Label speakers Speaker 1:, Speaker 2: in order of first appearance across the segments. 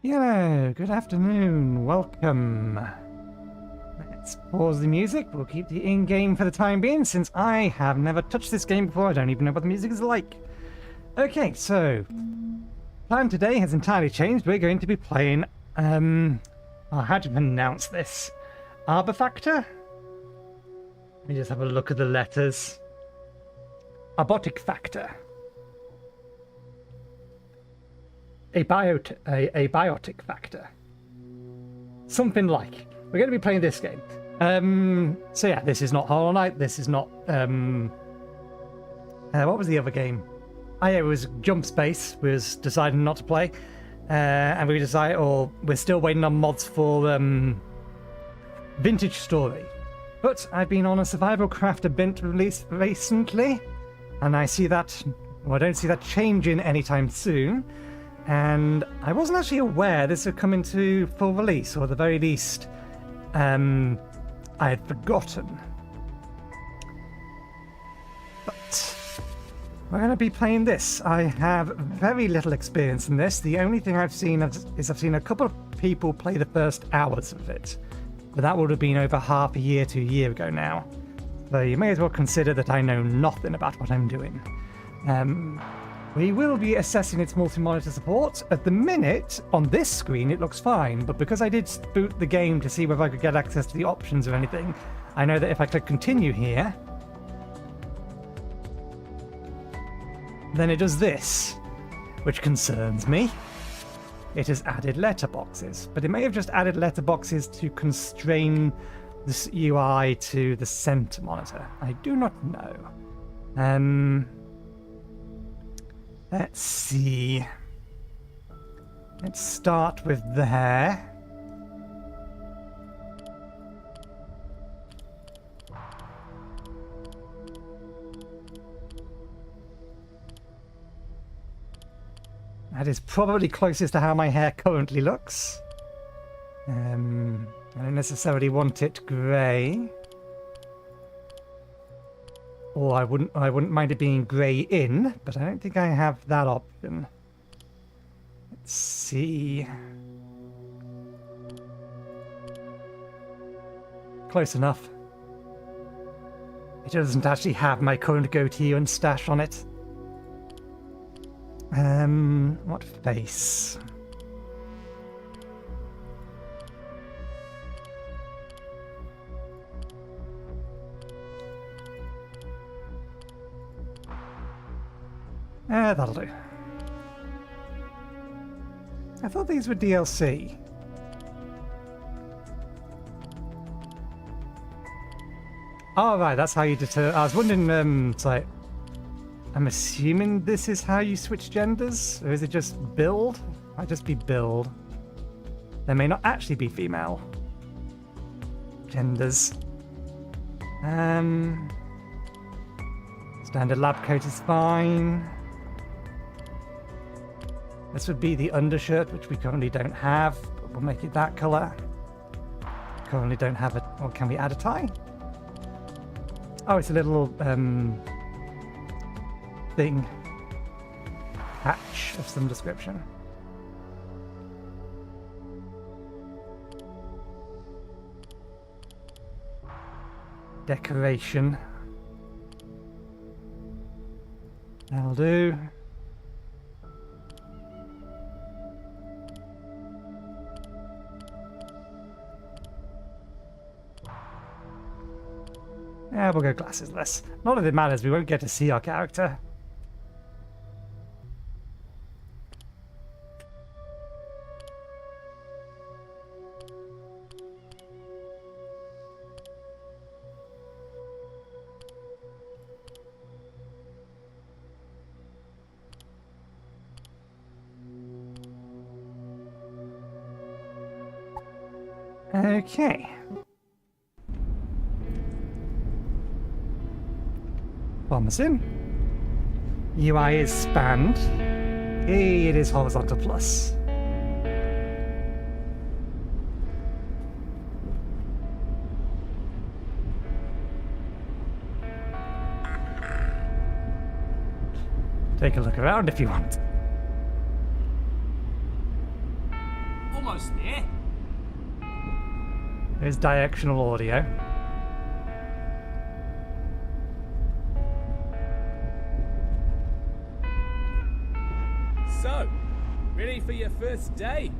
Speaker 1: Hello, good afternoon, welcome. Let's pause the music, we'll keep the in-game for the time being, since I have never touched this game before, I don't even know what the music is like. Okay, so, plan today has entirely changed, we're going to be playing, how do you pronounce this? AbioticFactor? Let me just have a look at the letters. Abiotic Factor. Abiotic Factor. Something like. We're going to be playing this game. So yeah, this is not Hollow Knight. This is not. What was the other game? Oh yeah, it was Jump Space. We was deciding not to play, and we decided, or we're still waiting on mods for Vintage Story. But I've been on a Survival Crafter bint release recently, and I see that. Well, I don't see that changing anytime soon. And I wasn't actually aware this would come into full release, or at the very least, I had forgotten. But we're going to be playing this. I have very little experience in this. The only thing I've seen is I've seen a couple of people play the first hours of it. But that would have been over half a year to a year ago now. So you may as well consider that I know nothing about what I'm doing. We will be assessing its multi-monitor support. At the minute, on this screen, it looks fine, but because I did boot the game to see whether I could get access to the options or anything, I know that if I click continue here, then it does this, which concerns me. It has added letterboxes, but it may have just added letterboxes to constrain this UI to the center monitor. I do not know. Let's see. Let's start with there. That is probably closest to how my hair currently looks. I don't necessarily want it grey. Or I wouldn't mind it being grey in, but I don't think I have that option. Let's see. Close enough. It doesn't actually have my current goatee and stash on it. What face? That'll do. I thought these were DLC. Oh, right, that's how you deter... I was wondering, it's like... I'm assuming this is how you switch genders? Or is it just build? Might just be build. There may not actually be female genders. Standard lab coat is fine. This would be the undershirt, which we currently don't have, but we'll make it that colour. Currently don't have it. Or can we add a tie? Oh, it's a little thing. Patch of some description. Decoration. That'll do. Yeah, we'll go glassesless. Not that it matters, we won't get to see our character. Okay. Promising. UI is spanned. It is horizontal plus. Take a look around if you want. There's directional audio.
Speaker 2: So, ready for your first day?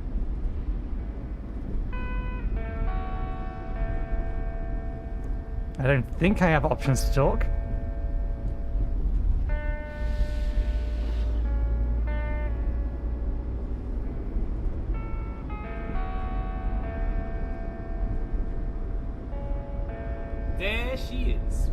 Speaker 1: I don't think I have options to talk.
Speaker 2: There she is.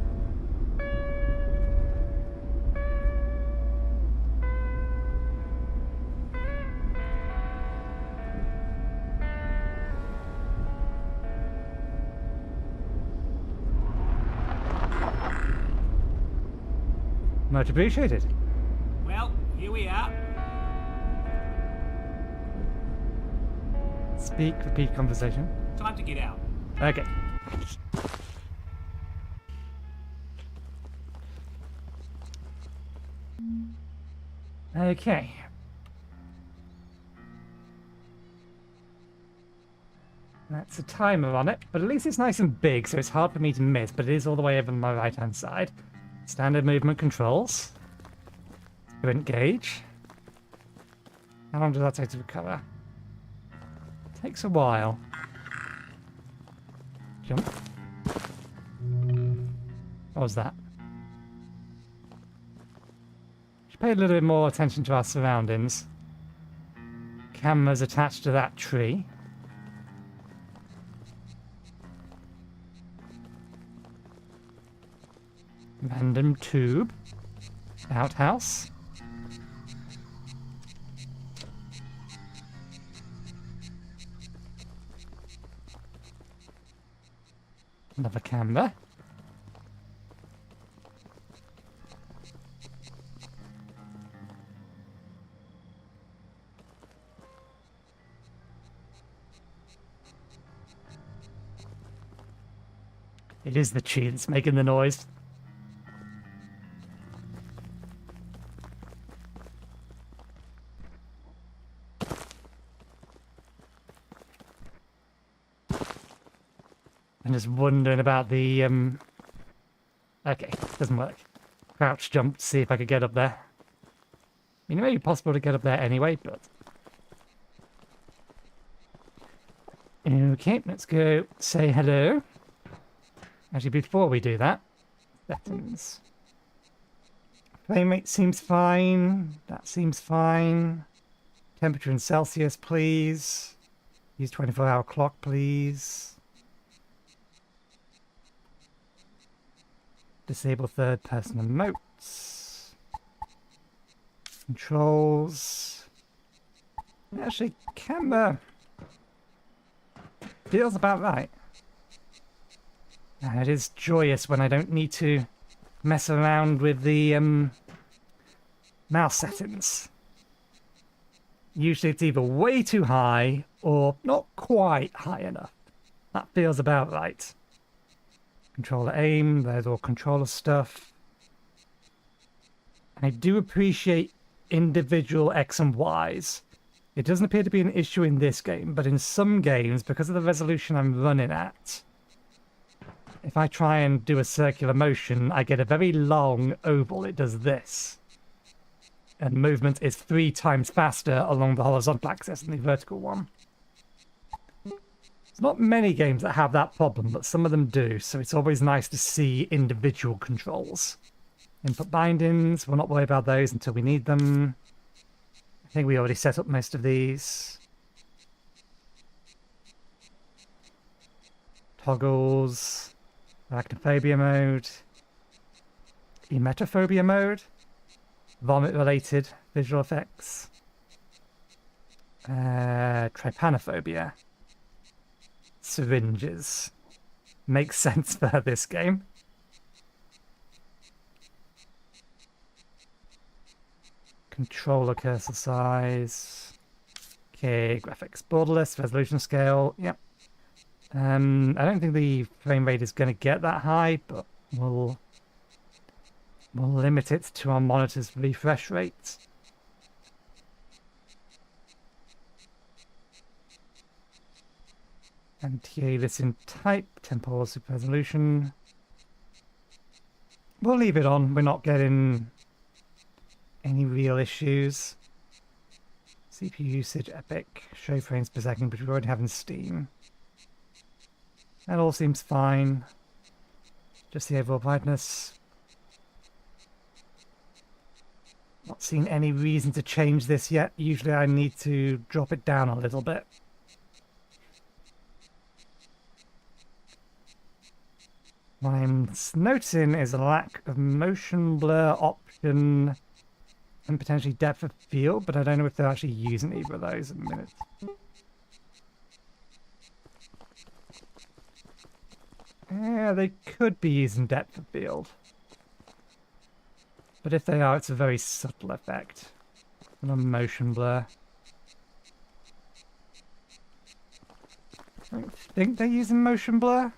Speaker 1: Much appreciated.
Speaker 2: Well, here we are.
Speaker 1: Speak, repeat conversation.
Speaker 2: Time to get out.
Speaker 1: Okay. Okay. That's a timer on it, but at least it's nice and big, so it's hard for me to miss, but it is all the way over on my right-hand side. Standard movement controls. Sprint gauge. How long does that take to recover? Takes a while. Jump. What was that? Should pay a little bit more attention to our surroundings. Cameras attached to that tree. Random tube. Outhouse. Another camera. It is the tree that's making the noise. I'm just wondering about the, okay, doesn't work. Crouch jump to see if I could get up there. I mean, it may be possible to get up there anyway, but... Okay, let's go say hello. Actually, before we do that, settings. Frame rate seems fine. That seems fine. Temperature in Celsius, please. Use 24-hour clock, please. Disable third-person emotes. Controls. Actually, camera feels about right. And it is joyous when I don't need to mess around with the mouse settings. Usually it's either way too high or not quite high enough. That feels about right. Controller aim, there's all controller stuff. And I do appreciate individual X and Ys. It doesn't appear to be an issue in this game, but in some games, because of the resolution I'm running at, if I try and do a circular motion, I get a very long oval. It does this. And movement is 3 times faster along the horizontal axis than the vertical one. There's not many games that have that problem, but some of them do, so it's always nice to see individual controls. Input bindings, we'll not worry about those until we need them. I think we already set up most of these. Toggles. Arachnophobia mode. Emetophobia mode. Vomit-related visual effects. Trypanophobia. Syringes. Makes sense for this game. Controller cursor size. Okay, graphics borderless, resolution scale. Yep. I don't think the frame rate is going to get that high, but we'll limit it to our monitor's refresh rate. MTA listen type, temporal super resolution. We'll leave it on. We're not getting any real issues. CPU usage epic. Show frames per second, which we already have in Steam. That all seems fine. Just the overall brightness. Not seen any reason to change this yet. Usually I need to drop it down a little bit. What I'm noticing is a lack of motion blur option and potentially depth of field, but I don't know if they're actually using either of those in a minute. Yeah, they could be using depth of field. But if they are, it's a very subtle effect. Not motion blur. I don't think they're using motion blur.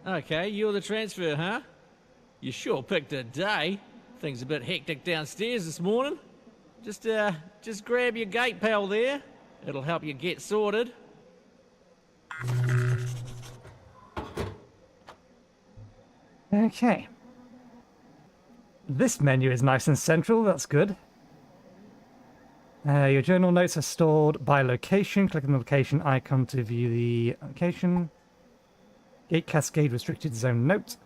Speaker 2: Okay, you're the transfer, huh? You sure picked a day. Things a bit hectic downstairs this morning. Just grab your gate pal there. It'll help you get sorted.
Speaker 1: Okay. This menu is nice and central, that's good. Your journal notes are stored by location. Click on the location icon to view the location. Gate cascade restricted zone note.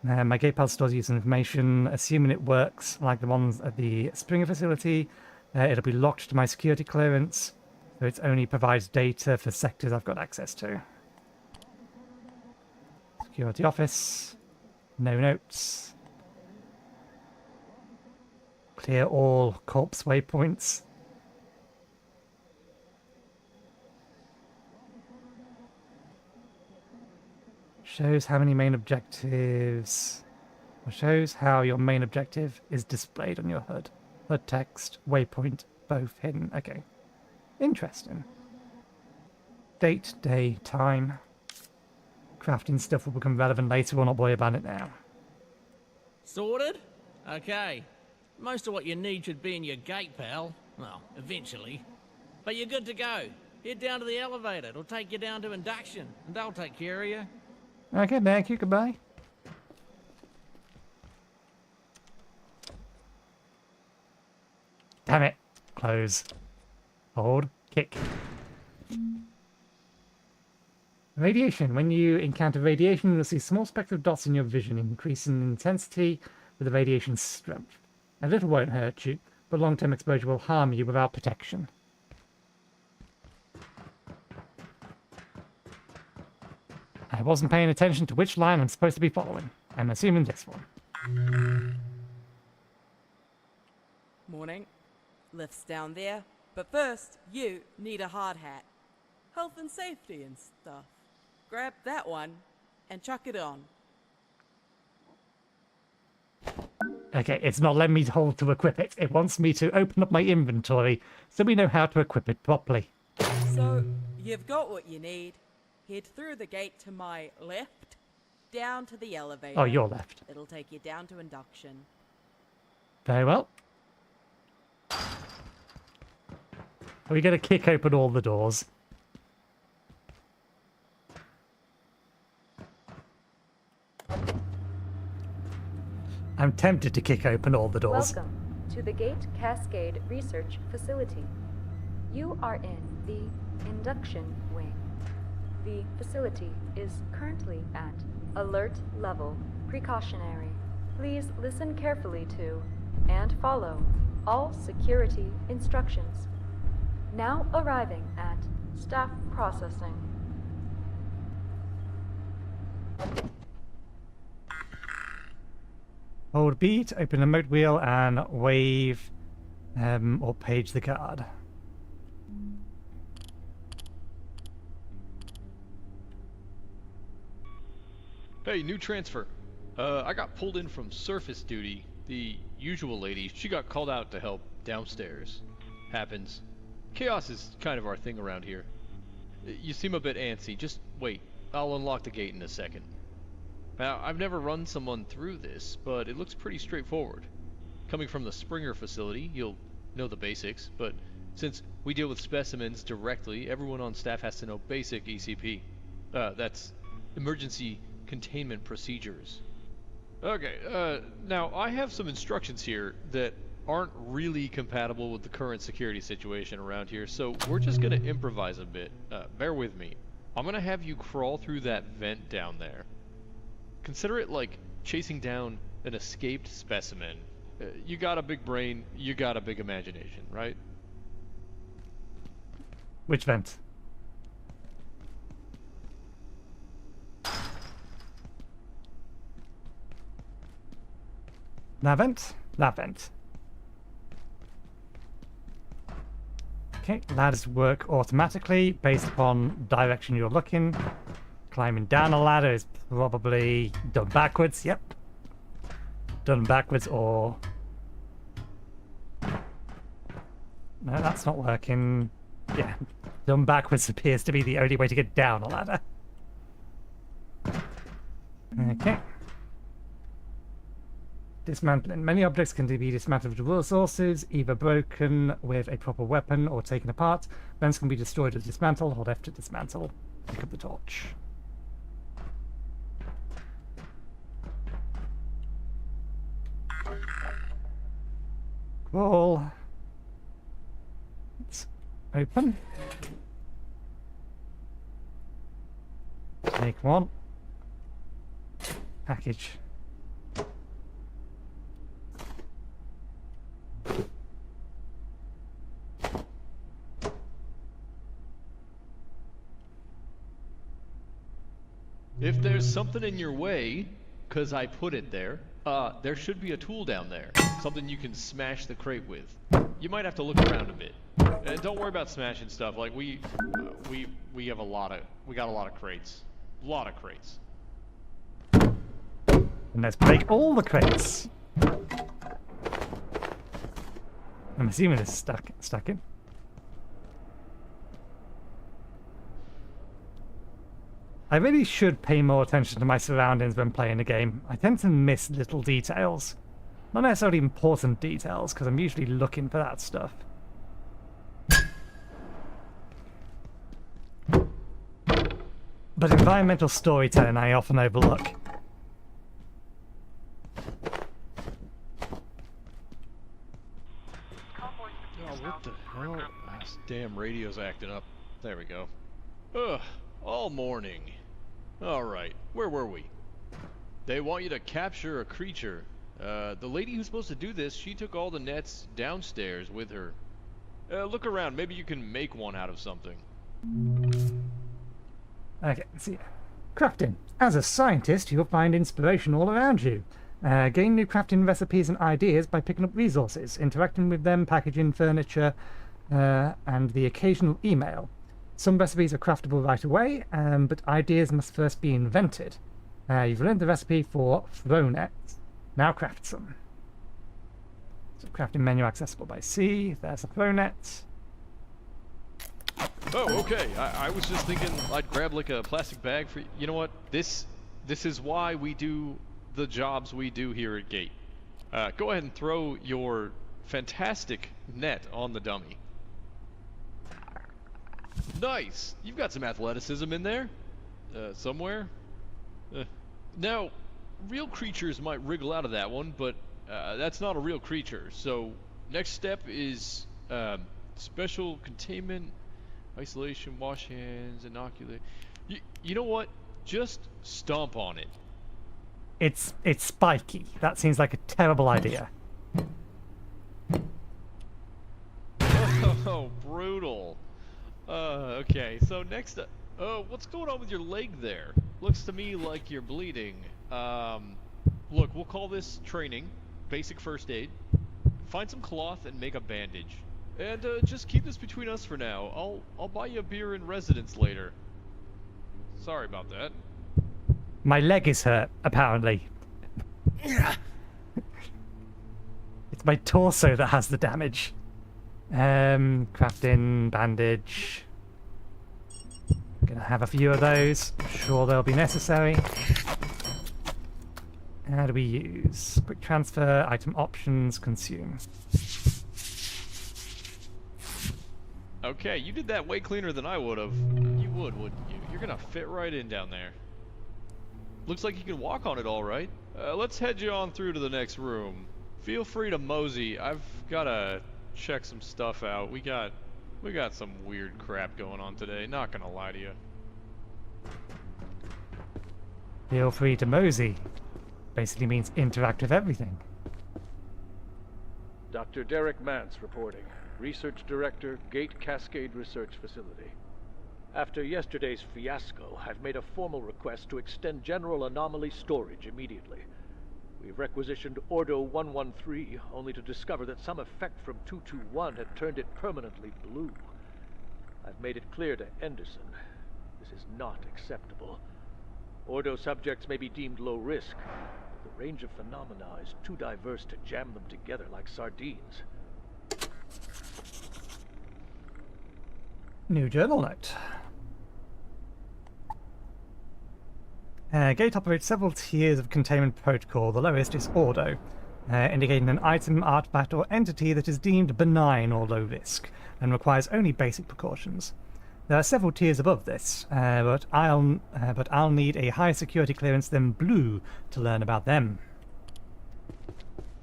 Speaker 1: My gate pal stores user information. Assuming it works like the ones at the Springer facility, it'll be locked to my security clearance, so it only provides data for sectors I've got access to. Security office. No notes. Clear all corpse waypoints. Shows how many main objectives, or shows how your main objective is displayed on your HUD. HUD text, waypoint, both hidden. Okay. Interesting. Date, day, time. Crafting stuff will become relevant later, we'll not worry about it now.
Speaker 2: Sorted? Okay. Most of what you need should be in your gate, pal. Well, eventually. But you're good to go. Head down to the elevator. It'll take you down to induction, and they'll take care of you.
Speaker 1: Okay, thank you, goodbye. Damn it. Close. Hold. Kick. Radiation. When you encounter radiation, you'll see small specks of dots in your vision, increasing in intensity with the radiation strength. A little won't hurt you, but long-term exposure will harm you without protection. I wasn't paying attention to which line I'm supposed to be following. I'm assuming this one.
Speaker 3: Morning. Lift's down there. But first, you need a hard hat. Health and safety and stuff. Grab that one and chuck it on.
Speaker 1: Okay, it's not letting me hold to equip it. It wants me to open up my inventory so we know how to equip it properly.
Speaker 3: So, you've got what you need. Head through the gate to my left, down to the elevator.
Speaker 1: Oh, your left.
Speaker 3: It'll take you down to induction.
Speaker 1: Very well. Are we going to kick open all the doors? I'm tempted to kick open all the doors.
Speaker 4: Welcome to the Gate Cascade Research Facility. You are in the induction wing. The facility is currently at alert level precautionary. Please listen carefully to and follow all security instructions. Now arriving at staff processing.
Speaker 1: Hold B to open the remote wheel and wave or page the guard.
Speaker 5: Hey, new transfer. I got pulled in from surface duty. The usual lady, she got called out to help downstairs. Happens. Chaos is kind of our thing around here. You seem a bit antsy. Just wait. I'll unlock the gate in a second. Now, I've never run someone through this, but it looks pretty straightforward. Coming from the Springer facility, you'll know the basics, but since we deal with specimens directly, everyone on staff has to know basic ECP. That's Emergency Containment Procedures. Okay, now I have some instructions here that aren't really compatible with the current security situation around here, so we're just gonna improvise a bit. Bear with me. I'm gonna have you crawl through that vent down there. Consider it like chasing down an escaped specimen. You got a big brain, you got a big imagination, right?
Speaker 1: Which vent? That vent? That vent. Okay, ladders work automatically based upon direction you're looking. Climbing down a ladder is probably done backwards, yep. Done backwards or... No, that's not working. Yeah, done backwards appears to be the only way to get down a ladder. Okay. Dismantling. Many objects can be dismantled with resources, either broken with a proper weapon or taken apart. Vents can be destroyed or dismantled. Hold F to dismantle. Pick up the torch. Crawl. Let's open. Take one. Package.
Speaker 5: If there's something in your way, 'cause I put it there, there should be a tool down there. Something you can smash the crate with. You might have to look around a bit. And don't worry about smashing stuff. Like we got a lot of crates. A lot of crates.
Speaker 1: And let's break all the crates. I'm assuming it's stuck in. I really should pay more attention to my surroundings when playing a game. I tend to miss little details. Not necessarily important details, because I'm usually looking for that stuff. But environmental storytelling I often overlook.
Speaker 5: Oh, what the hell? This damn radio's acting up. There we go. Ugh, all morning. Alright, where were we? They want you to capture a creature. The lady who's supposed to do this, she took all the nets downstairs with her. Look around, maybe you can make one out of something.
Speaker 1: Okay, let's see. Crafting. As a scientist, you'll find inspiration all around you. Gain new crafting recipes and ideas by picking up resources, interacting with them, packaging furniture, and the occasional email. Some recipes are craftable right away, but ideas must first be invented. You've learned the recipe for throw nets. Now craft some. So crafting menu accessible by C. There's a throw net.
Speaker 5: Oh, okay. I was just thinking I'd grab like a plastic bag for... You know what? This is why we do the jobs we do here at Gate. Go ahead and throw your fantastic net on the dummy. Nice! You've got some athleticism in there. Somewhere. Now, real creatures might wriggle out of that one, but that's not a real creature. So, next step is special containment, isolation, wash hands, inoculate. You know what? Just stomp on it.
Speaker 1: It's spiky. That seems like a terrible idea.
Speaker 5: Oh, brutal. Okay, so next up... what's going on with your leg there? Looks to me like you're bleeding. Look, we'll call this training. Basic first aid. Find some cloth and make a bandage. And, just keep this between us for now. I'll buy you a beer in residence later. Sorry about that.
Speaker 1: My leg is hurt, apparently. It's my torso that has the damage. Crafting, bandage. Gonna have a few of those. I'm sure they'll be necessary. How do we use? Quick transfer, item options, consume.
Speaker 5: Okay, you did that way cleaner than I would have. You would, wouldn't you? You're gonna fit right in down there. Looks like you can walk on it all right. Let's head you on through to the next room. Feel free to mosey. I've gotta check some stuff out. We got some weird crap going on today, not gonna lie to you.
Speaker 1: Feel free to mosey. Basically means interact with everything.
Speaker 6: Dr. Derek Mance reporting. Research Director, Gate Cascade Research Facility. After yesterday's fiasco, I've made a formal request to extend general anomaly storage immediately. We've requisitioned Ordo 113, only to discover that some effect from 221 had turned it permanently blue. I've made it clear to Henderson. This is not acceptable. Ordo subjects may be deemed low risk, but the range of phenomena is too diverse to jam them together like sardines.
Speaker 1: New journal note. Gate operates several tiers of containment protocol. The lowest is Ordo, indicating an item, artifact, or entity that is deemed benign or low risk and requires only basic precautions. There are several tiers above this, but I'll need a higher security clearance than Blue to learn about them.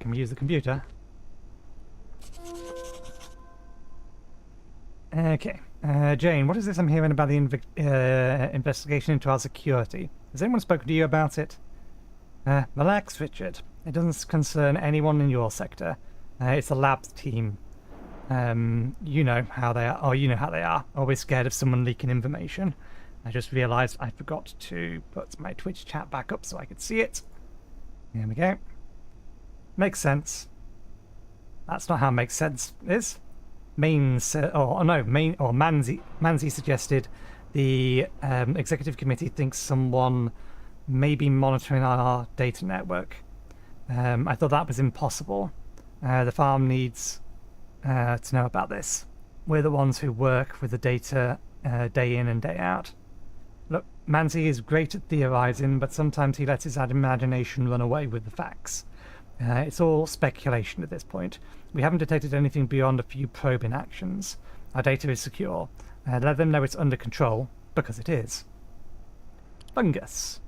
Speaker 1: Can we use the computer? Okay. Jane, what is this I'm hearing about the investigation into our security? Has anyone spoken to you about it? Relax, Richard. It doesn't concern anyone in your sector. It's the labs team. You know how they are. Oh, you know how they are. Always scared of someone leaking information. I just realized I forgot to put my Twitch chat back up so I could see it. Here we go. Makes sense. That's not how makes sense is. Manzi suggested the executive committee thinks someone may be monitoring our data network. I thought that was impossible. The farm needs to know about this. We're the ones who work with the data day in and day out. Look, Manzi is great at theorizing, but sometimes he lets his imagination run away with the facts. It's all speculation at this point. We haven't detected anything beyond a few probing actions. Our data is secure. Let them know it's under control, because it is. Fungus.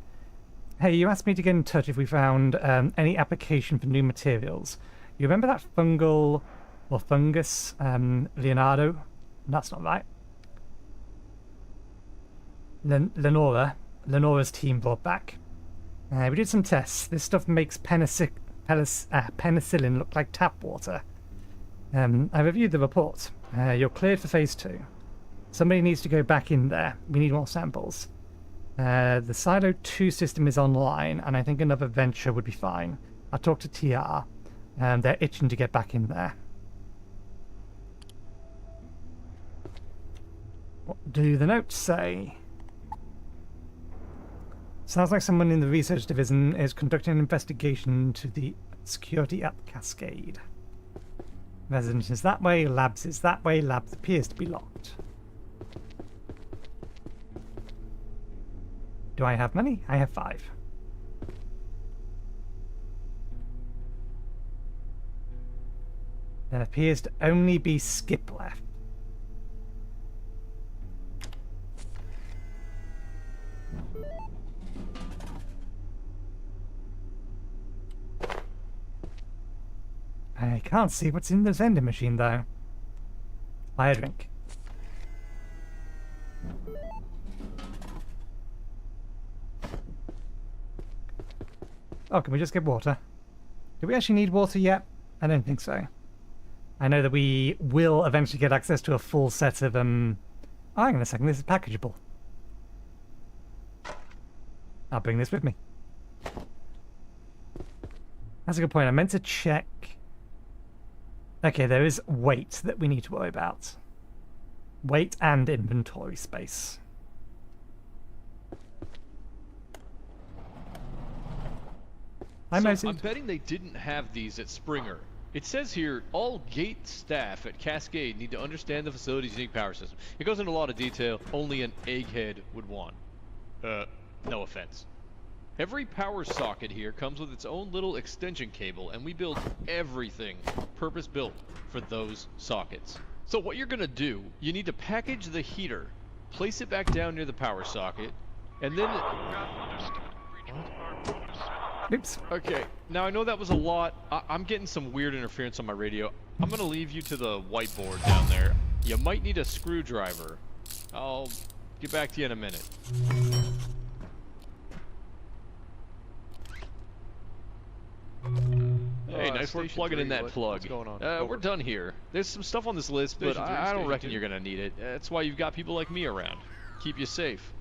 Speaker 1: Hey, you asked me to get in touch if we found any application for new materials. You remember that fungal or fungus, Leonardo? That's not right. Lenora's team brought back. We did some tests. This stuff makes penicillin look like tap water. I reviewed the report. You're cleared for phase 2. Somebody needs to go back in there. We need more samples. The Silo 2 system is online, and I think another venture would be fine. I talked to TR. They're itching to get back in there. What do the notes say? Sounds like someone in the research division is conducting an investigation into the security at the Cascade. Resident is that way, labs is that way, labs appears to be locked. Do I have money? I have 5. There appears to only be Skip left. I can't see what's in the vending machine, though. Buy a drink. Oh, can we just get water? Do we actually need water yet? I don't think so. I know that we will eventually get access to a full set of, Oh, hang on a second, this is packageable. I'll bring this with me. That's a good point. I meant to check... Okay, there is weight that we need to worry about. Weight and inventory space.
Speaker 5: I'm betting they didn't have these at Springer. It says here, all gate staff at Cascade need to understand the facility's unique power system. It goes into a lot of detail only an egghead would want. No offense. Every power socket here comes with its own little extension cable, and we build everything purpose-built for those sockets. So what you're gonna do, you need to package the heater, place it back down near the power socket, and then...
Speaker 1: Oops.
Speaker 5: Okay, now I know that was a lot. I'm getting some weird interference on my radio. I'm gonna leave you to the whiteboard down there. You might need a screwdriver. I'll get back to you in a minute. Hey, nice work plugging in that plug.
Speaker 7: What's going on?
Speaker 5: We're done here. There's some stuff on this list, but I don't reckon you're gonna need it. That's why you've got people like me around. Keep you safe.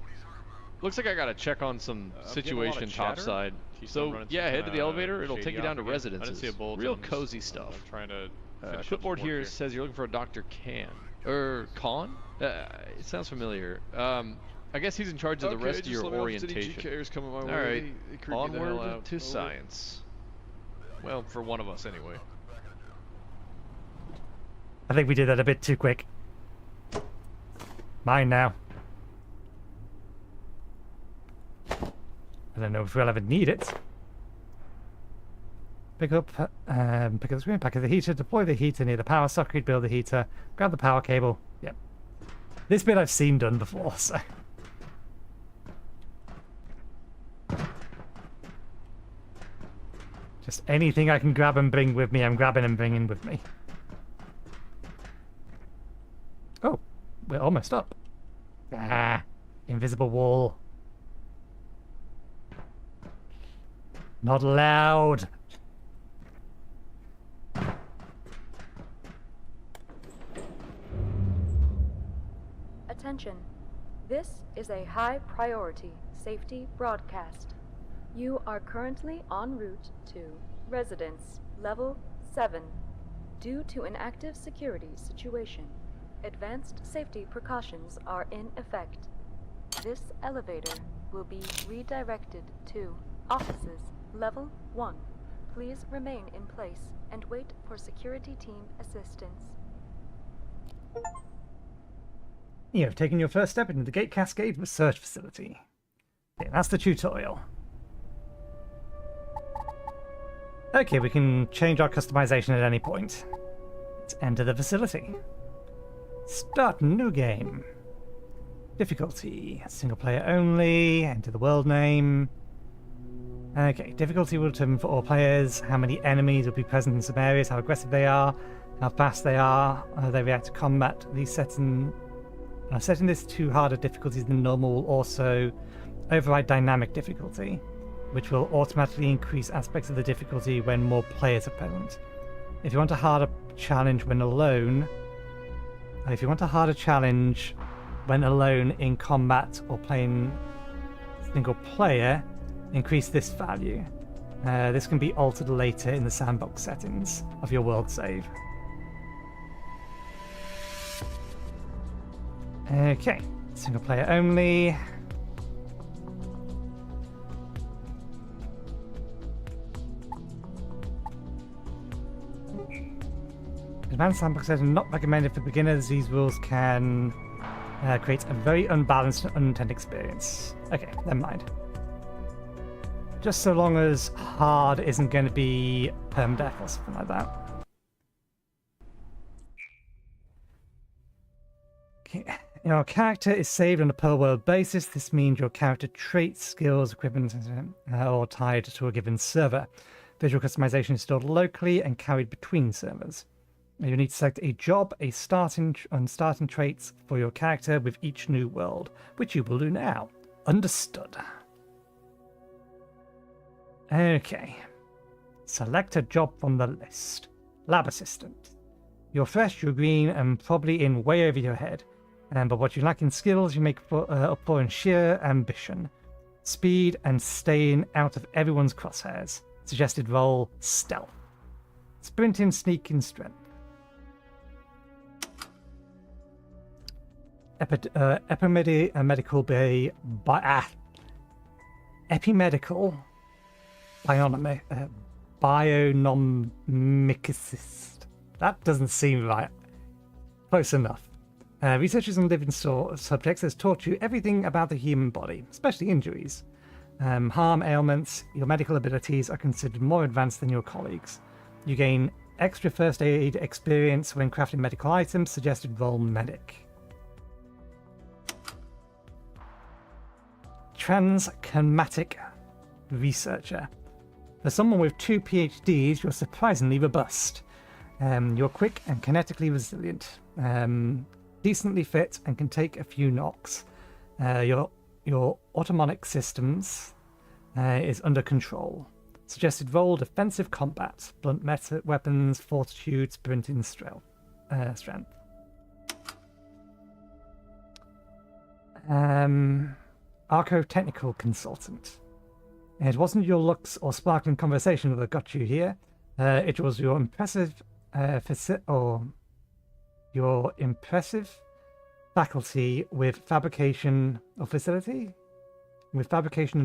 Speaker 5: Looks like I gotta check on some situation topside. So yeah, head to the elevator. It'll take you down to residences.
Speaker 7: I didn't see a bulletin.
Speaker 5: Real cozy stuff.
Speaker 7: I'm trying to.
Speaker 5: Clipboard here says you're looking for a Dr. Khan. It sounds familiar. I guess he's in charge of the rest of your orientation.
Speaker 7: Coming my way.
Speaker 5: All right,
Speaker 7: They creep me the hell
Speaker 5: onward
Speaker 7: out.
Speaker 5: to science. Well, for one of us anyway.
Speaker 1: I think we did that a bit too quick. Mine now. I don't know if we'll ever need it. Pick up the screen, pack the heater, deploy the heater near the power socket, build the heater, grab the power cable. Yep. This bit I've seen done before, so. Just anything I can grab and bring with me, I'm grabbing and bringing with me. Oh, we're almost up. Ah, invisible wall. Not allowed.
Speaker 4: Attention. This is a high priority safety broadcast. You are currently en route to Residence Level 7. Due to an active security situation, advanced safety precautions are in effect. This elevator will be redirected to Offices Level 1. Please remain in place and wait for security team assistance.
Speaker 1: You have taken your first step into the Gate Cascade Research Facility. Okay, that's the tutorial. Okay, we can change our customization at any point. Let's enter the facility. Start new game. Difficulty, single player only, enter the world name. Okay, difficulty will determine for all players how many enemies will be present in some areas, how aggressive they are, how fast they are, how they react to combat. These setting this to harder difficulties than normal will also override dynamic difficulty, which will automatically increase aspects of the difficulty when more players are present. If you want a harder challenge when alone, in combat or playing single player, increase this value. This can be altered later in the sandbox settings of your world save. Okay, single player only. Advanced sandbox settings not recommended for beginners. These rules can create a very unbalanced and unintended experience. Okay, never mind. Just so long as hard isn't going to be permadeath or something like that. Okay. Your character is saved on a per world basis. This means your character traits, skills, equipment are all tied to a given server. Visual customization is stored locally and carried between servers. You need to select a job, starting traits for your character with each new world, which you will do now. Understood. Okay. Select a job from the list. Lab assistant. You're fresh, you're green, and probably in way over your head. But what you lack in skills, you make up for in sheer ambition, speed, and staying out of everyone's crosshairs. Suggested role: stealth. Sprinting, sneaking, strength. Epimedical bionomicist. That doesn't seem right. Close enough. Researchers on living subjects has taught you everything about the human body, especially injuries. Harm, ailments, your medical abilities are considered more advanced than your colleagues. You gain extra first aid experience when crafting medical items, suggested role medic. Transchematic researcher. For someone with 2 PhDs, you're surprisingly robust. You're quick and kinetically resilient. Decently fit and can take a few knocks. Your autonomic systems is under control. Suggested role: defensive combat, blunt weapons, fortitude, sprinting, strength. Arco-technical consultant. It wasn't your looks or sparkling conversation that got you here. It was your impressive faculty with fabrication and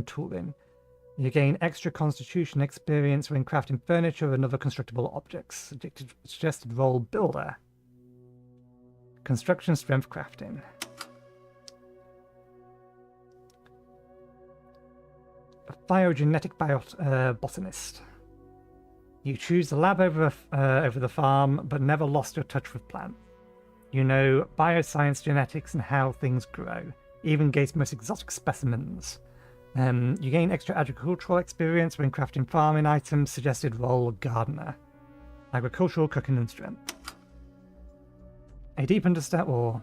Speaker 1: tooling. You gain extra constitution experience when crafting furniture and other constructible objects. Suggested role: builder. Construction strength crafting. A phylogenetic botanist. You choose the lab over the farm, but never lost your touch with plants. You know bioscience, genetics, and how things grow. Even gains most exotic specimens. You gain extra agricultural experience when crafting farming items. Suggested role: gardener. Agricultural, cooking, and strength. A deep understanding or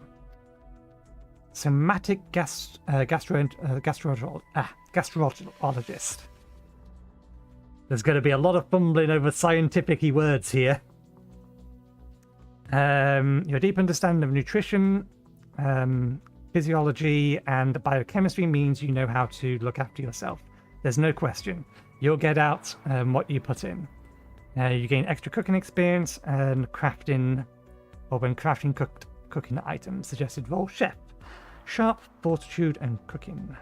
Speaker 1: somatic gastrologist. There's going to be a lot of fumbling over scientific-y words here. Your deep understanding of nutrition, physiology, and biochemistry means you know how to look after yourself. There's no question. You'll get out what you put in. You gain extra cooking experience and crafting, or when crafting cooking items. Suggested role: chef. Sharp, fortitude, and cooking.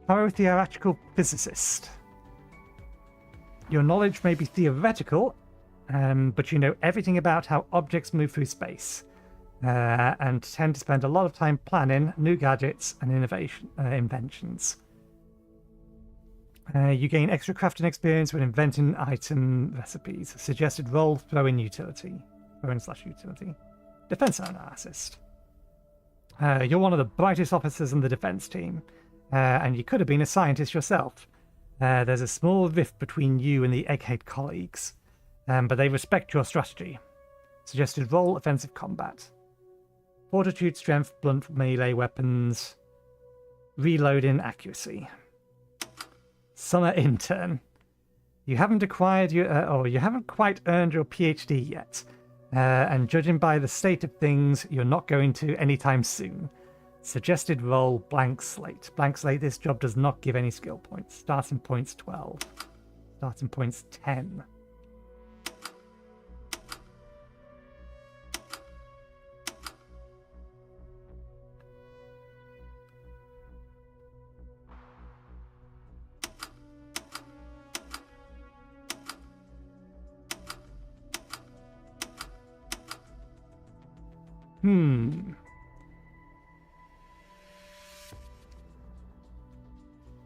Speaker 1: Theoretical physicist. Your knowledge may be theoretical, but you know everything about how objects move through space, and tend to spend a lot of time planning new gadgets and inventions. You gain extra crafting experience when inventing item recipes. Suggested role: throw-in/utility. Defense analyst. You're one of the brightest officers in the defense team, and you could have been a scientist yourself. There's a small rift between you and the Egghead colleagues, but they respect your strategy. Suggested role: offensive combat. Fortitude, strength, blunt melee weapons, reloading, accuracy. Summer intern. You haven't quite earned your PhD yet, and judging by the state of things, you're not going to anytime soon. Suggested role: blank slate. Blank slate. This job does not give any skill points. Starting points 12. Starting points 10.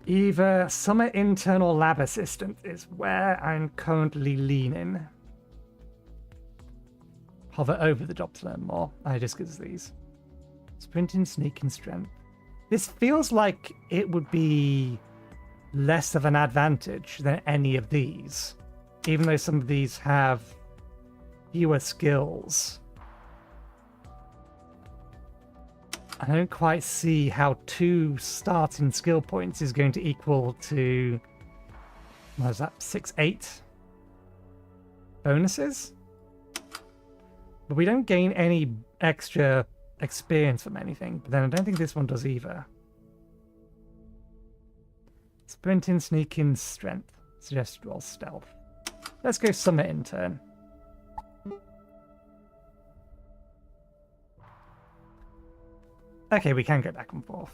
Speaker 1: Either summer intern or lab assistant is where I'm currently leaning. Hover over the job to learn more. I discuss these. Sprinting, sneaking, strength. This feels like it would be less of an advantage than any of these, even though some of these have fewer skills. I don't quite see how 2 starting skill points is going to equal to, what is that, 6, 8 bonuses? But we don't gain any extra experience from anything, but then I don't think this one does either. Sprinting, sneaking, strength. Suggested roll: stealth. Let's go summer intern. Okay, we can go back and forth.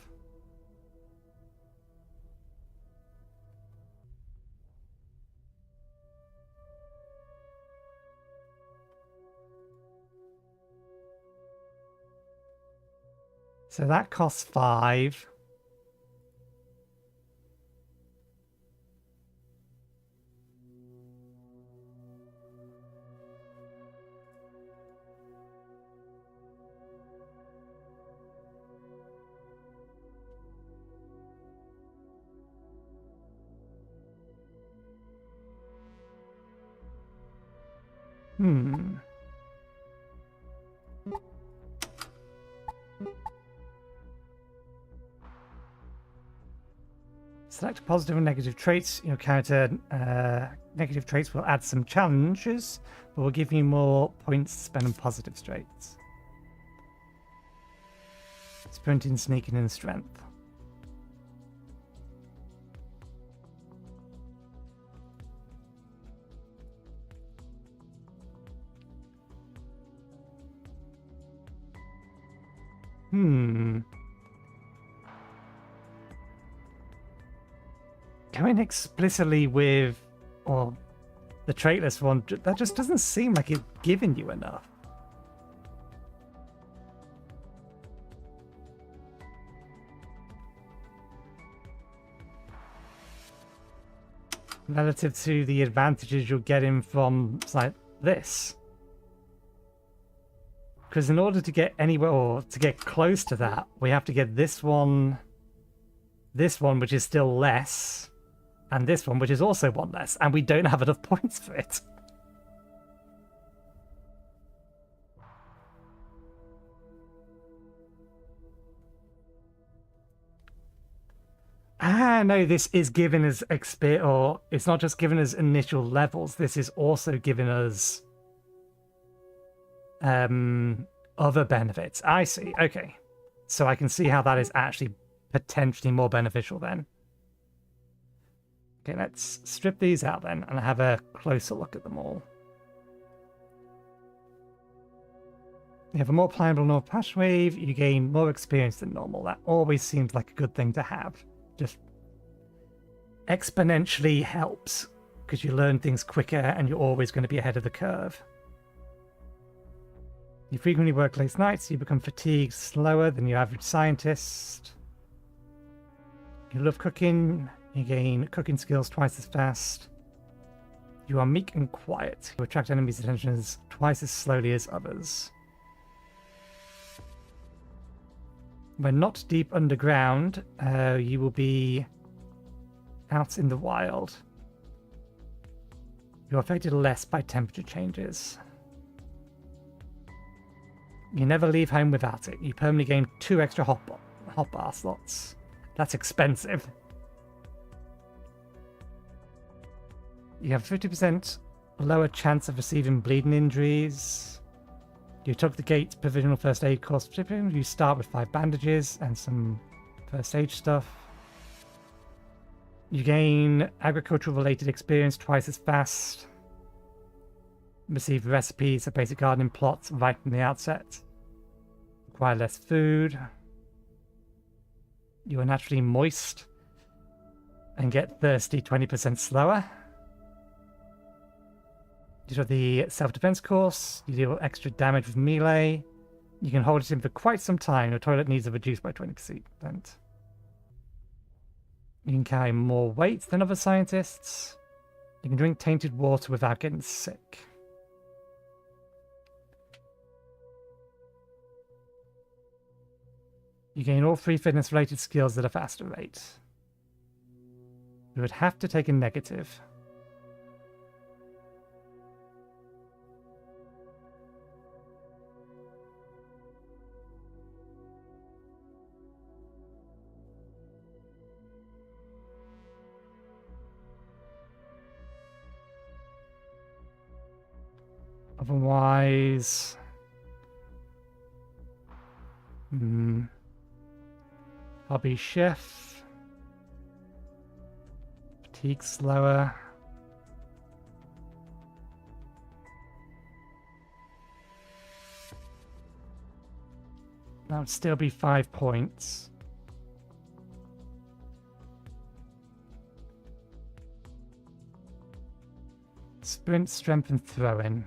Speaker 1: So that costs 5. Select positive and negative traits. Your character negative traits will add some challenges, but will give you more points to spend on positive traits. Sprinting, sneaking, and strength. Going explicitly with, or the traitless one, that just doesn't seem like it's giving you enough. Relative to the advantages you're getting from like this. Because in order to get anywhere or to get close to that, we have to get this one, which is still less, and this one, which is also one less, and we don't have enough points for it. Ah, no, this is giving us or it's not just giving us initial levels, this is also giving us other benefits. I see, okay. So I can see how that is actually potentially more beneficial then. Okay, let's strip these out then and have a closer look at them all. You have a more pliable north patch wave, you gain more experience than normal. That always seems like a good thing to have. Just exponentially helps, because you learn things quicker and you're always going to be ahead of the curve. You frequently work late nights, you become fatigued slower than your average scientist. You love cooking, you gain cooking skills twice as fast. You are meek and quiet. You attract enemies' attentions twice as slowly as others. When not deep underground, you will be out in the wild. You're affected less by temperature changes. You never leave home without it. You permanently gain 2 extra hotbar slots. That's expensive. You have 50% lower chance of receiving bleeding injuries. You took the Gates provisional first aid course. You start with 5 bandages and some first aid stuff. You gain agricultural related experience twice as fast. Receive recipes of basic gardening plots right from the outset. Require less food. You are naturally moist and get thirsty 20% slower. You do the self-defense course. You deal extra damage with melee. You can hold it in for quite some time. Your toilet needs are reduced by 20%. You can carry more weight than other scientists. You can drink tainted water without getting sick. You gain all 3 fitness-related skills at a faster rate. You would have to take a negative. Otherwise... Hobby chef. Fatigue slower. That would still be 5 points. Sprint, strength, and throw-in.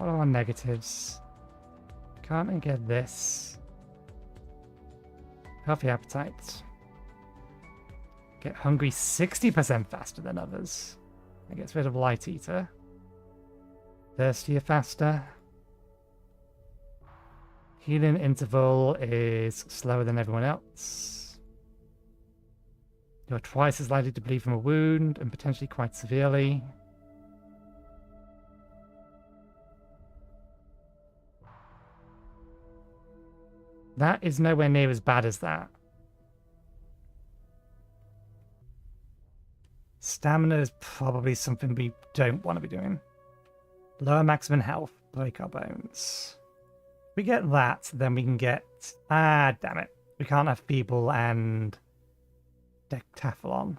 Speaker 1: What are our negatives? Can't I get this? Healthy appetite. Get hungry 60% faster than others. That gets rid of light eater. Thirstier faster. Healing interval is slower than everyone else. You're twice as likely to bleed from a wound and potentially quite severely. That is nowhere near as bad as that. Stamina is probably something we don't want to be doing. Lower maximum health, break our bones. If we get that, then we can get... Ah, damn it. We can't have feeble and decathlon.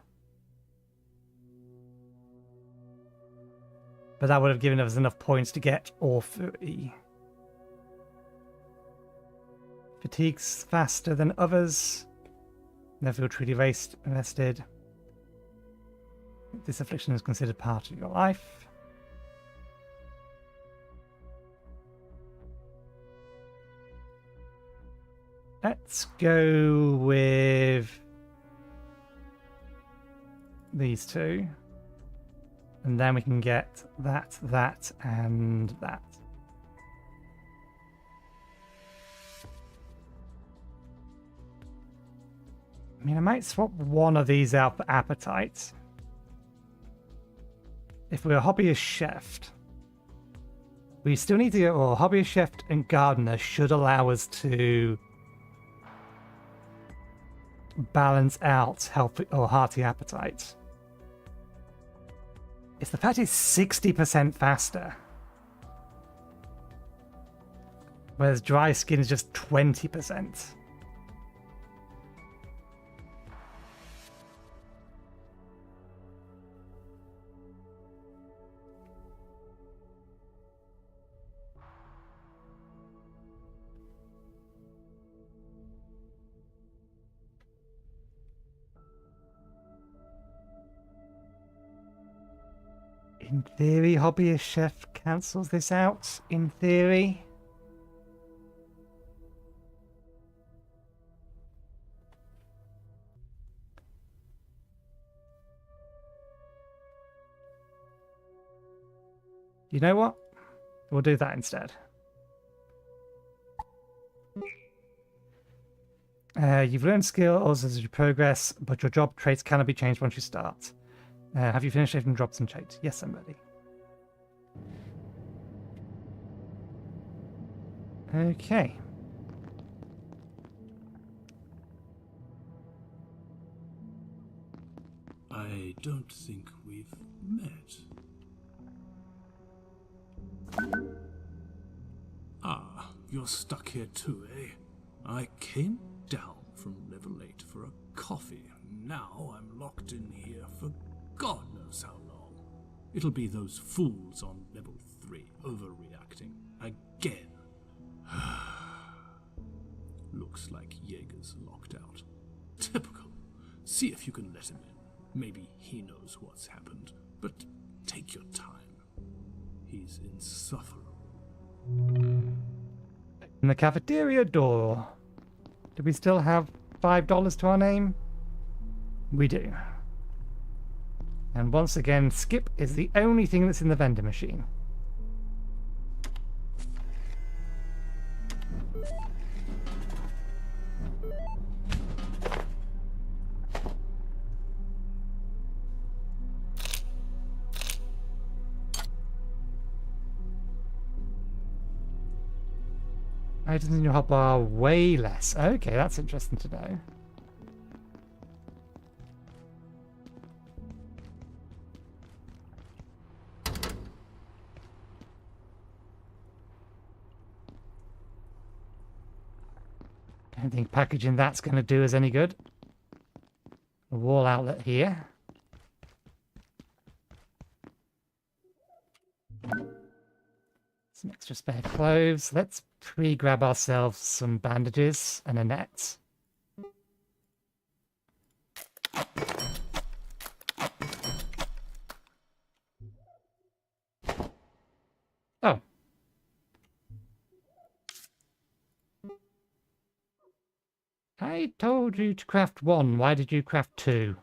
Speaker 1: But that would have given us enough points to get all three. Fatigue's faster than others. Never feel truly rested. This affliction is considered part of your life. Let's go with these two. And then we can get that, that, and that. I mean, I might swap one of these out for appetite. If we're a hobbyist chef, we still need to get, or hobbyist chef and gardener should allow us to balance out healthy or hearty appetite. If the fact is 60% faster, whereas dry skin is just 20%. In theory, hobbyist chef cancels this out. In theory. You know what? We'll do that instead. You've learned skills as you progress, but your job traits cannot be changed once you start. Have you finished saving drops and traits? Yes, I'm ready. Okay.
Speaker 7: I don't think we've met. Ah, you're stuck here too, eh? I came down from level 8 for a coffee. Now I'm locked in here for God knows how long. It'll be those fools on level 3 overreacting again. Looks like Jaeger's locked out. Typical. See if you can let him in. Maybe he knows what's happened, but take your time. He's insufferable.
Speaker 1: In the cafeteria door. Do we still have $5 to our name? We do. And once again, skip is the only thing that's in the vending machine. Items in your hot bar way less. Okay, that's interesting to know. I don't think packaging that's going to do us any good. A wall outlet here. Some extra spare clothes. Let's pre-grab ourselves some bandages and a net. Oh, I told you to craft 1. Why did you craft 2?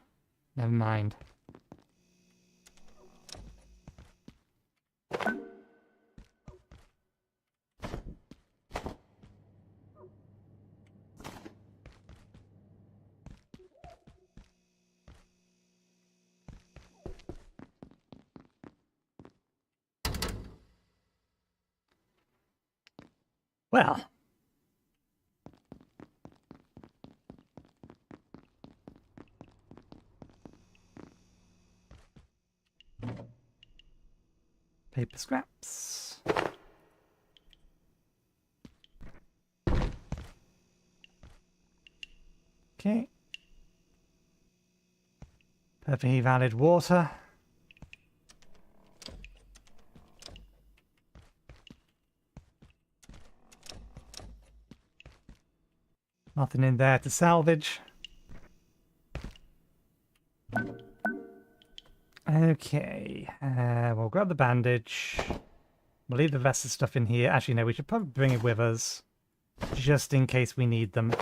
Speaker 1: Never mind. Well. Paper scraps. Okay. Perfectly valid water. Nothing in there to salvage. Okay, we'll grab the bandage. We'll leave the rest of the stuff in here. Actually, no, we should probably bring it with us, just in case we need them.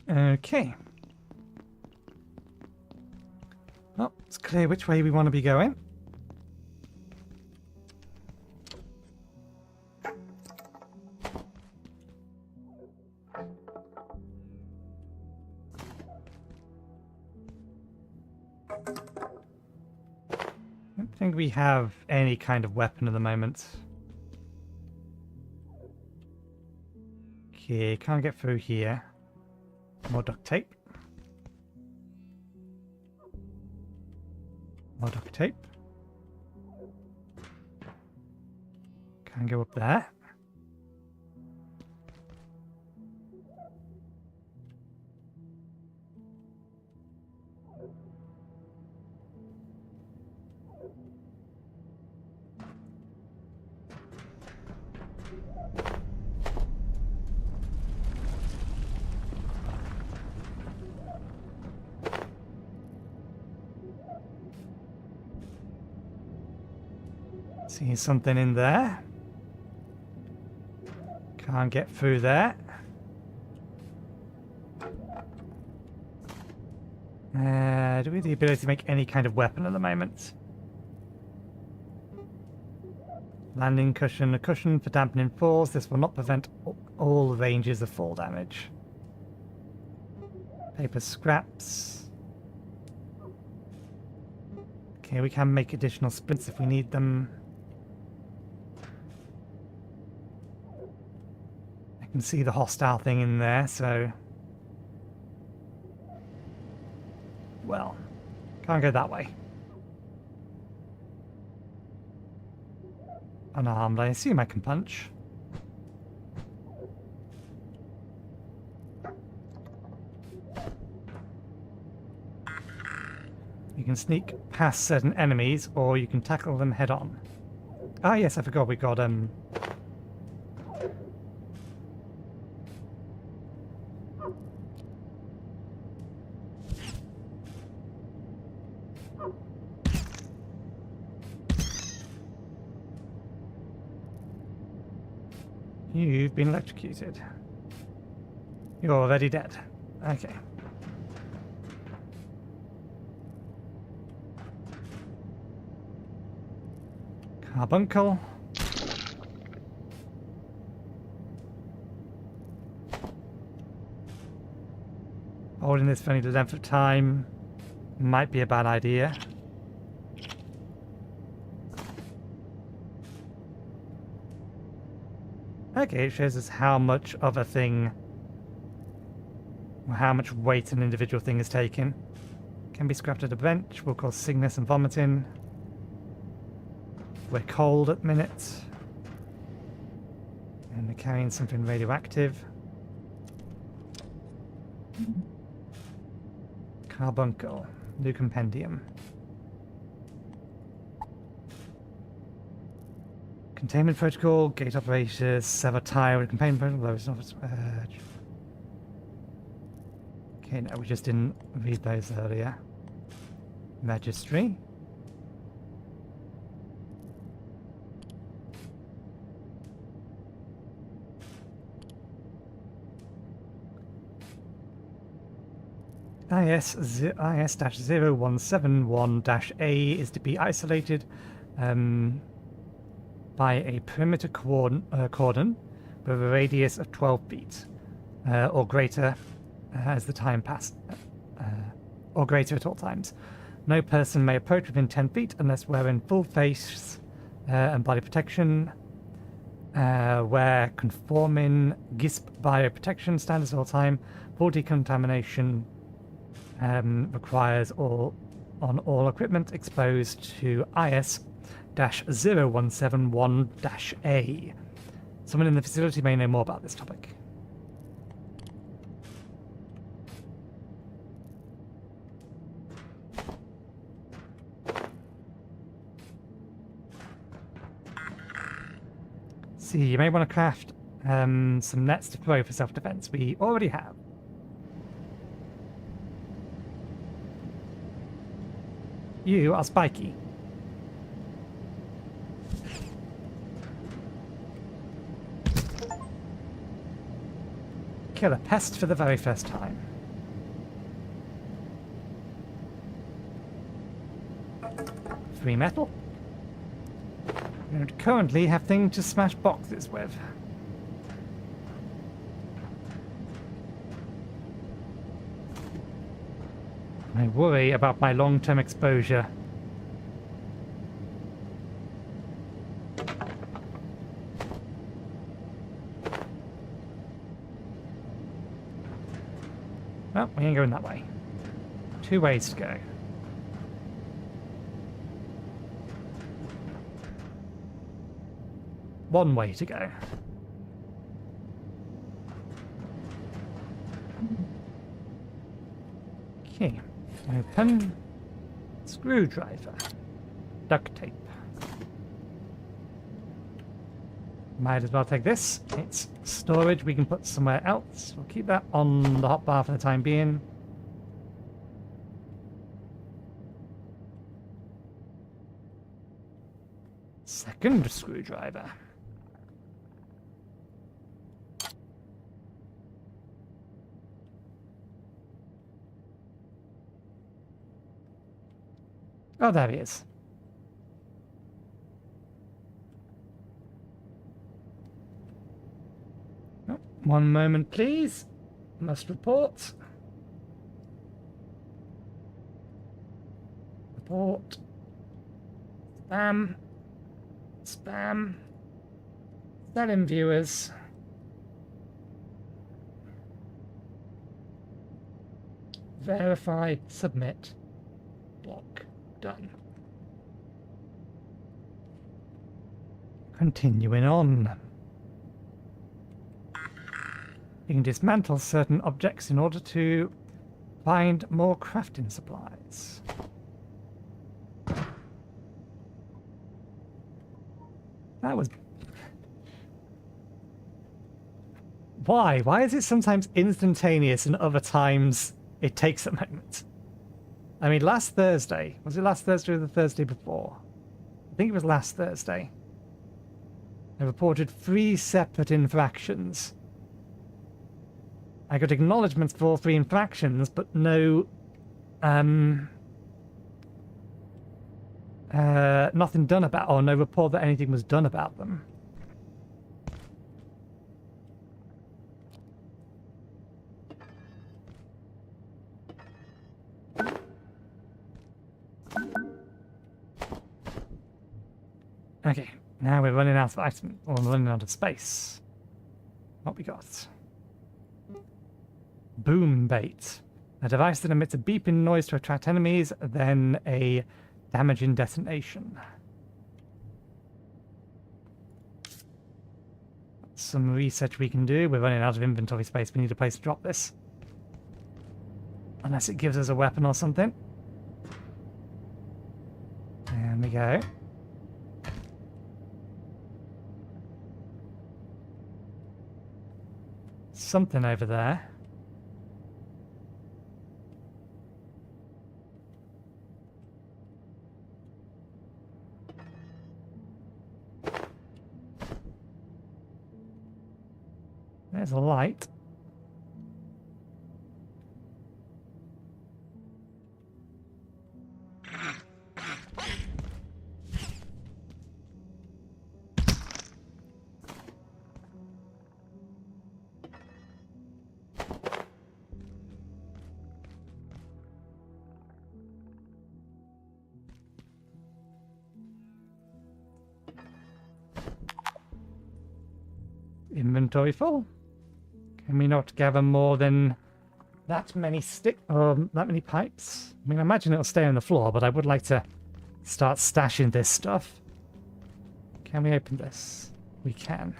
Speaker 1: Okay. Well, it's clear which way we want to be going. I don't think we have any kind of weapon at the moment. Okay, can't get through here. More duct tape. More duct tape. Can't go up there. See something in there. Can't get through there. Do we have the ability to make any kind of weapon at the moment? Landing cushion. A cushion for dampening falls. This will not prevent all ranges of fall damage. Paper scraps. Okay, we can make additional splints if we need them. I can see the hostile thing in there, so... Well, can't go that way. Unarmed, I assume I can punch. You can sneak past certain enemies, or you can tackle them head on. Ah yes, I forgot we got You've been electrocuted. You're already dead. Okay. Carbuncle. Holding this for any length of time might be a bad idea. Okay, it shows us how much of a thing, or how much weight an individual thing is taking. Can be scrapped at a bench, will cause sickness and vomiting. We're cold at the minute. And we're carrying something radioactive. Carbuncle, new compendium. Containment protocol, gate operators, sever tile, containment protocol, okay, no, we just didn't read those earlier. Registry. IS-0171-A is to be isolated by a perimeter cordon with a radius of 12 feet or greater as the time passes, or greater at all times. No person may approach within 10 feet unless wearing full face and body protection, wear conforming GISP bioprotection standards at all time. Full decontamination requires on all equipment exposed to IS-0171-A. Someone in the facility may know more about this topic. See, you may want to craft some nets to throw for self-defense. We already have. You are spiky. Kill a pest for the very first time. Free metal. We don't currently have things to smash boxes with. I worry about my long-term exposure. Well, we ain't going that way. 2 ways to go. One way to go. Okay. Open. Screwdriver. Duct tape. Might as well take this. It's storage we can put somewhere else. We'll keep that on the hotbar for the time being. Second screwdriver. Oh, there he is. Oh, one moment, please. Must report. Report. Spam. Spam. Selling viewers. Verify. Submit. Block. Done. Continuing on. You can dismantle certain objects in order to find more crafting supplies. That was... Why? Why is it sometimes instantaneous and other times it takes a moment? I mean, last Thursday, was it last Thursday or the Thursday before? I think it was last Thursday. I reported 3 separate infractions. I got acknowledgements for all 3 infractions, but no... nothing done about, or no report that anything was done about them. Okay, now we're running out of item, or we're running out of space. What we got? Boom bait. A device that emits a beeping noise to attract enemies, then a damaging detonation. Some research we can do. We're running out of inventory space. We need a place to drop this. Unless it gives us a weapon or something. There we go. something over there. There's a light. Inventory full. Can we not gather more than that many that many pipes? I mean, I imagine it'll stay on the floor, but I would like to start stashing this stuff. Can we open this? We can.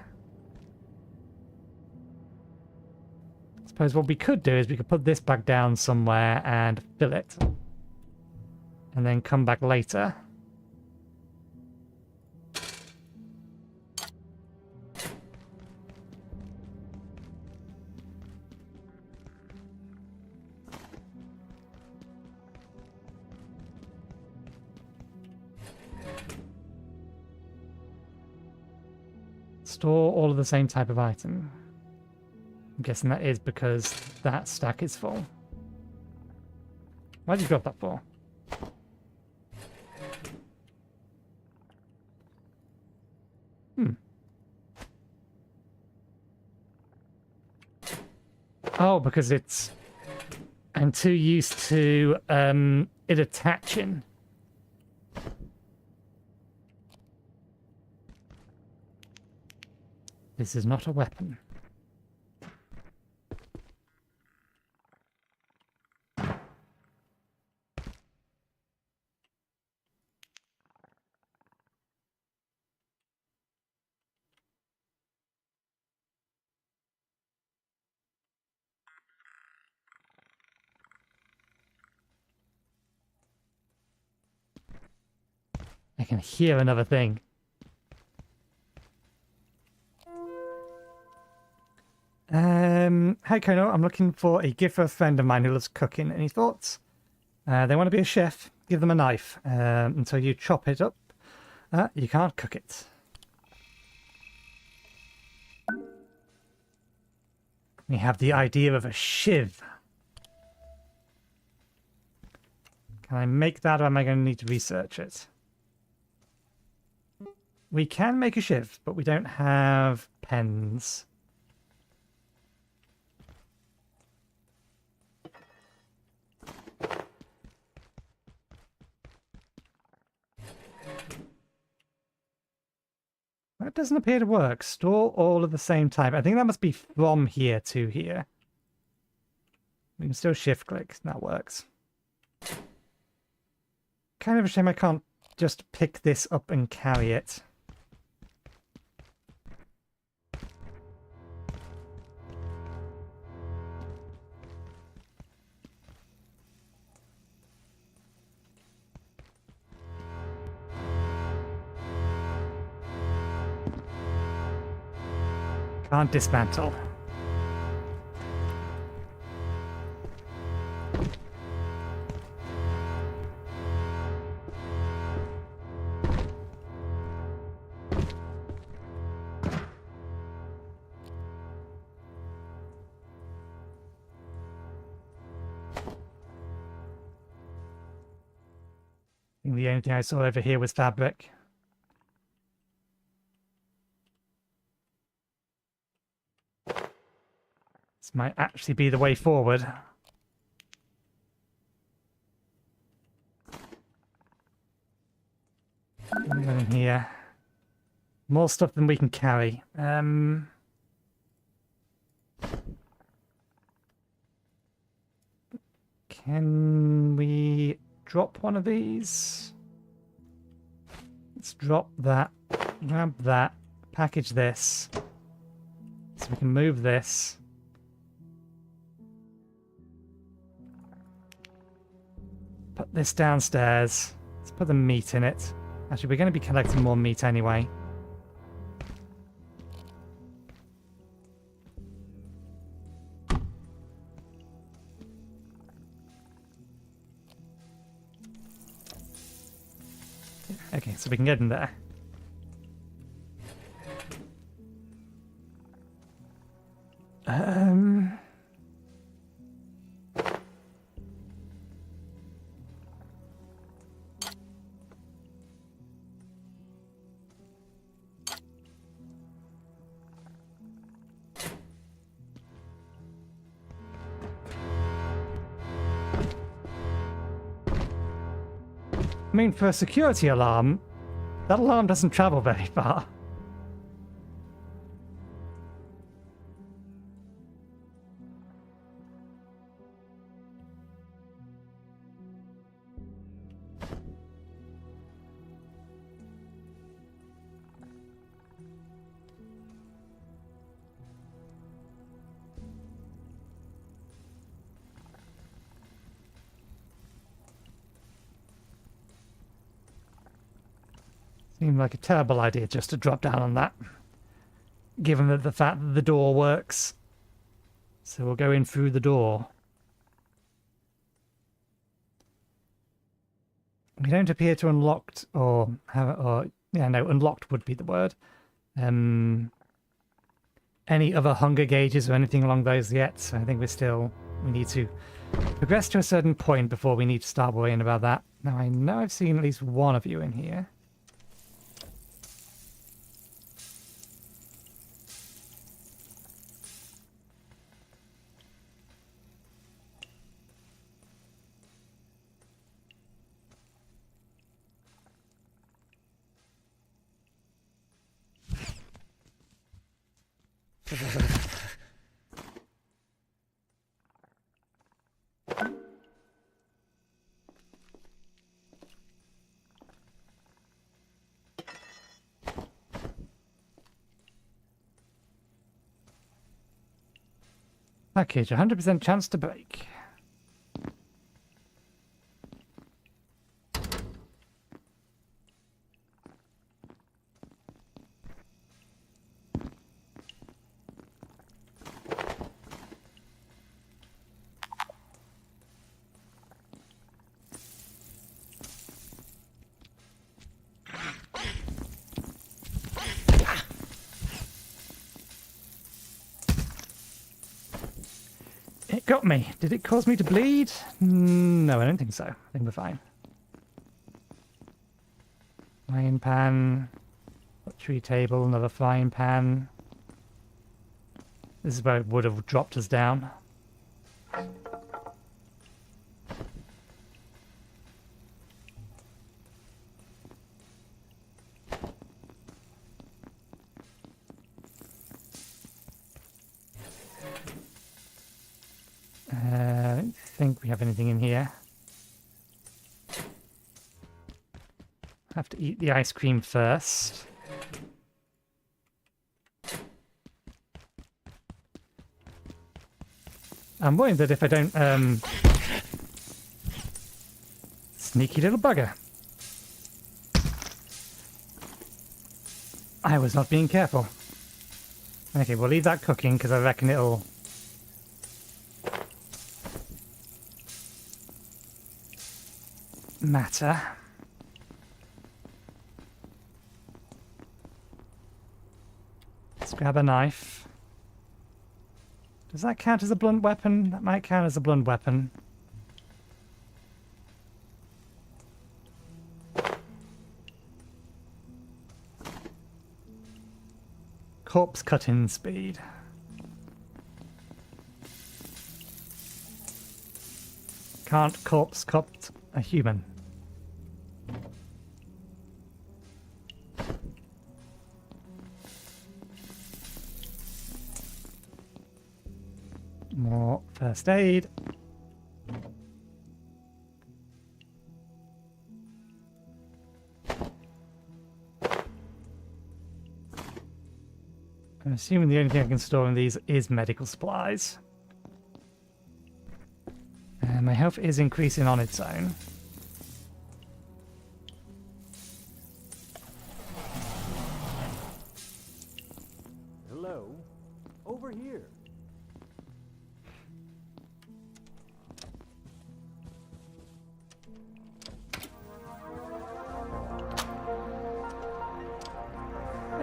Speaker 1: I suppose what we could do is we could put this back down somewhere and fill it. And then come back later. Store all of the same type of item. I'm guessing that is because that stack is full. Why'd you drop that for? Oh, because it's... I'm too used to it attaching. This is not a weapon. I can hear another thing. Hi Kono, I'm looking for a gift for a friend of mine who loves cooking. Any thoughts? They want to be a chef. Give them a knife. Until you chop it up, you can't cook it. We have the idea of a shiv. Can I make that, or am I going to need to research it? We can make a shiv, but we don't have pens. That doesn't appear to work. Store all of the same type. I think that must be from here to here. We can still shift click. That works. Kind of a shame I can't just pick this up and carry it. Can't dismantle. I think the only thing I saw over here was fabric. This might actually be the way forward. In here. More stuff than we can carry. Can we drop one of these? Let's drop that. Grab that. Package this. So we can move this. Put this downstairs. Let's put the meat in it. Actually, we're going to be collecting more meat anyway. Okay, so we can get in there. I mean, for a security alarm, that alarm doesn't travel very far. Seemed like a terrible idea just to drop down on that, given that the fact that the door works. So we'll go in through the door. We don't appear to unlocked unlocked would be the word. Any other hunger gauges or anything along those yet? So I think we need to progress to a certain point before we need to start worrying about that. Now I know I've seen at least one of you in here. Package, 100% chance to break. It got me. Did it cause me to bleed? No, I don't think so. I think we're fine. Frying pan. Butchery table, another frying pan. This is where it would have dropped us down. I don't think we have anything in here. Have to eat the ice cream first. I'm worried that if I don't, sneaky little bugger. I was not being careful. Okay, we'll leave that cooking because I reckon it'll matter. Let's grab a knife. Does that count as a blunt weapon? That might count as a blunt weapon. Corpse cutting speed. Can't corpse cut a human. More first aid. I'm assuming the only thing I can store in these is medical supplies. And my health is increasing on its own.
Speaker 6: Hello? Over here.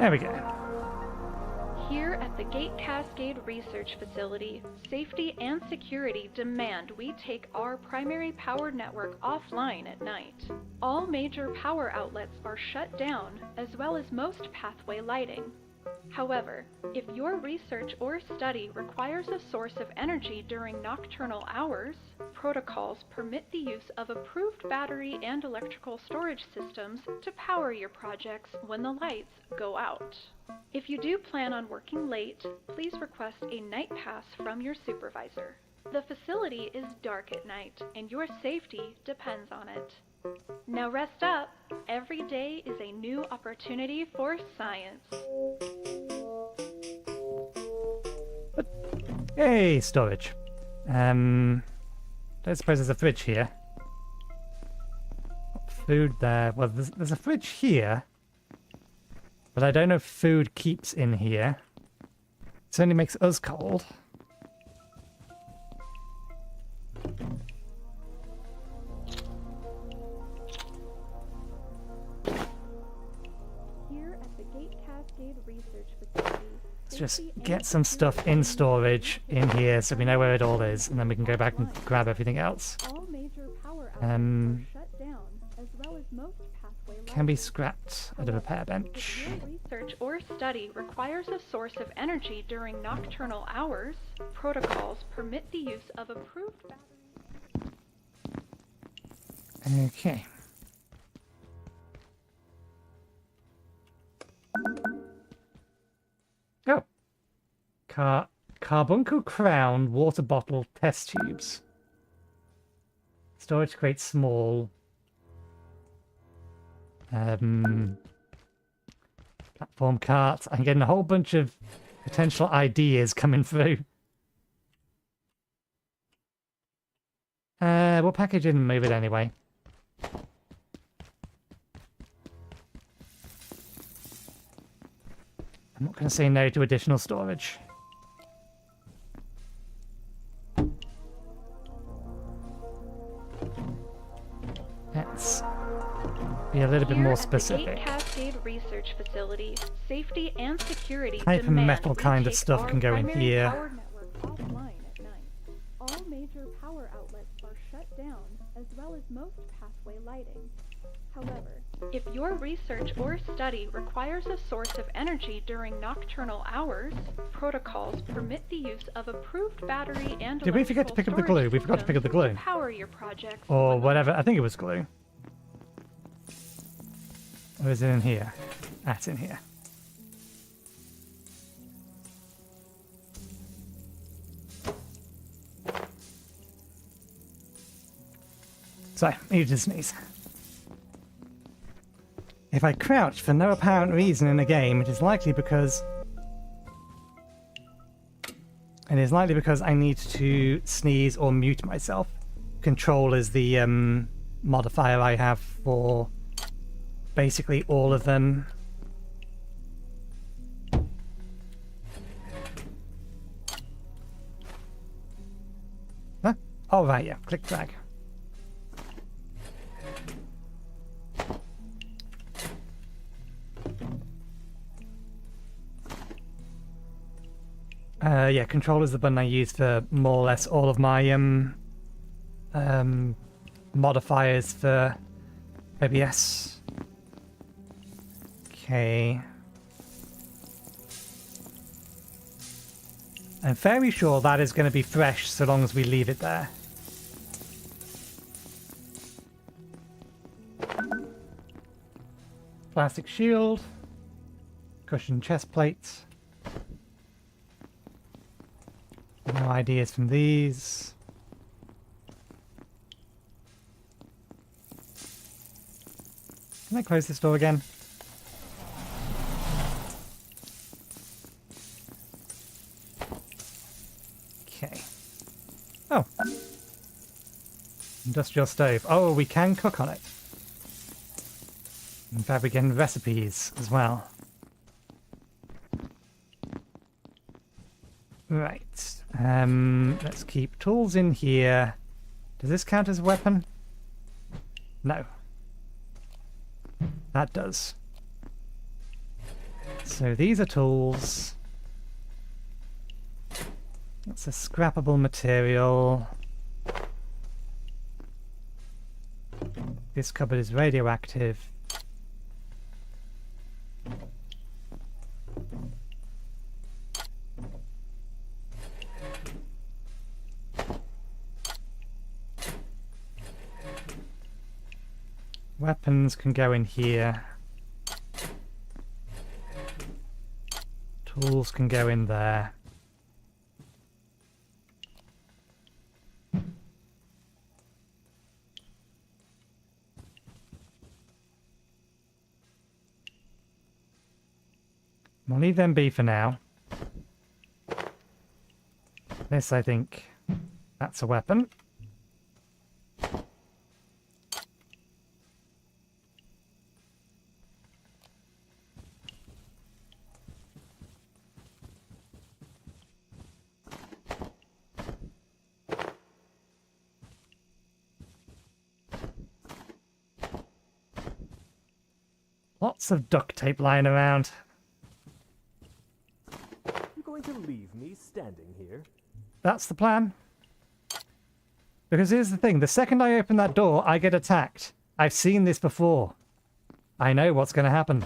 Speaker 1: There we go.
Speaker 8: Here at the Gate Cascade Research Facility, safety and security demand we take our primary power network offline at night. All major power outlets are shut down, as well as most pathway lighting. However, if your research or study requires a source of energy during nocturnal hours, protocols permit the use of approved battery and electrical storage systems to power your projects when the lights go out. If you do plan on working late, please request a night pass from your supervisor. The facility is dark at night, and your safety depends on it. Now rest up. Every day is a new opportunity for science.
Speaker 1: Hey, storage. Don't suppose there's a fridge here. Food there. Well, there's a fridge here. But I don't know if food keeps in here. It only makes us cold.
Speaker 8: Here at the Gate Cascade Research Facility,
Speaker 1: Let's just get some stuff in storage in here so we know where it all is, and then we can go back and grab everything else.
Speaker 8: all major power outlets are shut down, as well as most pathway
Speaker 1: Can be
Speaker 8: lighting.
Speaker 1: scrapped at a repair bench.
Speaker 8: If your research or study requires a source of energy during nocturnal hours, protocols permit the use of approved batteries.
Speaker 1: Okay. Oh. Carbuncle crown water bottle test tubes. Storage crate small. Platform cart. I'm getting a whole bunch of potential ideas coming through. We'll package it and move it anyway. I'm not going to say no to additional storage. Let's be a little bit
Speaker 8: Here
Speaker 1: more
Speaker 8: at the
Speaker 1: specific.
Speaker 8: Gate Cascade Research Facility, safety and security
Speaker 1: Type of
Speaker 8: demand
Speaker 1: metal
Speaker 8: we
Speaker 1: kind of
Speaker 8: take
Speaker 1: stuff
Speaker 8: our
Speaker 1: can go in
Speaker 8: primary
Speaker 1: here.
Speaker 8: power network offline at night. All major power outlets are shut down, as well as most pathway lighting. However, if your research or study requires a source of energy during nocturnal hours, protocols permit the use of approved battery and
Speaker 1: Did we forget to pick up the glue? We forgot to pick up the glue.
Speaker 8: to power your projects
Speaker 1: Or
Speaker 8: when the
Speaker 1: whatever. I think it was glue. Or is it in here? That's in here. Sorry, I needed to sneeze. If I crouch for no apparent reason in a game, it is likely because I need to sneeze or mute myself. Control is the modifier I have for basically all of them. Huh? Oh, right, yeah. Click drag. Yeah, control is the button I use for more or less all of my modifiers for OBS. Okay. I'm fairly sure that is going to be fresh so long as we leave it there. Plastic shield. Cushion chest plate. No ideas from these. Can I close this door again? Okay. Oh. Industrial stove. Oh, we can cook on it. In fact, we're getting recipes as well. Right. Let's keep tools in here. Does this count as a weapon? No. That does. So these are tools. It's a scrappable material. This cupboard is radioactive. Weapons can go in here. Tools can go in there. We'll leave them be for now. This, I think, that's a weapon. Lots of duct tape lying around.
Speaker 9: You going to leave me standing here?
Speaker 1: That's the plan. Because here's the thing, the second I open that door, I get attacked. I've seen this before. I know what's going to happen.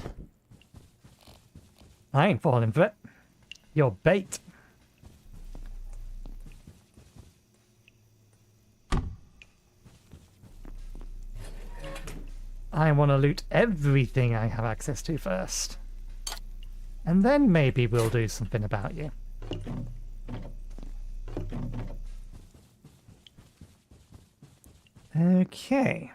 Speaker 1: I ain't falling for it. You're bait. I want to loot everything I have access to first. And then maybe we'll do something about you. Okay.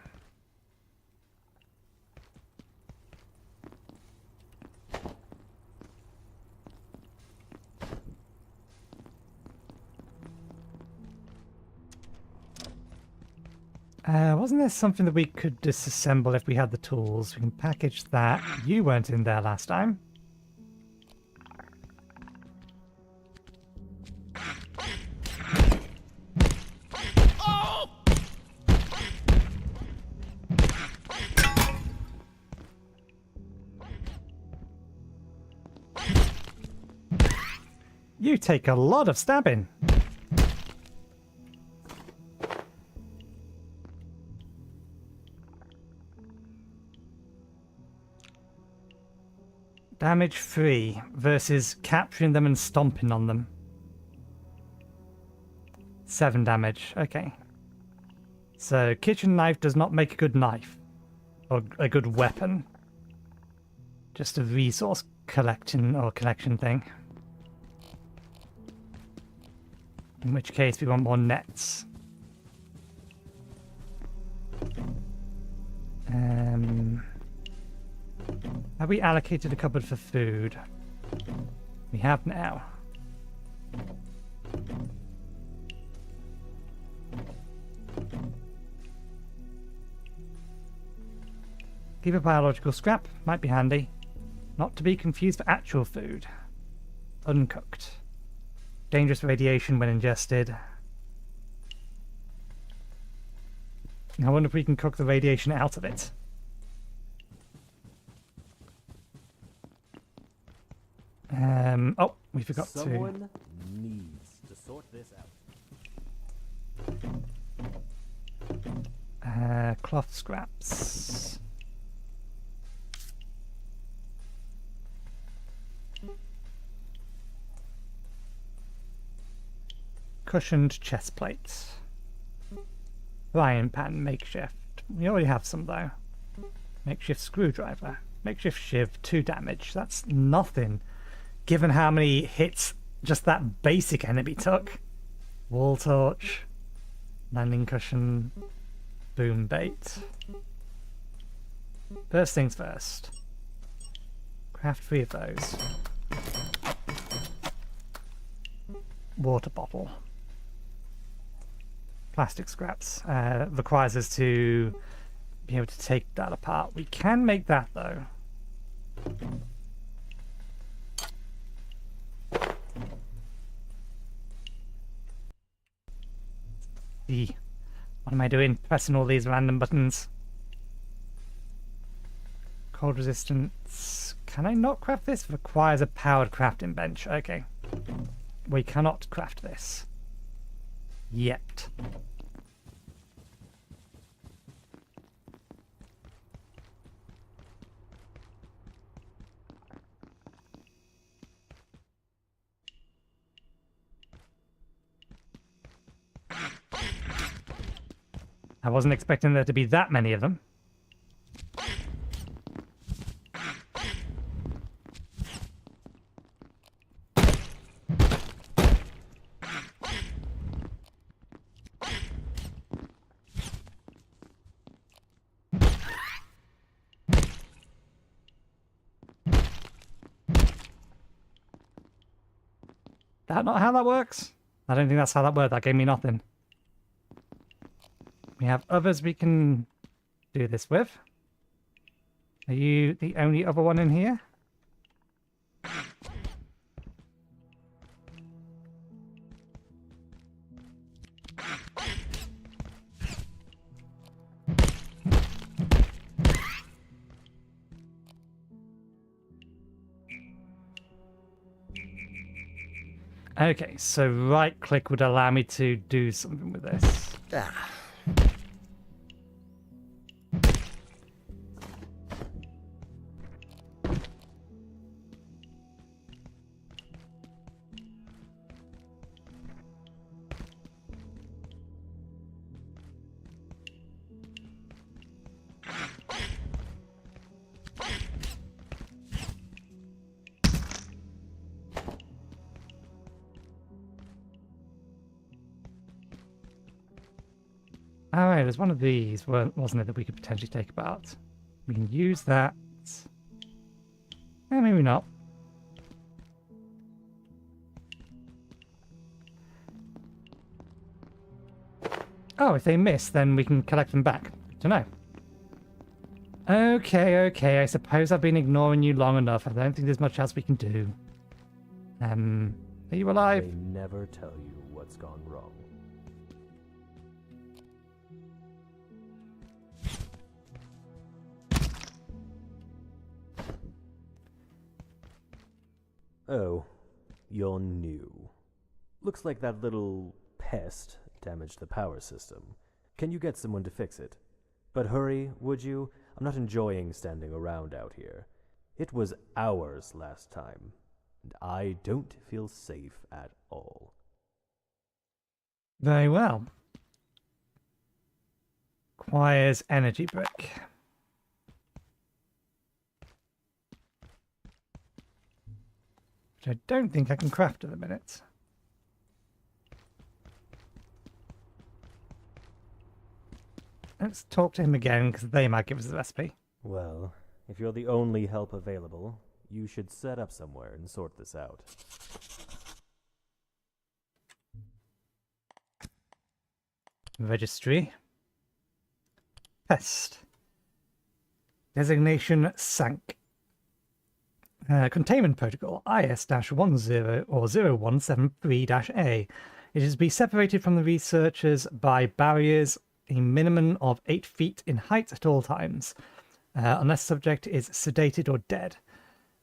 Speaker 1: Wasn't there something that we could disassemble if we had the tools? We can package that. You weren't in there last time. You take a lot of stabbing. Damage free versus capturing them and stomping on them. 7 damage, okay. So kitchen knife does not make a good knife. Or a good weapon. Just a resource collection thing. In which case we want more nets. Have we allocated a cupboard for food? We have now. Keep a biological scrap, might be handy. Not to be confused for actual food. Uncooked. Dangerous radiation when ingested. I wonder if we can cook the radiation out of it. Oh, we forgot
Speaker 9: Someone needs to sort this out.
Speaker 1: Cloth scraps. Cushioned chest plates. Frying pan makeshift. We already have some though. Makeshift screwdriver. Makeshift shiv, 2 damage. That's nothing. Given how many hits just that basic enemy took. Wall torch. Landing cushion. Boom bait. First things first. Craft 3 of those. Water bottle. Plastic scraps. Requires us to be able to take that apart. We can make that though. What am I doing? Pressing all these random buttons. Cold resistance. Can I not craft this? Requires a powered crafting bench. Okay. We cannot craft this. Yet. I wasn't expecting there to be that many of them. That not how that works? I don't think that's how that worked. That gave me nothing. We have others we can do this with. Are you the only other one in here? Okay, so right click would allow me to do something with this. Alright, there's one of these, wasn't it, that we could potentially take apart. We can use that. Maybe not. Oh, if they miss, then we can collect them back. Good to know. Okay, I suppose I've been ignoring you long enough. I don't think there's much else we can do. Are you alive?
Speaker 9: They never tell you what's gone wrong. Oh, you're new. Looks like that little pest damaged the power system. Can you get someone to fix it? But hurry, would you? I'm not enjoying standing around out here. It was hours last time, and I don't feel safe at all.
Speaker 1: Very well. Requires energy brick. Which I don't think I can craft at the minute. Let's talk to him again, because they might give us the recipe.
Speaker 9: Well, if you're the only help available, you should set up somewhere and sort this out.
Speaker 1: Registry. Pest. Designation sank. Containment protocol IS-10 or 0173-A. It is to be separated from the researchers by barriers a minimum of 8 feet in height at all times, unless subject is sedated or dead.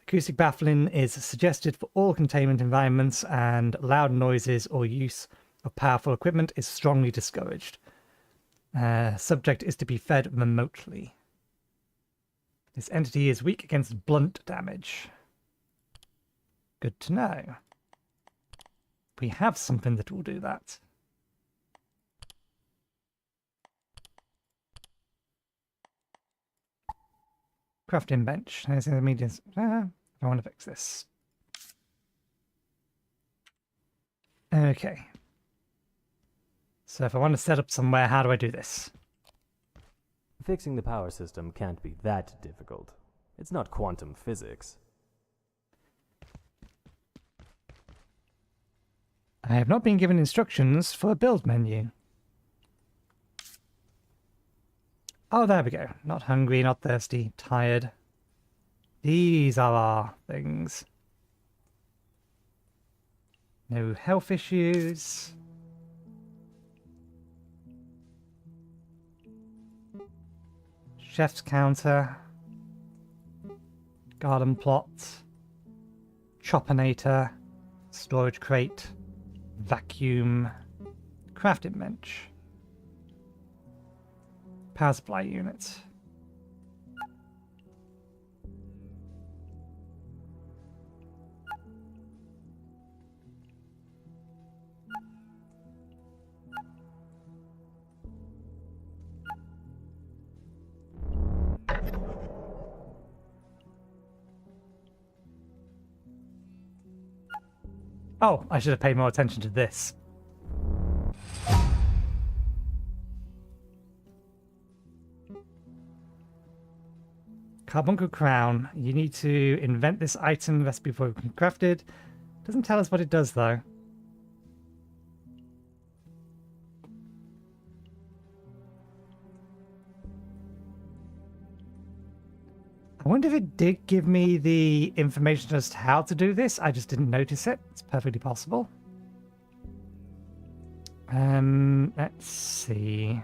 Speaker 1: Acoustic baffling is suggested for all containment environments, and loud noises or use of powerful equipment is strongly discouraged. Subject is to be fed remotely. This entity is weak against blunt damage. Good to know. We have something that will do that. Crafting bench. I want to fix this. Okay. So if I want to set up somewhere, how do I do this?
Speaker 9: Fixing the power system can't be that difficult. It's not quantum physics.
Speaker 1: I have not been given instructions for a build menu. Oh, there we go. Not hungry, not thirsty, tired. These are our things. No health issues. Chef's counter. garden plot, choppinator, storage crate, vacuum, crafting bench, power supply unit. Oh, I should have paid more attention to this. Carbuncle crown. You need to invent this item recipe before it can be crafted. Doesn't tell us what it does though. I wonder if it did give me the information as to how to do this. I just didn't notice it. It's perfectly possible. Let's see.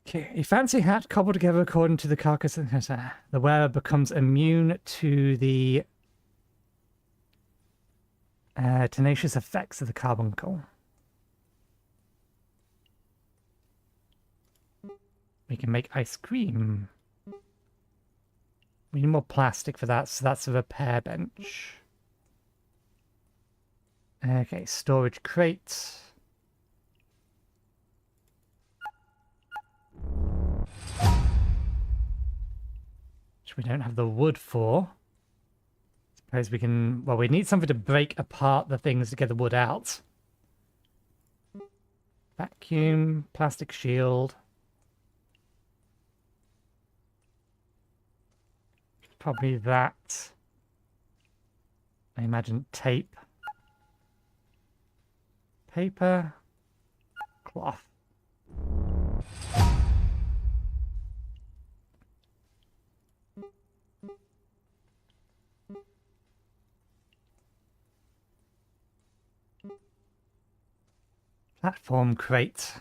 Speaker 1: Okay, a fancy hat cobbled together according to the carcass. The wearer becomes immune to the tenacious effects of the carbuncle. We can make ice cream. We need more plastic for that, so that's a repair bench. Okay, storage crate. Which we don't have the wood for. Suppose we can... Well, we need something to break apart the things to get the wood out. Vacuum, plastic shield. Probably that. I imagine tape. Paper. Cloth. Platform crate.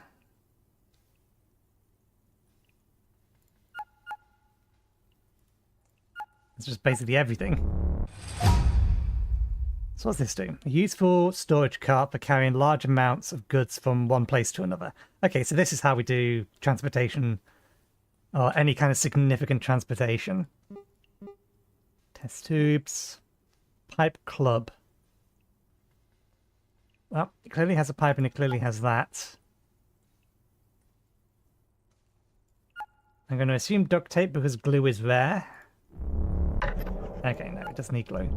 Speaker 1: It's just basically everything. So what's this do? A useful storage cart for carrying large amounts of goods from one place to another. Okay, so this is how we do transportation, or any kind of significant transportation. Test tubes. Pipe club. Well, it clearly has a pipe and it clearly has that. I'm going to assume duct tape because glue is rare. Okay, no, it doesn't need glue.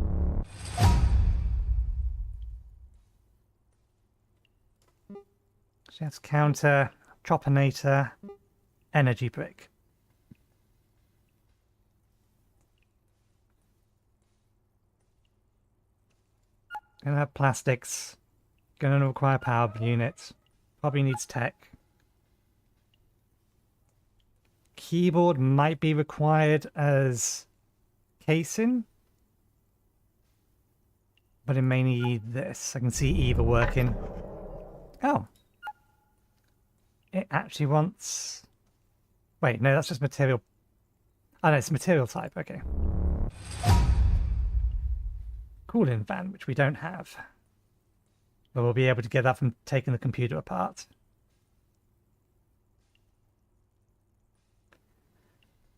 Speaker 1: Chef's counter, choppinator, energy brick. Gonna have plastics. Gonna require power units. Probably needs tech. Keyboard might be required as casing. But it may need this. I can see Eva working. Oh. It actually wants... Wait, no, that's just material. Oh no, it's material type, okay. Cooling fan, which we don't have. But we'll be able to get that from taking the computer apart.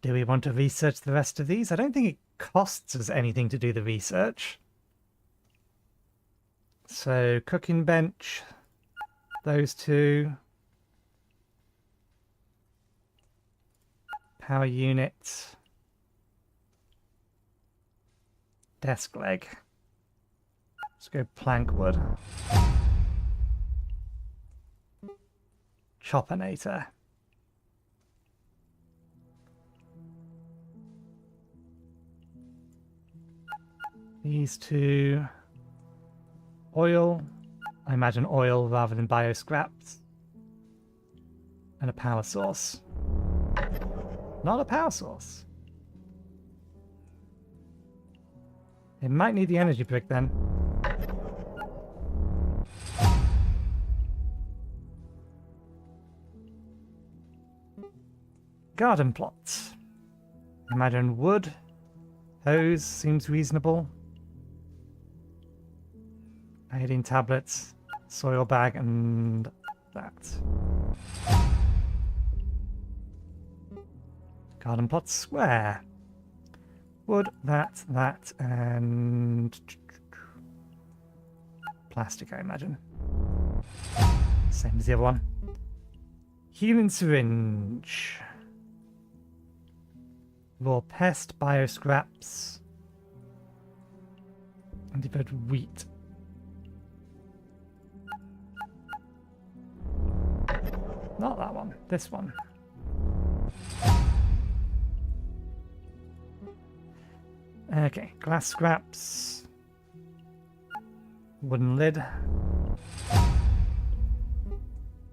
Speaker 1: Do we want to research the rest of these? I don't think it costs us anything to do the research. So, cooking bench. Those two. Power unit. Desk leg. Let's go plank wood. Choppinator. These two. Oil. I imagine oil rather than bio scraps. And a power source. Not a power source. It might need the energy brick then. Garden plot. Imagine wood. Hose seems reasonable. Iodine tablets. Soil bag and that. Garden plot square. Wood, that, and plastic, I imagine. Same as the other one. Healing syringe. Raw pest, bioscraps. And devoted wheat. Not that one, this one. Okay, glass scraps. Wooden lid.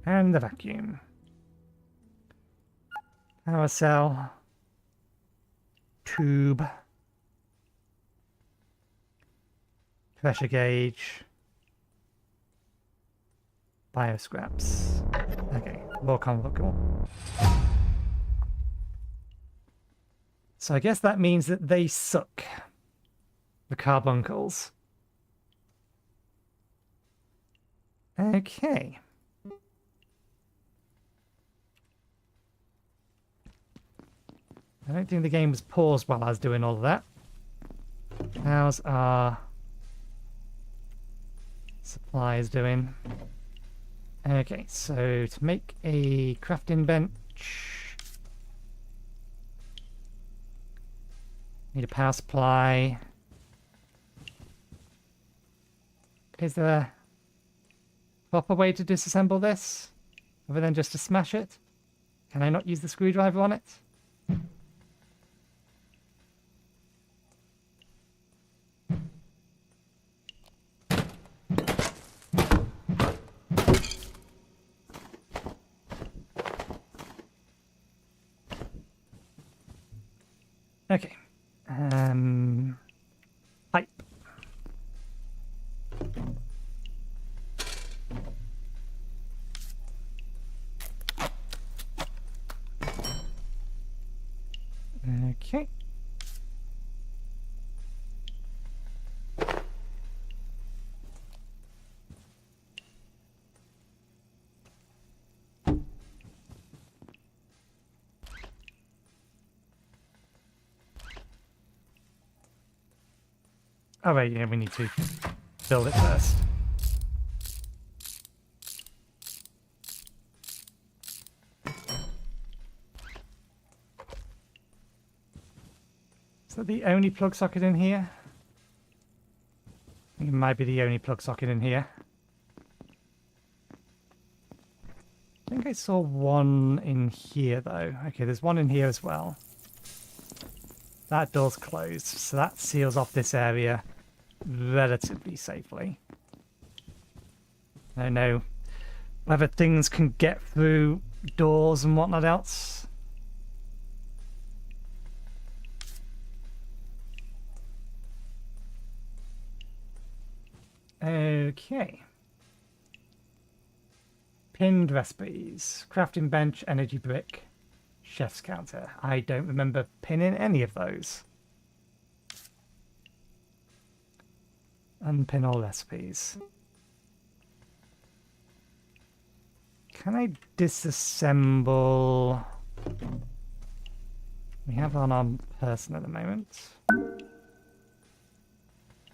Speaker 1: And the vacuum. Power cell. Tube. Pressure gauge. Bioscraps. Okay, raw convocal. So I guess that means that they suck. The carbuncles. Okay. I don't think the game was paused while I was doing all of that. How's our supplies doing? Okay, so to make a crafting bench, need a power supply. Is there a proper way to disassemble this? Other than just to smash it? Can I not use the screwdriver on it? Okay. Pipe. Okay. Oh wait, yeah, we need to build it first. Is that the only plug socket in here? I think it might be the only plug socket in here. I think I saw one in here though. Okay, there's one in here as well. That door's closed, so that seals off this area relatively safely. I don't know whether things can get through doors and whatnot else. Okay. Pinned recipes, crafting bench, energy brick. Chef's counter. I don't remember pinning any of those. Unpin all recipes. Can I disassemble? We have on our person at the moment.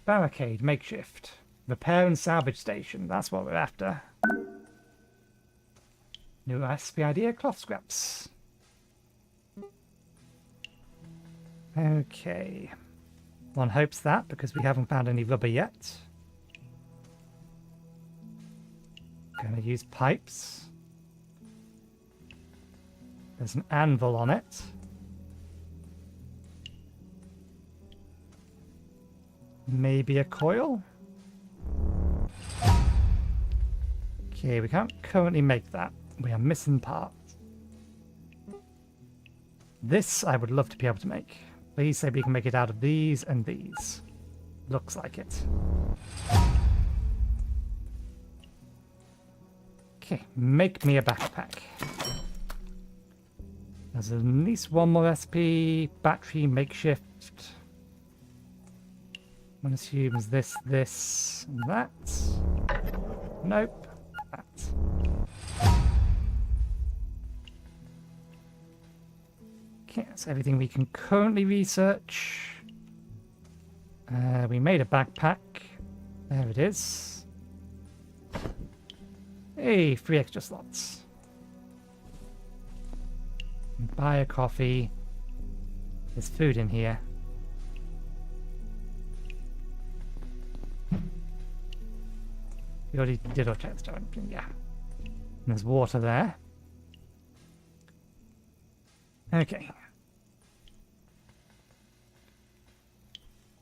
Speaker 1: Barricade, makeshift. Repair and salvage station. That's what we're after. New recipe idea, cloth scraps. Okay. One hopes that, because we haven't found any rubber yet. Gonna use pipes. There's an anvil on it. Maybe a coil? Okay, we can't currently make that. We are missing parts. This I would love to be able to make. Please say we can make it out of these and these. Looks like it. Okay, make me a backpack. There's at least one more recipe. Battery makeshift. One assumes this, and that. Nope. That. Okay, that's everything we can currently research. We made a backpack. There it is. Hey, 3 extra slots. Buy a coffee. There's food in here. We already did our chest, yeah. And there's water there. Okay.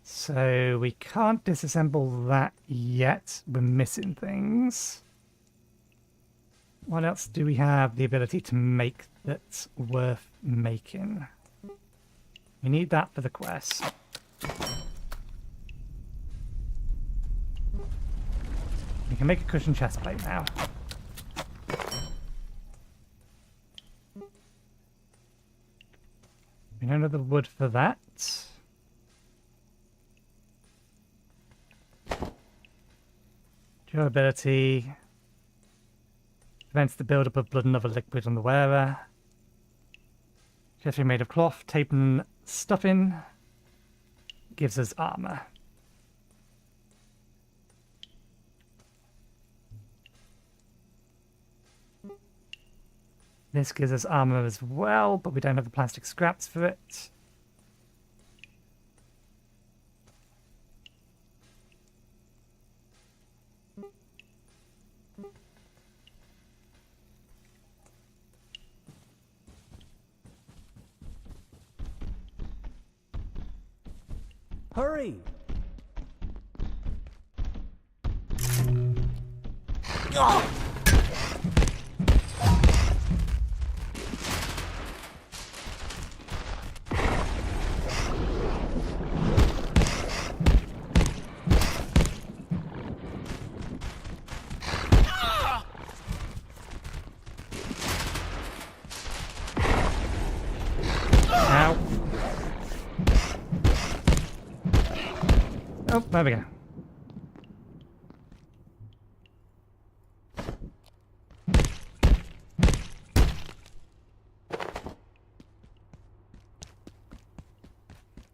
Speaker 1: So we can't disassemble that yet. We're missing things. What else do we have the ability to make that's worth making? We need that for the quest. We can make a cushion chest plate now. We don't have the wood for that. Durability. Prevents the buildup of blood and other liquid on the wearer. Carefully made of cloth, tape and stuffing. Gives us armor. This gives us armor as well, but we don't have the plastic scraps for it.
Speaker 9: Hurry!
Speaker 1: Ow. Oh, there we go.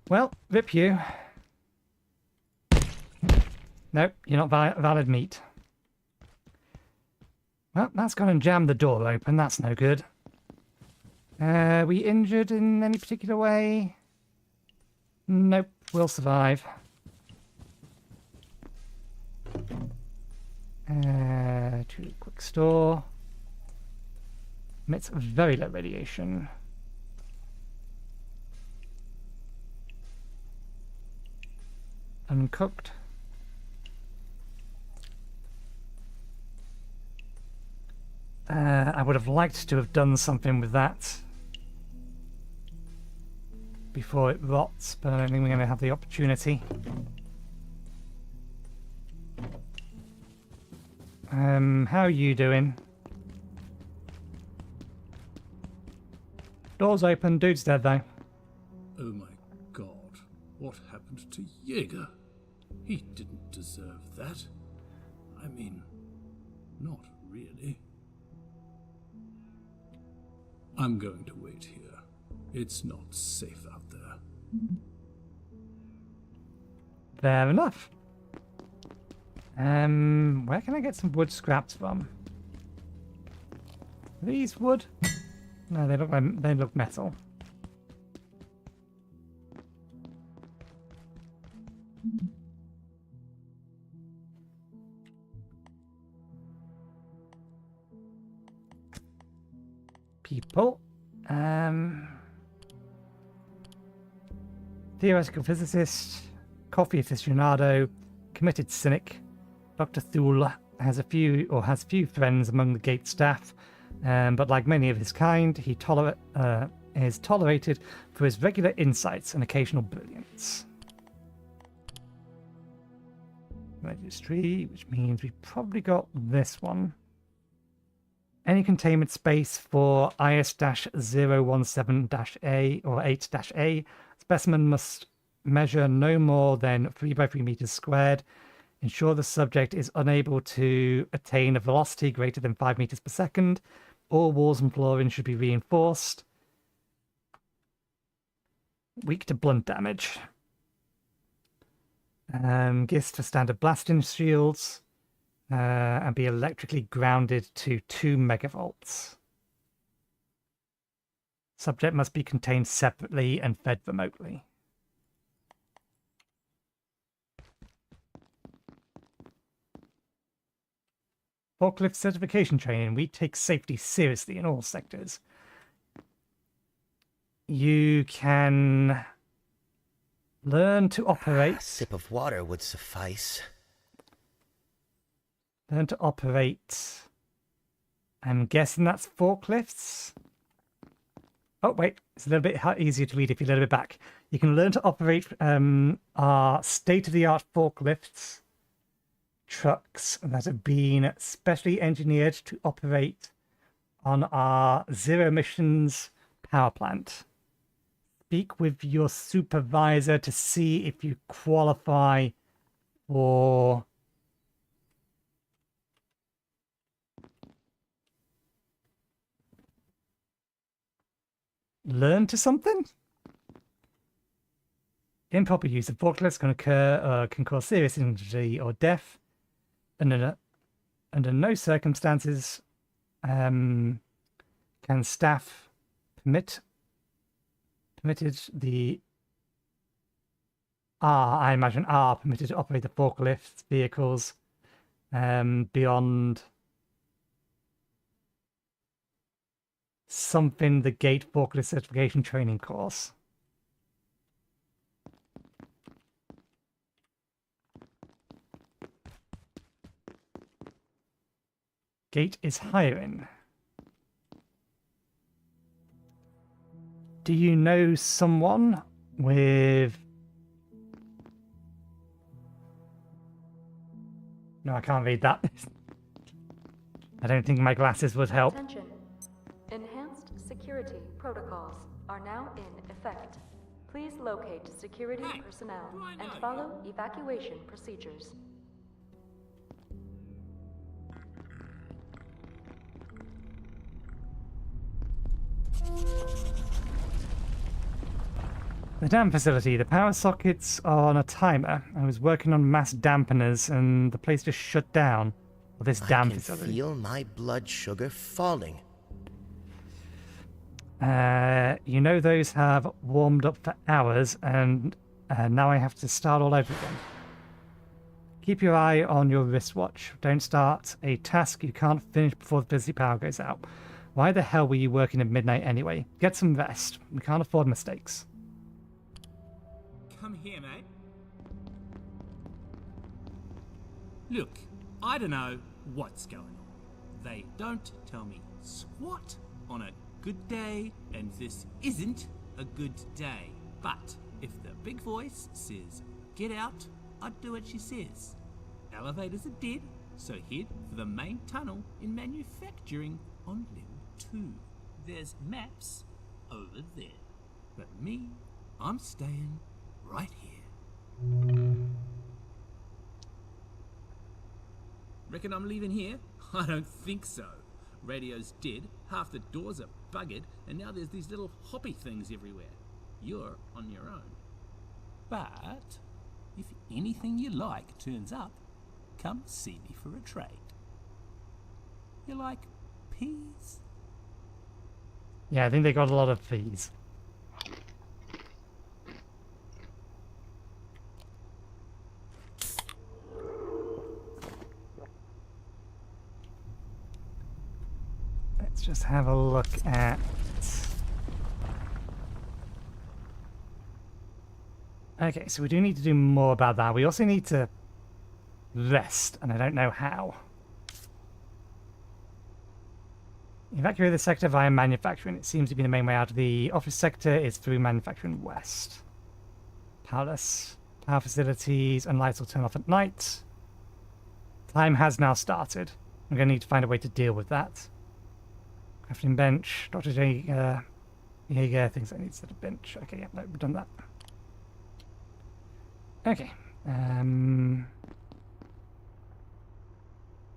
Speaker 1: Well, rip you. Nope, you're not valid meat. Well, that's gone and jammed the door open. That's no good. We injured in any particular way? Nope, we'll survive. To quick store. Emits very low radiation. Uncooked. I would have liked to have done something with that before it rots, but I don't think we're going to have the opportunity. How are you doing? Door's open, dude's dead though.
Speaker 7: Oh my god, what happened to Jaeger? He didn't deserve that. I mean, not really. I'm going to wait here. It's not safe out there.
Speaker 1: Fair enough. Where can I get some wood scraps from? Are these wood? No, they look metal. People. Theoretical physicist, coffee aficionado, committed cynic. Dr. Thule has few friends among the gate staff, but like many of his kind, he is tolerated for his regular insights and occasional brilliance. Registry, which means we've probably got this one. Any containment space for IS-017-A or 8-A specimen must measure no more than 3 by 3 meters squared. Ensure the subject is unable to attain a velocity greater than 5 meters per second. All walls and flooring should be reinforced. Weak to blunt damage. GIST for standard blasting shields. And be electrically grounded to 2 megavolts. Subject must be contained separately and fed remotely. Forklift certification training. We take safety seriously in all sectors. You can learn to operate.
Speaker 10: A sip of water would suffice.
Speaker 1: Learn to operate. I'm guessing that's forklifts. Oh, wait. It's a little bit easier to read if you're a little bit back. You can learn to operate our state-of-the-art forklifts, trucks that have been specially engineered to operate on our zero-emissions power plant. Speak with your supervisor to see if you qualify for learn to something? Improper use of forklifts can occur can cause serious injury or death. Under no circumstances can staff permitted the I imagine are permitted to operate the forklift vehicles beyond something the Gate Forklift Certification Training course. Gate is hiring. Do you know someone with... No, I can't read that. I don't think my glasses would help.
Speaker 4: Attention. Enhanced security protocols are now in effect. Please locate security personnel and follow evacuation procedures.
Speaker 1: The dam facility. The power sockets are on a timer. I was working on mass dampeners and the place just shut down. Well, this dam facility.
Speaker 10: I can feel my blood sugar falling.
Speaker 1: You know those have warmed up for hours and now I have to start all over again. Keep your eye on your wristwatch. Don't start a task you can't finish before the facility power goes out. Why the hell were you working at midnight anyway? Get some rest. We can't afford mistakes.
Speaker 7: Come here, mate. Look, I don't know what's going on. They don't tell me squat on a good day, and this isn't a good day. But if the big voice says get out, I'd do what she says. Elevators are dead, so head for the main tunnel in manufacturing on level 2. There's maps over there. But me, I'm staying right here. Reckon I'm leaving here? I don't think so. Radio's dead, half the doors are buggered, and now there's these little hoppy things everywhere. You're on your own. But if anything you like turns up, come see me for a trade. You like peas?
Speaker 1: Yeah, I think they got a lot of fees. Let's just have a look at... Okay, so we do need to do more about that. We also need to rest, and I don't know how. Evacuate the sector via manufacturing. It seems to be the main way out of the office sector is through manufacturing west. Powerless. Power facilities and lights will turn off at night. Time has now started. I'm going to need to find a way to deal with that. Crafting bench. Dr. Jaeger thinks I need to set a bench. Okay, yeah, no, we've done that. Okay.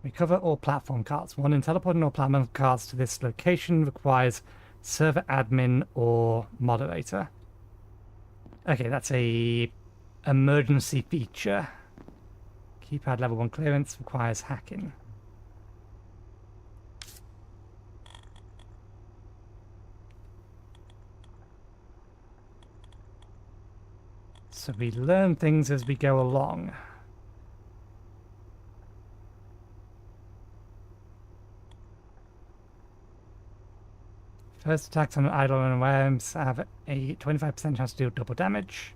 Speaker 1: Recover all platform cards. One in teleporting all platform cards to this location requires server admin or moderator. Okay, that's a emergency feature. Keypad level 1 clearance requires hacking. So we learn things as we go along. First attacks on idle and worms have a 25% chance to deal double damage.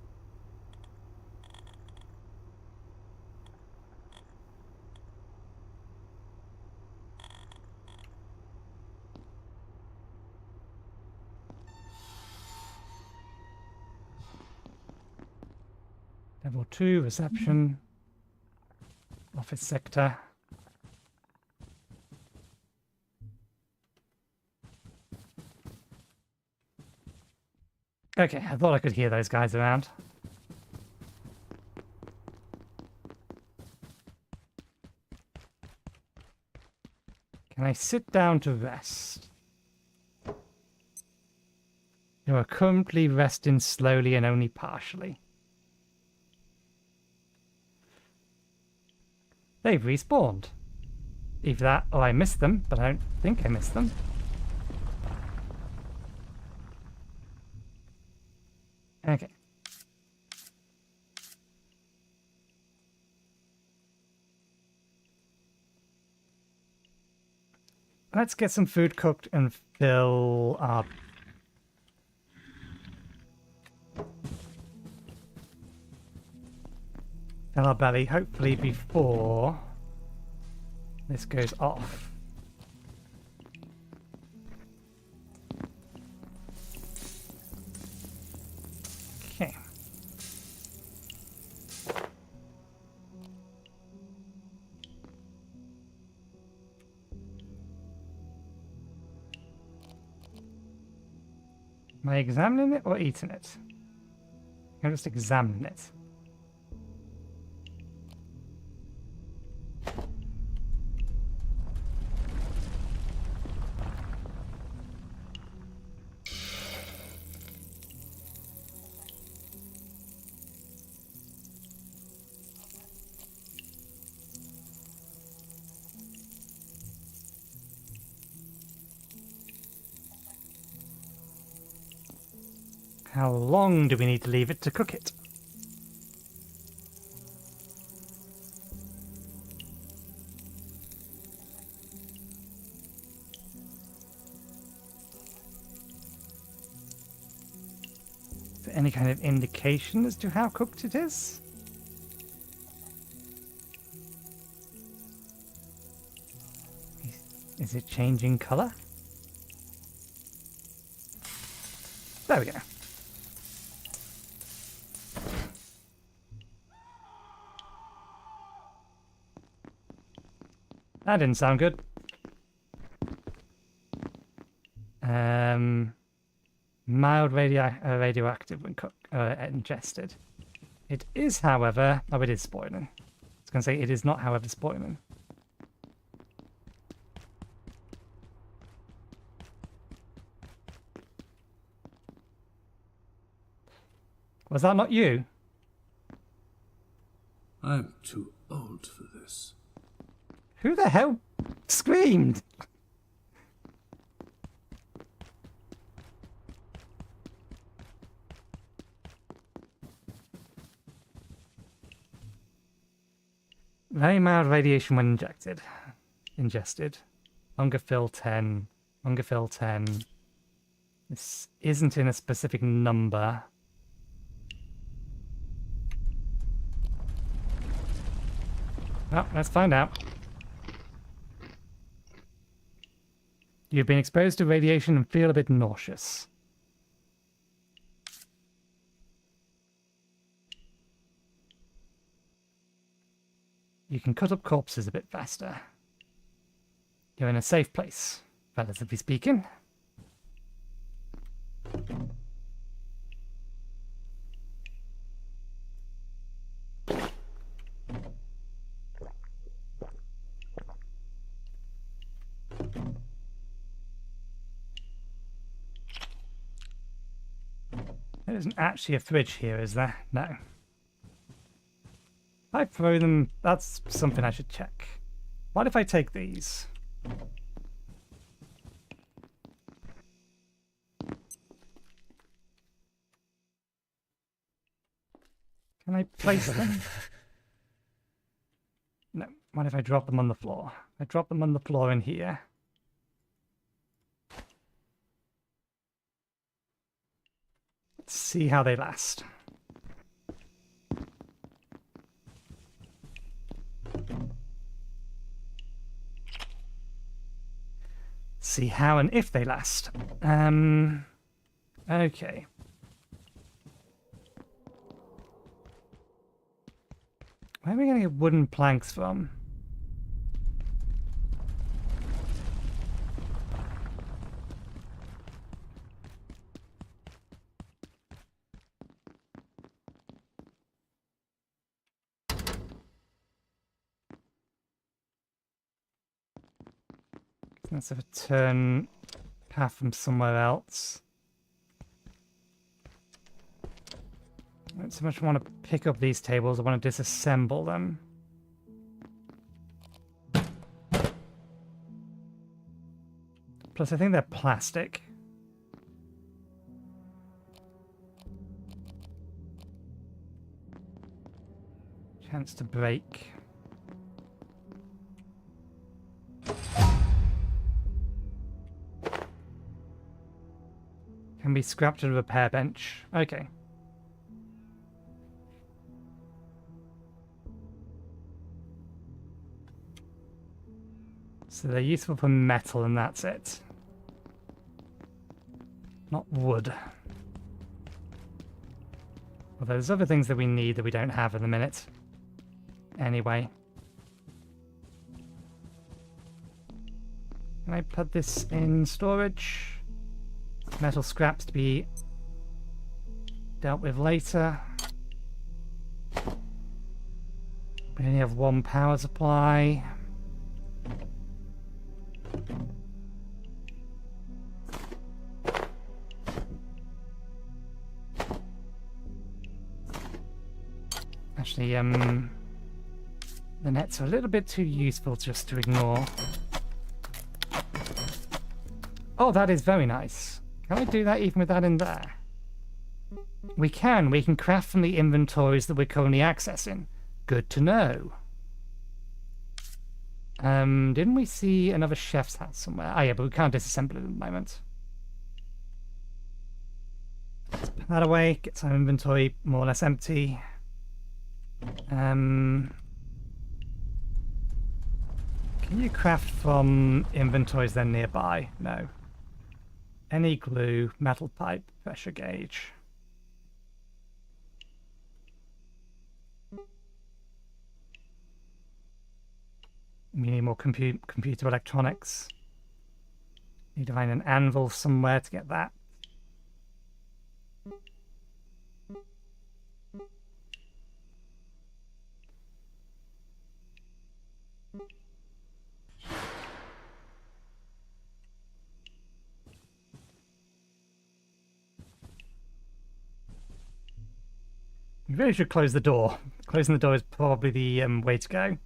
Speaker 1: Level 2, reception. Office sector. Okay, I thought I could hear those guys around. Can I sit down to rest? You are currently resting slowly and only partially. They've respawned. Either that or I missed them, but I don't think I missed them. Okay. Let's get some food cooked and fill our... fill our belly, hopefully before this goes off. Okay. Am I examining it or eating it? I'm just examining it. How long do we need to leave it to cook it? Is there any kind of indication as to how cooked it is? Is it changing colour? There we go. That didn't sound good. Mild radioactive when ingested. It is, however... Oh, it is spoiling. I was going to say it is not, however, spoiling. Was that not you?
Speaker 7: I'm too old for this.
Speaker 1: Who the hell screamed? Very mild radiation when ingested. Hunger fill 10. Hunger fill 10. This isn't in a specific number. Well, let's find out. You've been exposed to radiation and feel a bit nauseous. You can cut up corpses a bit faster. You're in a safe place, relatively speaking. There isn't actually a fridge here, is there? No. If I throw them, that's something I should check. What if I take these? Can I place them? No. What if I drop them on the floor? I drop them on the floor in here. Let's see how they last. See how and if they last. Okay. Where are we going to get wooden planks from? Let's have a turn path from somewhere else. I don't so much want to pick up these tables, I want to disassemble them. Plus, I think they're plastic. Chance to break. Can be scrapped to a repair bench. Okay. So they're useful for metal and that's it. Not wood. Well, there's other things that we need that we don't have in the minute. Anyway. Can I put this in storage? Metal scraps to be dealt with later. We only have one power supply. Actually, the nets are a little bit too useful just to ignore. Oh, that is very nice. Can I do that even with that in there? We can. We can craft from the inventories that we're currently accessing. Good to know. Didn't we see another chef's hat somewhere? Ah, yeah, but we can't disassemble it at the moment. Let's put that away. Get some inventory more or less empty. Can you craft from inventories then nearby? No. Any glue, metal pipe, pressure gauge. We need more computer electronics. Need to find an anvil somewhere to get that. We really should close the door. Closing the door is probably the way to go.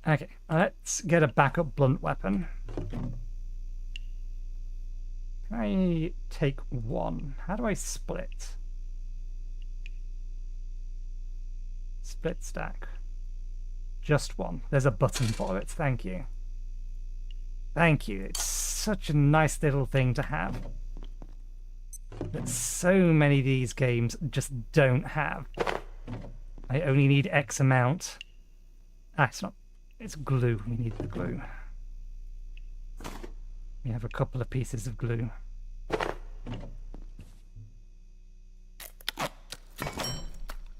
Speaker 1: Okay, let's get a backup blunt weapon. Can I take one? How do I split? Split stack. Just one. There's a button for it. Thank you. Thank you. It's such a nice little thing to have. That so many of these games just don't have. I only need X amount. Ah, it's not. It's glue. We need the glue. We have a couple of pieces of glue.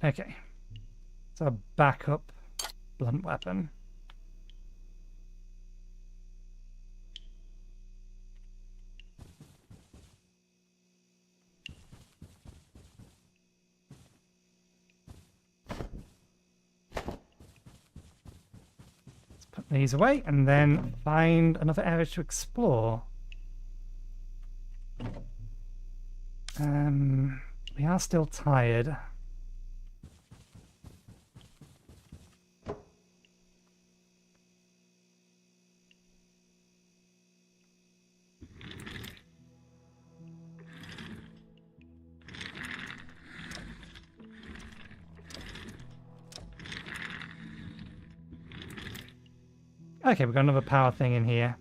Speaker 1: Okay. So a backup blunt weapon. Let's put these away and then find another area to explore. We are still tired. Okay, we've got another power thing in here.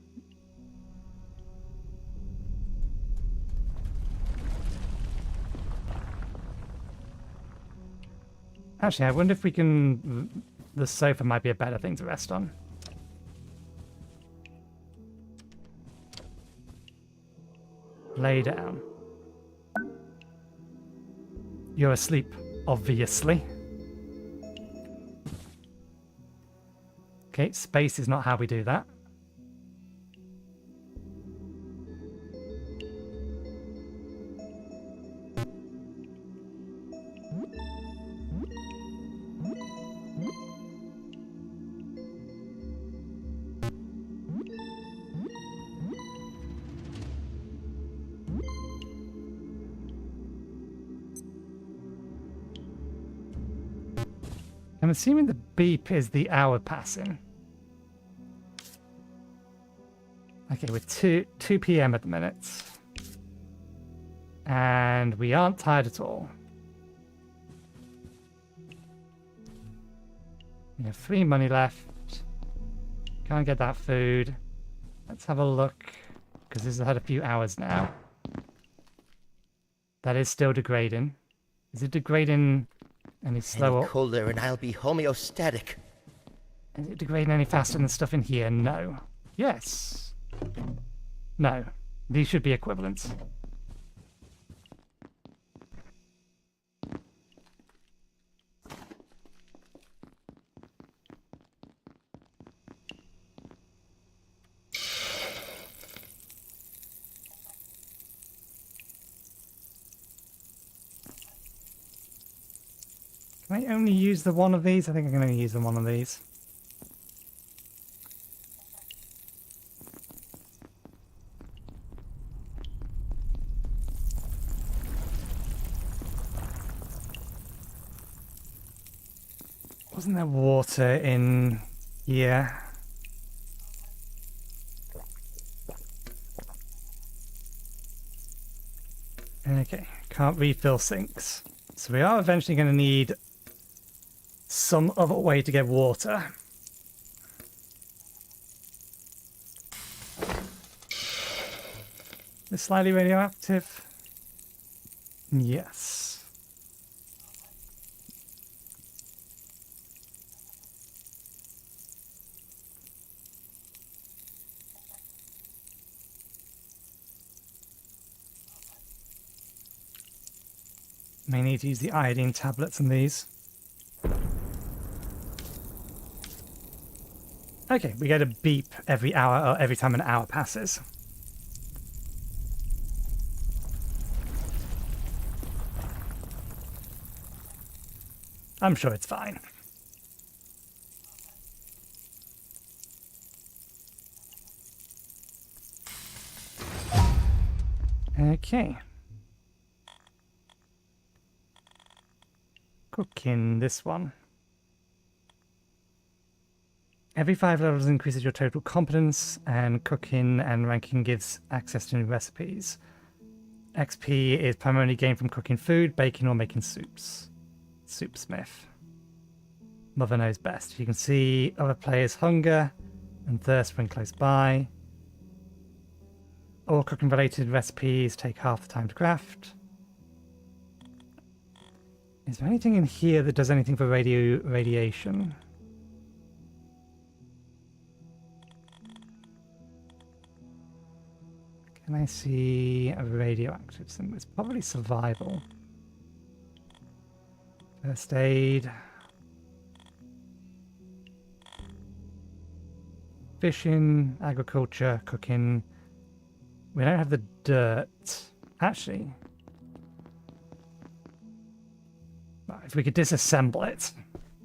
Speaker 1: Actually, I wonder if we can... The sofa might be a better thing to rest on. Lay down. You're asleep, obviously. Okay, space is not how we do that. I'm assuming the beep is the hour passing. Okay, we're 2 p.m. at the minute. And we aren't tired at all. We have 3 money left. Can't get that food. Let's have a look, because this has had a few hours now. That is still degrading. Is it degrading any slower?
Speaker 10: Any colder and I'll be homeostatic.
Speaker 1: Is it degrading any faster than the stuff in here? No. Yes. No. These should be equivalent. Can I only use the one of these? I think I can only use the one of these. Wasn't there water in here? Okay, can't refill sinks. So we are eventually going to need some other way to get water. Is slightly radioactive? Yes. May need to use the iodine tablets on these. Okay, we get a beep every hour, or every time an hour passes. I'm sure it's fine. Okay. Cooking this one. Every 5 levels increases your total competence, and cooking and ranking gives access to new recipes. XP is primarily gained from cooking food, baking, or making soups. Soupsmith. Mother knows best. You can see other players' hunger and thirst when close by. All cooking-related recipes take half the time to craft. Is there anything in here that does anything for radiation? Can I see a radioactive symbol? It's probably survival. First aid. Fishing, agriculture, cooking. We don't have the dirt. Actually, well, if we could disassemble it,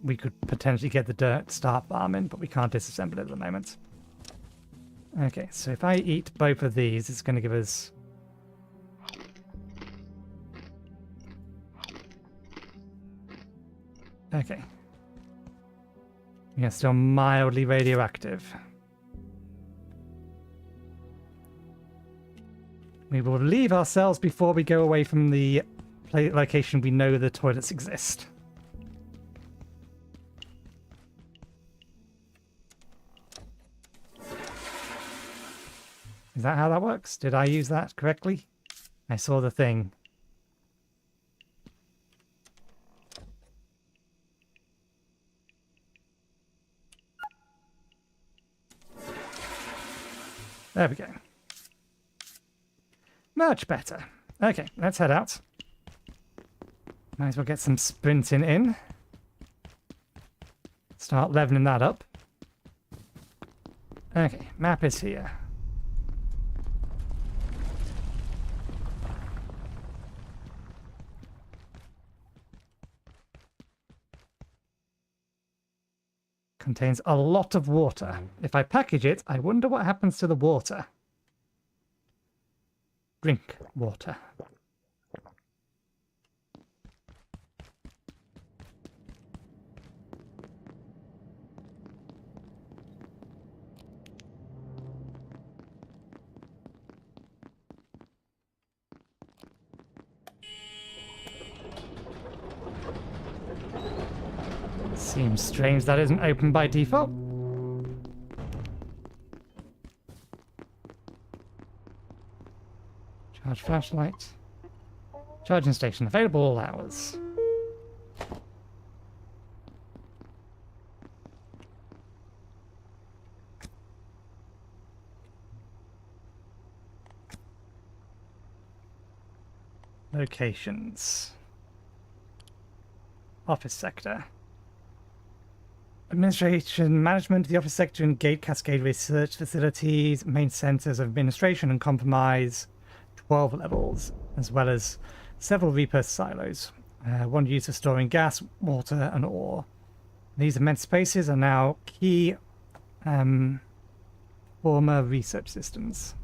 Speaker 1: we could potentially get the dirt, start farming, but we can't disassemble it at the moment. Okay, so if I eat both of these, it's going to give us... Okay. Yeah, still mildly radioactive. We will leave our cells before we go away from the location we know the toilets exist. Is that how that works? Did I use that correctly? I saw the thing. There we go. Much better. Okay, let's head out. Might as well get some sprinting in. Start leveling that up. Okay, map is here. Contains a lot of water. If I package it, I wonder what happens to the water. Drink water. Seems strange that isn't open by default. Charge flashlight. Charging station available all hours. Locations. Office sector. Administration management, the office sector and Gate Cascade research facilities, main centers of administration and compromise, 12 levels, as well as several Reaper silos. One used for storing gas, water, and ore. These immense spaces are now key former research systems.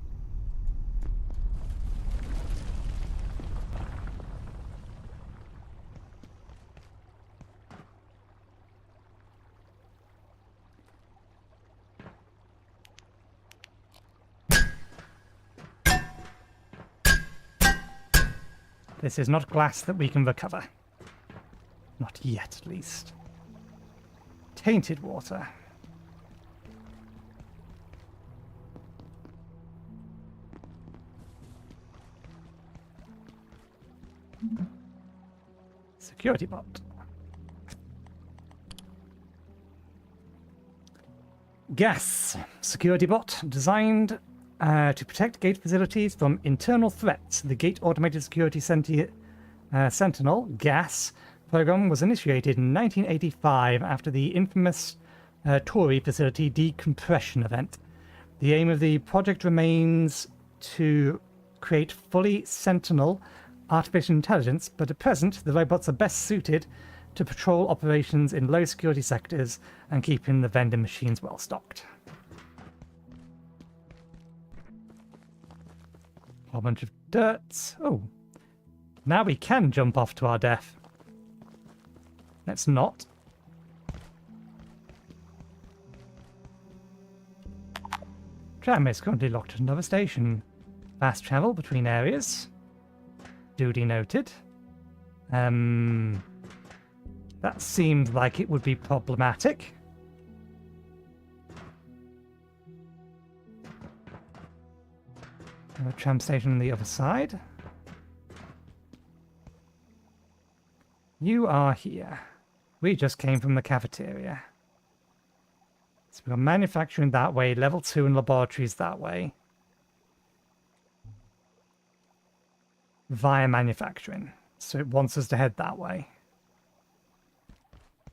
Speaker 1: This is not glass that we can recover. Not yet, at least. Tainted water. Security bot. Gas. Security bot designed to protect gate facilities from internal threats. The Gate Automated Security Sentinel, GAS, program was initiated in 1985 after the infamous Tory facility decompression event. The aim of the project remains to create fully Sentinel artificial intelligence, but at present the robots are best suited to patrol operations in low security sectors and keeping the vending machines well stocked. A bunch of dirt. Oh, now we can jump off to our death. Let's not. Tram is currently locked at another station. Fast travel between areas. Duly noted. That seemed like it would be problematic. A tram station on the other side. You are here. We just came from the cafeteria. So we've got manufacturing that way, level 2 and laboratories that way. via manufacturing. So it wants us to head that way.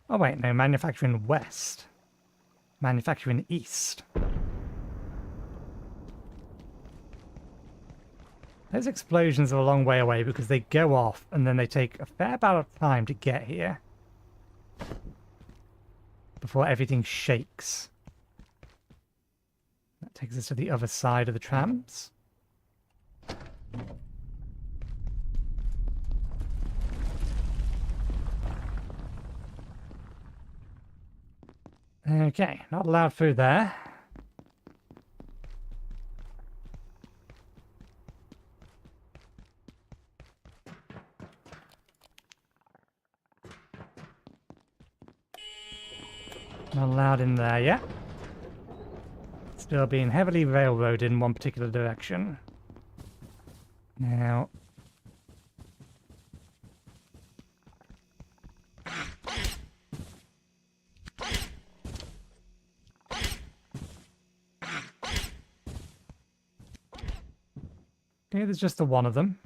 Speaker 1: Oh wait, no, manufacturing west. Manufacturing east. Those explosions are a long way away because they go off and then they take a fair amount of time to get here. Before everything shakes. That takes us to the other side of the trams. Okay, not allowed through there. Not allowed in there yet. Still being heavily railroaded in one particular direction. Now... okay, there's just the one of them.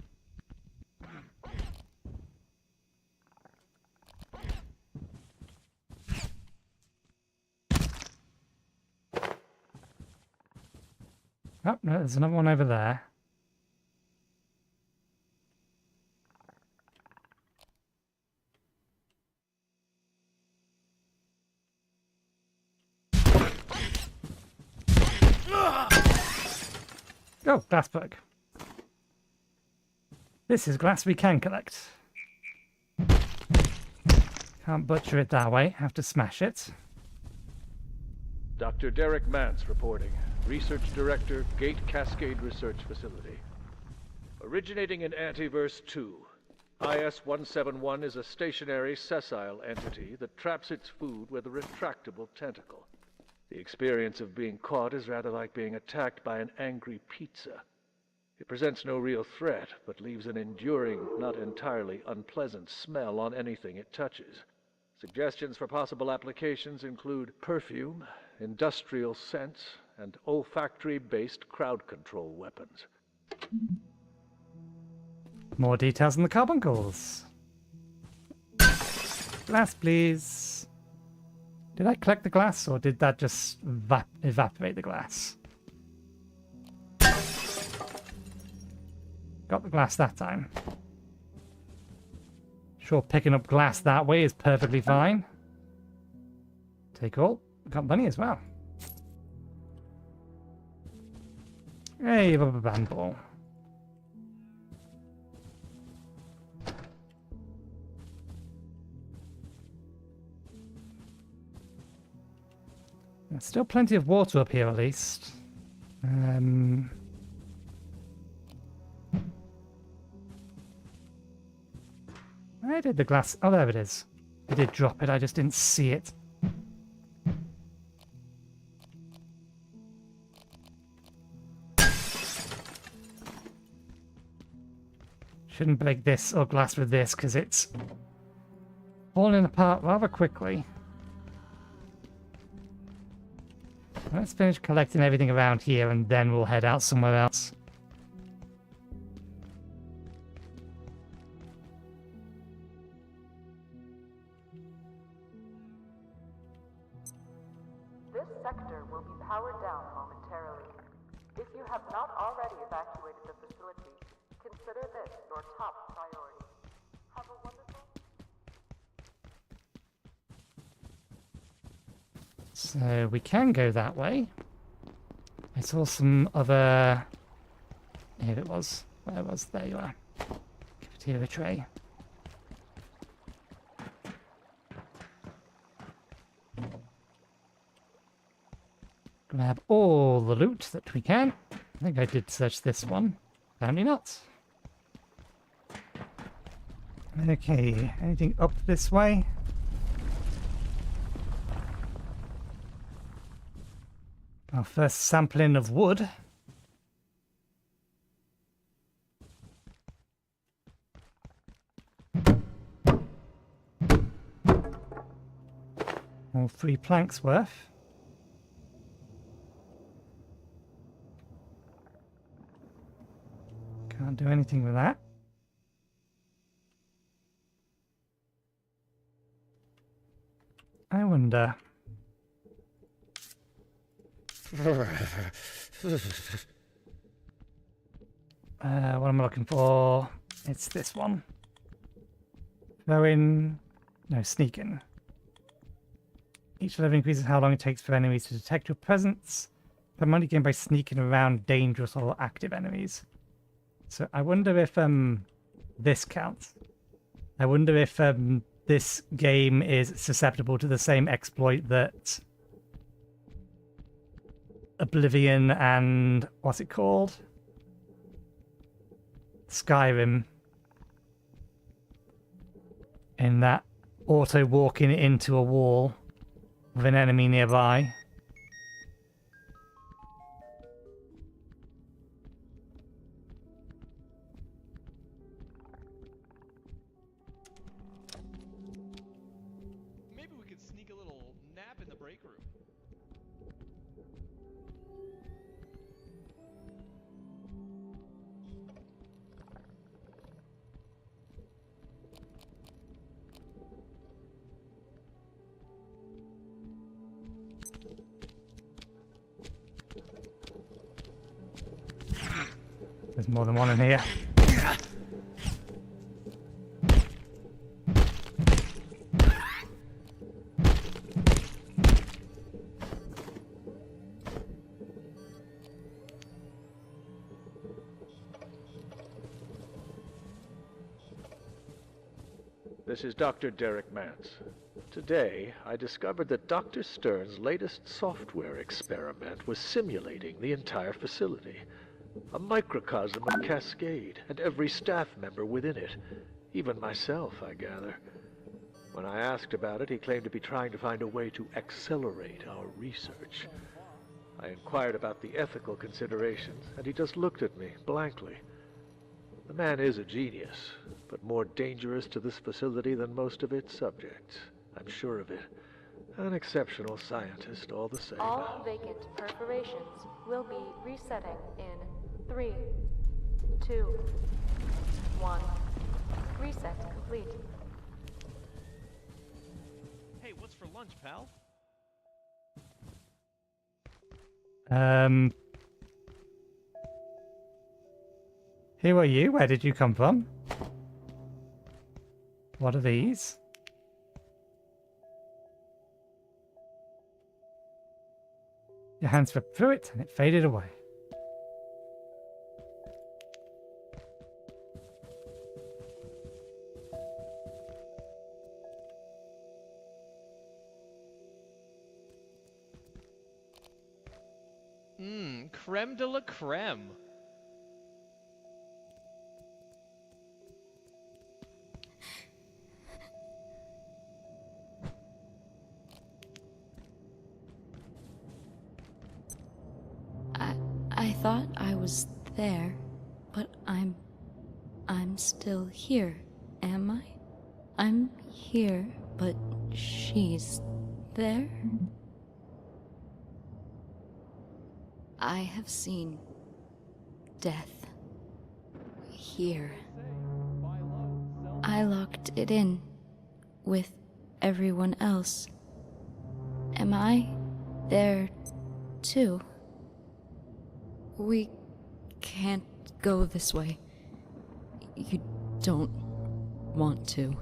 Speaker 1: Oh, no, there's another one over there. Oh, glass bug. This is glass we can collect. Can't butcher it that way, have to smash it.
Speaker 6: Dr. Derek Mance reporting. Research Director, Gate Cascade Research Facility. Originating in Antiverse 2, IS-171 is a stationary, sessile entity that traps its food with a retractable tentacle. The experience of being caught is rather like being attacked by an angry pizza. It presents no real threat, but leaves an enduring, not entirely unpleasant smell on anything it touches. Suggestions for possible applications include perfume, industrial scents, and olfactory-based crowd control weapons.
Speaker 1: More details on the carbuncles. Glass, please. Did I collect the glass, or did that just evaporate the glass? Got the glass that time. Sure, picking up glass that way is perfectly fine. Take all. Got money as well. Hey, rubber band ball. There's still plenty of water up here, at least. Where did the glass... oh, there it is. I did drop it, I just didn't see it. Shouldn't break this or glass with this, because it's falling apart rather quickly. Let's finish collecting everything around here, and then we'll head out somewhere else.
Speaker 11: This sector will be powered down momentarily. If you have not already evacuated the facility, consider this your top priority. Have a wonderful...
Speaker 1: So we can go that way. I saw some other... here it was. Where it was? There you are. Cafeteria tray. Grab all the loot that we can. I think I did search this one. Apparently not. Okay, anything up this way? Our first sampling of wood. All 3 planks worth. Can't do anything with that. wonder. What am I looking for? It's this one. Throw in... No, sneak in. Each level increases how long it takes for enemies to detect your presence. I'm only gained by sneaking around dangerous or active enemies. So I wonder if this counts. I wonder if this game is susceptible to the same exploit that Oblivion and what's it called? Skyrim. In that auto walking into a wall with an enemy nearby.
Speaker 5: Maybe we could sneak a little nap in the break room.
Speaker 1: There's more than one in here.
Speaker 6: This is Dr. Derek Mance. Today, I discovered that Dr. Stern's latest software experiment was simulating the entire facility. A microcosm of Cascade, and every staff member within it. Even myself, I gather. When I asked about it, he claimed to be trying to find a way to accelerate our research. I inquired about the ethical considerations, and he just looked at me blankly. The man is a genius, but more dangerous to this facility than most of its subjects. I'm sure of it. An exceptional scientist, all the same.
Speaker 4: All vacant perforations will be resetting in 3, 2, 1. Reset complete.
Speaker 5: Hey, what's for lunch, pal?
Speaker 1: Who are you? Where did you come from? What are these? Your hands swept through it and it faded away.
Speaker 5: Creme de la creme.
Speaker 12: I thought I was there, but I'm still here, am I? I'm here, but she's there? I have seen death here. I locked it in with everyone else. Am I there too? We can't go this way. You don't want to.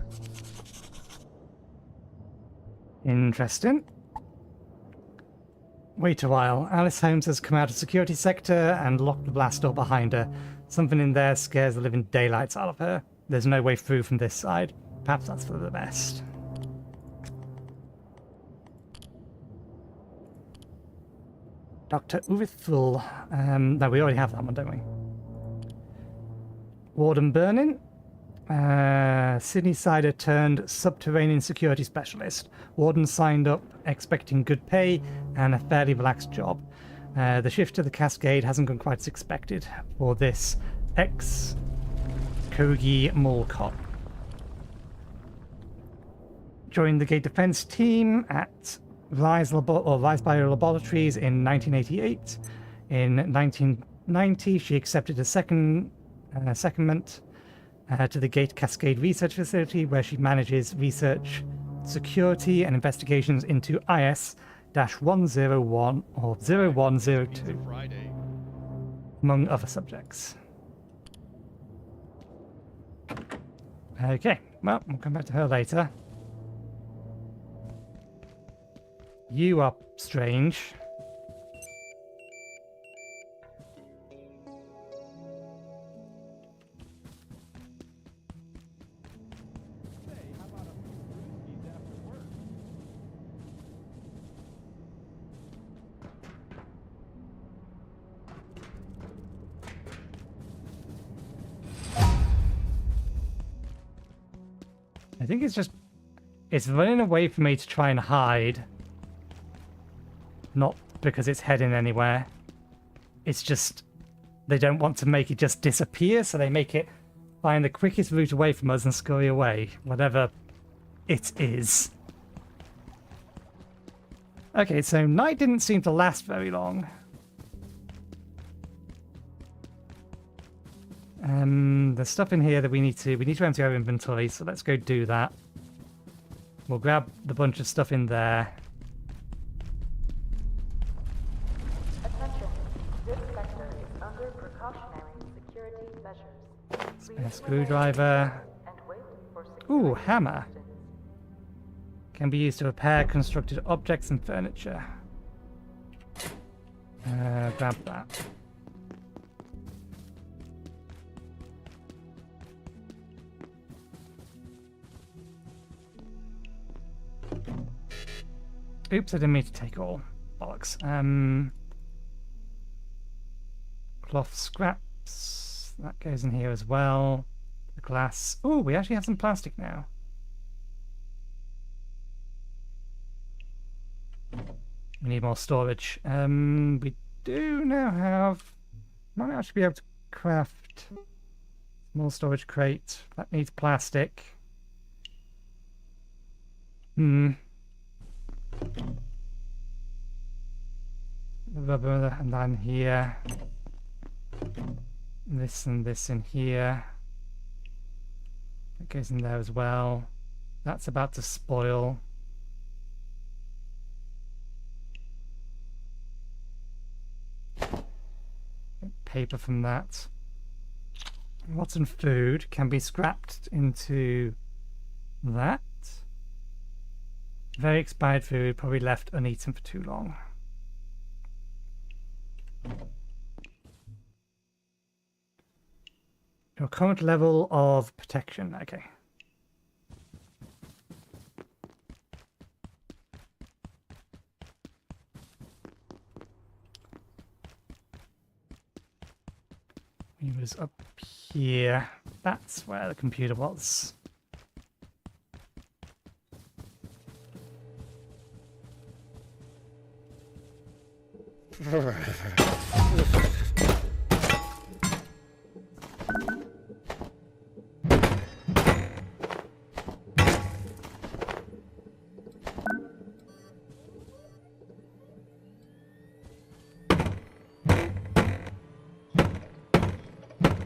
Speaker 1: Interesting. Wait a while. Alice Holmes has come out of security sector and locked the blast door behind her. Something in there scares the living daylights out of her. There's no way through from this side. Perhaps that's for the best. Dr. Urithul. No, we already have that one, don't we? Warden Burnin. Sydney Sider turned subterranean security specialist. Warden signed up expecting good pay and a fairly relaxed job. The shift to the Cascade hasn't gone quite as expected for this ex-Kogi Molcop. Joined the Gate Defense team at Rise Bio Laboratories in 1988. In 1990, she accepted a secondment to the Gate Cascade Research Facility, where she manages research security and investigations into IS-101 or 0102, among other subjects. Okay, well, we'll come back to her later. You are strange. I think it's running away from me to try and hide. Not because it's heading anywhere. It's just they don't want to make it just disappear, so they make it find the quickest route away from us and scurry away, whatever it is. Okay, so night didn't seem to last very long. There's stuff in here that we need to empty our inventory, so let's go do that. We'll grab the bunch of stuff in there.
Speaker 11: Attention, this sector is under precautionary security measures.
Speaker 1: Spare screwdriver.
Speaker 11: And wait for
Speaker 1: Ooh, hammer. Can be used to repair constructed objects and furniture. Grab that. Oops, I didn't mean to take all. Bollocks. Cloth scraps. That goes in here as well. The glass. Oh, we actually have some plastic now. We need more storage. We do now have... Might actually be able to craft small storage crate. That needs plastic. Rubber, and then here. This and this in here. That goes in there as well. That's about to spoil. Paper from that. Rotten food can be scrapped into that. Very expired food, probably left uneaten for too long. Your current level of protection, okay. He was up here. That's where the computer was.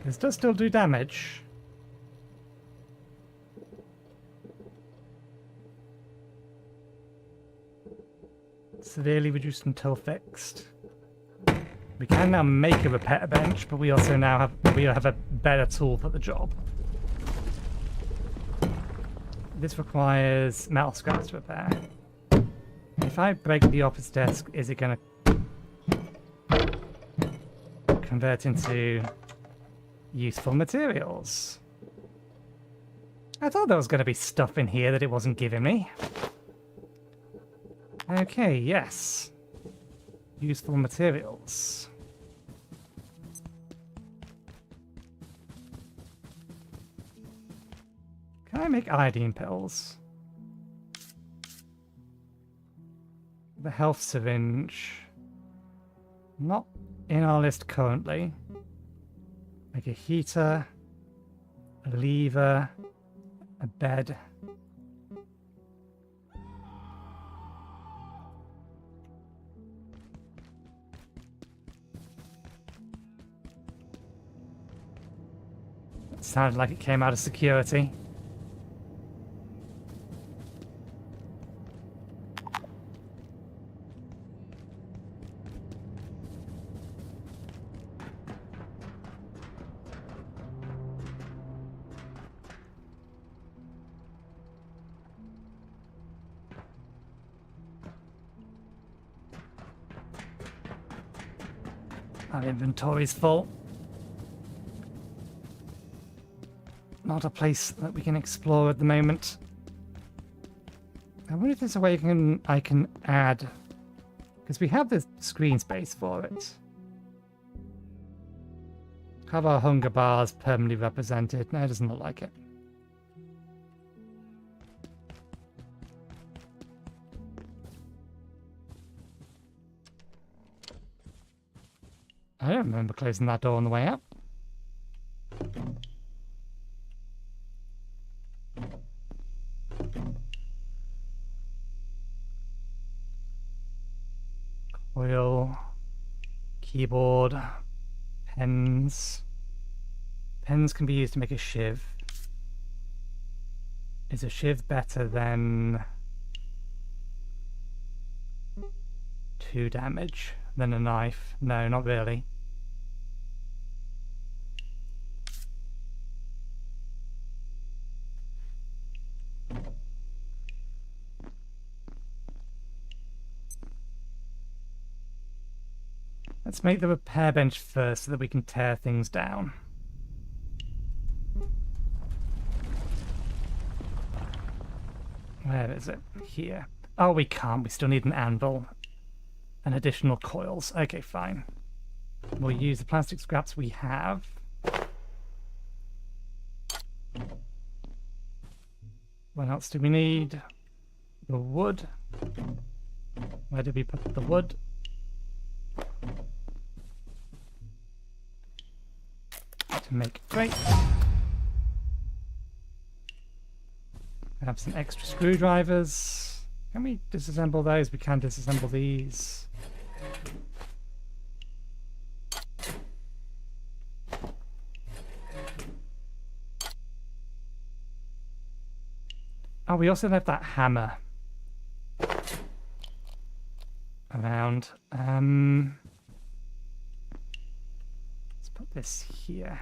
Speaker 1: This does still do damage. Severely reduced until fixed. We can now make a repair bench, but we also now have a better tool for the job. This requires metal scraps to repair. If I break the office desk, is it going to convert into useful materials? I thought there was going to be stuff in here that it wasn't giving me. Okay, yes. Useful materials. Can I make iodine pills? The health syringe. Not in our list currently. Make a heater, a lever, a bed. Sounded like it came out of security. Our inventory's full. Not a place that we can explore at the moment. I wonder if there's a way I can add, because we have the screen space for it. Have our hunger bars permanently represented? No, it doesn't look like it. I don't remember closing that door on the way out. Coil, keyboard, pens. Pens can be used to make a shiv. Is a shiv better than 2 damage than a knife? No, not really. Let's make the repair bench first so that we can tear things down. Where is it? Here. Oh, we can't. We still need an anvil and additional coils. Okay, fine. We'll use the plastic scraps we have. What else do we need? The wood. Where did we put the wood? To make a crate. We have some extra screwdrivers. Can we disassemble those? We can disassemble these. Oh, we also have that hammer around. Let's put this here.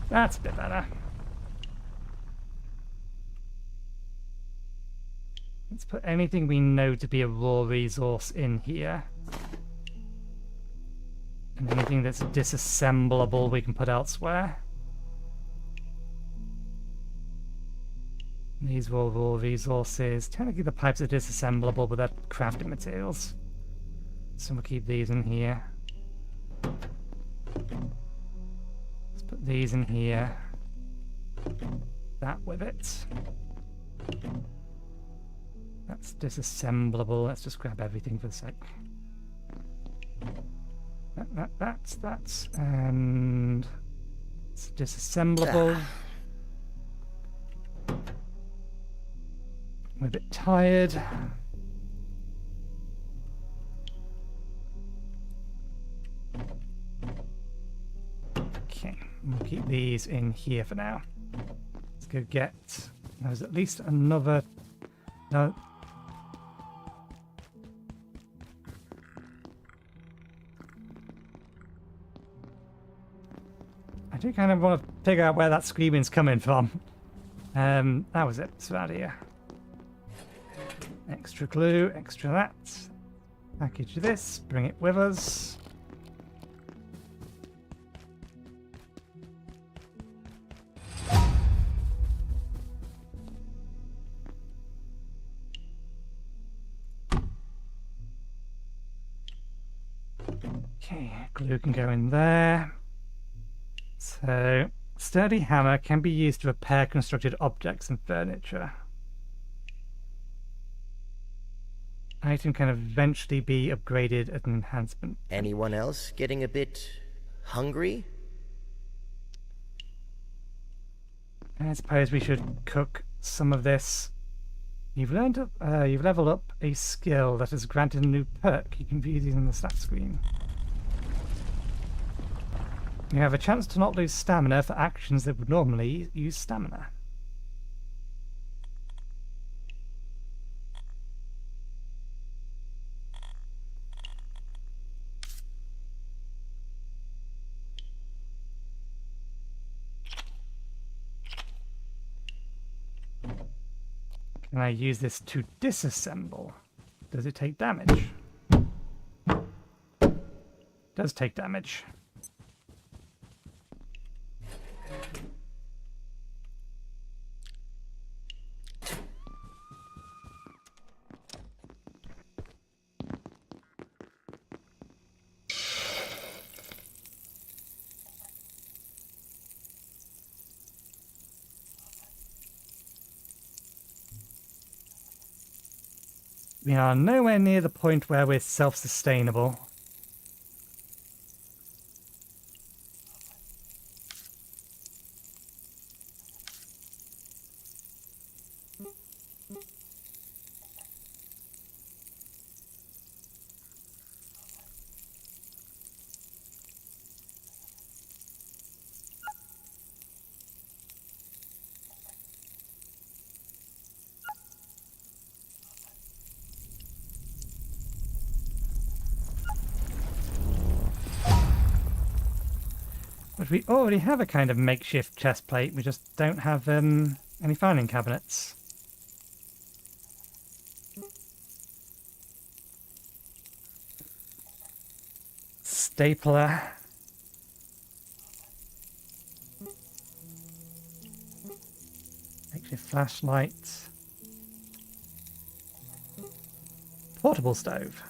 Speaker 1: That's a bit better. Let's put anything we know to be a raw resource in here. And anything that's disassemblable we can put elsewhere. These were all raw resources. Technically the pipes are disassemblable, but they're crafting materials. So we'll keep these in here. Let's put these in here. That with it. That's disassemblable. Let's just grab everything for a sec. That's, and it's disassemblable. I'm a bit tired. Okay, we'll keep these in here for now. Let's go get. There's at least another. No. I do kind of want to figure out where that screaming's coming from. That was it. It's right here. Extra glue, extra that. Package this, bring it with us. Okay, glue can go in there. So, sturdy hammer can be used to repair constructed objects and furniture. Item can eventually be upgraded as an enhancement.
Speaker 10: Anyone else getting a bit hungry?
Speaker 1: I suppose we should cook some of this. You've leveled up a skill that has granted a new perk. You can view these on the stat screen. You have a chance to not lose stamina for actions that would normally use stamina. Can I use this to disassemble? Does it take damage? Does take damage. We are nowhere near the point where we're self-sustainable. But we already have a kind of makeshift chest plate, we just don't have any filing cabinets. Stapler. Makeshift flashlight. Portable stove.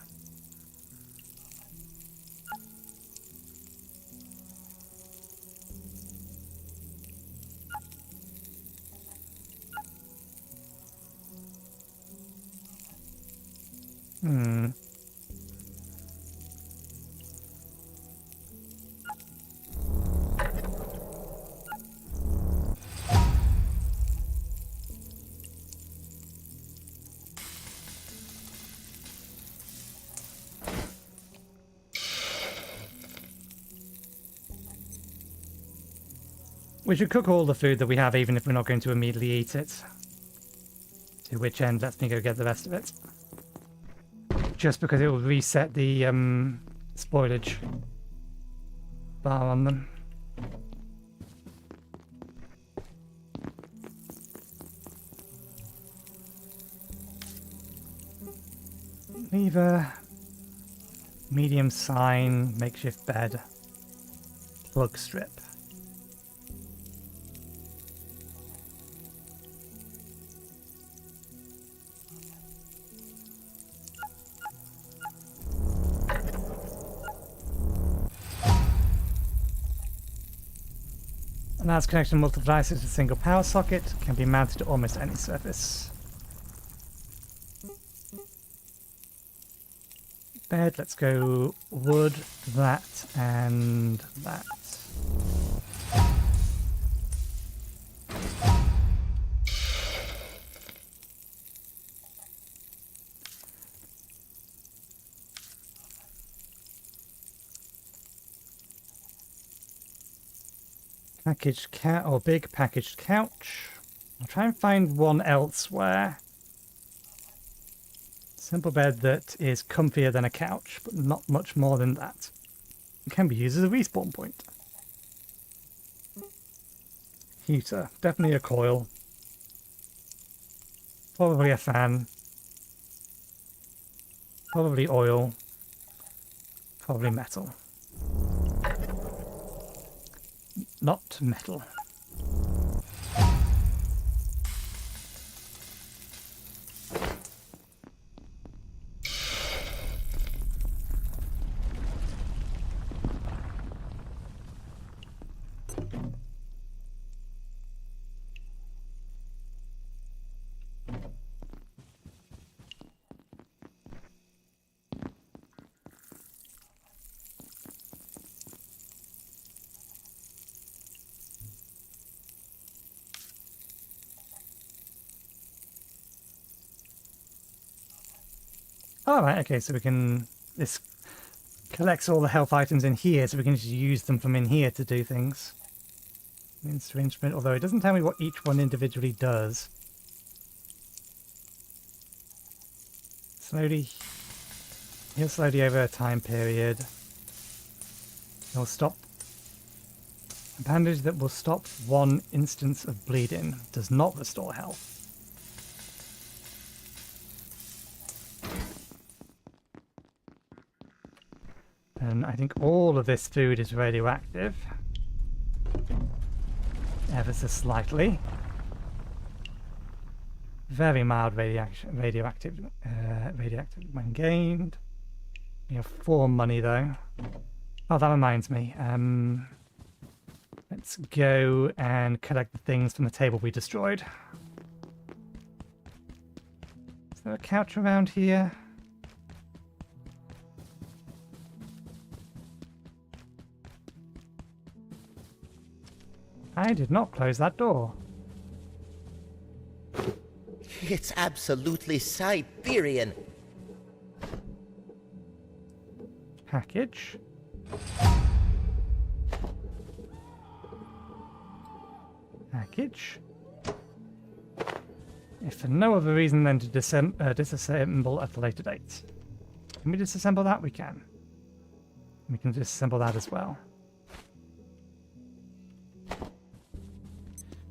Speaker 1: We should cook all the food that we have, even if we're not going to immediately eat it. To which end, let me go get the rest of it. Just because it will reset the spoilage bar on them. Lever, medium sign, makeshift bed, plug strip. Allows connection of multiple devices to a single power socket, can be mounted to almost any surface. Bed, let's go wood, that, and that. Packaged cat or big packaged couch. I'll try and find one elsewhere. Simple bed that is comfier than a couch, but not much more than that. It can be used as a respawn point. Heater, definitely a coil. Probably a fan. Probably oil. Probably metal. Not metal. Alright, okay, so we can... This collects all the health items in here, so we can just use them from in here to do things. Instrument, although it doesn't tell me what each one individually does. Slowly... Heal slowly over a time period. It'll stop... A bandage that will stop one instance of bleeding. Does not restore health. And I think all of this food is radioactive. Ever so slightly. Very mild radioactive when gained. We have 4 money though. Oh, that reminds me. Let's go and collect the things from the table we destroyed. Is there a couch around here? I did not close that door.
Speaker 10: It's absolutely Siberian.
Speaker 1: Package. Package. If for no other reason than to disassemble at a later date. Can we disassemble that? We can. We can disassemble that as well.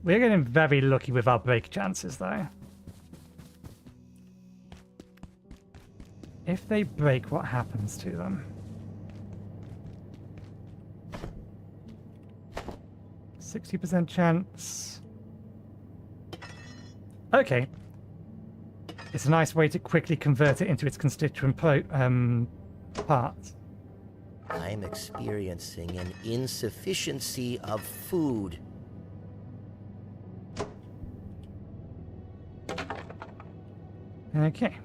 Speaker 1: We're getting very lucky with our break chances though. If they break, what happens to them? 60% chance. Okay. It's a nice way to quickly convert it into its constituent parts.
Speaker 10: I'm experiencing an insufficiency of food.
Speaker 1: Okay.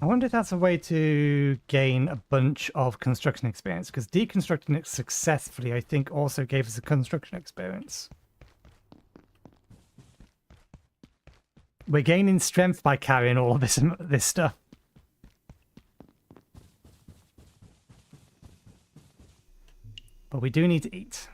Speaker 1: I wonder if that's a way to gain a bunch of construction experience, because deconstructing it successfully, I think, also gave us a construction experience. We're gaining strength by carrying all of this stuff. But we do need to eat.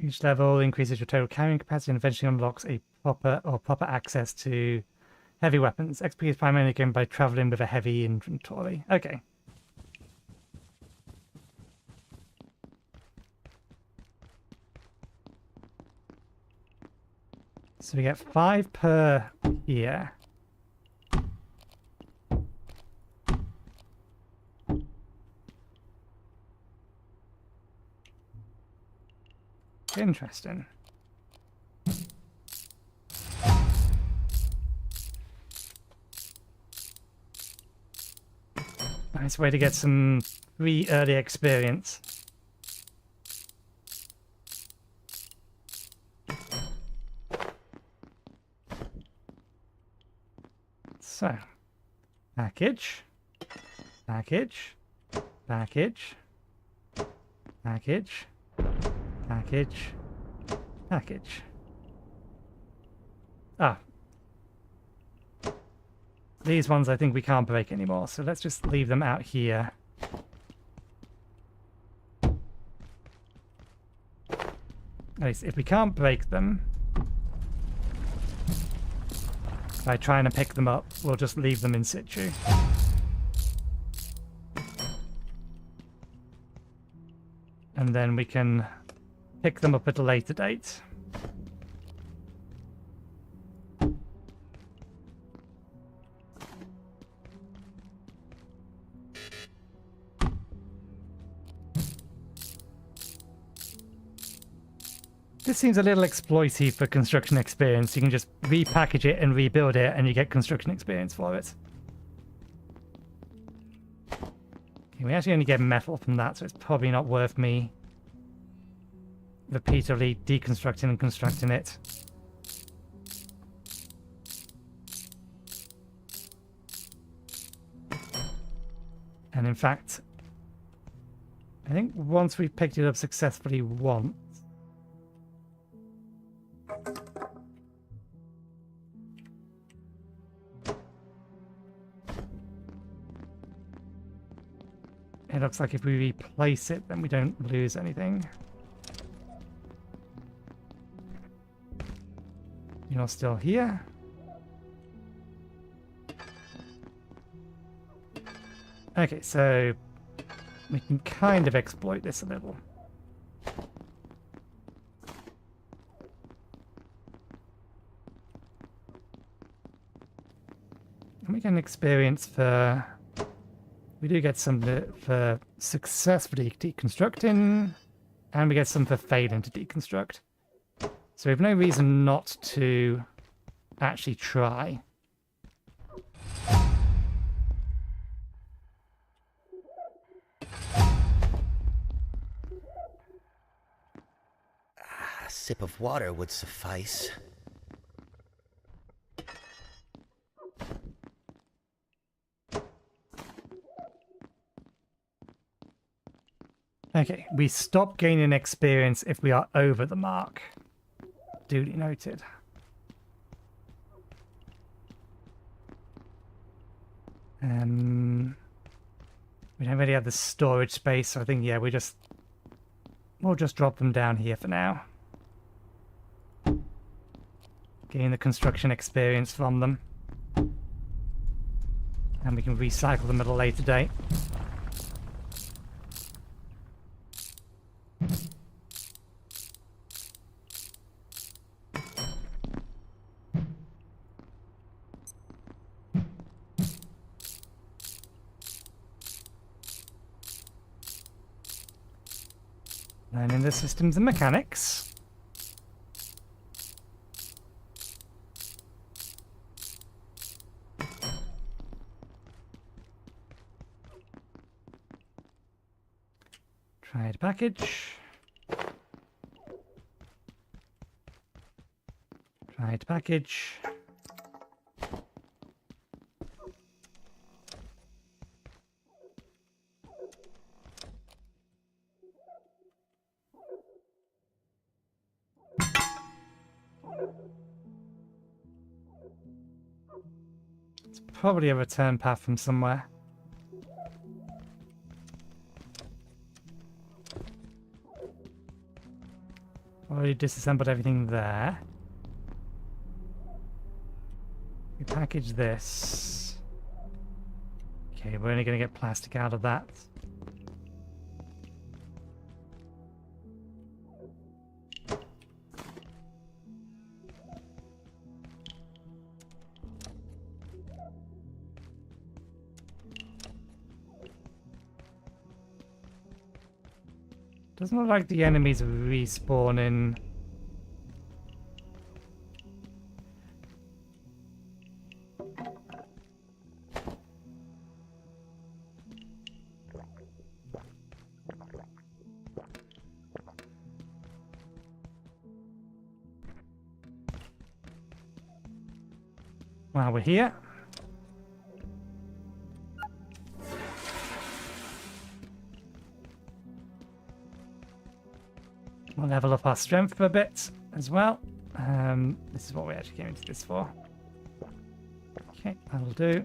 Speaker 1: Each level increases your total carrying capacity and eventually unlocks a proper access to heavy weapons. XP is primarily gained by traveling with a heavy inventory. Okay. So we get 5 per year. Interesting. Nice way to get some free early experience. So, package, package, package, package. Package. Package. Ah. These ones I think we can't break anymore, so let's just leave them out here. At least if we can't break them, by trying to pick them up, we'll just leave them in situ. And then we can pick them up at a later date. This seems a little exploity for construction experience. You can just repackage it and rebuild it and you get construction experience for it. Okay, we actually only get metal from that, so it's probably not worth me repeatedly deconstructing and constructing it. And in fact, I think once we've picked it up successfully once, it looks like if we replace it, then we don't lose anything. You're still here. Okay, so we can kind of exploit this a little. And we get an experience for... We do get some for successfully deconstructing, and we get some for failing to deconstruct. So we have no reason not to actually try.
Speaker 10: A sip of water would suffice.
Speaker 1: Okay, we stop gaining experience if we are over the mark. Duly noted. We don't really have the storage space, so I think, yeah, we'll just drop them down here for now. Gain the construction experience from them. And we can recycle them at a later date. Learning the systems and mechanics. Try to package. Try to package. It's probably a return path from somewhere. Already disassembled everything there. We package this. Okay, we're only going to get plastic out of that. Doesn't look like the enemies respawn in. While we're here. We'll level up our strength for a bit as well. This is what we actually came into this for. Okay, that'll do.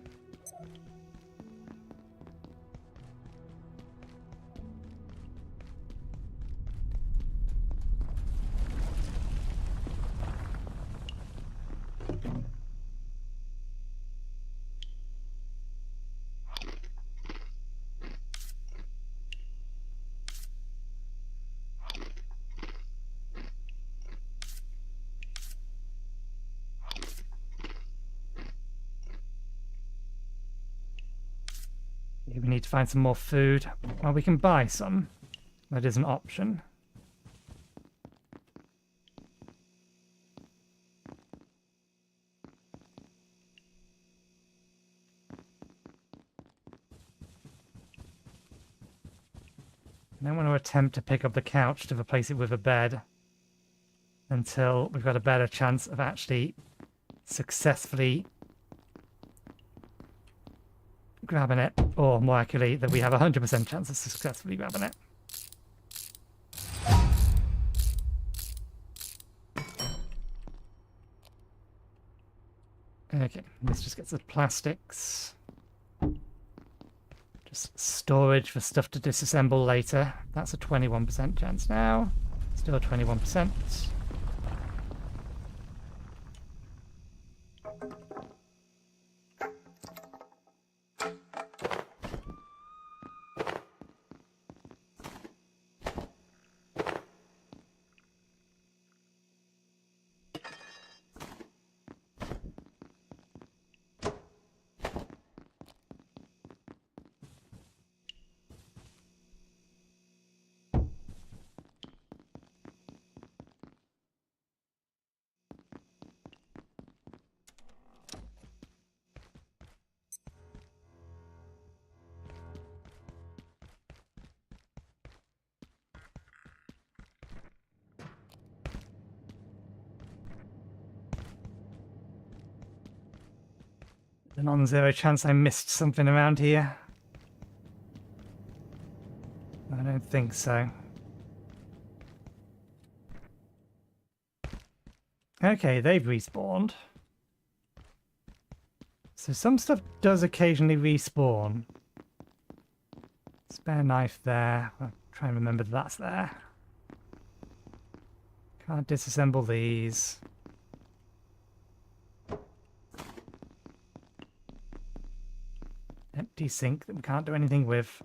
Speaker 1: We need to find some more food. Well, we can buy some. That is an option. I don't want to attempt to pick up the couch to replace it with a bed. until we've got a better chance of actually successfully grabbing it, or more accurately, that we have a 100% chance of successfully grabbing it. Okay, let's just get the plastics. Just storage for stuff to disassemble later. That's a 21% chance now. Still 21%. The non-zero chance I missed something around here. I don't think so. Okay, they've respawned. So some stuff does occasionally respawn. Spare knife there. I'll try and remember that's there. Can't disassemble these. Empty sink that we can't do anything with.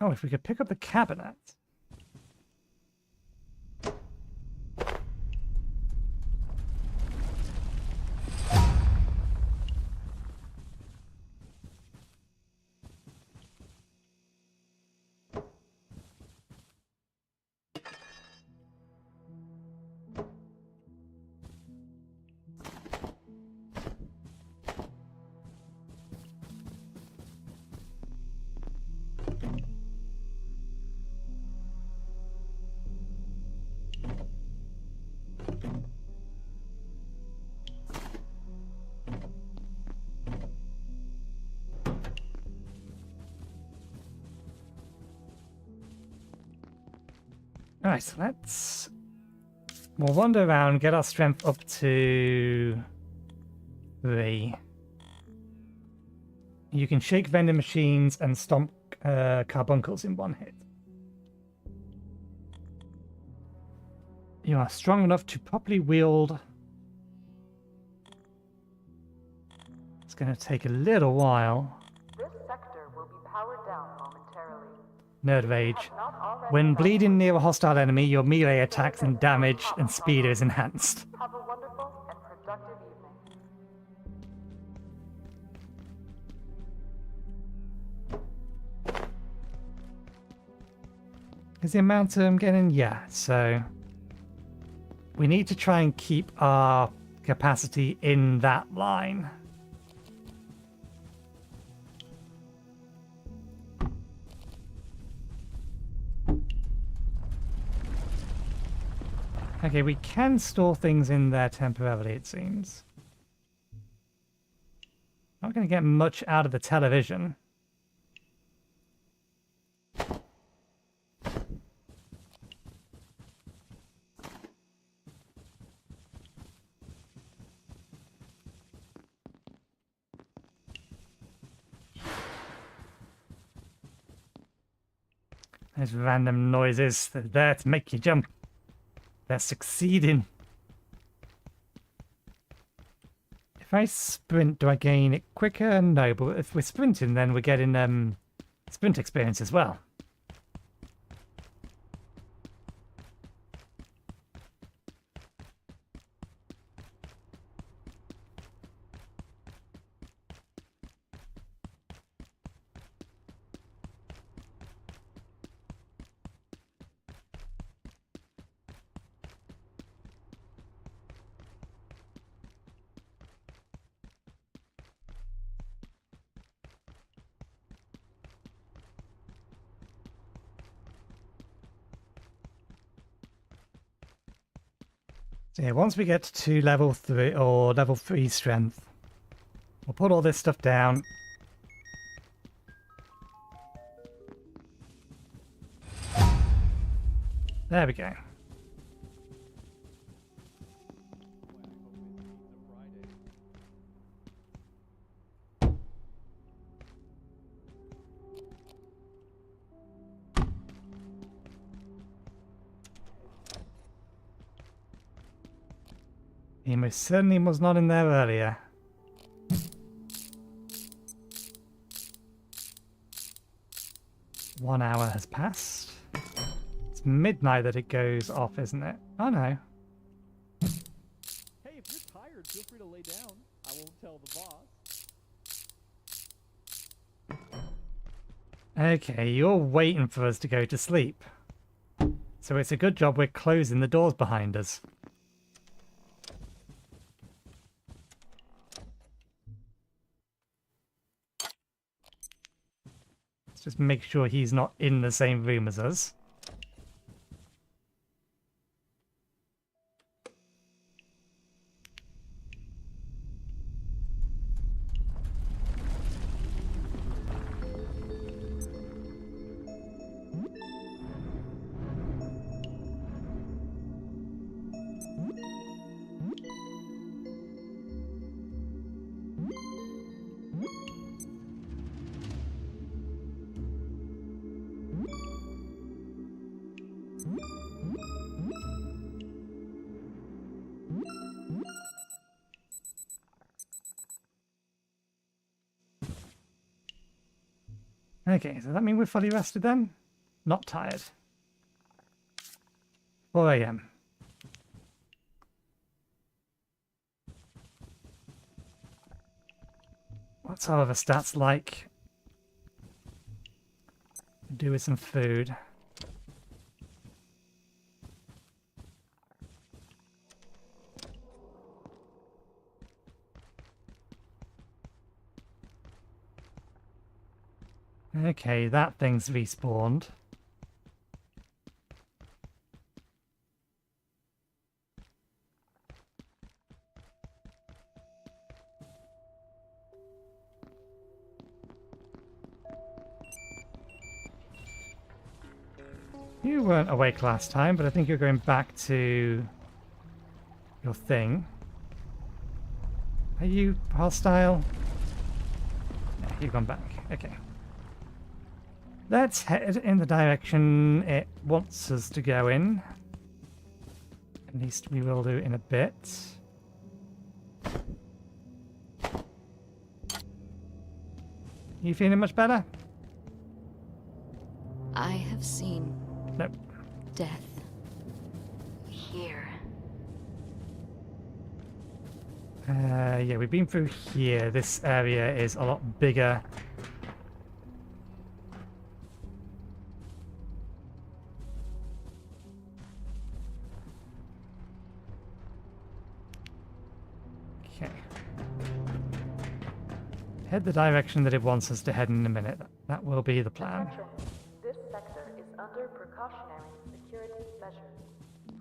Speaker 1: Oh, if we could pick up the cabinet. Alright, so we'll wander around, get our strength up to 3. You can shake vending machines and stomp carbuncles in one hit. You are strong enough to properly wield. It's going to take a little while.
Speaker 11: This sector will be powered down momentarily.
Speaker 1: Nerd Rage. When bleeding near a hostile enemy, your melee attacks and damage and speed is enhanced.
Speaker 11: Have a wonderful and productive evening.
Speaker 1: Is the amount I'm getting? Yeah, so we need to try and keep our capacity in that line. Okay, we can store things in there temporarily, it seems. Not going to get much out of the television. There's random noises that are there to make you jump. They're succeeding. If I sprint, do I gain it quicker? No, but if we're sprinting, then we're getting sprint experience as well. So yeah, once we get to level 3 or level 3 strength, we'll put all this stuff down. There we go. He most certainly was not in there earlier. One hour has passed. It's midnight that it goes off, isn't it? Oh no.
Speaker 5: Hey, if you're tired, feel free to lay down. I won't tell the boss.
Speaker 1: Okay, you're waiting for us to go to sleep. So it's a good job we're closing the doors behind us. Let's just make sure he's not in the same room as us. Okay, so that mean we're fully rested then? Not tired. 4 AM. What's our other stats like? Do with some food. Okay, that thing's respawned. You weren't awake last time, but I think you're going back to your thing. Are you hostile? No, you've gone back. Okay. Let's head in the direction it wants us to go in. At least we will do in a bit. You feeling much better?
Speaker 12: I have seen
Speaker 1: Nope.
Speaker 12: death here.
Speaker 1: Yeah, we've been through here. This area is a lot bigger. Okay. Head the direction that it wants us to head in a minute. That will be the plan.
Speaker 11: Attention. This sector is under precautionary security measures.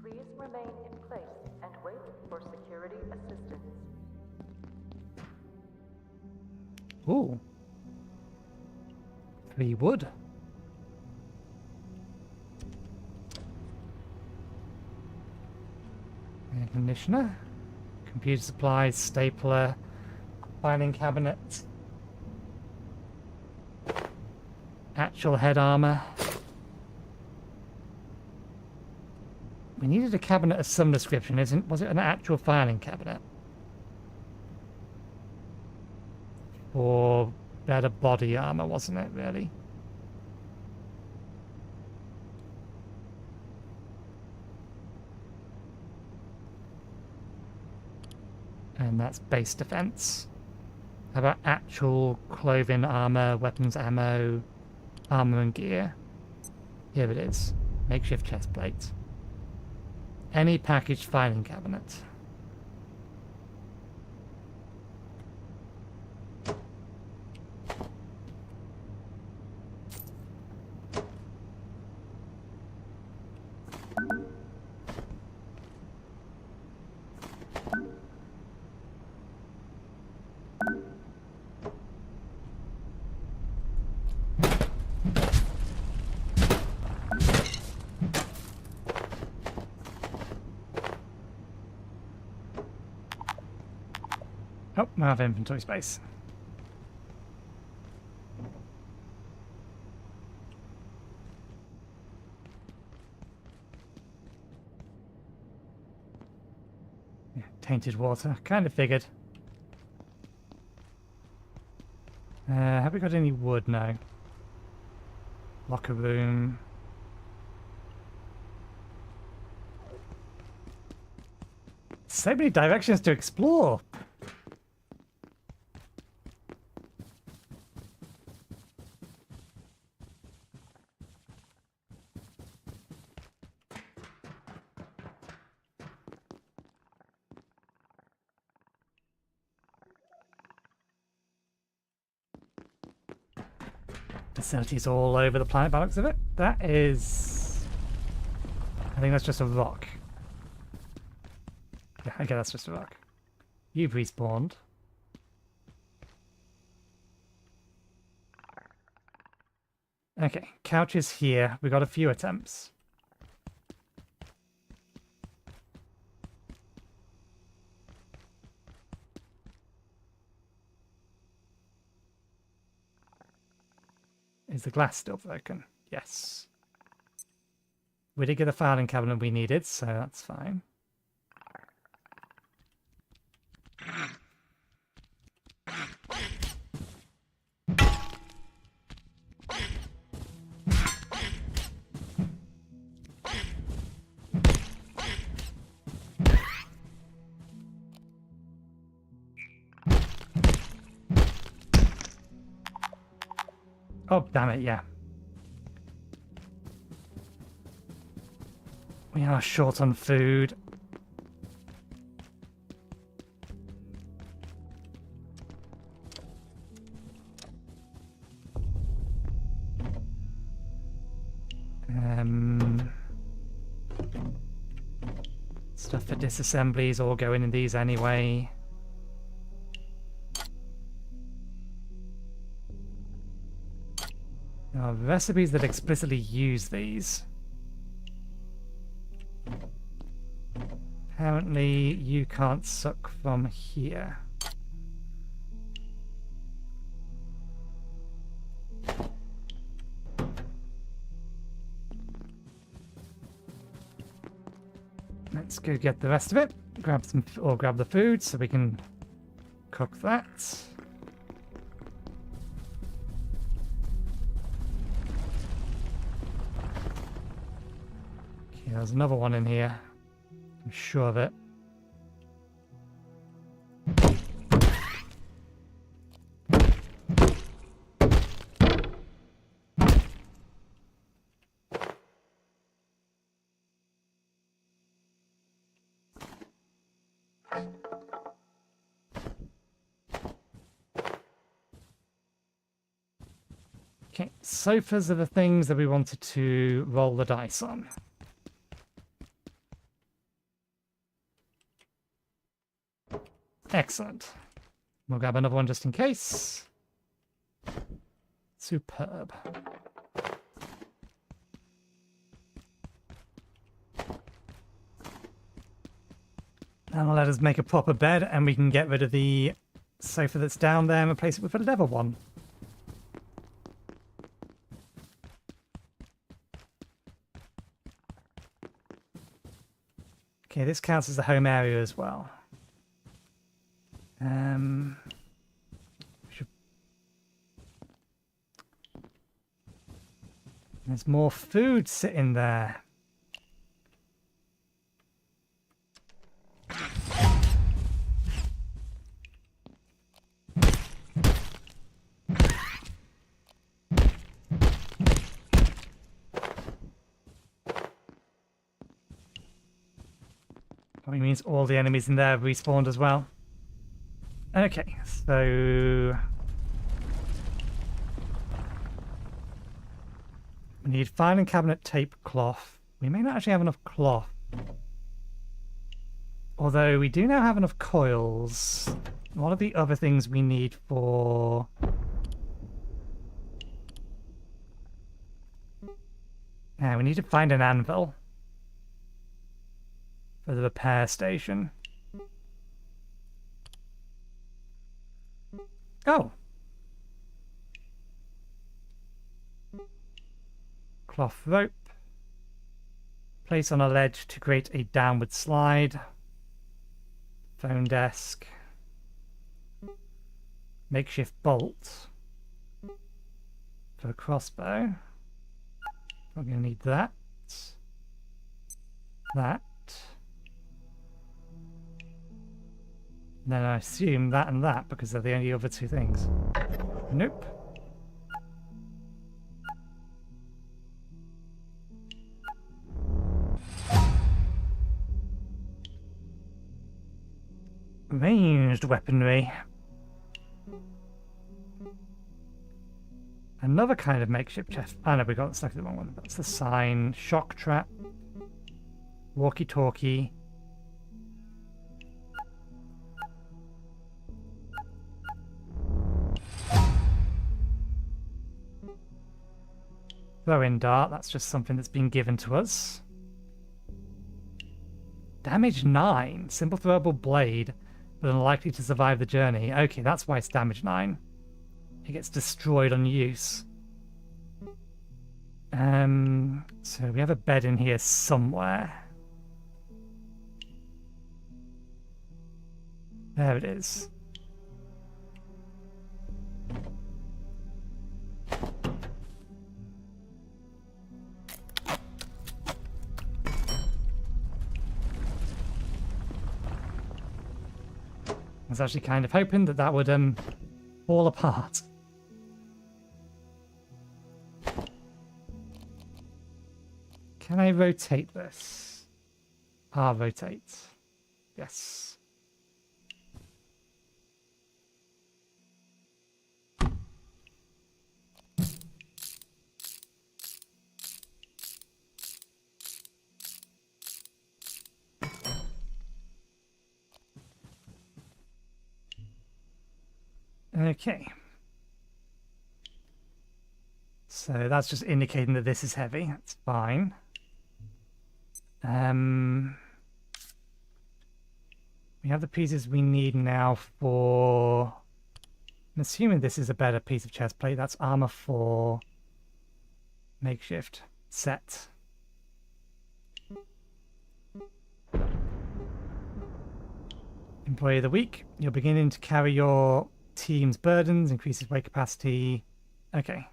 Speaker 11: Please remain in place and wait for security assistance.
Speaker 1: Ooh. 3 wood. Air conditioner. Computer supplies, stapler, filing cabinet. Actual head armor. We needed a cabinet of some description, was it an actual filing cabinet? Or better body armor, wasn't it, really? And that's base defense. How about actual clothing, armor, weapons, ammo, armor and gear? Here it is. Makeshift chest plate. Any packaged filing cabinet. Oh, I have inventory space. Yeah, tainted water. Kind of figured. Have we got any wood? No. Locker room. So many directions to explore. Facilities all over the planet by the looks of it. That is... I think that's just a rock. Yeah, okay, that's just a rock. You've respawned. Okay, couches here. We got a few attempts. Is the glass still broken? Yes. We did get the filing cabinet we needed, so that's fine. Oh, damn it, yeah. We are short on food. Stuff for disassembly is all going in these anyway. There are recipes that explicitly use these. Apparently you can't suck from here. Let's go get the rest of it. Grab some, or grab the food so we can cook that. Okay, there's another one in here. I'm sure of it. Okay, sofas are the things that we wanted to roll the dice on. Excellent. We'll grab another one just in case. Superb. That'll let us make a proper bed, and we can get rid of the sofa that's down there and replace it with a leather one. Okay, this counts as a home area as well. There's more food sitting there. Probably means all the enemies in there have respawned as well. Okay, so we need filing cabinet tape cloth. We may not actually have enough cloth. Although we do now have enough coils. What are the other things we need for... Yeah, we need to find an anvil for the repair station. Oh! Cloth rope. Place on a ledge to create a downward slide. Phone desk. Makeshift bolt. For a crossbow. We're going to need that. That. And then I assume that and that because they're the only other two things. Nope. Ranged weaponry. Another kind of makeshift chest. Oh no, we got stuck in the wrong one. That's the sign. Shock trap. Walkie-talkie. Throw-in dart. That's just something that's been given to us. Damage 9. Simple throwable blade, but unlikely to survive the journey. Okay, that's why it's damage 9. It gets destroyed on use. So we have a bed in here somewhere. There it is. I was actually kind of hoping that that would fall apart. Can I rotate this? Ah, rotate. Yes. Okay. So that's just indicating that this is heavy. That's fine. We have the pieces we need now for... I'm assuming this is a better piece of chest plate. That's armor 4. Makeshift. Set. Employee of the week. You're beginning to carry your team's burdens. Increases weight capacity. Okay.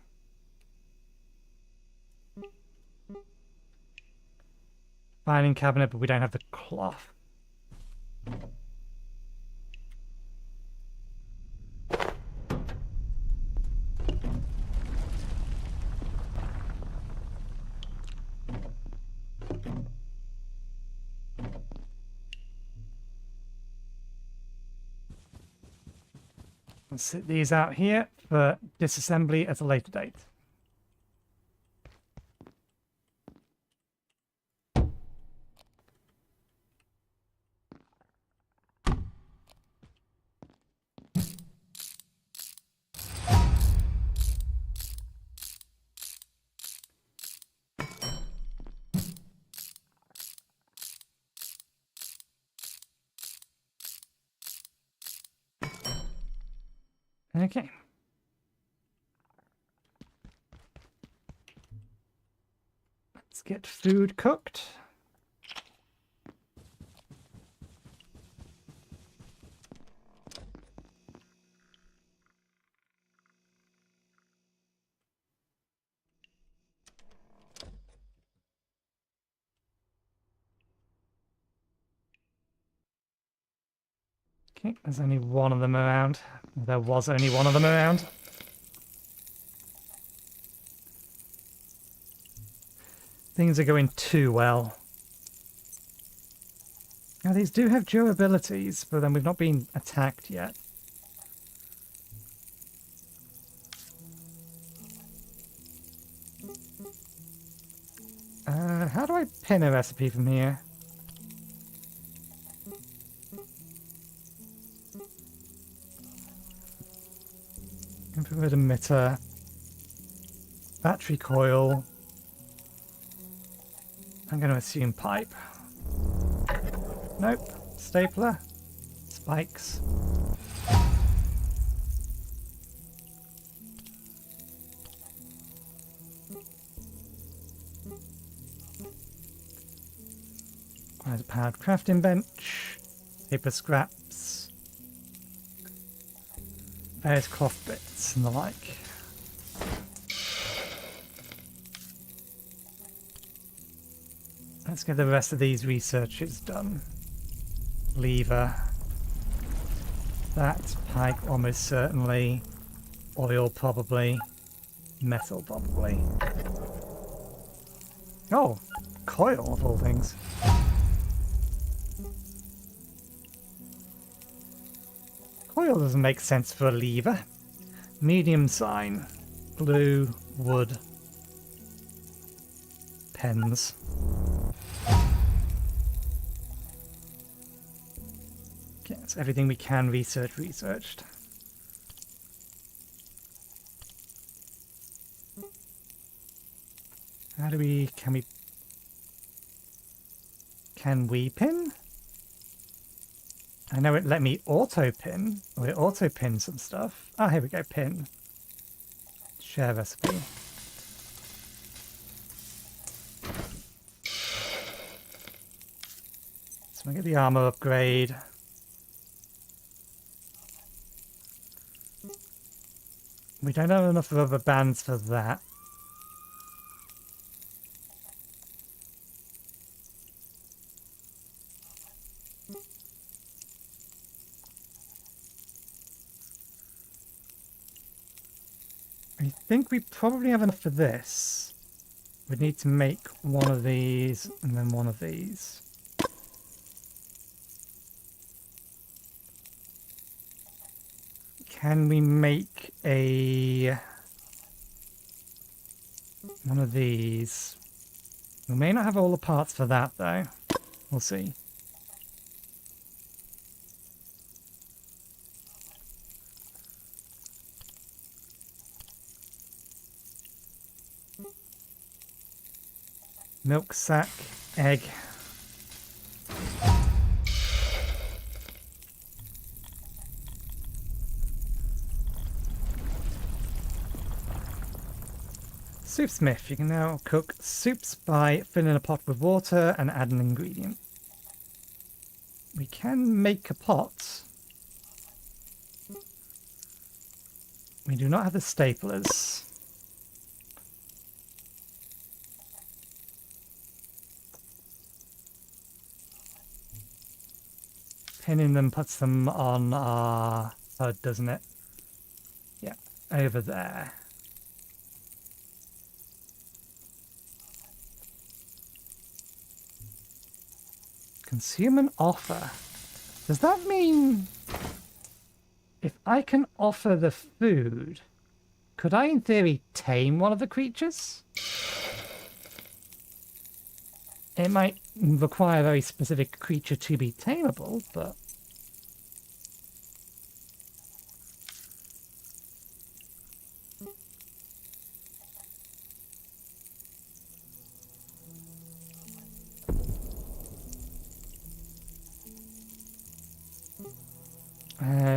Speaker 1: Filing cabinet, but we don't have the cloth. Let's sit these out here for disassembly at a later date. Okay. Let's get food cooked. Okay, there's only one of them around. There was only one of them around. Things are going too well. Now these do have durabilities, but then we've not been attacked yet. How do I pin a recipe from here? Infrared emitter. Battery coil. I'm going to assume pipe. Nope. Stapler. Spikes. There's a powered crafting bench. Paper scraps. Various cloth bits and the like. Let's get the rest of these researches done. Lever. That pipe almost certainly. Oil probably. Metal probably. Oh, coil of all things. Coil doesn't make sense for a lever. Medium sign. Glue, wood. Pens. Okay, that's everything we can researched. How do we... Can we pin? I know it let me auto-pin. Or it auto-pin some stuff. Oh, here we go, pin. Share recipe. So I get the armor upgrade. We don't have enough rubber bands for that. I think we probably have enough for this. We need to make one of these and then one of these. Can we make one of these? We may not have all the parts for that though. We'll see. Milk sack, egg. Soupsmith. You can now cook soups by filling a pot with water and add an ingredient. We can make a pot. We do not have the staplers. Pinning them puts them on our HUD, doesn't it? Yeah, over there. Consume an offer. Does that mean if I can offer the food, could I in theory tame one of the creatures? It might require a very specific creature to be tameable, but...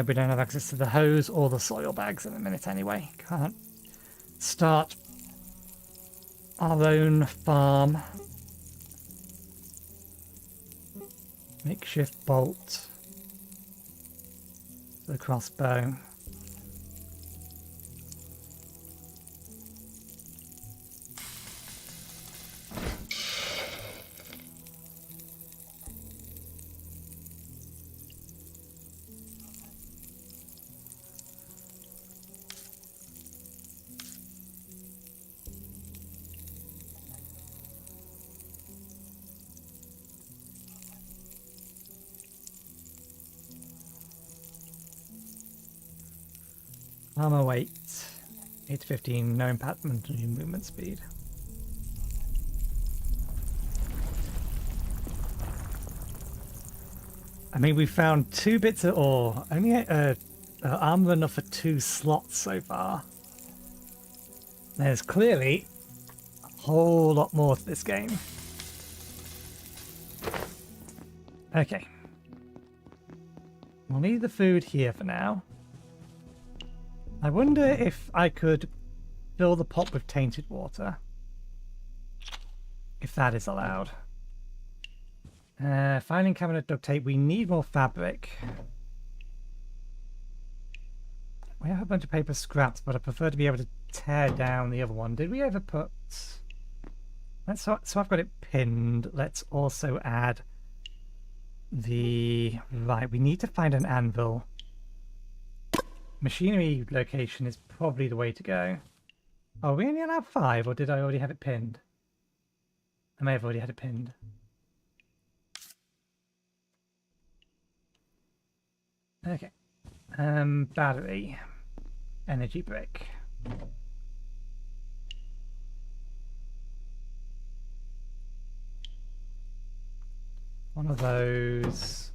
Speaker 1: we don't have access to the hose or the soil bags in a minute anyway. Can't start our own farm. Makeshift bolt. The crossbow. Armor weight, 8 to 15, no impact movement speed. I mean, we found 2 bits of ore, only armor enough for 2 slots so far. There's clearly a whole lot more to this game. Okay. We'll leave the food here for now. I wonder if I could fill the pot with tainted water. If that is allowed. Filing cabinet duct tape. We need more fabric. We have a bunch of paper scraps, but I prefer to be able to tear down the other one. Did we ever put... So I've got it pinned. Let's also add the... Right, we need to find an anvil. Machinery location is probably the way to go. Are we only allowed 5, or did I already have it pinned? I may have already had it pinned. Okay. Battery. Energy brick. One of those.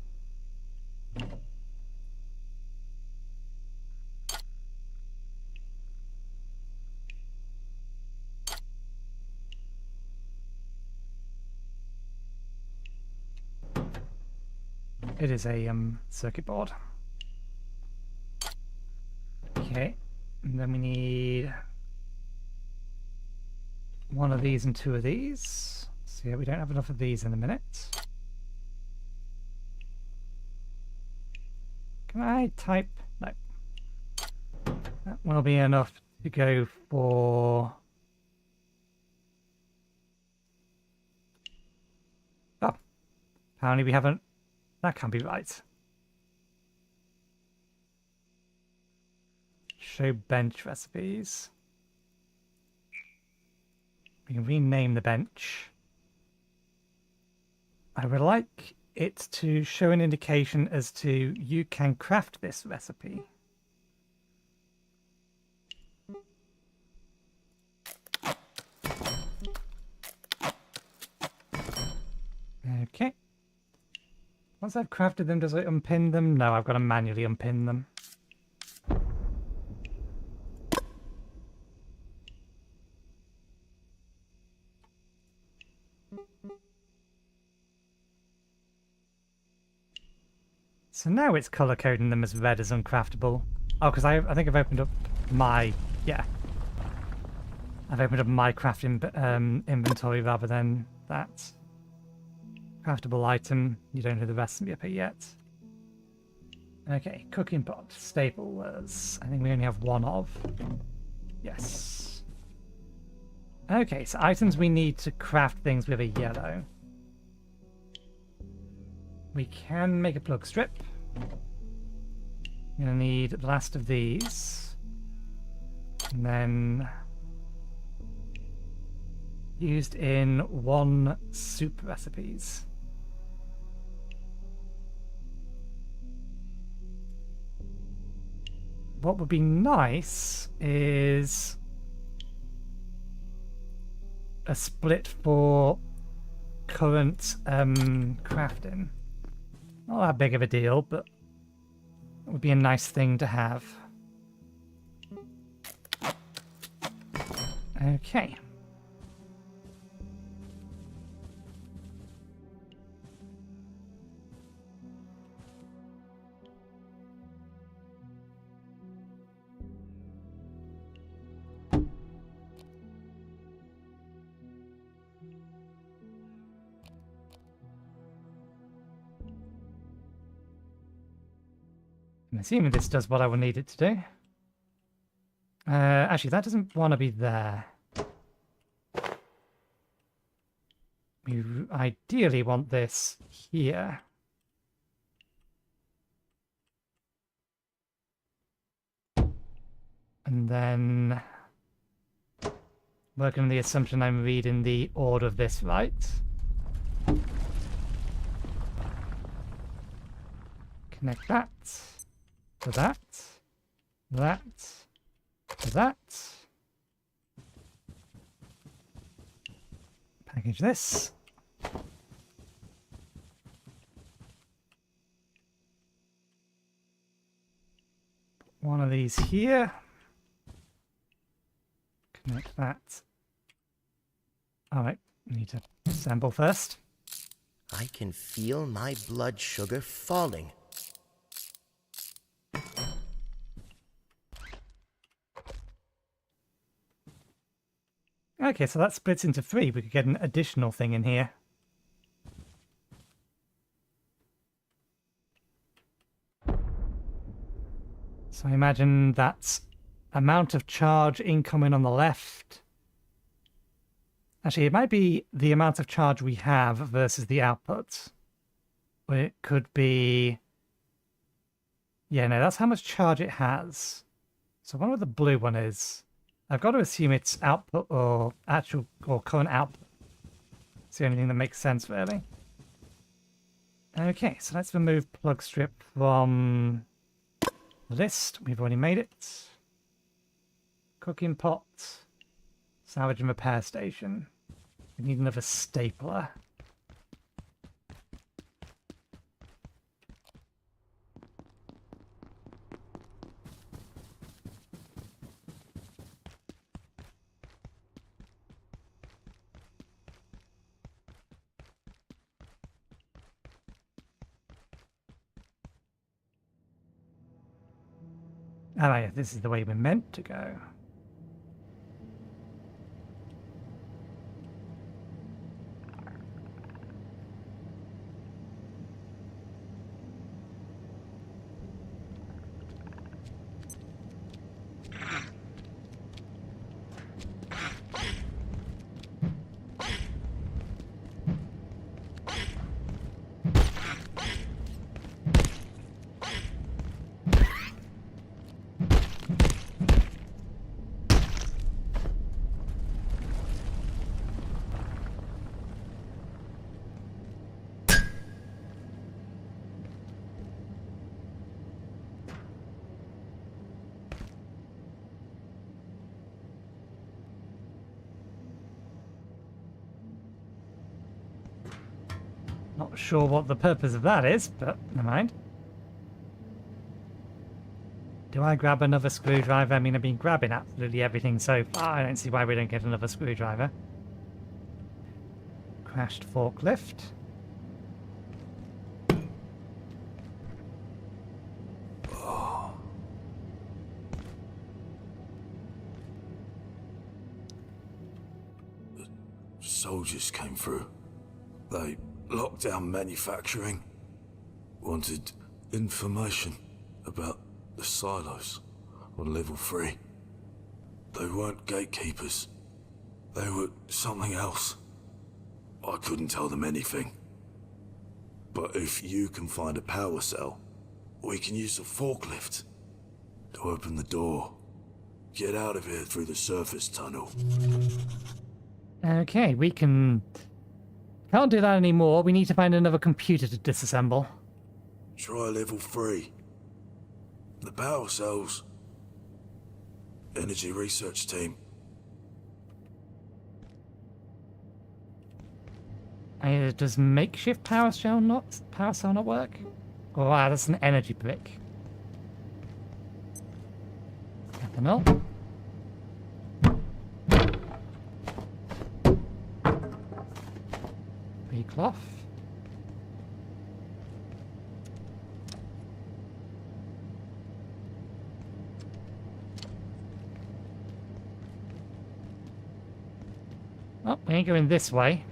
Speaker 1: It is a circuit board. Okay, and then we need one of these and 2 of these. So yeah, we don't have enough of these in a minute. Can I type? No. That will be enough to go for... Oh, apparently we haven't... That can't be right. Show bench recipes. We can rename the bench. I would like it to show an indication as to you can craft this recipe. Okay. Once I've crafted them, does it unpin them? No, I've got to manually unpin them. So now it's color coding them as red as uncraftable. Oh, because I think I've opened up my... Yeah. I've opened up my crafting inventory rather than that. Craftable item. You don't have the recipe up here yet. Okay, cooking pot. Staplers. I think we only have 1 of. Yes. Okay, so items we need to craft things with a yellow. We can make a plug strip. I'm going to need the last of these. And then... used in 1 soup recipes. What would be nice is a split for current crafting. Not that big of a deal, but it would be a nice thing to have. Okay. I'm assuming this does what I will need it to do. Actually, that doesn't want to be there. We ideally want this here. And then... working on the assumption I'm reading the order of this right. Connect that. To that, that, to that. Package this. one of these here. Connect that. Alright, need to assemble first.
Speaker 10: I can feel my blood sugar falling.
Speaker 1: Okay, so that splits into 3. We could get an additional thing in here. So I imagine that's amount of charge incoming on the left. Actually, it might be the amount of charge we have versus the output. Or it could be... Yeah, no, that's how much charge it has. So I wonder what the blue one is. I've got to assume it's output or actual or current output. It's the only thing that makes sense, really. Okay, so let's remove plug strip from the list. We've already made it. Cooking pot. Salvage and repair station. We need another stapler. Oh yeah, this is the way we're meant to go. Not sure what the purpose of that is, but never mind. Do I grab another screwdriver? I mean, I've been grabbing absolutely everything so far. I don't see why we don't get another screwdriver. Crashed forklift.
Speaker 13: Soldiers came through. They locked down manufacturing. Wanted information about the silos on level 3. They weren't gatekeepers. They were something else. I couldn't tell them anything. But if you can find a power cell, we can use a forklift to open the door. Get out of here through the surface tunnel.
Speaker 1: Okay, we can... Can't do that anymore. We need to find another computer to disassemble.
Speaker 13: Try level 3. The power cells. Energy research team.
Speaker 1: Does makeshift power cell not work? Oh, wow, that's an energy brick. Ethanol. Cloth. Oh, we ain't going this way.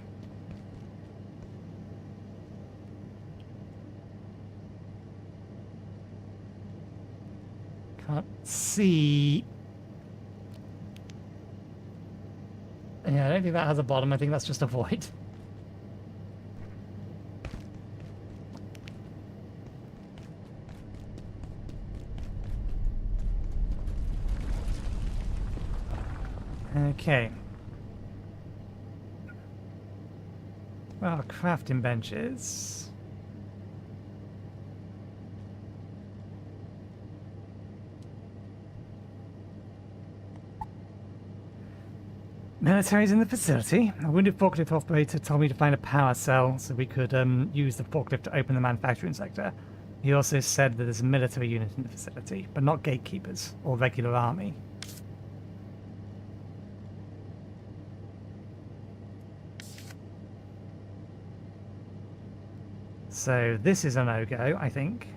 Speaker 1: Can't see. Yeah, I don't think that has a bottom. I think that's just a void. Okay. Well, crafting benches. Military's in the facility. A wounded forklift operator told me to find a power cell so we could use the forklift to open the manufacturing sector. He also said that there's a military unit in the facility, but not gatekeepers or regular army. So this is a no-go, I think.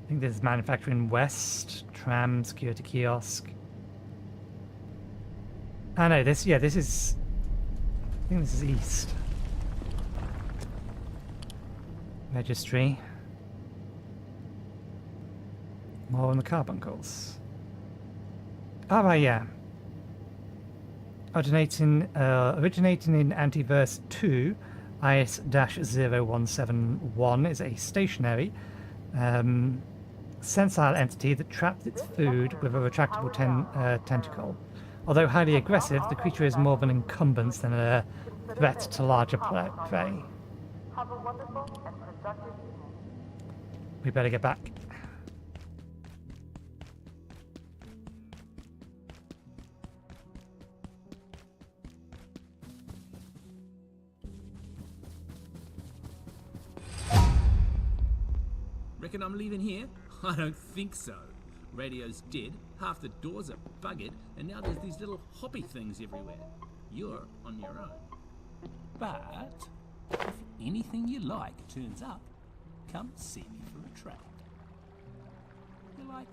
Speaker 1: I think this is manufacturing west, tram, security kiosk. Oh no, this is... I think this is east. Registry. More on the carbuncles. Oh, right, yeah. Originating in Antiverse 2, IS-0171 is a stationary, sensile entity that traps its food with a retractable tentacle. Although highly aggressive, the creature is more of an encumbrance than a threat to larger prey.
Speaker 11: Have a wonderful and productive evening.
Speaker 1: We better get back.
Speaker 14: Reckon I'm leaving here? I don't think so. Radio's dead, half the doors are buggered, and now there's these little hoppy things everywhere. You're on your own.
Speaker 15: But if anything you like turns up, come see me for a trade. You like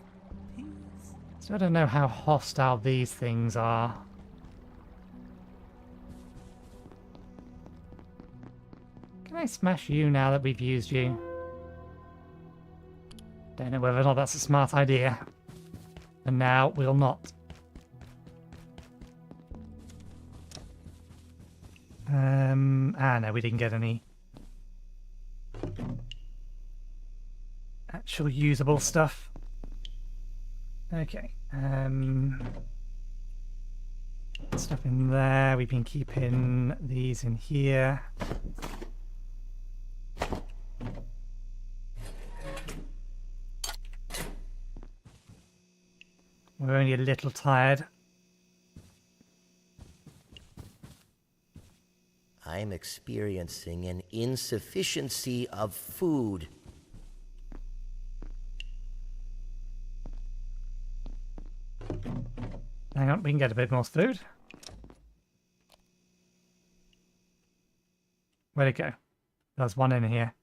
Speaker 15: peas?
Speaker 1: So I don't know how hostile these things are. Can I smash you now that we've used you? Don't know whether or not that's a smart idea. And now we'll not. No, we didn't get any actual usable stuff. Okay. Stuff in there. We've been keeping these in here. We're only a little tired.
Speaker 10: I'm experiencing an insufficiency of food.
Speaker 1: Hang on, we can get a bit more food. Where'd it go? There's one in here.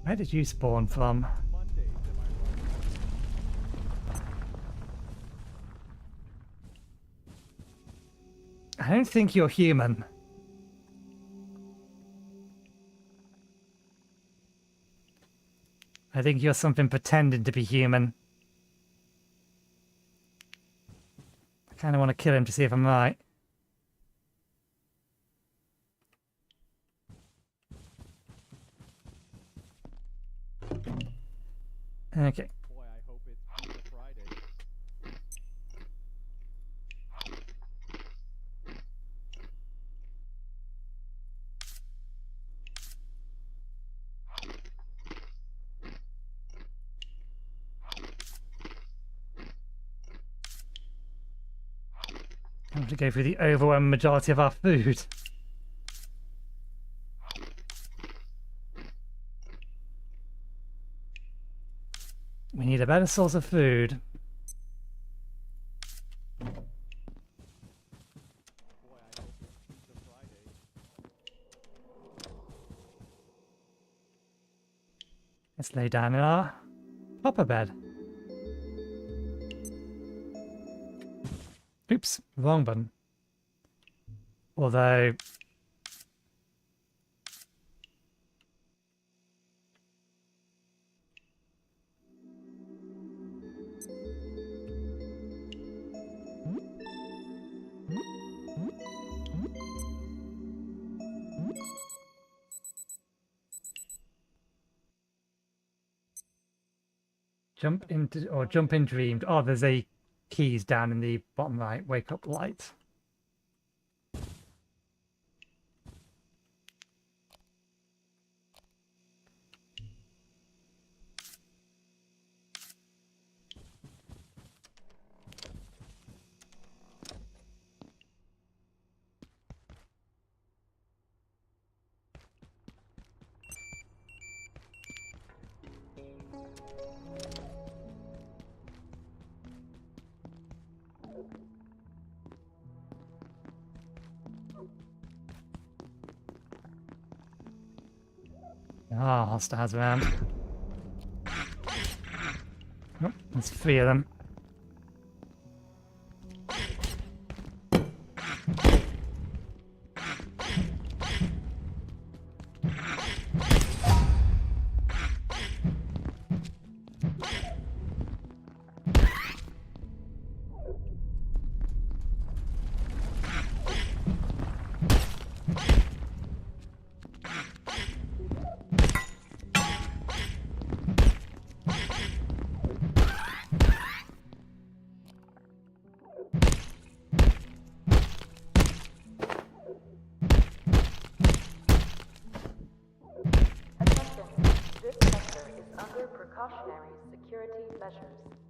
Speaker 1: Where did you spawn from? I don't think you're human. I think you're something pretending to be human. I kind of want to kill him to see if I'm right. Okay.
Speaker 5: Boy, I hope it's Pizza Friday.
Speaker 1: I want to go through the overwhelming majority of our food. We need a better source of food. Let's lay down in our popper bed. Oops, wrong button. Although... Jump in dreamed. Oh, there's a keys down in the bottom right. Wake up light. Ah, hostiles around. Oh, there's 3 of them.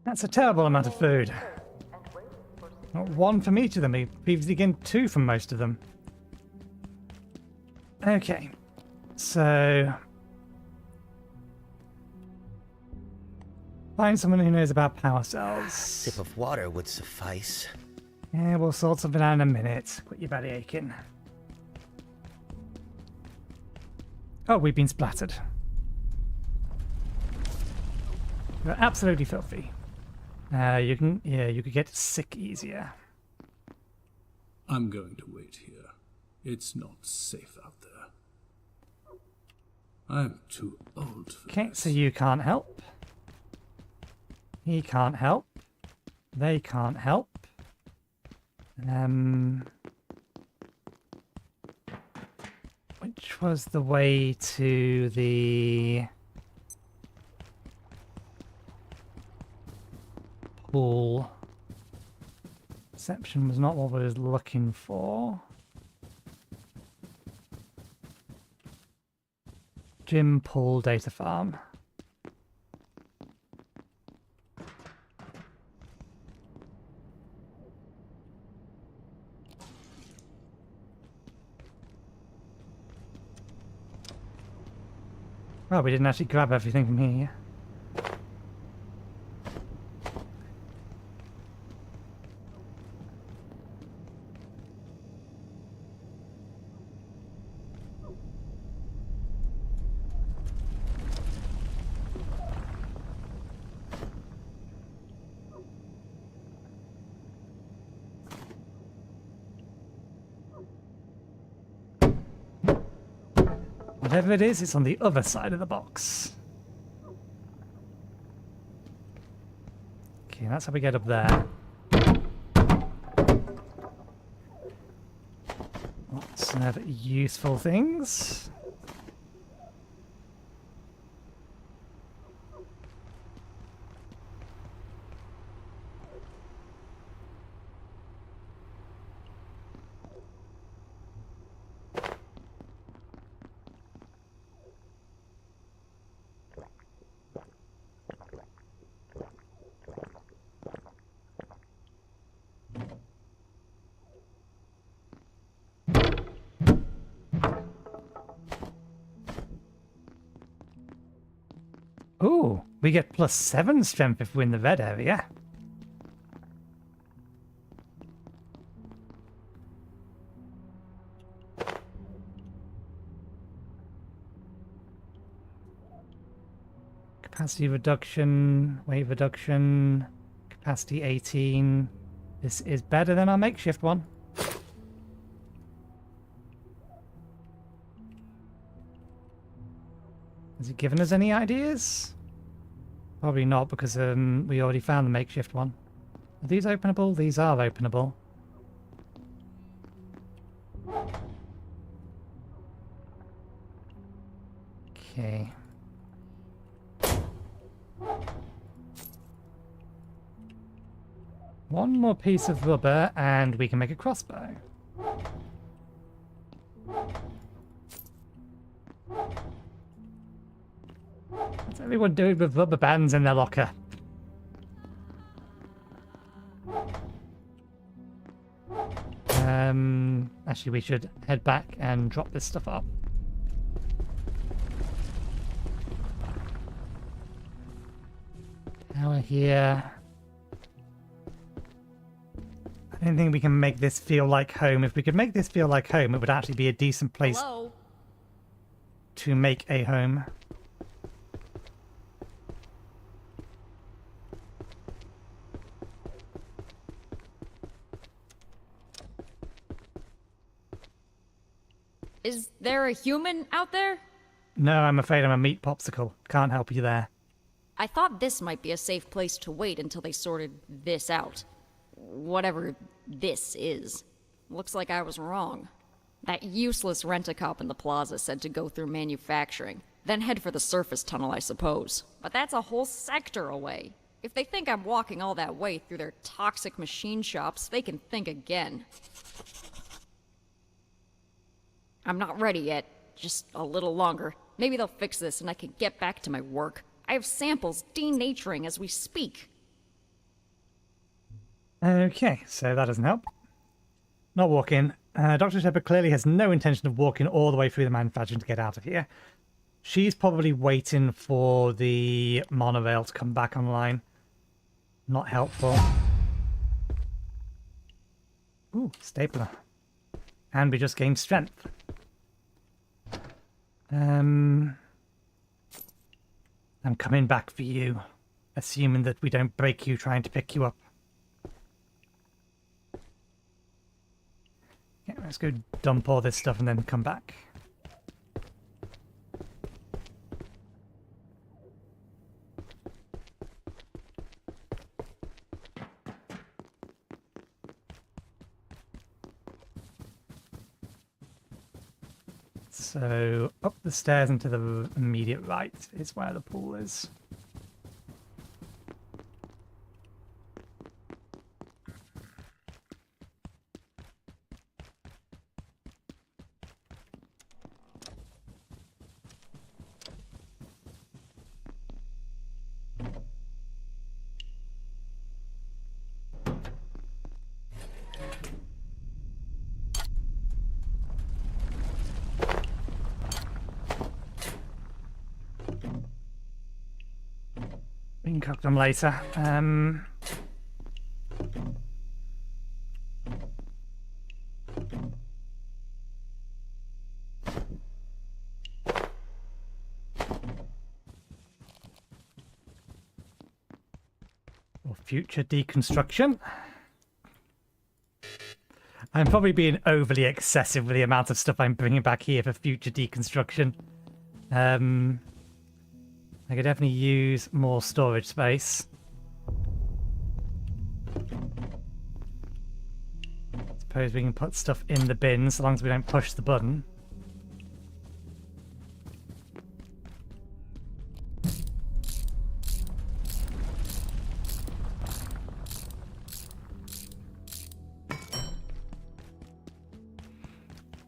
Speaker 1: That's a terrible amount of food. Not 1 from each of them. We previously gained 2 from most of them. Okay, so find someone who knows about power cells.
Speaker 10: Sip of water would suffice.
Speaker 1: Yeah, we'll sort something out in a minute. Quit your belly aching. Oh, we've been splattered. We're absolutely filthy. You could get sick easier.
Speaker 7: I'm going to wait here. It's not safe out there. I'm too old for
Speaker 1: Okay,
Speaker 7: this.
Speaker 1: so you can't help. He can't help. They can't help. Which was the way to the pool? Perception was not what I was looking for. Gym, pool, data farm. Well, we didn't actually grab everything from here. Whatever it is, it's on the other side of the box. Okay, that's how we get up there. Lots of useful things. Ooh, we get +7 strength if we're in the red area. Capacity reduction, weight reduction, capacity 18. This is better than our makeshift one. Has it given us any ideas? Probably not, because we already found the makeshift one. Are these openable? These are openable. Okay. One more piece of rubber and we can make a crossbow. What's everyone doing with rubber bands in their locker? Actually, we should head back and drop this stuff off. Tower here. I don't think we can make this feel like home. If we could make this feel like home, it would actually be a decent place to make a home.
Speaker 16: Is there a human out there?
Speaker 1: No, I'm afraid I'm a meat popsicle. Can't help you there.
Speaker 16: I thought this might be a safe place to wait until they sorted this out. Whatever this is. Looks like I was wrong. That useless rent-a-cop in the plaza said to go through manufacturing, then head for the surface tunnel, I suppose. But that's a whole sector away. If they think I'm walking all that way through their toxic machine shops, they can think again. I'm not ready yet. Just a little longer. Maybe they'll fix this and I can get back to my work. I have samples denaturing as we speak.
Speaker 1: Okay, so that doesn't help. Not walking. Dr. Shepard clearly has no intention of walking all the way through the manufacturing to get out of here. She's probably waiting for the monorail to come back online. Not helpful. Ooh, stapler. And we just gained strength. I'm coming back for you, assuming that we don't break you trying to pick you up. Okay, let's go dump all this stuff and then come back. So, up the stairs and to the immediate right is where the pool is. We can cook them later. Or future deconstruction. I'm probably being overly excessive with the amount of stuff I'm bringing back here for future deconstruction. I could definitely use more storage space. Suppose we can put stuff in the bin so long as we don't push the button.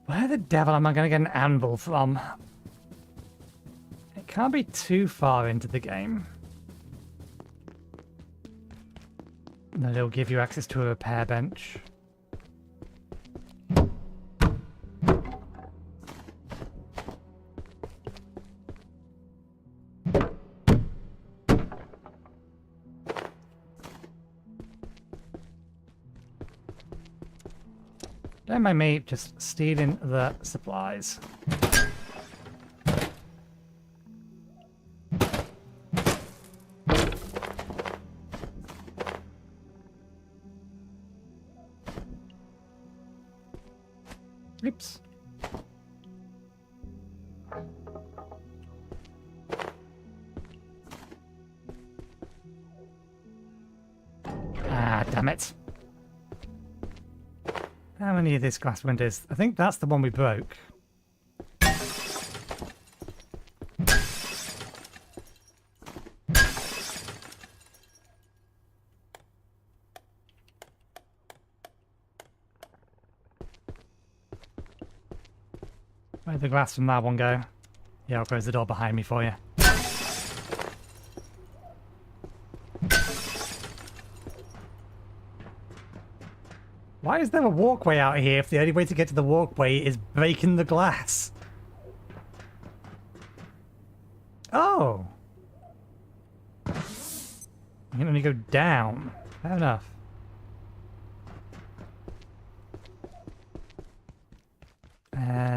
Speaker 1: Where the devil am I going to get an anvil from? It can't be too far into the game. No, it'll give you access to a repair bench. Don't mind me just stealing the supplies. Oops. Ah, damn it. How many of these glass windows? I think that's the one we broke. Where'd the glass from that one go? Yeah, I'll close the door behind me for you. Why is there a walkway out here if the only way to get to the walkway is breaking the glass? Oh! You can only go down. Fair enough.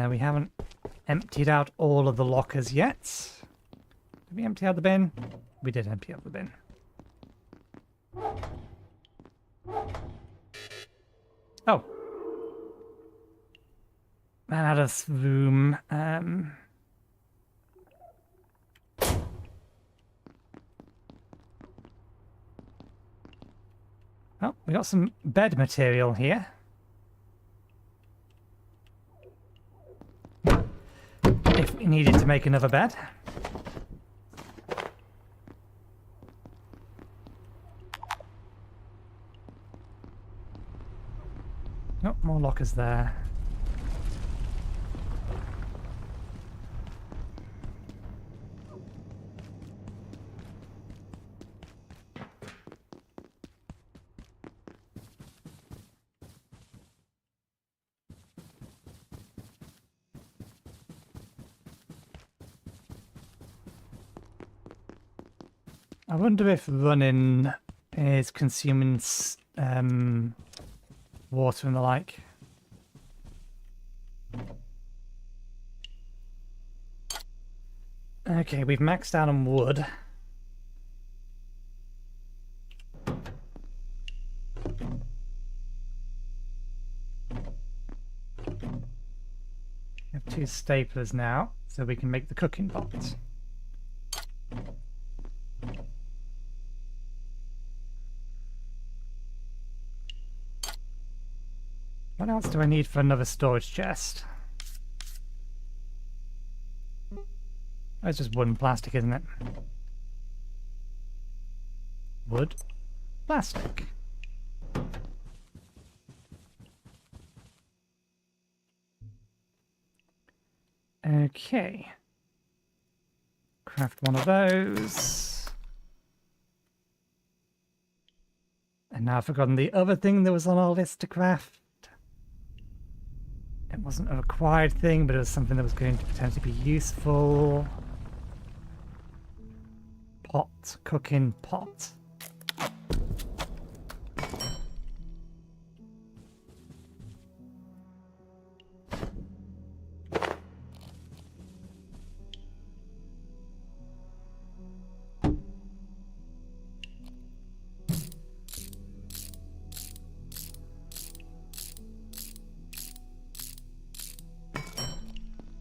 Speaker 1: We haven't emptied out all of the lockers yet. Did we empty out the bin? We did empty out the bin. Oh. Ran out of room. Oh, we got some bed material here. If we needed to make another bed. Oh, more lockers there. I wonder if running is consuming water and the like. Okay, we've maxed out on wood. We have 2 staplers now, so we can make the cooking pot. What else do I need for another storage chest? Oh, it's just wood and plastic, isn't it? Wood, plastic. Okay. Craft one of those. And now I've forgotten the other thing that was on our list to craft. It wasn't a required thing, but it was something that was going to potentially be useful. Pot. Cooking pot.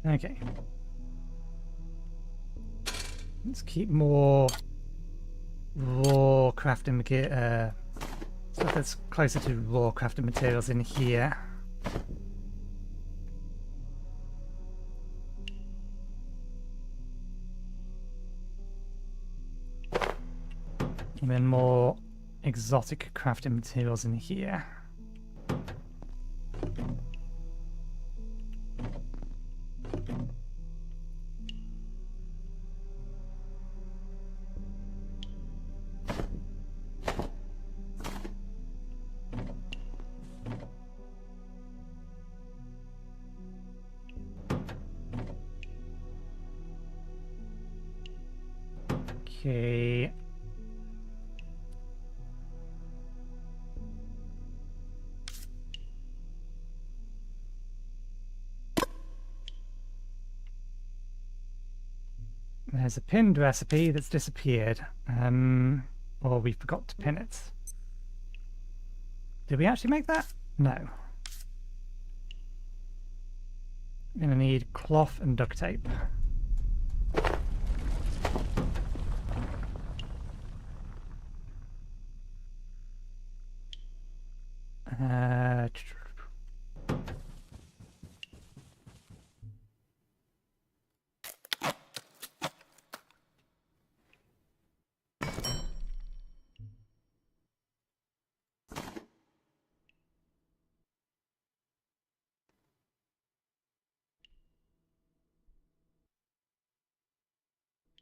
Speaker 1: Okay. Let's keep more raw crafting stuff that's closer to raw crafting materials in here. And then more exotic crafting materials in here. Okay. There's a pinned recipe that's disappeared. Or we forgot to pin it. Did we actually make that? No. I'm gonna need cloth and duct tape.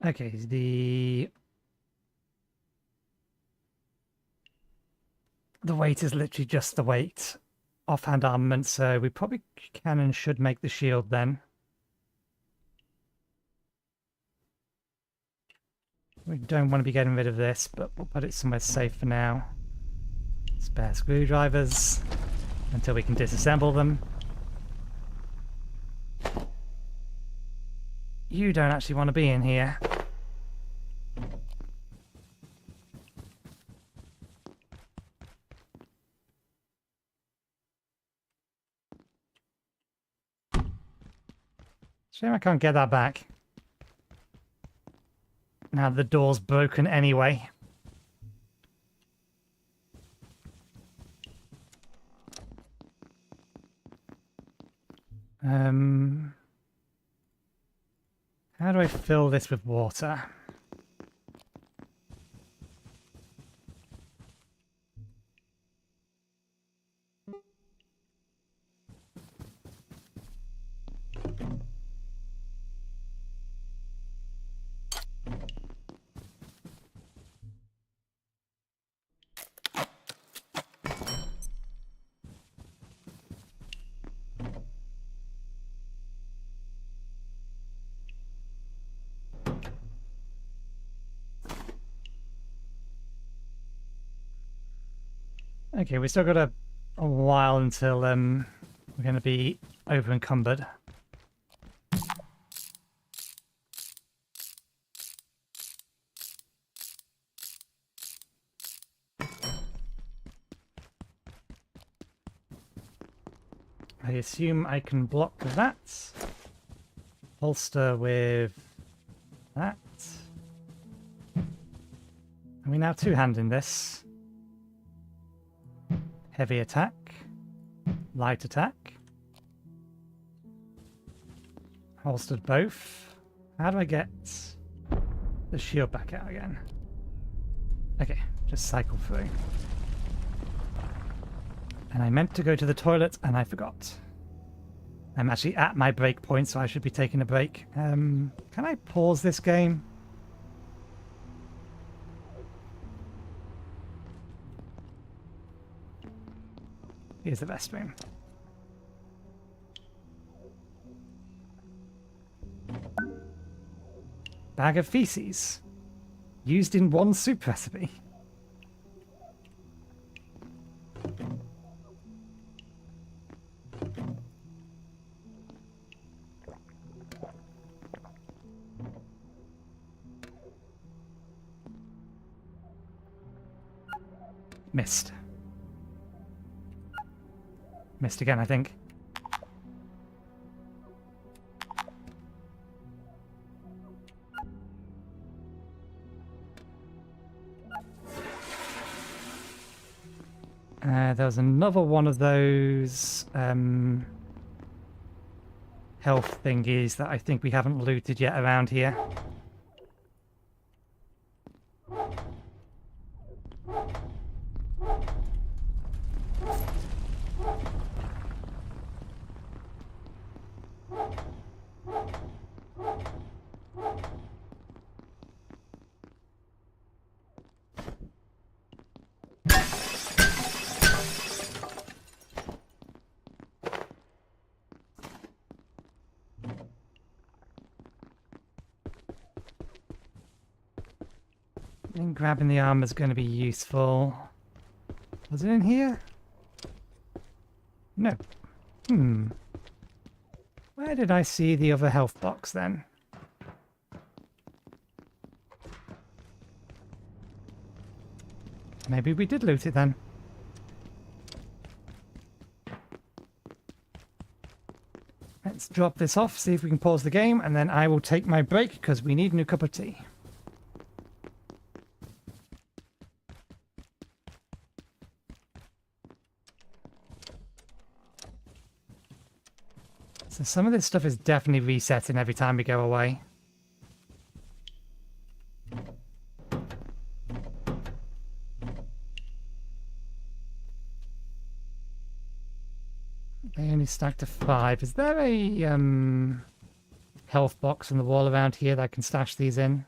Speaker 1: Okay, the weight is literally just the weight. Offhand armament, so we probably can and should make the shield then. We don't want to be getting rid of this, but we'll put it somewhere safe for now. Spare screwdrivers until we can disassemble them. You don't actually want to be in here. Shame I can't get that back. Now the door's broken anyway. How do I fill this with water? Okay, we still got a while until we're going to be over encumbered. I assume I can block that. Holster with that. Are we now two-handing this? Heavy attack, light attack, holstered both. How do I get the shield back out again? Okay, just cycle through. And I meant to go to the toilet and I forgot. I'm actually at my break point, so I should be taking a break. Can I pause this game? Here's the restroom. Bag of feces. Used in one soup recipe. Missed. Missed again, I think. There was another one of those health thingies that I think we haven't looted yet around here. And grabbing the armor is going to be useful. Was it in here? No. Where did I see the other health box then? Maybe we did loot it then. Let's drop this off, see if we can pause the game, and then I will take my break because we need a new cup of tea. So some of this stuff is definitely resetting every time we go away. They only stack to 5. Is there a health box on the wall around here that I can stash these in?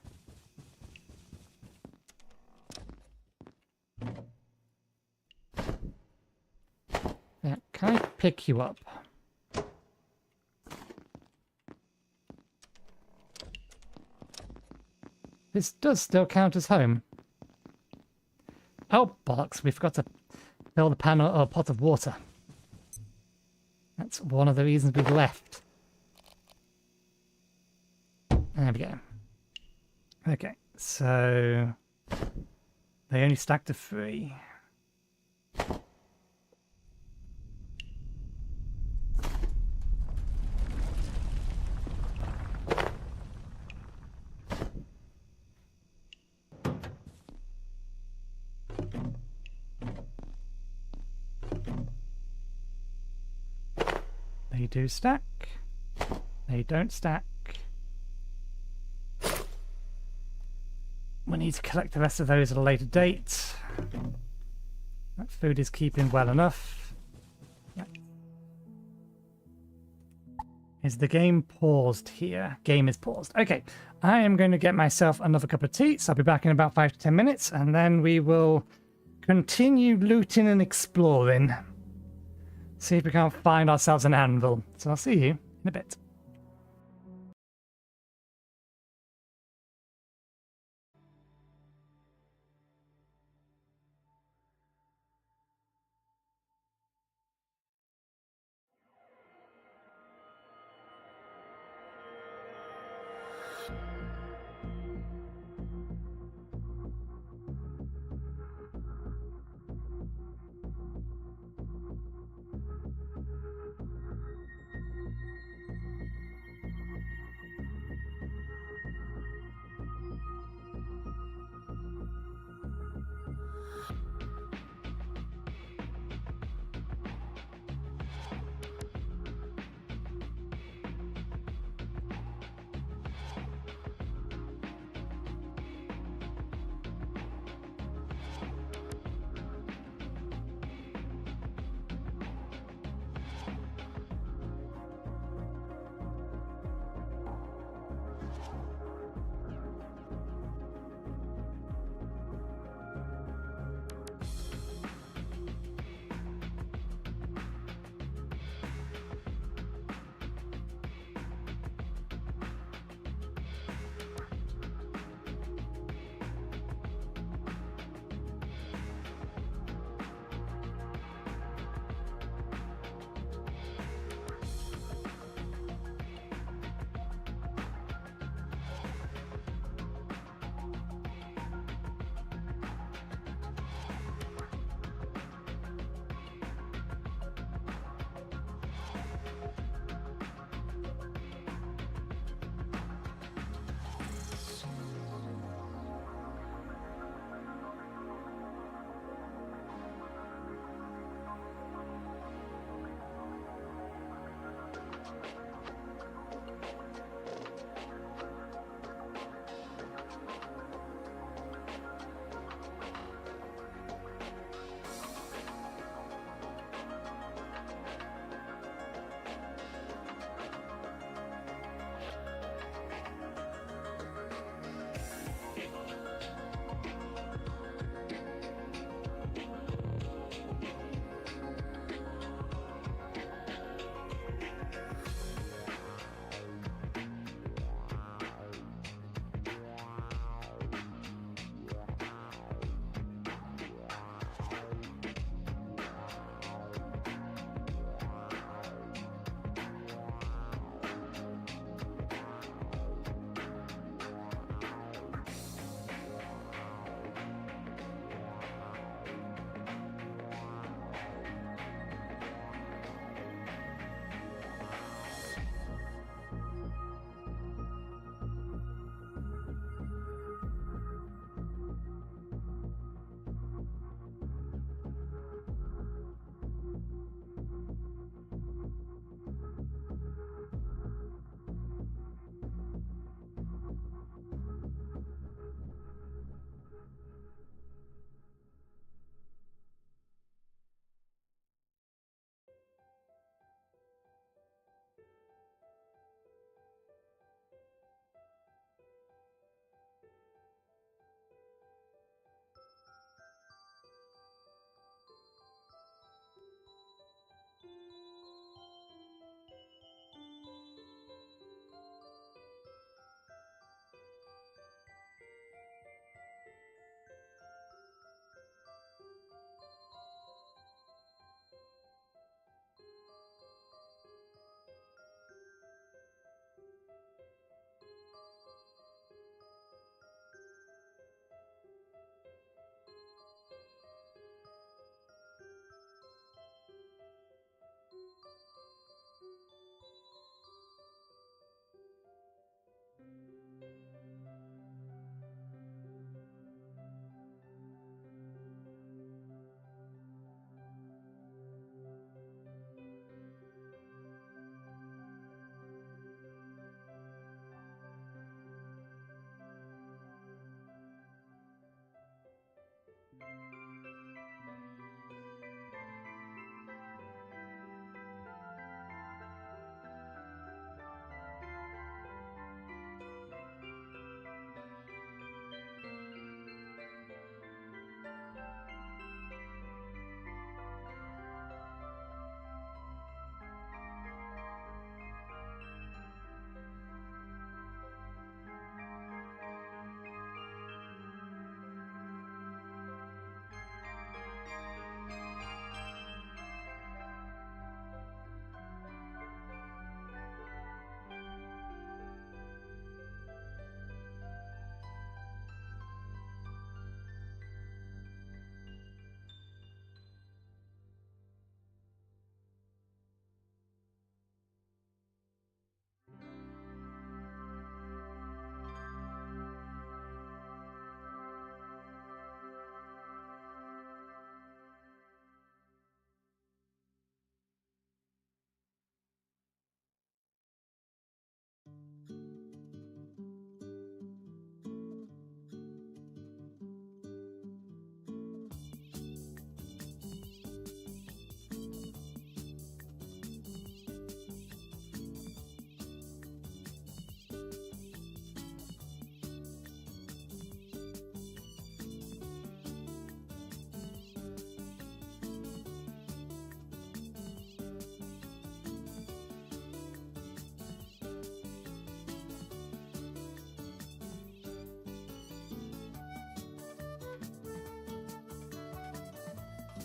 Speaker 1: Can I pick you up? This does still count as home. Oh, bollocks, we forgot to fill the pan or pot of water. That's one of the reasons we've left. There we go. Okay, so they only stack to 3. They do stack. They don't stack. We need to collect the rest of those at a later date. That food is keeping well enough. Yep. Is the game paused here? Game is paused. Okay, I am going to get myself another cup of tea, so I'll be back in about 5 to 10 minutes, and then we will continue looting and exploring. See if we can't find ourselves an anvil. So I'll see you in a bit.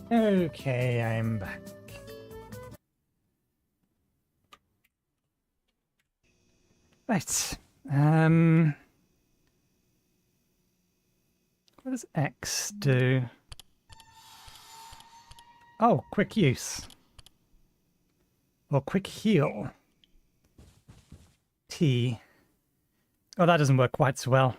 Speaker 1: Okay, I'm back. Right. What does X do? Oh, quick use. Or quick heal. T. Oh, that doesn't work quite so well.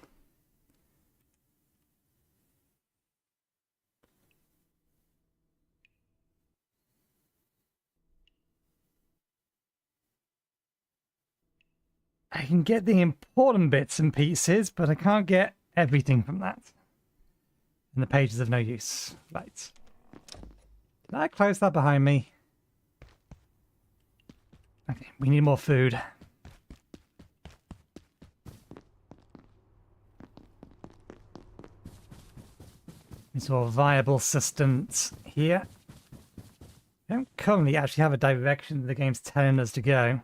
Speaker 1: I can get the important bits and pieces, but I can't get everything from that. And the pages of no use. Right. Did I close that behind me? Okay, we need more food. It's all viable systems here. I don't currently actually have a direction the game's telling us to go.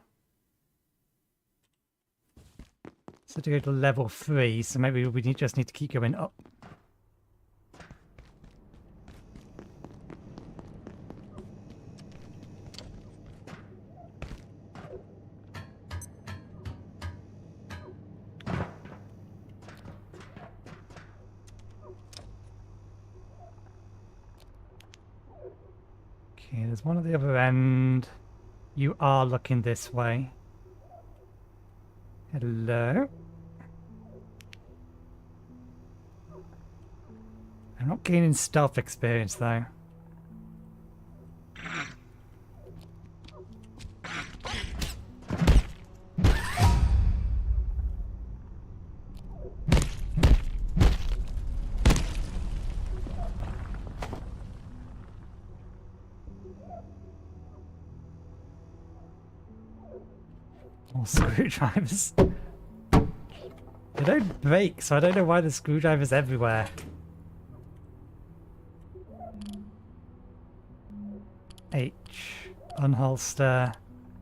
Speaker 1: So to go to level 3, so maybe we just need to keep going up. Okay, there's one at the other end. You are looking this way. Hello? I'm not gaining stealth experience though. More screwdrivers. They don't break, so I don't know why the screwdriver's everywhere. H. Unholster.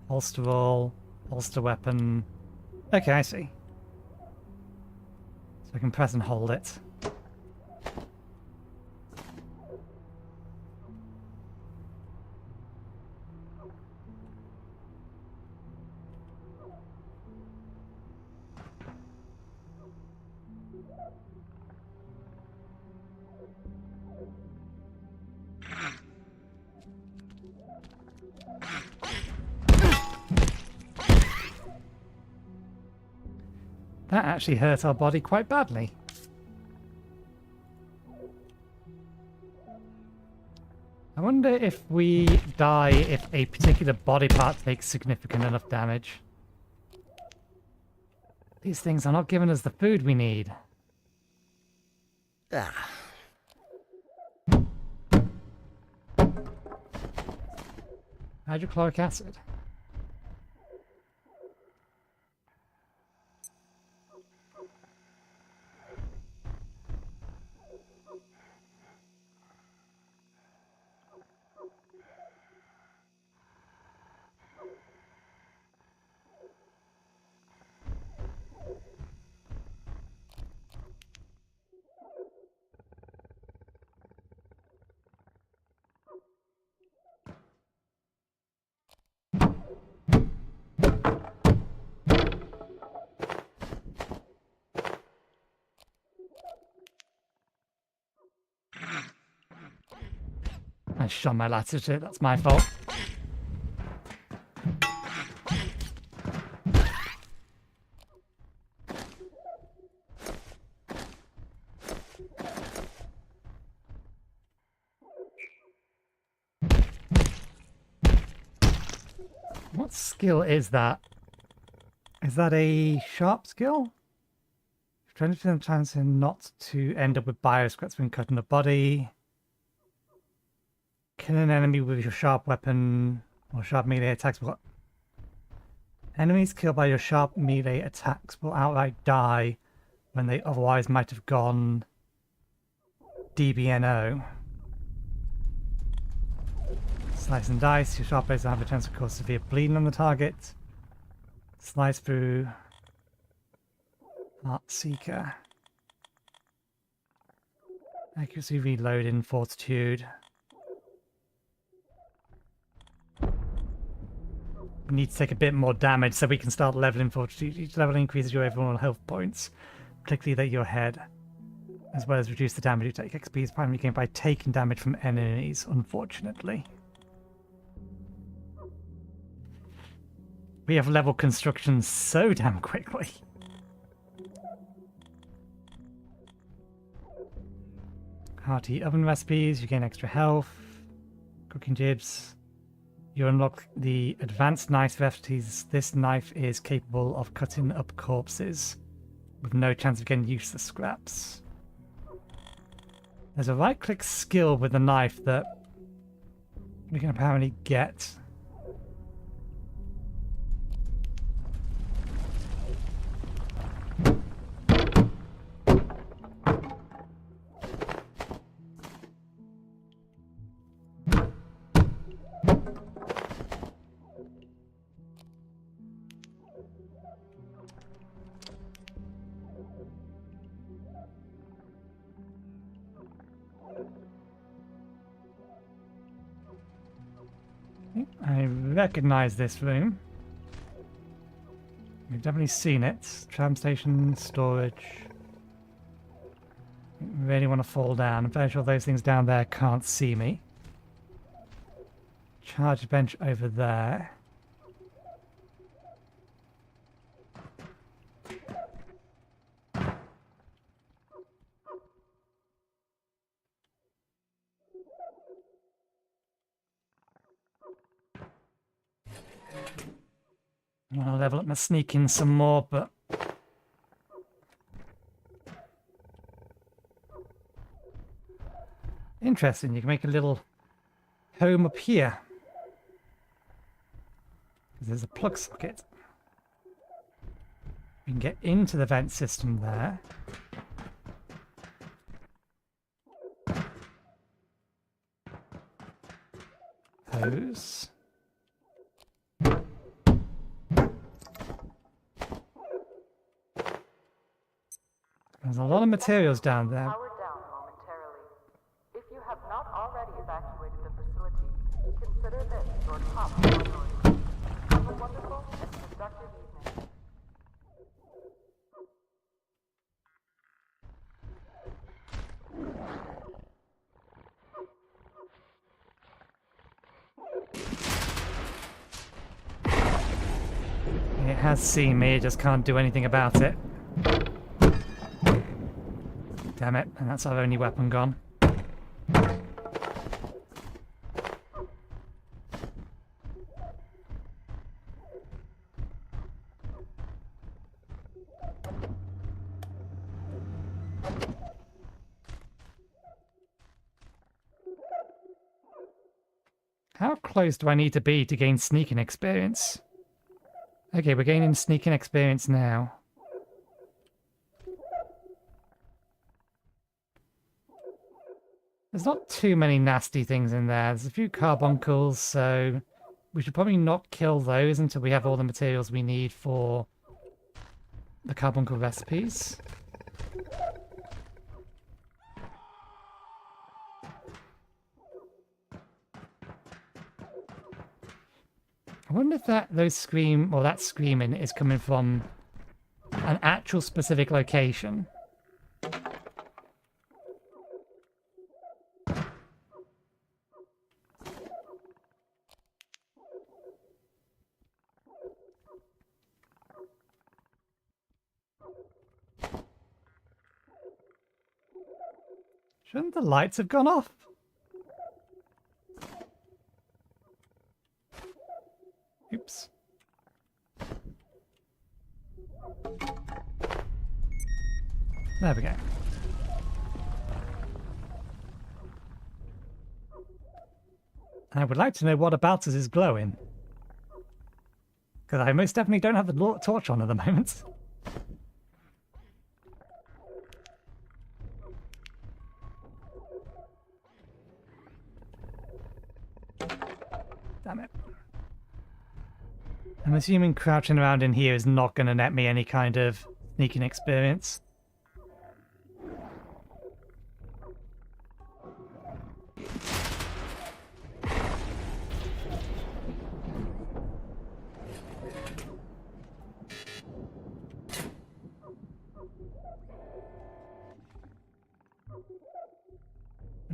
Speaker 1: Holster all. Holster weapon. Okay, I see. So I can press and hold it. That actually hurt our body quite badly. I wonder if we die if a particular body part takes significant enough damage. These things are not giving us the food we need.
Speaker 10: Ah.
Speaker 1: Hydrochloric acid. I shot my latitude, that's my fault. What skill is that? Is that a sharp skill? 20% chance not to end up with bioscraps when cutting the body. Kill an enemy with your sharp weapon or sharp melee attacks. What? Enemies killed by your sharp melee attacks will outright die when they otherwise might have gone DBNO. Slice and dice. Your sharp blades have a chance to cause severe bleeding on the target. Slice through. Heart Seeker. Accuracy reloading, fortitude. We need to take a bit more damage so we can start leveling for each level increases your overall health points, particularly that your head, as well as reduce the damage you take. XP is primarily gained by taking damage from enemies, unfortunately. We have level construction so damn quickly. Hearty oven recipes, you gain extra health. Cooking jibs. You unlock the advanced knife recipes. This knife is capable of cutting up corpses with no chance of getting useless scraps. There's a right-click skill with the knife that we can apparently get. I recognize this room. We've definitely seen it. Tram station, storage. Really want to fall down. I'm very sure those things down there can't see me. Charge bench over there. I want to level up my sneaking some more, but interesting. You can make a little home up here. There's a plug socket. We can get into the vent system there. Hose. There's a lot of materials down there.
Speaker 11: Power down momentarily. If you have not already evacuated the facility, consider this your top priority. Have a wonderful and productive evening.
Speaker 1: It has seen me, it just can't do anything about it. Damn it, and that's our only weapon gone. How close do I need to be to gain sneaking experience? Okay, we're gaining sneaking experience now. There's not too many nasty things in there. There's a few carbuncles, so we should probably not kill those until we have all the materials we need for the carbuncle recipes. I wonder if that screaming is coming from an actual specific location. Shouldn't the lights have gone off? Oops. There we go. I would like to know what about us is glowing. Because I most definitely don't have the torch on at the moment. Damn it. I'm assuming crouching around in here is not going to net me any kind of sneaking experience.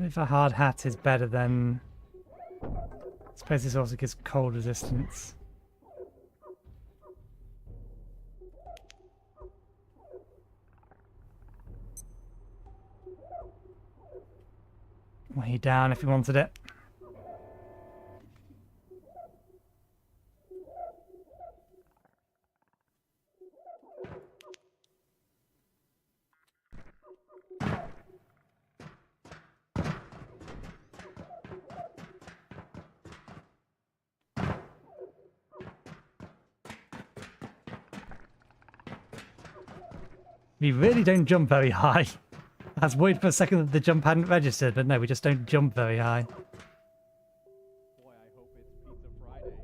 Speaker 1: If a hard hat is better than... I suppose this also gives cold resistance. Way down if you wanted it. We really don't jump very high. I was worried for a second that the jump hadn't registered, but no, we just don't jump very high.
Speaker 5: Boy, I hope it's Pizza Friday.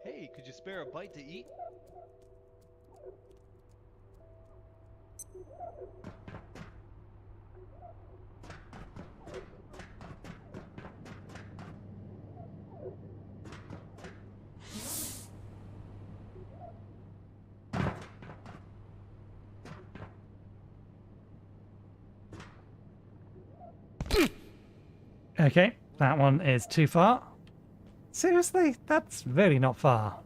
Speaker 5: Hey, could you spare a bite to eat?
Speaker 1: Okay, that one is too far. Seriously? That's really not far.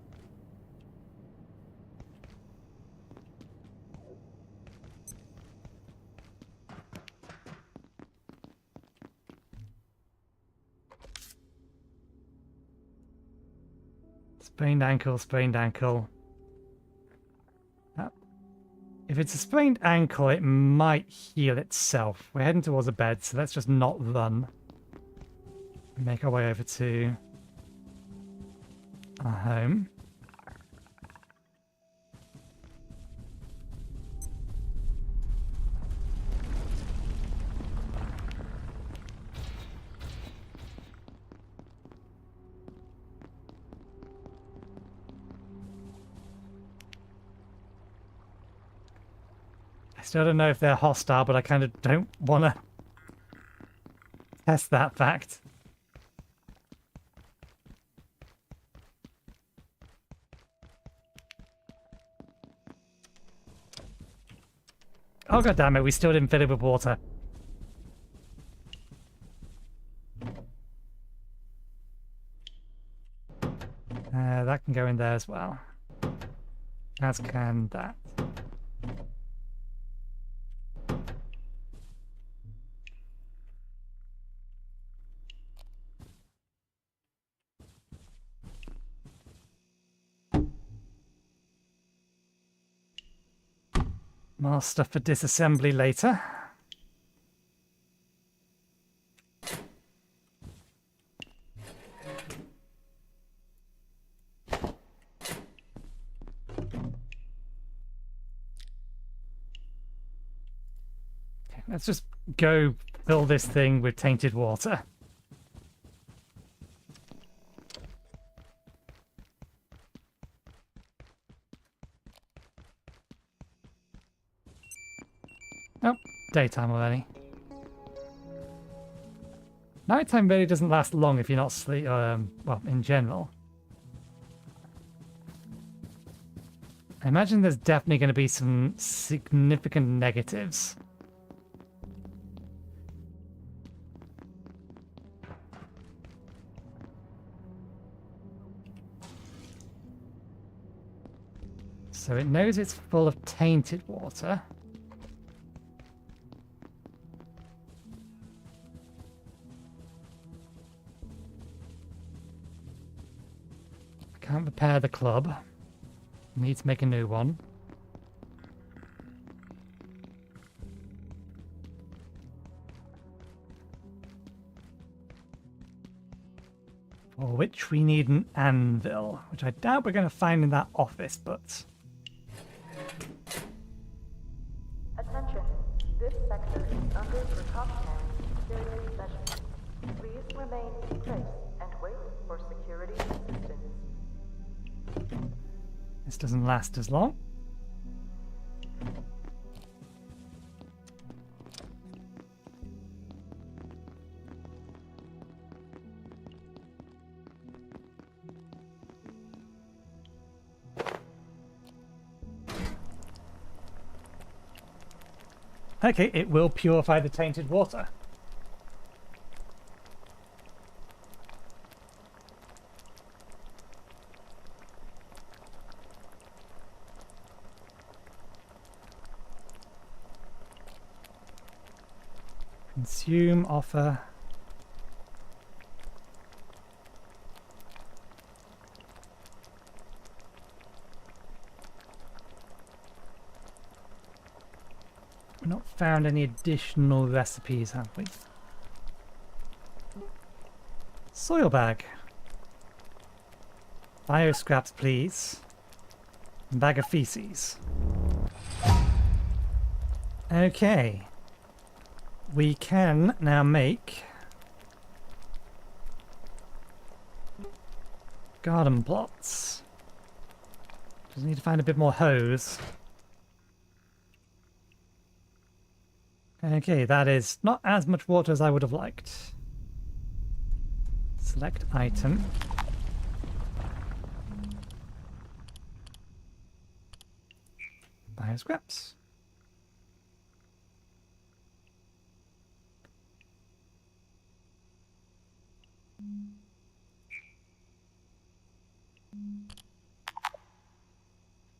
Speaker 1: Sprained ankle, sprained ankle. If it's a sprained ankle, it might heal itself. We're heading towards a bed, so let's just not run. Make our way over to our home. I still don't know if they're hostile, but I kind of don't want to test that fact. Oh god damn it, we still didn't fill it with water. That can go in there as well. As can that. More stuff for disassembly later. Okay, let's just go fill this thing with tainted water. Oh, daytime already. Nighttime really doesn't last long if you're not sleep. Well, in general. I imagine there's definitely going to be some significant negatives. So it knows it's full of tainted water. Can't repair the club. Need to make a new one. For which we need an anvil, which I doubt we're going to find in that office, but...
Speaker 11: Attention, this sector is under precautionary security measures. Please remain in place and wait for security assistance.
Speaker 1: This doesn't last as long. Okay, it will purify the tainted water. Consume, offer. We've not found any additional recipes, have we? Soil bag. Bio scraps, please. Bag of feces. Okay. We can now make garden plots. Just need to find a bit more hose. Okay, that is not as much water as I would have liked. Select item. Bio scraps.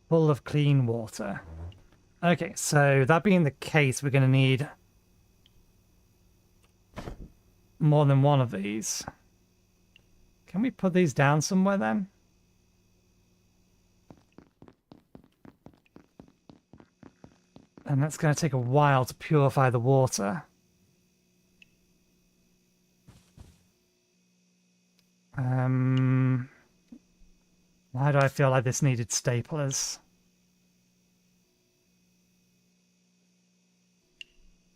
Speaker 1: Full of clean water. Okay, so that being the case, we're going to need more than one of these. Can we put these down somewhere then? And that's going to take a while to purify the water. Why do I feel like this needed staplers?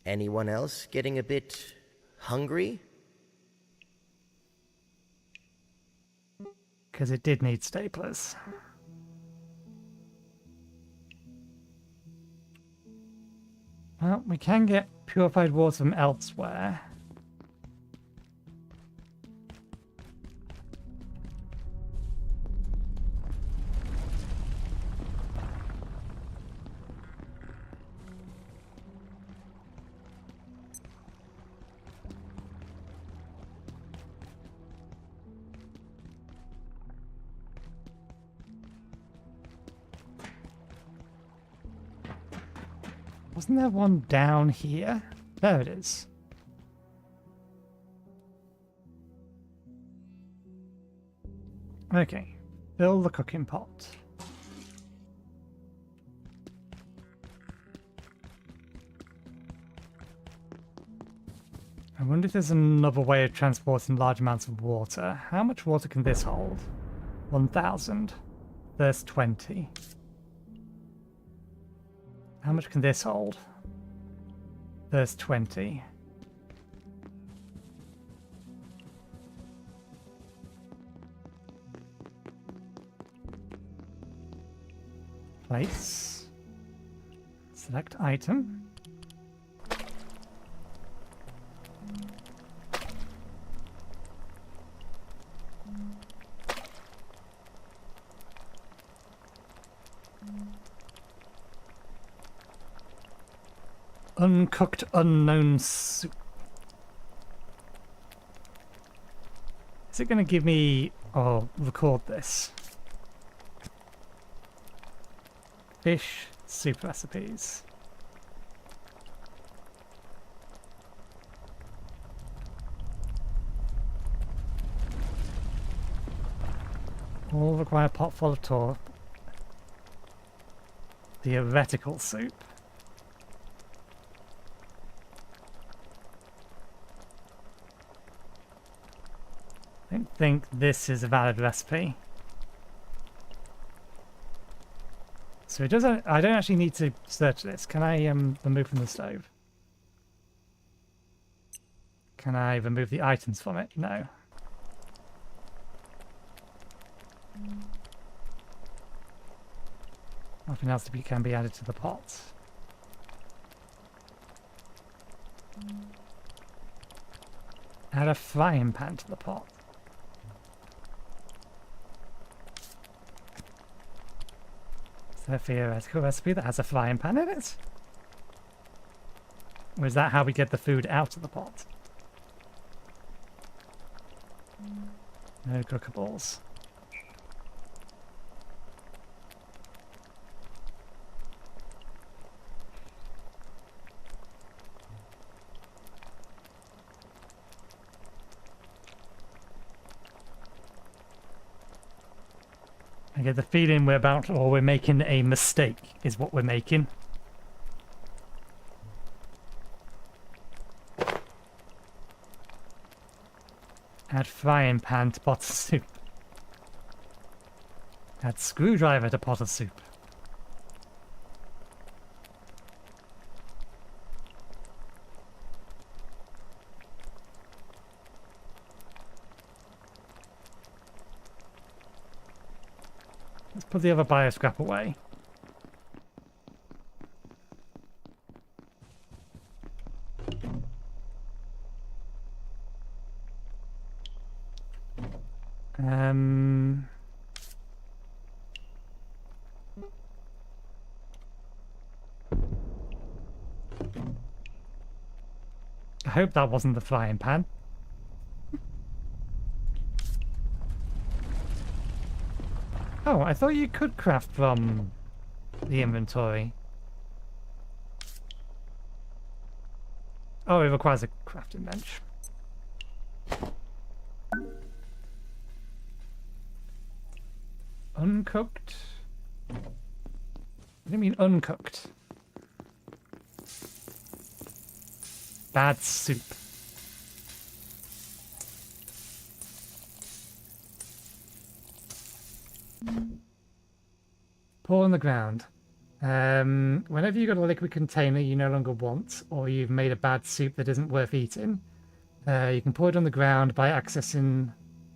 Speaker 10: Anyone else getting a bit hungry?
Speaker 1: Because it did need staplers. Well, we can get purified water from elsewhere. Wasn't there one down here? There it is. Okay, fill the cooking pot. I wonder if there's another way of transporting large amounts of water. How much water can this hold? 1,000. There's 20. How much can this hold? There's 20. Place. Select item. Uncooked unknown soup. Is it going to give me... Oh, record this. Fish soup recipes. All require a pot full of theoretical soup. I don't think this is a valid recipe. So it doesn't. I don't actually need to search this. Can I remove from the stove? Can I remove the items from it? No. Nothing else can be added to the pot. Add a frying pan to the pot. Is there a theoretical recipe that has a frying pan in it? Or is that how we get the food out of the pot? No cookables. I get the feeling we're making a mistake, is what we're making. Add frying pan to pot of soup. Add screwdriver to pot of soup. Let's put the other bioscrap away. I hope that wasn't the frying pan. Oh, I thought you could craft from the inventory. Oh, it requires a crafting bench. Uncooked? What do you mean uncooked? Bad soup. Pour on the ground. Whenever you've got a liquid container you no longer want, or you've made a bad soup that isn't worth eating, you can pour it on the ground by accessing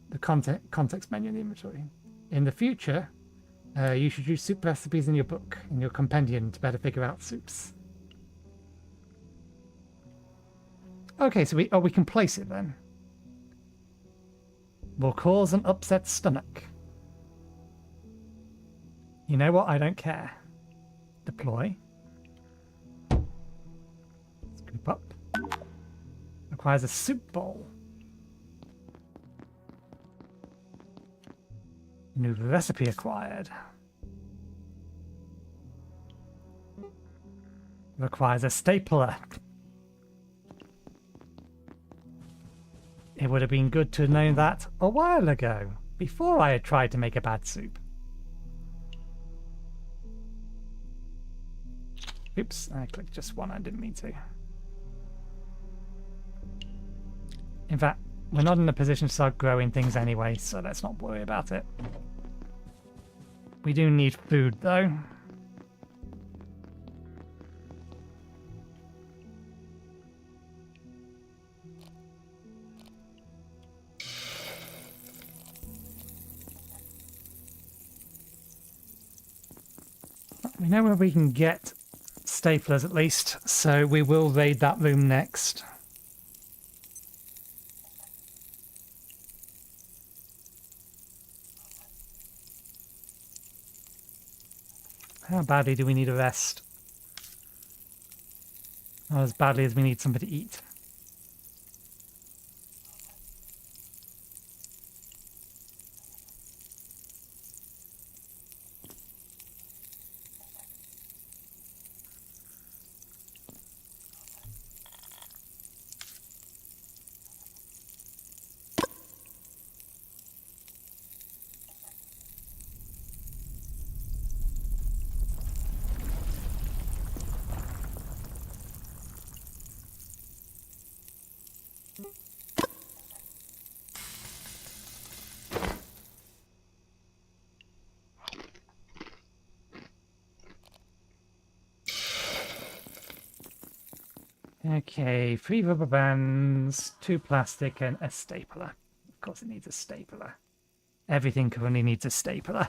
Speaker 1: the context menu in the inventory. In the future, you should use soup recipes in your book, in your compendium, to better figure out soups. Okay, so we can place it then. Will cause an upset stomach. You know what? I don't care. Deploy. Scoop up. Requires a soup bowl. New recipe acquired. Requires a stapler. It would have been good to have known that a while ago, before I had tried to make a bad soup. Oops, I clicked just one, I didn't mean to. In fact, we're not in a position to start growing things anyway, so let's not worry about it. We do need food, though. We know where we can get staplers at least, so we will raid that room next. How badly do we need a rest? Not as badly as we need something to eat. Okay, 3 rubber bands, 2 plastic, and a stapler. Of course it needs a stapler. Everything currently needs a stapler.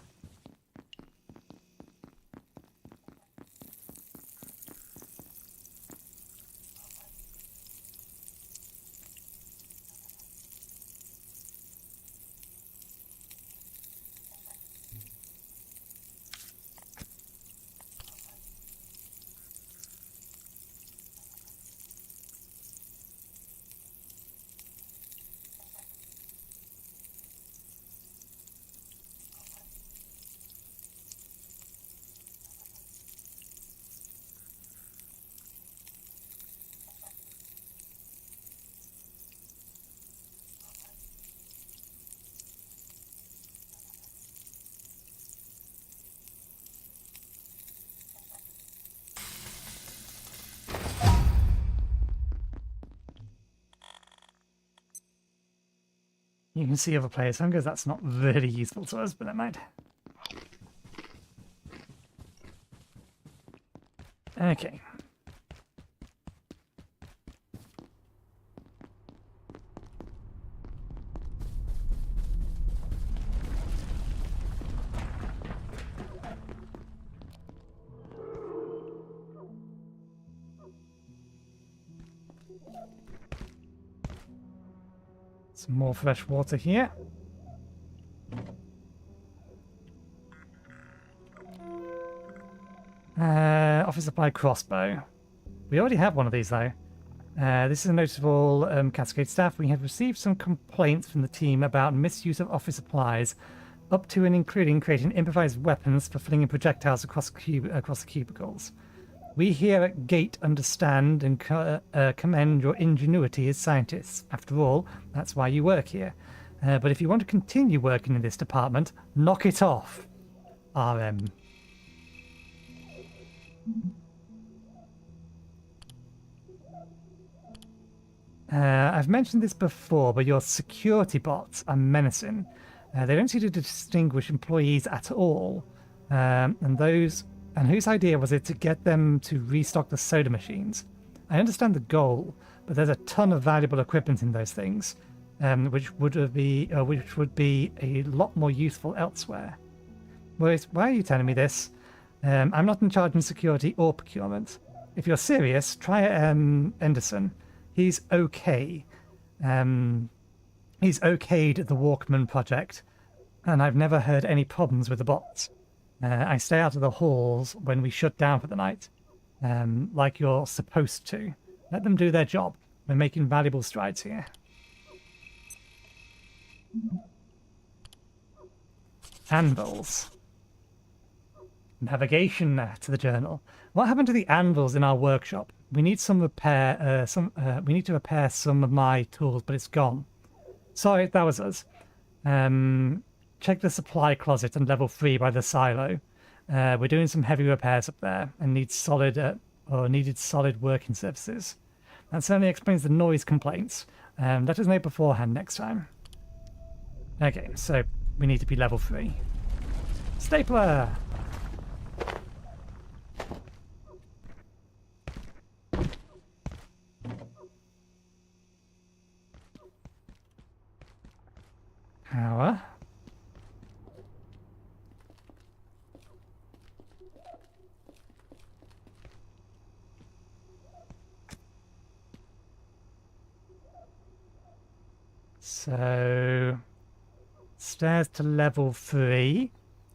Speaker 1: You can see other players' hungers. That's not really useful to us, but never mind. Okay. Some more fresh water here. Office supply crossbow. We already have one of these though. This is a notable Cascade staff. We have received some complaints from the team about misuse of office supplies, up to and including creating improvised weapons for flinging projectiles across the cubicles. We here at Gate understand and commend your ingenuity as scientists. After all, that's why you work here. But if you want to continue working in this department, knock it off. RM. I've mentioned this before, but your security bots are menacing. They don't seem to distinguish employees at all. And whose idea was it to get them to restock the soda machines? I understand the goal, but there's a ton of valuable equipment in those things, which would be a lot more useful elsewhere. Why are you telling me this? I'm not in charge of security or procurement. If you're serious, try Anderson. He's okay. He's okayed the Walkman project, and I've never heard any problems with the bots. I stay out of the halls when we shut down for the night, like you're supposed to. Let them do their job. We're making valuable strides here. Anvils. Navigation to the journal. What happened to the anvils in our workshop? We need some repair. We need to repair some of my tools, but it's gone. Sorry, that was us. Check the supply closet on level 3 by the silo. We're doing some heavy repairs up there and needed solid working surfaces. That certainly explains the noise complaints. Let us know beforehand next time. Okay, so we need to be level 3. Stapler! Power. So, stairs to level 3,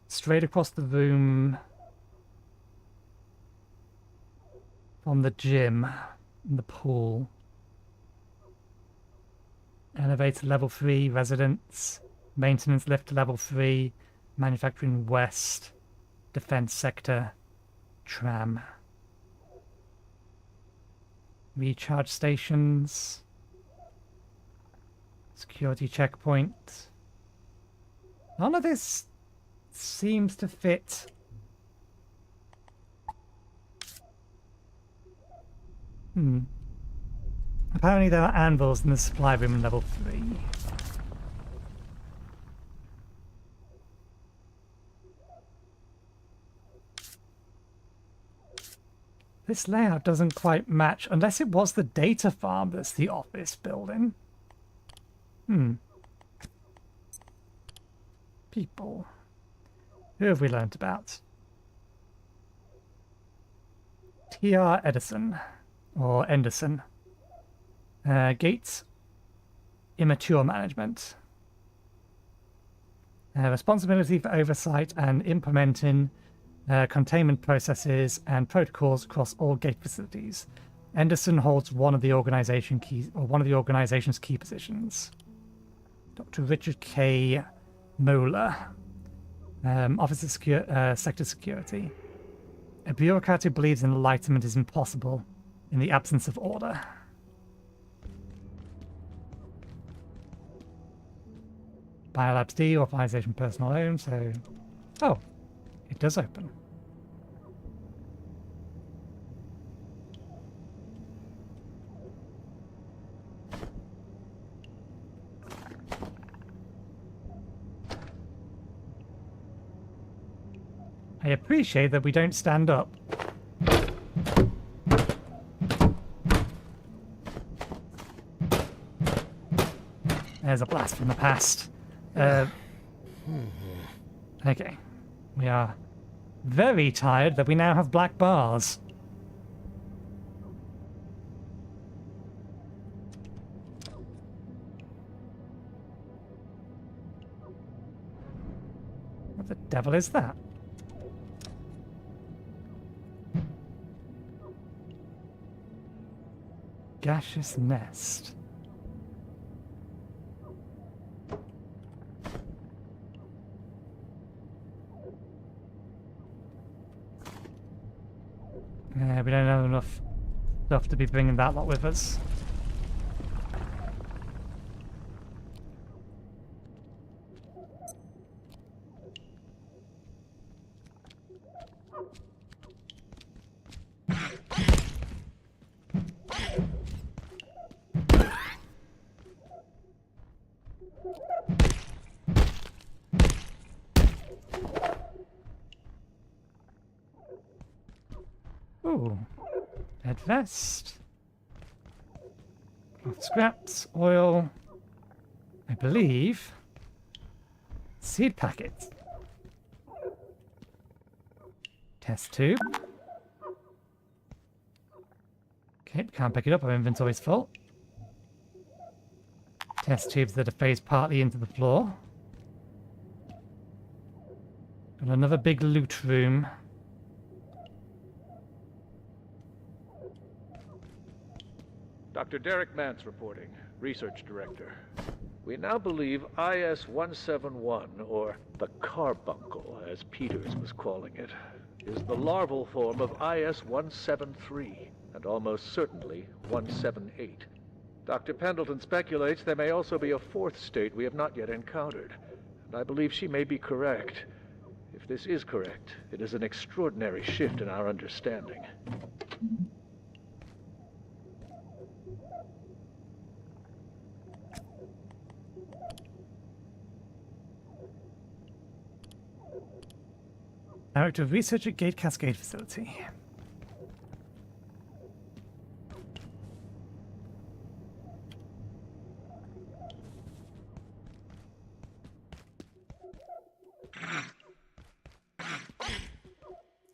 Speaker 1: straight across the room from the gym and the pool. Elevator level 3, residence, maintenance lift to level 3, manufacturing west, defense sector, tram. Recharge stations. Security checkpoint. None of this seems to fit. Apparently there are anvils in the supply room in level 3. This layout doesn't quite match, unless it was the data farm that's the office building. People. Who have we learnt about? T.R. Edison. Or Anderson. Gates. Immature management. Responsibility for oversight and implementing containment processes and protocols across all gate facilities. Anderson holds one of the organization's key positions. Dr. Richard K. Moeller, Office of Sector Security. A bureaucrat who believes enlightenment is impossible in the absence of order. Biolabs D, authorization personal owned, so... Oh, it does open. I appreciate that we don't stand up. There's a blast from the past. Okay. We are very tired that we now have black bars. What the devil is that? Gaseous nest. Yeah, we don't have enough stuff to be bringing that lot with us. Ooh, dead vest. Cloth scraps, oil. I believe. Seed packets. Test tube. Okay, can't pick it up, our inventory's full. Test tubes that are phased partly into the floor. Got another big loot room.
Speaker 6: Dr. Derek Mance reporting, Research Director. We now believe IS-171, or the carbuncle, as Peters was calling it, is the larval form of IS-173, and almost certainly 178. Dr. Pendleton speculates there may also be a fourth state we have not yet encountered, and I believe she may be correct. If this is correct, it is an extraordinary shift in our understanding.
Speaker 1: Director of Research at Gate Cascade Facility.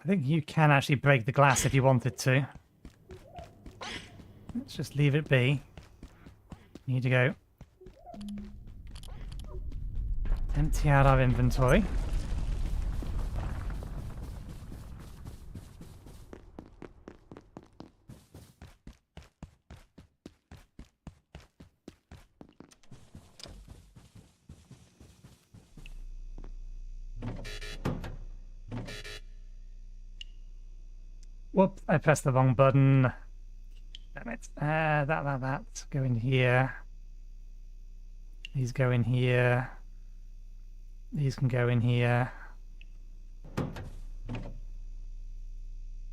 Speaker 1: I think you can actually break the glass if you wanted to. Let's just leave it be. Need to go empty out our inventory. Whoops, I pressed the wrong button. Damn it. That. Go in here. These go in here. These can go in here.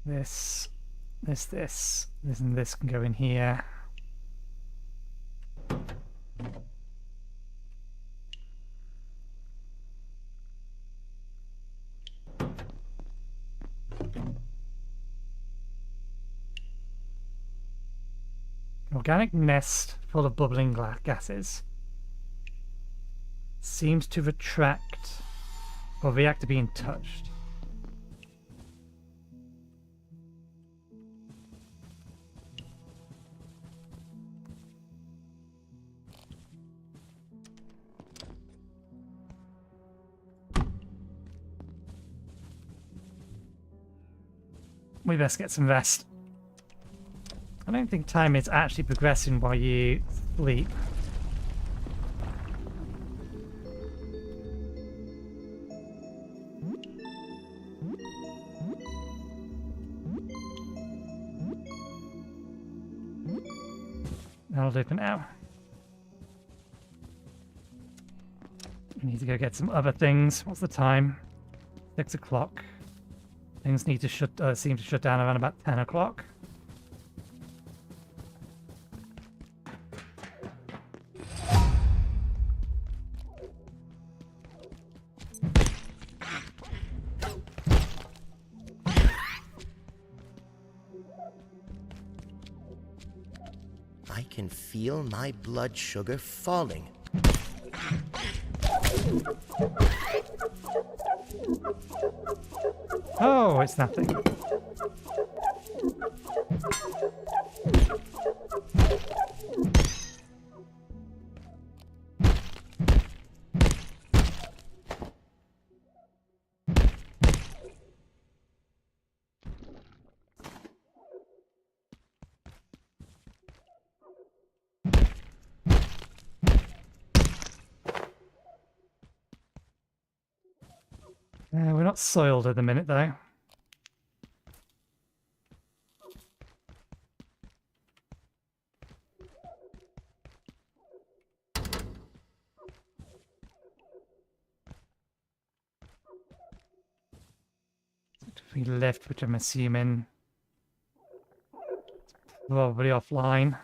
Speaker 1: This, and this can go in here. Organic nest full of bubbling gases. Seems to retract or react to being touched. We best get some rest. I don't think time is actually progressing while you sleep. That'll open now. We need to go get some other things. What's the time? 6 o'clock. Things need to seem to shut down around about 10 o'clock.
Speaker 10: can feel my blood sugar falling.
Speaker 1: Oh, it's nothing. We're not soiled at the minute, though. If we lift, which I'm assuming probably offline.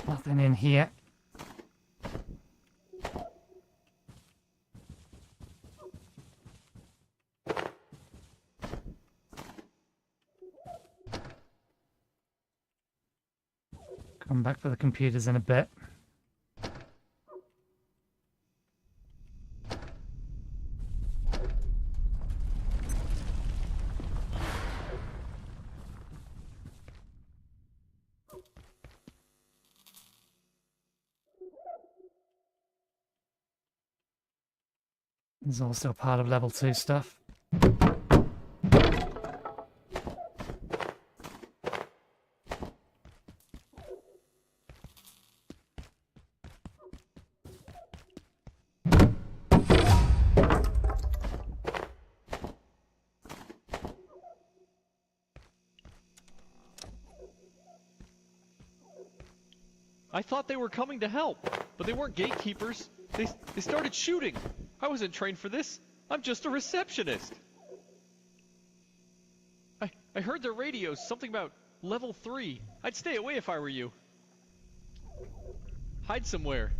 Speaker 1: Nothing in here. Come back for the computers in a bit. This is also part of level 2 stuff.
Speaker 5: I thought they were coming to help, but they weren't gatekeepers. They started shooting. I wasn't trained for this. I'm just a receptionist. I heard their radios, something about level 3. I'd stay away if I were you. Hide somewhere.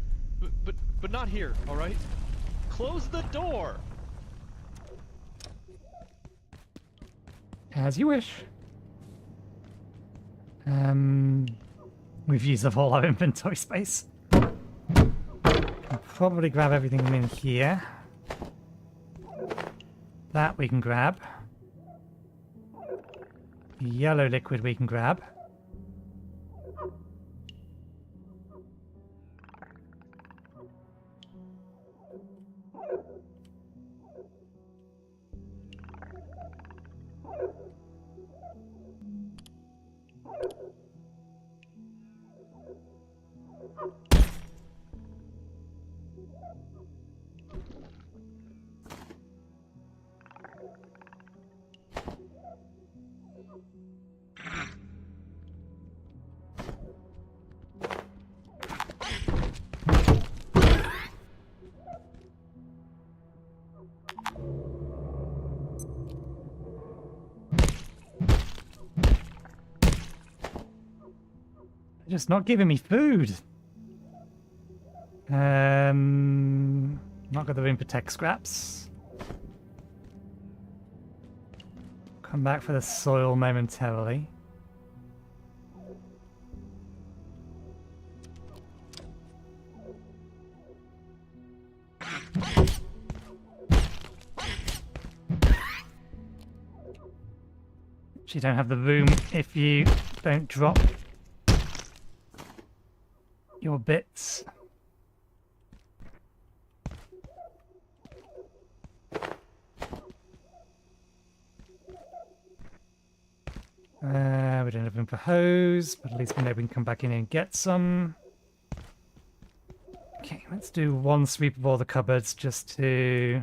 Speaker 5: But not here, all right? Close the door.
Speaker 1: As you wish. We've used up all our inventory space. I'll probably grab everything in here. That we can grab. Yellow liquid we can grab. Just not giving me food. Not got the room for tech scraps. Come back for the soil momentarily. You don't have the room if you don't drop your bits. We don't have room for hose, but at least we know we can come back in and get some. Okay, let's do one sweep of all the cupboards just to...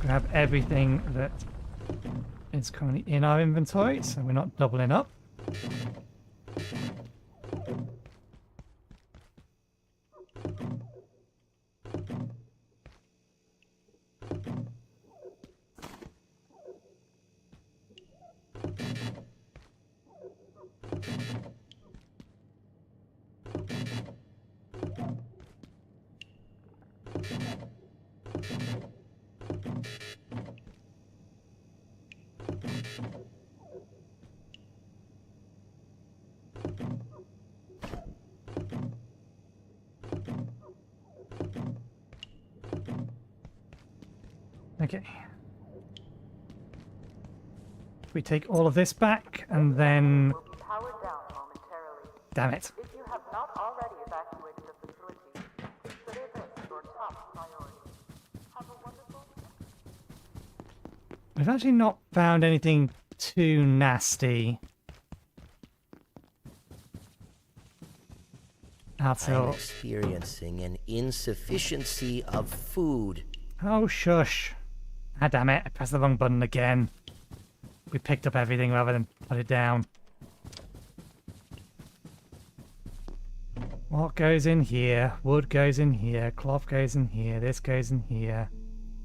Speaker 1: grab everything that is currently in our inventory, so we're not doubling up. Okay. We take all of this back and then...
Speaker 11: Powered down momentarily.
Speaker 1: Damn it.
Speaker 11: If you have not already evacuated the facility, consider this your top priority. Have a wonderful...
Speaker 1: We've actually not found anything too nasty.
Speaker 10: I'm experiencing an insufficiency of food.
Speaker 1: Oh, shush. Ah, damn it. I pressed the wrong button again. We picked up everything rather than put it down. What goes in here? Wood goes in here. Cloth goes in here. This goes in here.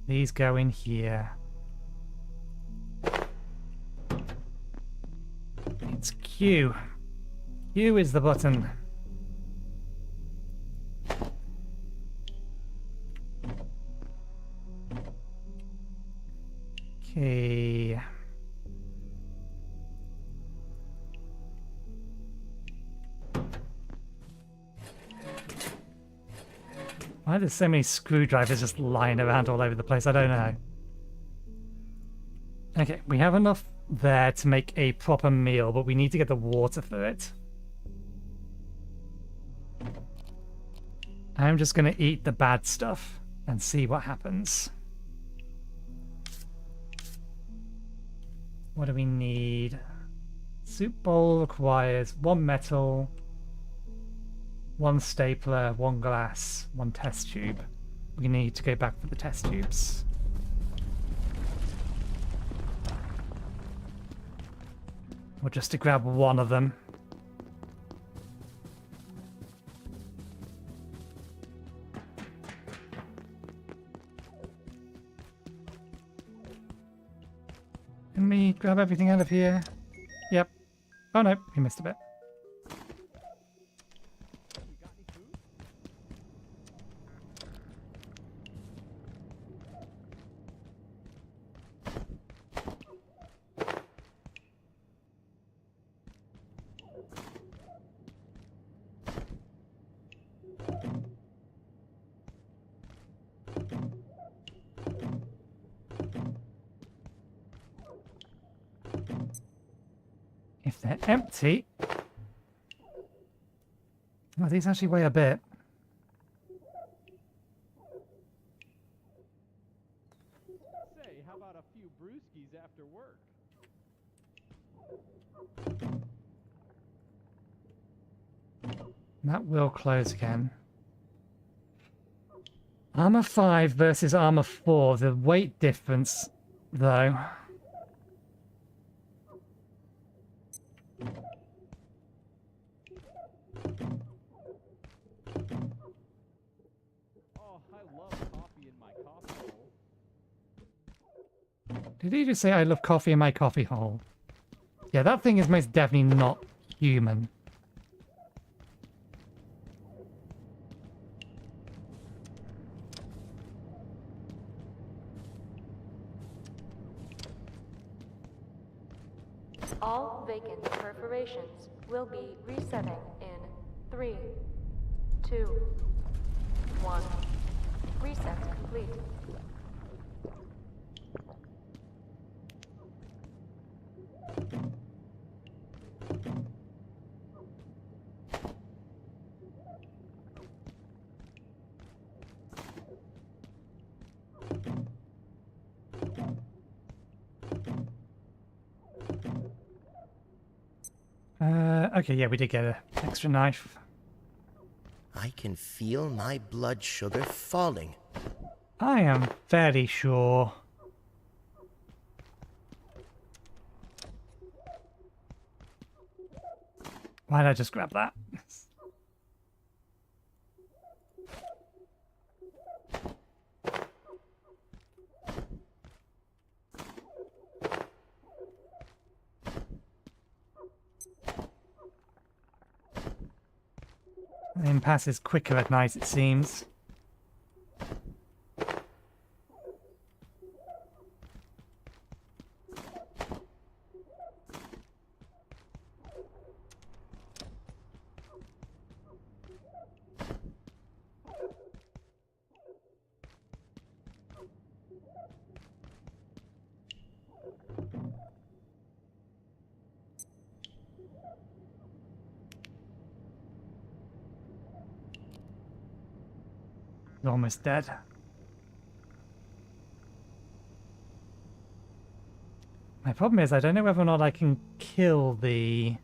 Speaker 1: These go in here. It's Q. Q is the button. Okay. Why are there so many screwdrivers just lying around all over the place? I don't know. Okay, we have enough there to make a proper meal, but we need to get the water for it. I'm just going to eat the bad stuff and see what happens. What do we need? Soup bowl requires 1 metal, 1 stapler, 1 glass, 1 test tube. We need to go back for the test tubes. Or just to grab one of them. Can we grab everything out of here? Yep. Oh no, we missed a bit. If they're empty... Oh, these actually weigh a bit.
Speaker 5: Say, how about a few brewskis after work?
Speaker 1: That will close again. Armor 5 versus Armor 4. The weight difference, though... Did he just say I love coffee in my coffee hole? Yeah, that thing is most definitely not human.
Speaker 4: All vacant perforations will be resetting in 3, 2, 1. Reset complete.
Speaker 1: Okay, yeah, we did get an extra knife.
Speaker 10: I can feel my blood sugar falling.
Speaker 1: I am fairly sure Why did I just grab that? The impasse is quicker at night, it seems. Almost dead. My problem is I don't know whether or not I can kill the...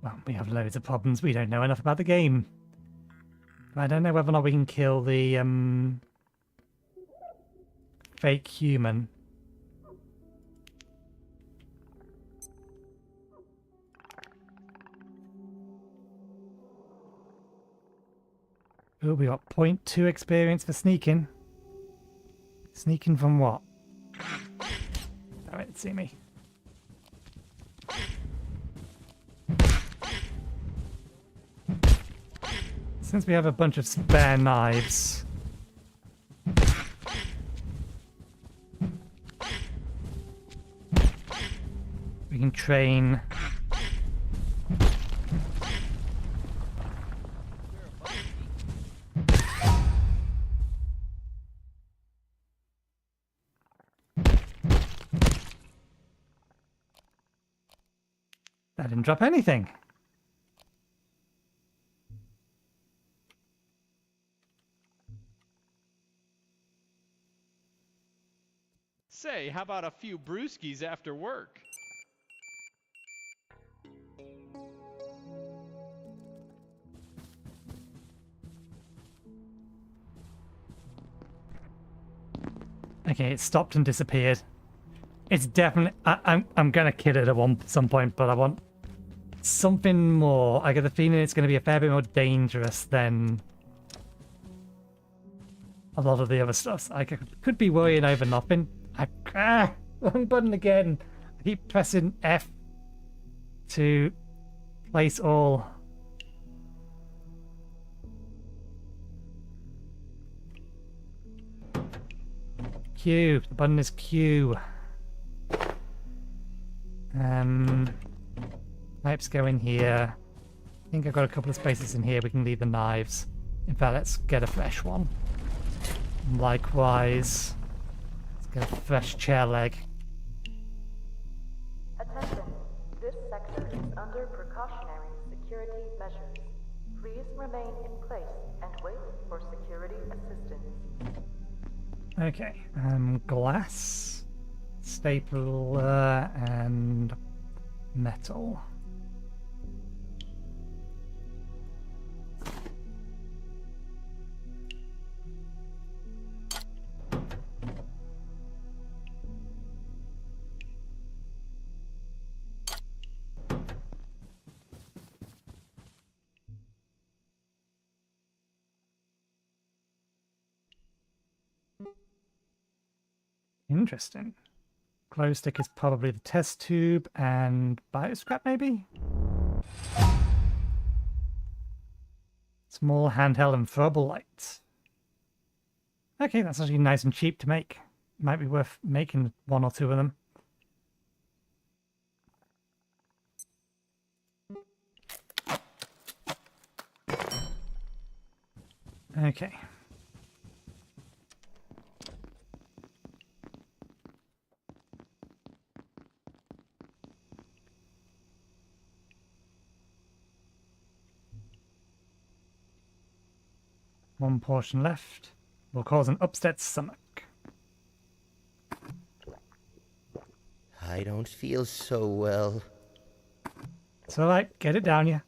Speaker 1: Well, we have loads of problems. We don't know enough about the game. But I don't know whether or not we can kill the fake human. Oh, we got 0.2 experience for sneaking. Sneaking from what? Oh, it didn't see me. Since we have a bunch of spare knives... we can train... I didn't drop anything.
Speaker 5: Say, how about a few brewskis after work?
Speaker 1: Okay, it stopped and disappeared. It's definitely... I'm gonna kill it at some point, but I want something more. I get the feeling it's going to be a fair bit more dangerous than a lot of the other stuff. I could be worrying over nothing. Wrong button again. I keep pressing F to place all. Q. The button is Q. Pipes go in here. I think I've got a couple of spaces in here. We can leave the knives. In fact, let's get a fresh one. Likewise, let's get a fresh chair leg.
Speaker 4: Attention. This sector is under precautionary security measures. Please remain in place and wait for security assistance.
Speaker 1: Okay, glass, stapler, and metal. Interesting. Glow stick is probably the test tube and bioscrap maybe? Small handheld and throwable lights. Okay, that's actually nice and cheap to make. Might be worth making one or two of them. Okay. One portion left will cause an upset stomach.
Speaker 10: I don't feel so well.
Speaker 1: It's alright, get it down, yeah.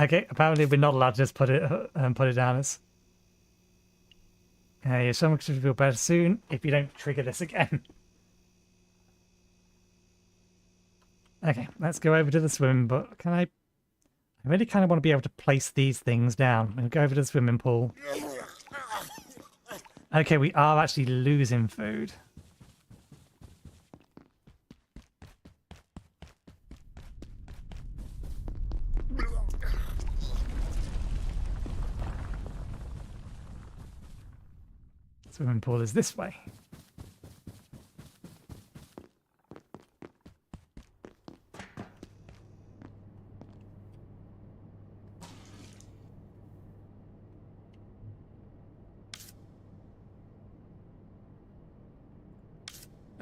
Speaker 1: Okay, apparently we're not allowed to just put it down as. Your stomach should feel better soon if you don't trigger this again. Okay, let's go over to the swimming pool. I really kind of want to be able to place these things down. We'll go over to the swimming pool. Okay, we are actually losing food. Swimming pool is this way.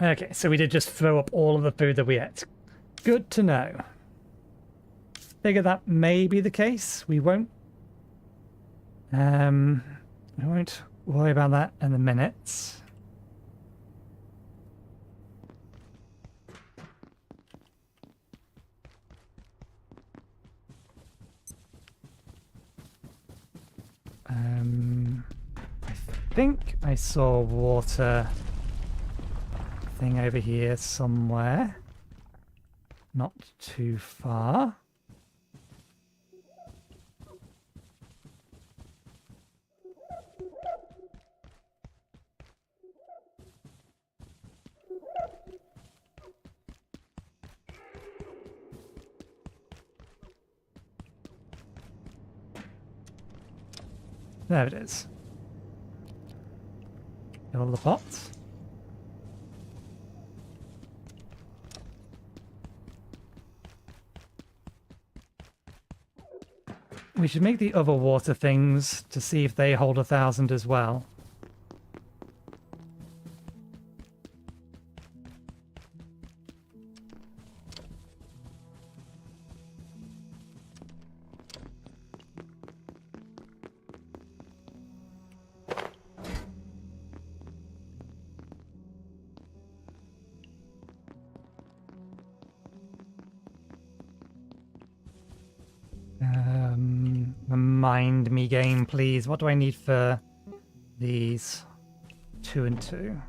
Speaker 1: Okay, so we did just throw up all of the food that we ate. Good to know. Figure that may be the case. We won't worry about that in a minute. I think I saw water thing over here somewhere. Not too far. There it is. Fill the pot. We should make the other water things to see if they hold 1,000 as well. Remind me, game, please. What do I need for these? 2 and 2.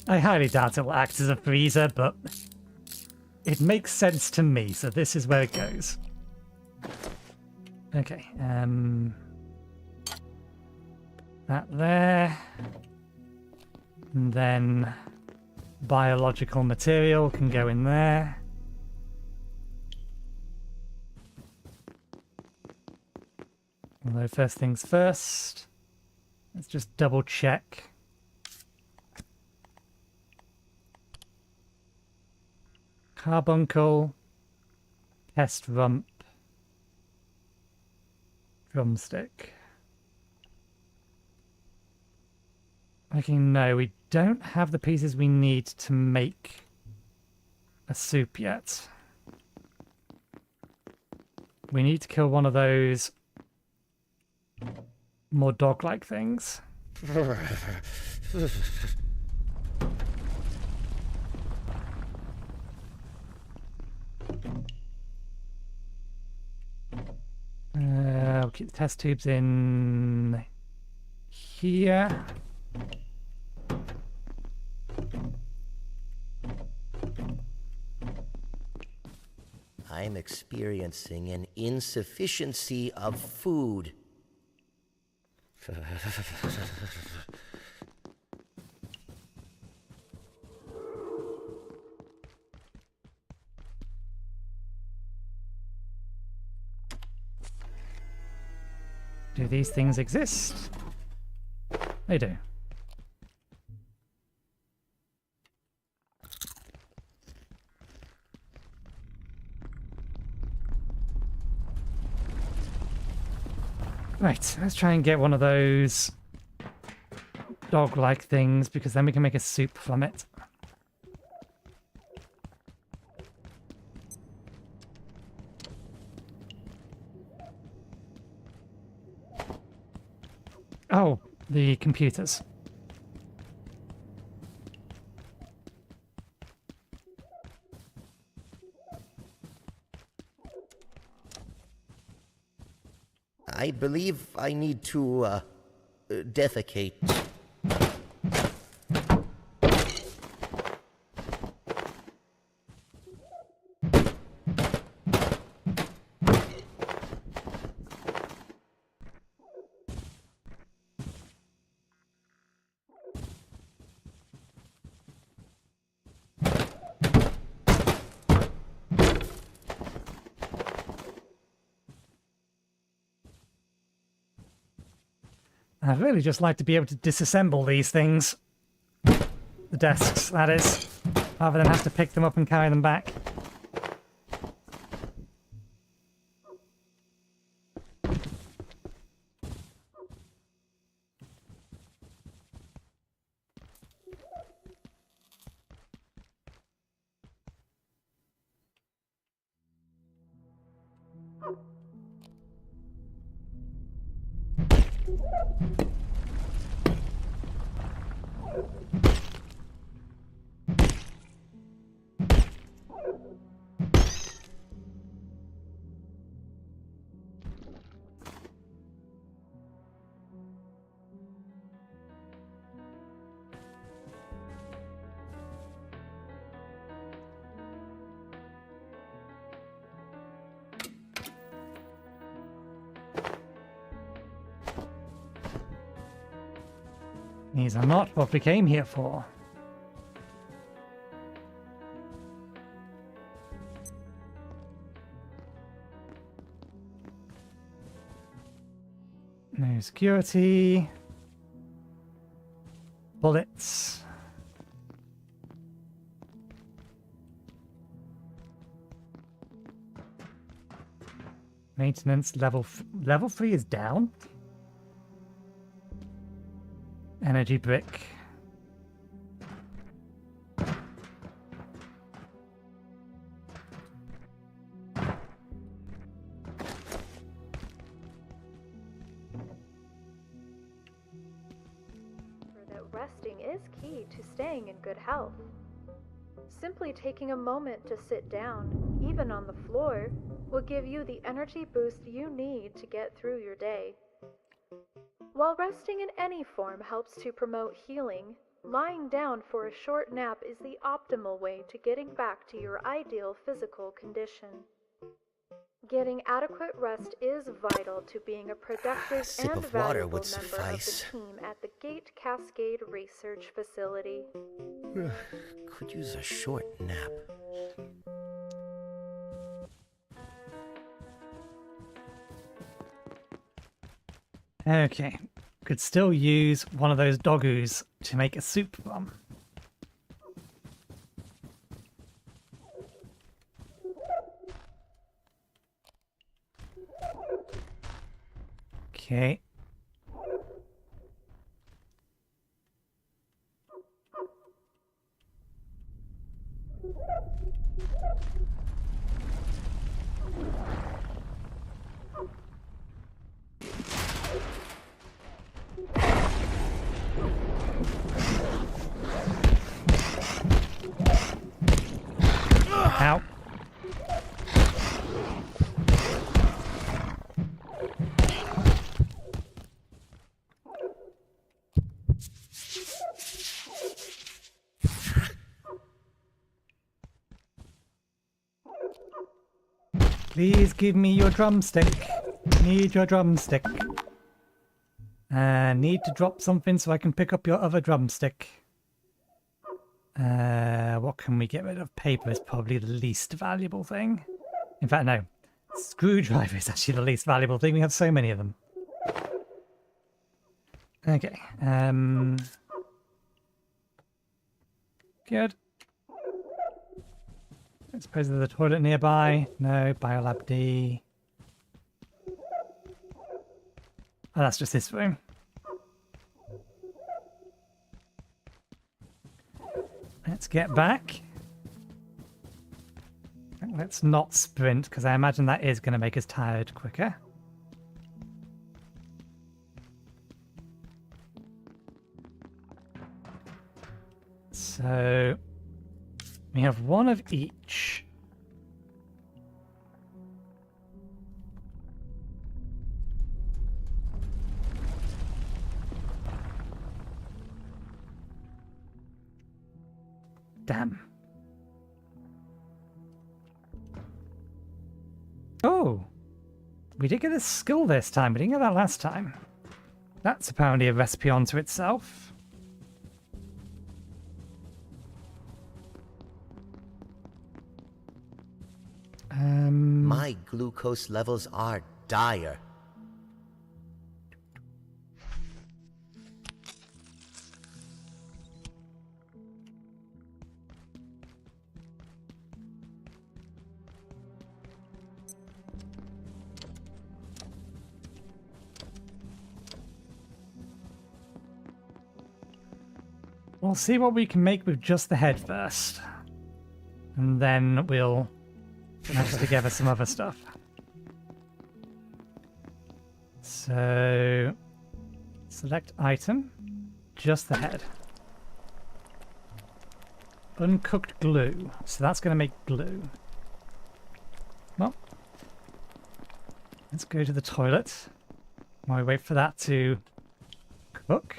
Speaker 1: I highly doubt it will act as a freezer, but it makes sense to me, so this is where it goes. Okay, that there. And then biological material can go in there. Although first things first, let's just double check. Carbuncle, pest rump, drumstick. Okay, no, we don't have the pieces we need to make a soup yet. We need to kill one of those more dog-like things. We'll keep the test tubes in here.
Speaker 10: I'm experiencing an insufficiency of food.
Speaker 1: Do these things exist? They do. Right, let's try and get one of those dog-like things, because then we can make a soup from it. Oh, the computers.
Speaker 10: I believe I need to, defecate.
Speaker 1: I'd really just like to be able to disassemble these things. The desks, that is. Rather than have to pick them up and carry them back. These are not what we came here for. No security. Bullets. Maintenance level 3 is down. Energy brick.
Speaker 8: That resting is key to staying in good health. Simply taking a moment to sit down, even on the floor, will give you the energy boost you need to get through your day. While resting in any form helps to promote healing, lying down for a short nap is the optimal way to getting back to your ideal physical condition. Getting adequate rest is vital to being a productive and valuable member of the team at the Gate Cascade Research Facility.
Speaker 10: Could use a short nap.
Speaker 1: Okay, could still use one of those doggoos to make a soup from. Okay. Ow. Please give me your drumstick. Need your drumstick. Need to drop something so I can pick up your other drumstick. What can we get rid of? Paper is probably the least valuable thing. In fact, no. Screwdriver is actually the least valuable thing. We have so many of them. Okay. Good. I suppose there's a toilet nearby. No. Biolab D. Oh, that's just this room. Let's get back. Let's not sprint, because I imagine that is going to make us tired quicker. So we have one of each. Damn. Oh, we did get a skill this time. We didn't get that last time. That's apparently a recipe unto itself.
Speaker 10: My glucose levels are dire.
Speaker 1: We'll see what we can make with just the head first. And then we'll match together some other stuff. So, select item, just the head. Uncooked glue. So that's going to make glue. Well, let's go to the toilet while we wait for that to cook.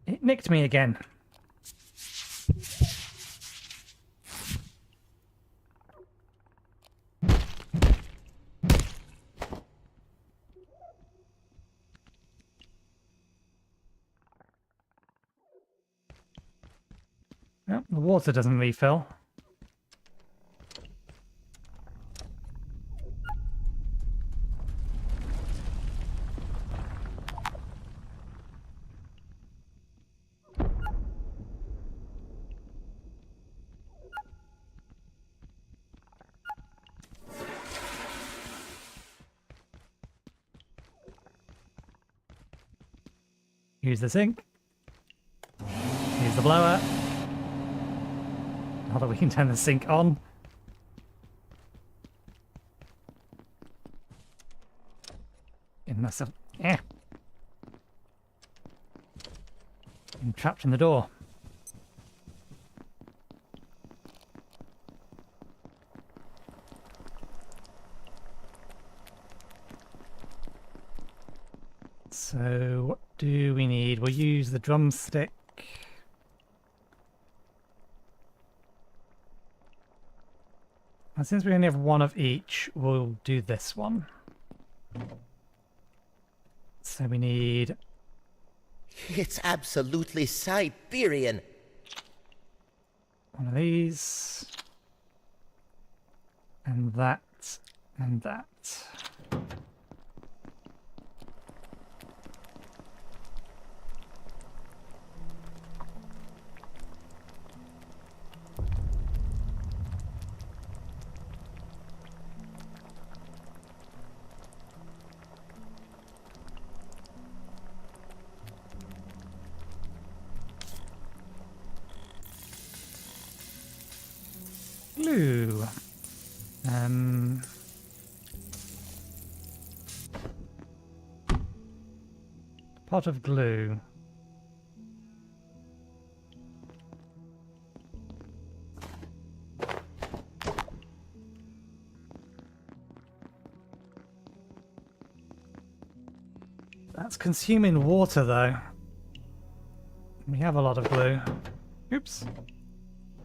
Speaker 1: It nicked me again. Well, the water doesn't refill. Use the sink. Use the blower. Now that we can turn the sink on. In myself. I'm trapped in the door. So what do we need? We'll use the drumstick. And since we only have one of each, we'll do this one. So we need...
Speaker 10: It's absolutely Siberian.
Speaker 1: one of these. And that. And that. Glue. Pot of glue. That's consuming water though. We have a lot of glue. Oops.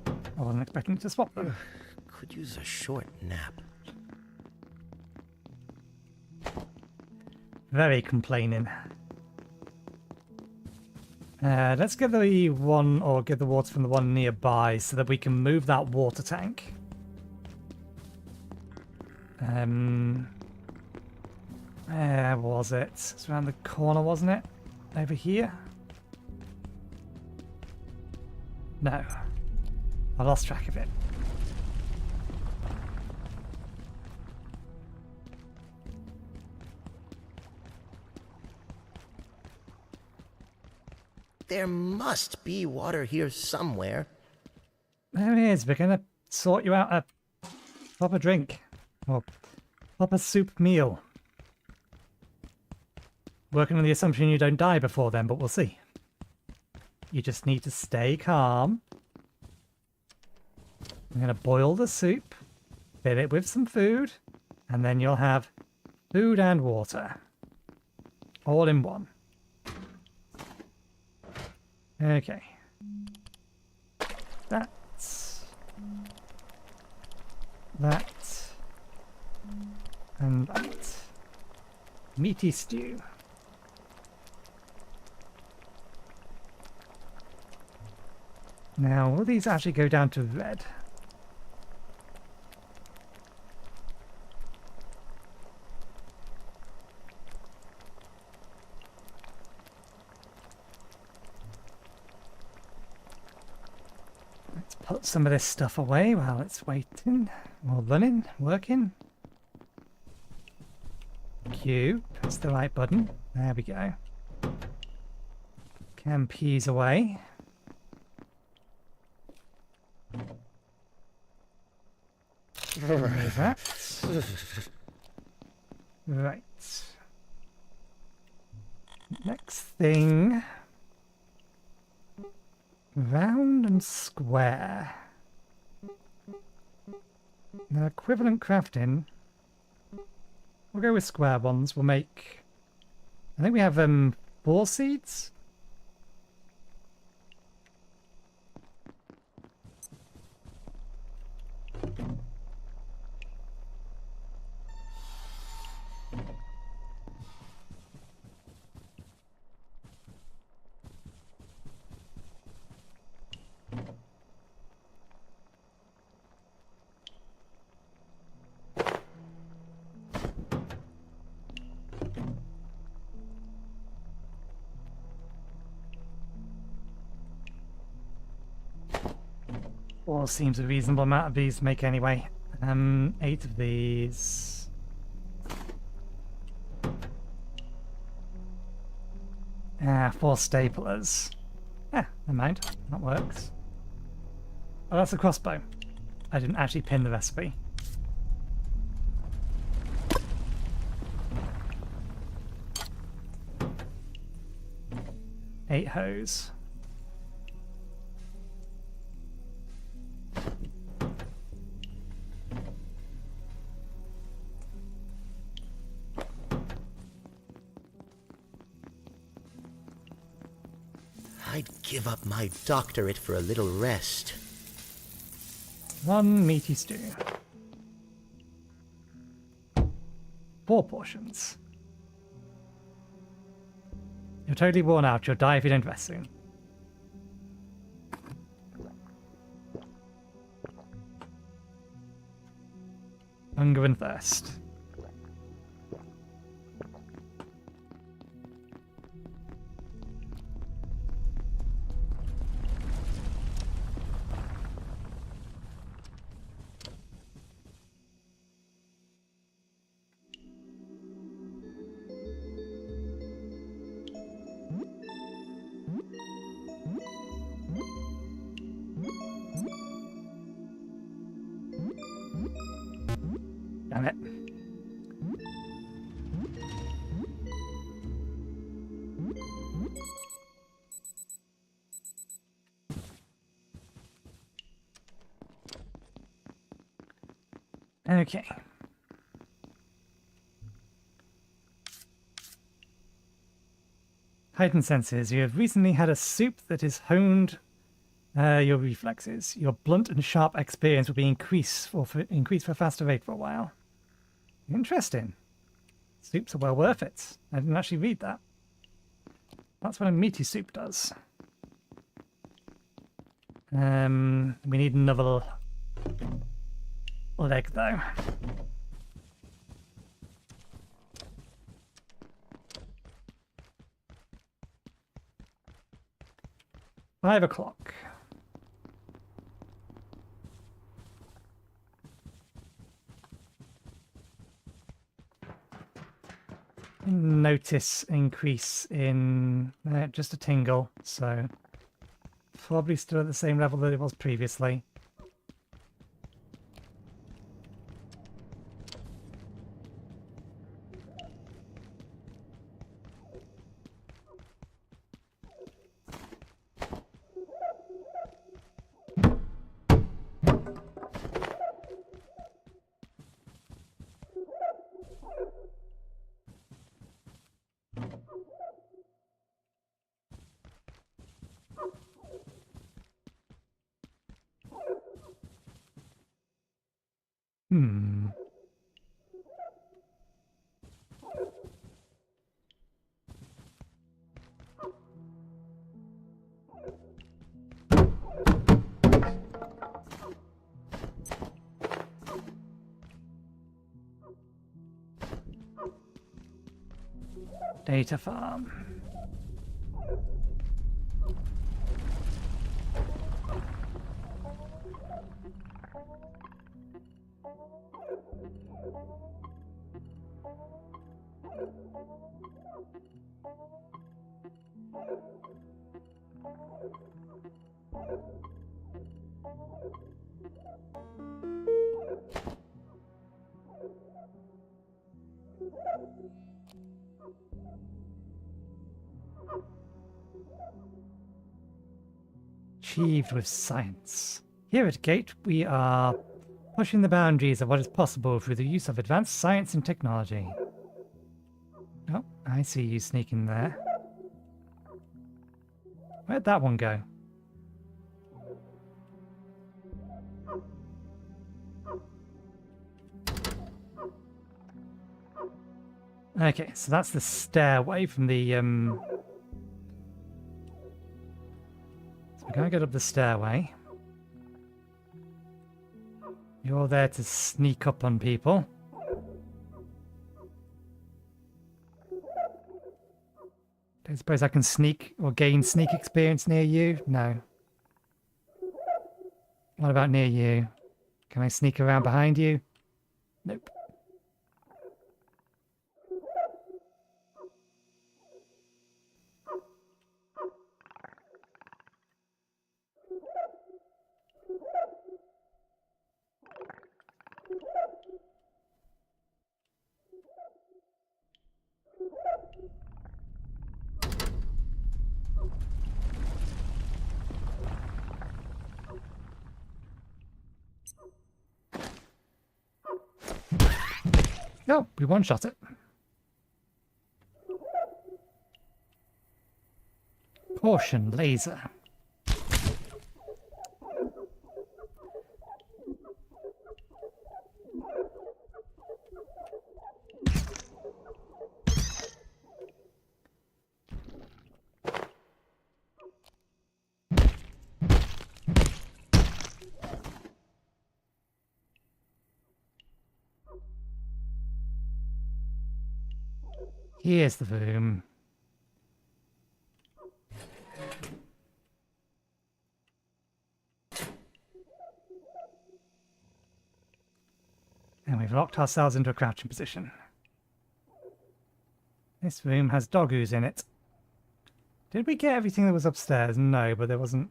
Speaker 1: I wasn't expecting to swap them.
Speaker 10: Could use a short nap.
Speaker 1: Very complaining. Let's get the one, or get the water from the one nearby so that we can move that water tank. Where was it? It's around the corner, wasn't it? Over here? No. I lost track of it.
Speaker 10: There must be water here somewhere.
Speaker 1: There it is. We're gonna sort you out a proper drink. Or proper soup meal. Working on the assumption you don't die before then, but we'll see. You just need to stay calm. I'm gonna boil the soup, fill it with some food, and then you'll have food and water. All in one. Okay. That. And that. Meaty stew. Now, will these actually go down to red? Let's put some of this stuff away while it's waiting, or running, working. Q, press the right button. There we go. Cam peas away. Remove that. Right. Next thing. Round and square. Now, equivalent crafting. We'll go with square ones. We'll make... I think we have 4 seeds? Well, seems a reasonable amount of these to make anyway. 8 of these. Ah, 4 staplers. Ah, never mind. That works. Oh, that's a crossbow. I didn't actually pin the recipe. Eight hose.
Speaker 10: I'd give up my doctorate for a little rest.
Speaker 1: 1 meaty stew. 4 portions. You're totally worn out. You'll die if you don't rest soon. Hunger and thirst. Damn it. Okay. Heightened senses. You have recently had a soup that has honed your reflexes. Your blunt and sharp experience will be increased for a faster rate for a while. Interesting. Soups are well worth it. I didn't actually read that. That's what a meaty soup does. We need another leg though. Five o'clock. Notice increase in just a tingle, so probably still at the same level that it was previously. Data farm. Achieved with science. Here at Gate, we are pushing the boundaries of what is possible through the use of advanced science and technology. Oh, I see you sneaking there. Where'd that one go? Okay, so that's the stairway from the So we're going to get up the stairway. You're there to sneak up on people. Don't suppose I can sneak or gain sneak experience near you? No. What about near you? Can I sneak around behind you? Nope. Oh, we one-shot it. Portion laser. Here's the room. And we've locked ourselves into a crouching position. This room has dog ooze in it. Did we get everything that was upstairs? No, but there wasn't...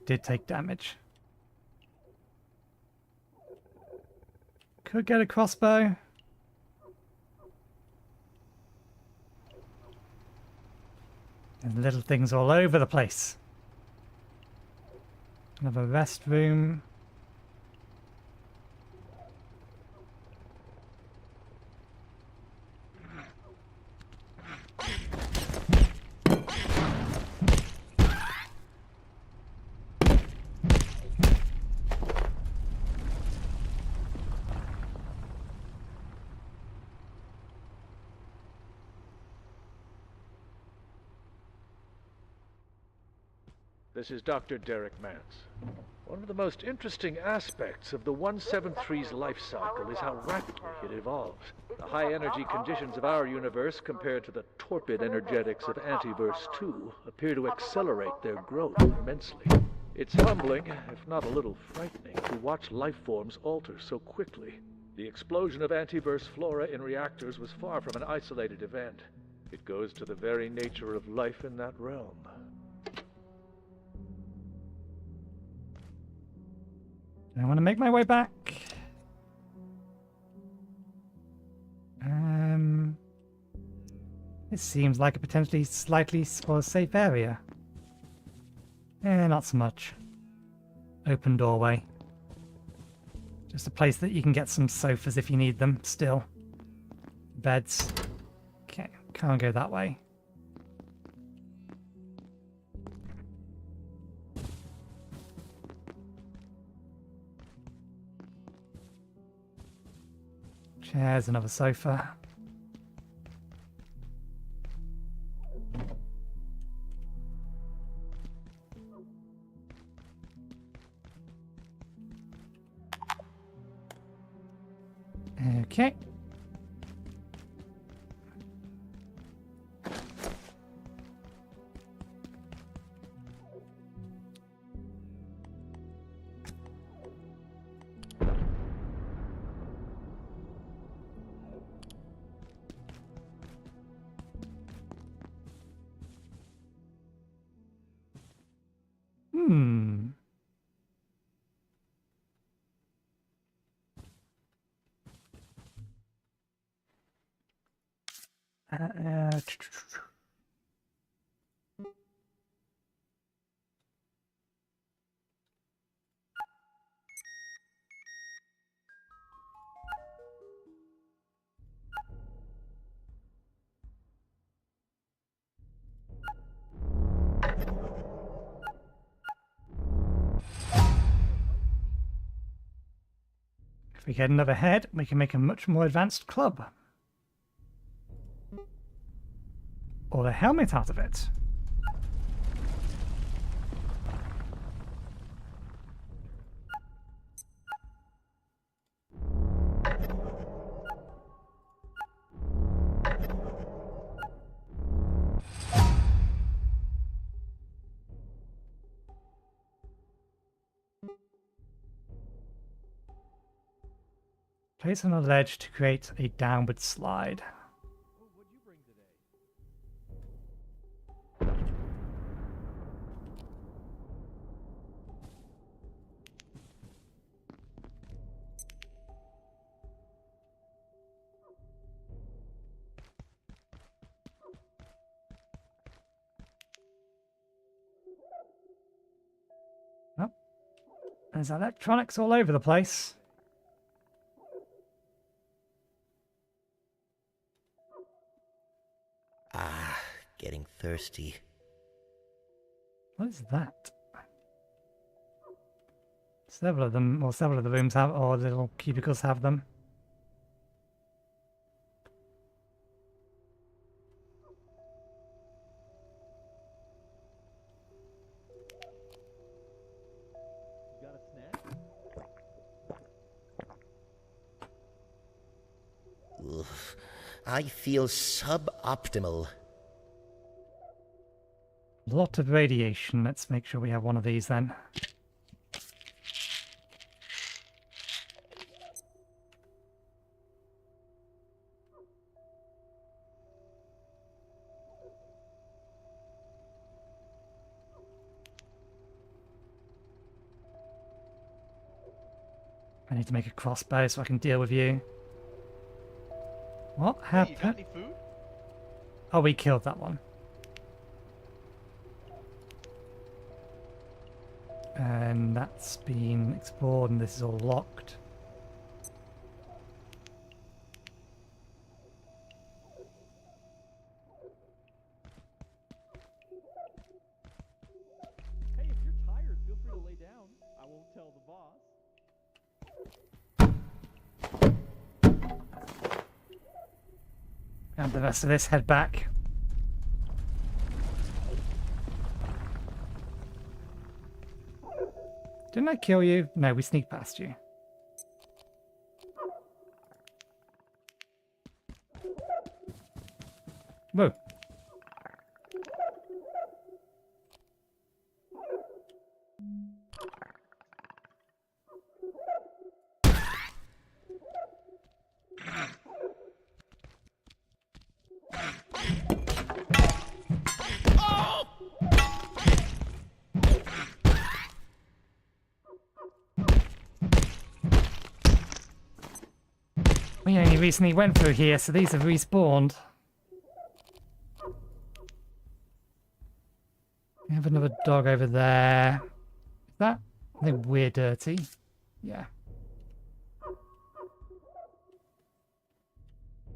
Speaker 1: Did take damage. Could get a crossbow. And little things all over the place. Another rest room.
Speaker 6: This is Dr. Derek Mance. One of the most interesting aspects of the 173's life cycle is how rapidly it evolves. The high-energy conditions of our universe compared to the torpid energetics of Antiverse 2 appear to accelerate their growth immensely. It's humbling, if not a little frightening, to watch life forms alter so quickly. The explosion of Antiverse flora in reactors was far from an isolated event. It goes to the very nature of life in that realm.
Speaker 1: I want to make my way back. This seems like a potentially slightly more safe area. Not so much. Open doorway. Just a place that you can get some sofas if you need them still. Beds. Okay, can't go that way. Chairs, another sofa. Okay. If we get another head, we can make a much more advanced club. Or a helmet out of it. Place on a ledge to create a downward slide. Oh, there's electronics all over the place.
Speaker 10: Getting thirsty.
Speaker 1: What is that? Several of them, or several of the rooms have, or little cubicles have them.
Speaker 5: You got a snack?
Speaker 10: Oof. I feel suboptimal.
Speaker 1: Lot of radiation. Let's make sure we have one of these then. I need to make a crossbow so I can deal with you. What happened?
Speaker 5: Hey, you got any food?
Speaker 1: Oh, we killed that one. And that's been explored and this is all locked.
Speaker 5: Hey, if you're tired, feel free to lay down. I won't tell the boss.
Speaker 1: And the rest of this head back. Didn't I kill you? No, we sneaked past you. Whoa. We only recently went through here, so these have respawned. We have another dog over there. Is that? I think we're dirty. Yeah.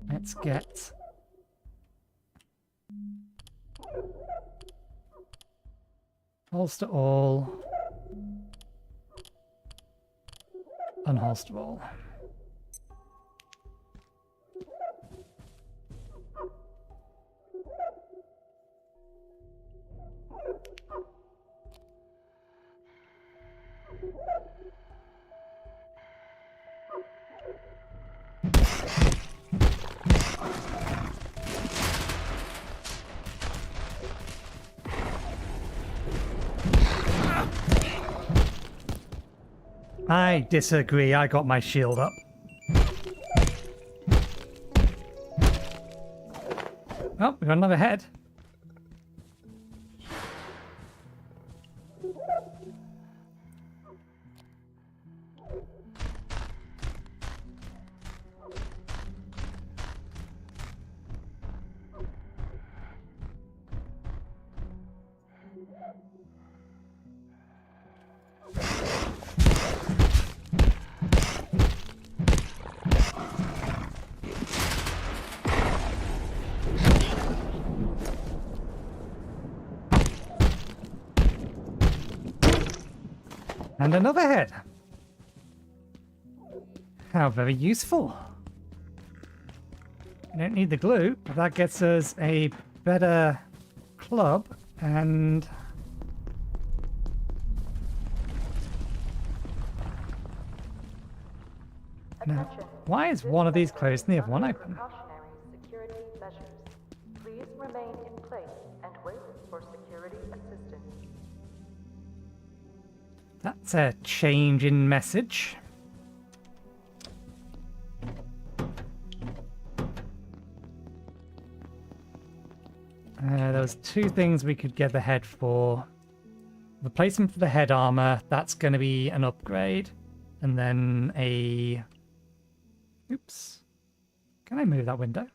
Speaker 1: Let's get... holster all. Unholster all. I disagree. I got my shield up. Oh, we got another head. And another head. How very useful. We don't need the glue, but that gets us a better club and... Now, why is one of these closed and the other one open?
Speaker 11: Precautionary security measures. Please remain in place and wait for security assistance.
Speaker 1: That's a change in message. There was two things we could get the head for. Replacement for the head armor, that's going to be an upgrade. And then a... Oops. Can I move that window?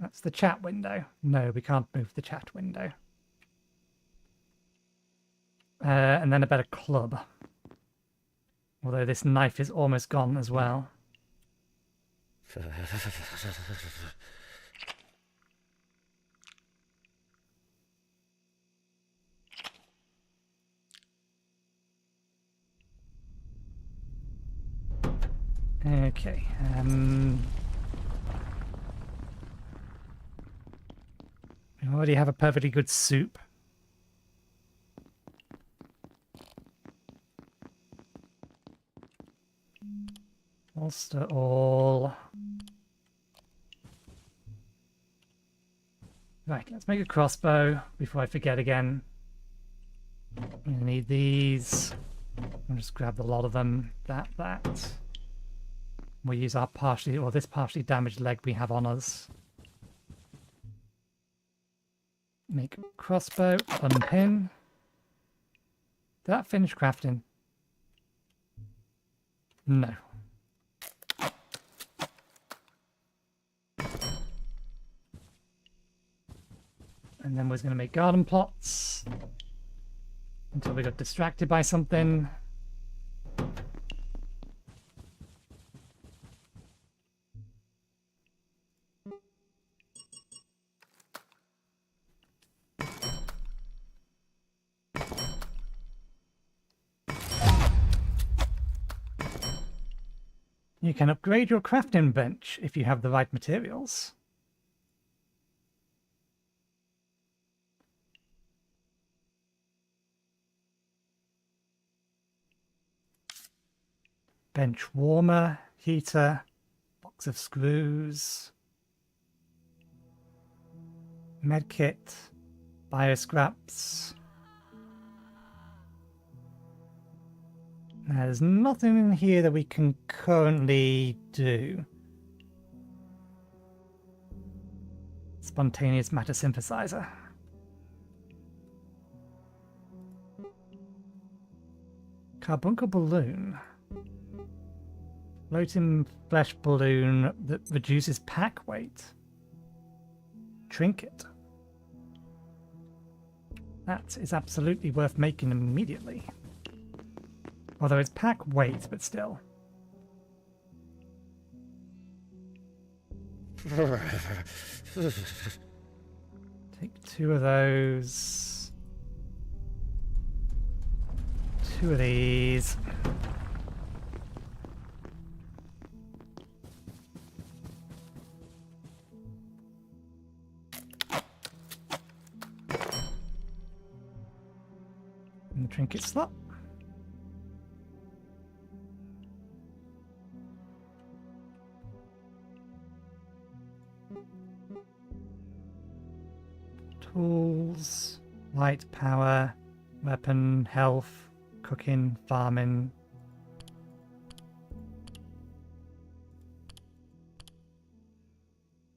Speaker 1: That's the chat window. No, we can't move the chat window. And then a better club. Although this knife is almost gone as well. Okay. We already have a perfectly good soup. Holster all. Right, let's make a crossbow before I forget again. I'm gonna need these. I'll just grab a lot of them. That. We'll use our this partially damaged leg we have on us. Make a crossbow, unpin. Did that finish crafting? No. And then we're going to make garden plots until we got distracted by something. You can upgrade your crafting bench if you have the right materials. bench warmer, heater, box of screws, medkit, bioscraps. Now, there's nothing in here that we can currently do. Spontaneous matter synthesizer. Carbuncle balloon. Floating flesh balloon that reduces pack weight. Trinket. That is absolutely worth making immediately. Although it's pack weight, but still. Take 2 of those. 2 of these. And the trinket slot. Tools, light, power, weapon, health, cooking, farming.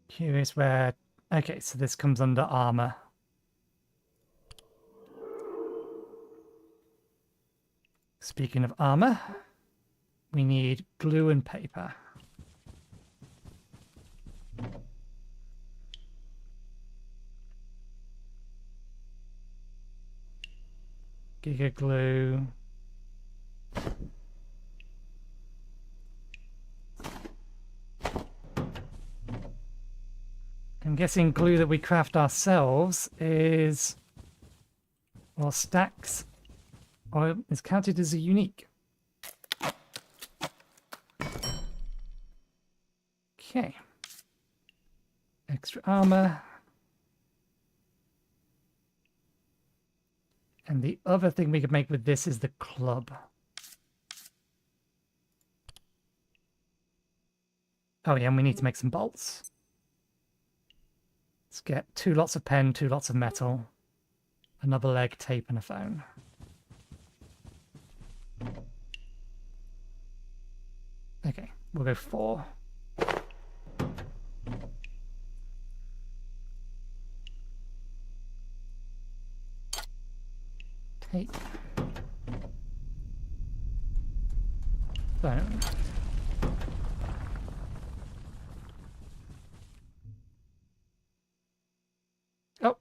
Speaker 1: Curious where... Okay, so this comes under armor. Speaking of armor, we need glue and paper. Giga glue. I'm guessing glue that we craft ourselves is, well, stacks, or is counted as a unique. Okay. Extra armor. And the other thing we could make with this is the club. Oh yeah, and we need to make some bolts. Let's get 2 lots of pen, 2 lots of metal, another leg, tape, and a phone. Okay, we'll go 4. Tape. Phone. Oh,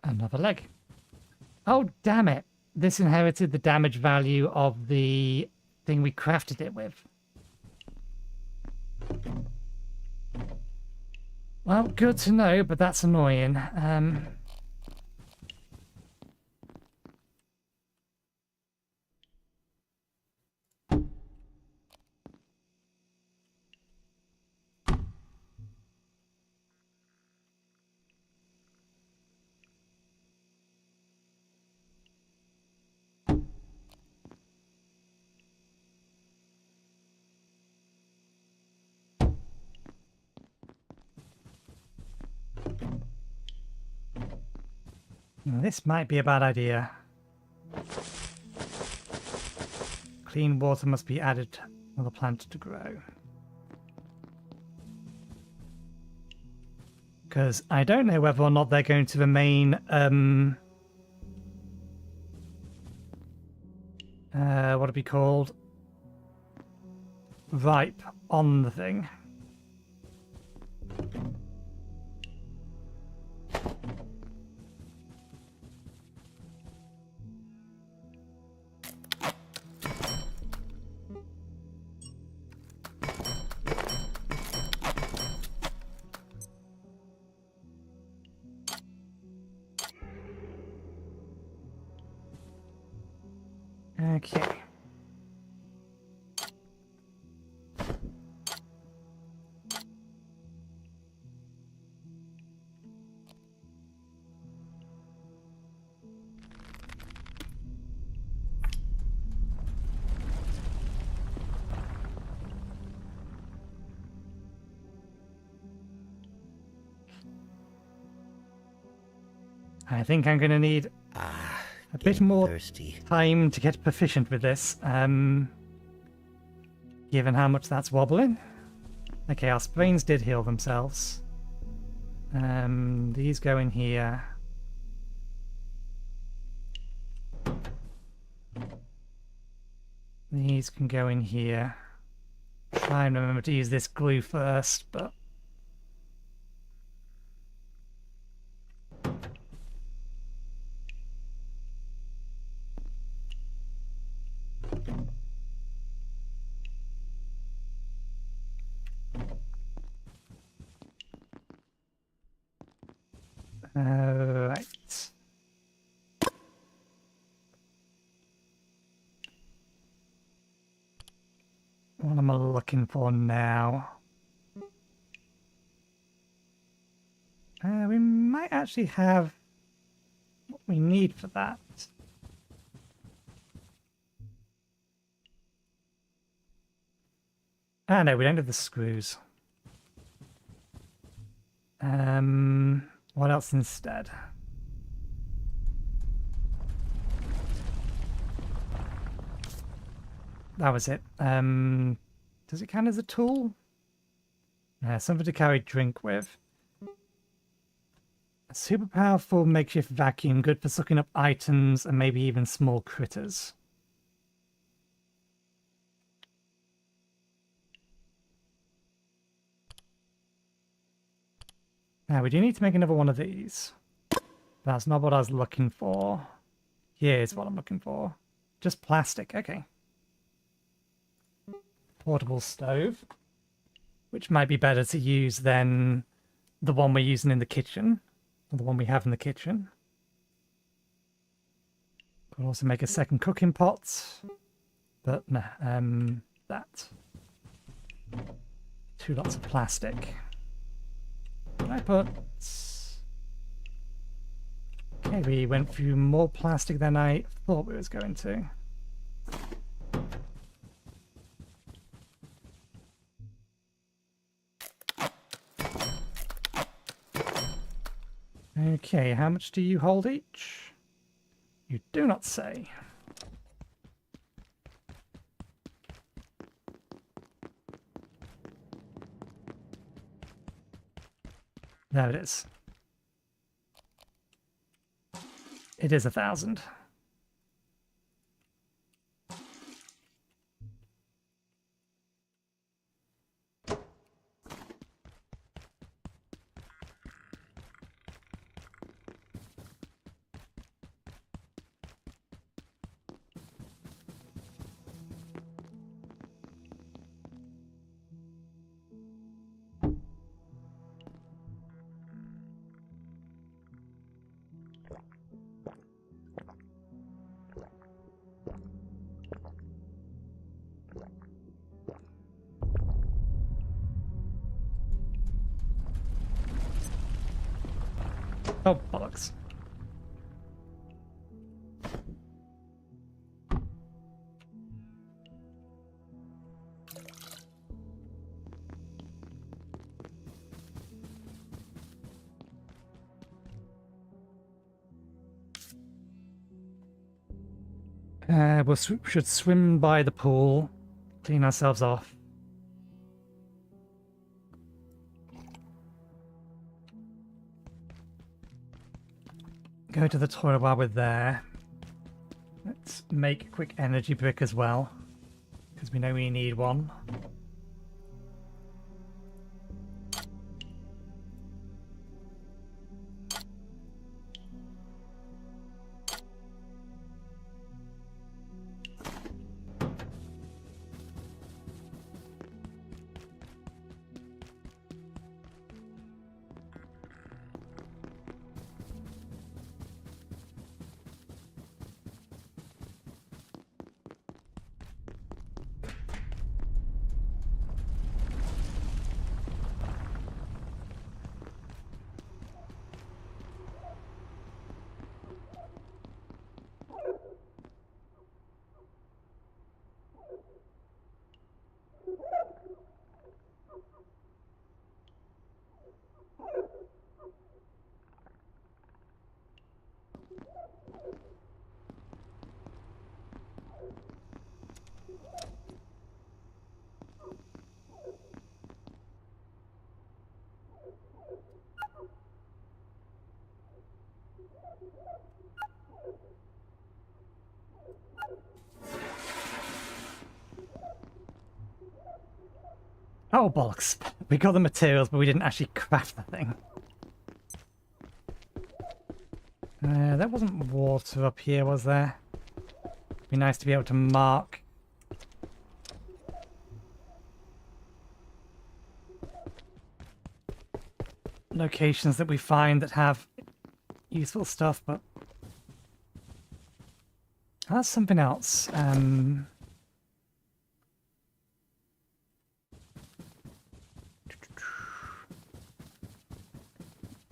Speaker 1: another leg. Oh, damn it. This inherited the damage value of the thing we crafted it with. Well, good to know, but that's annoying. This might be a bad idea. Clean water must be added for the plant to grow. Because I don't know whether or not they're going to remain, what would it be called? Ripe on the thing. Okay. I think I'm going to need a bit more
Speaker 10: thirsty.
Speaker 1: time to get proficient with this, given how much that's wobbling. Okay, our sprains did heal themselves. These go in here. These can go in here. Try and remember to use this glue first, but... Right. What am I looking for now? We might actually have what we need for that. Ah, no, we don't have the screws. What else instead? That was it. Does it count as a tool? Yeah, something to carry drink with. A super powerful makeshift vacuum, good for sucking up items and maybe even small critters. Now, we do need to make another one of these. That's not what I was looking for. Here's what I'm looking for. Just plastic, okay. Portable stove, which might be better to use than the one we're using in the kitchen, or the one we have in the kitchen. Could also make a second cooking pot, but no, that. 2 lots of plastic. Can I put... Okay, we went through more plastic than I thought we was going to. Okay, how much do you hold each? You do not say. There it is. It is 1,000. Oh, bollocks. We should swim by the pool, clean ourselves off. Go to the toilet while we're there. Let's make a quick energy brick as well, because we know we need one. Oh, bollocks. We got the materials, but we didn't actually craft the thing. There wasn't water up here, was there? Be nice to be able to mark locations that we find that have useful stuff, but that's something else. I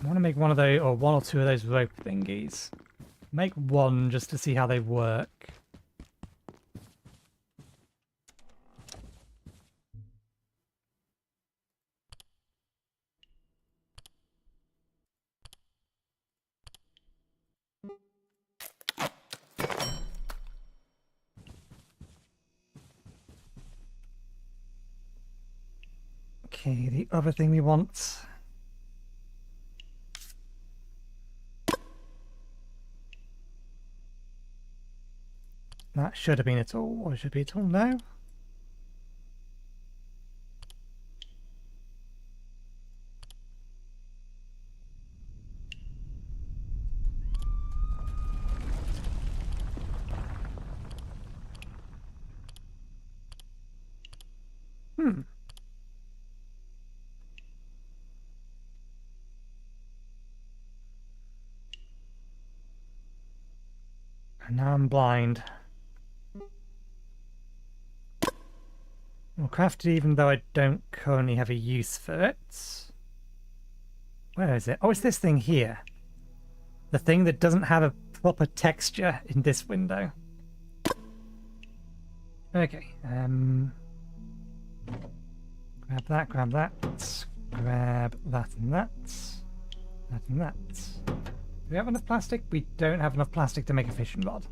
Speaker 1: want to make one of those, or one or two of those rope thingies. Make one just to see how they work. Okay, the other thing we want. That should have been it all, or it should be it all now. And now I'm blind. I'll craft it even though I don't currently have a use for it. Where is it? Oh, it's this thing here. The thing that doesn't have a proper texture in this window. Okay, grab that, grab that, grab that and that, that and that. Do we have enough plastic? We don't have enough plastic to make a fishing rod.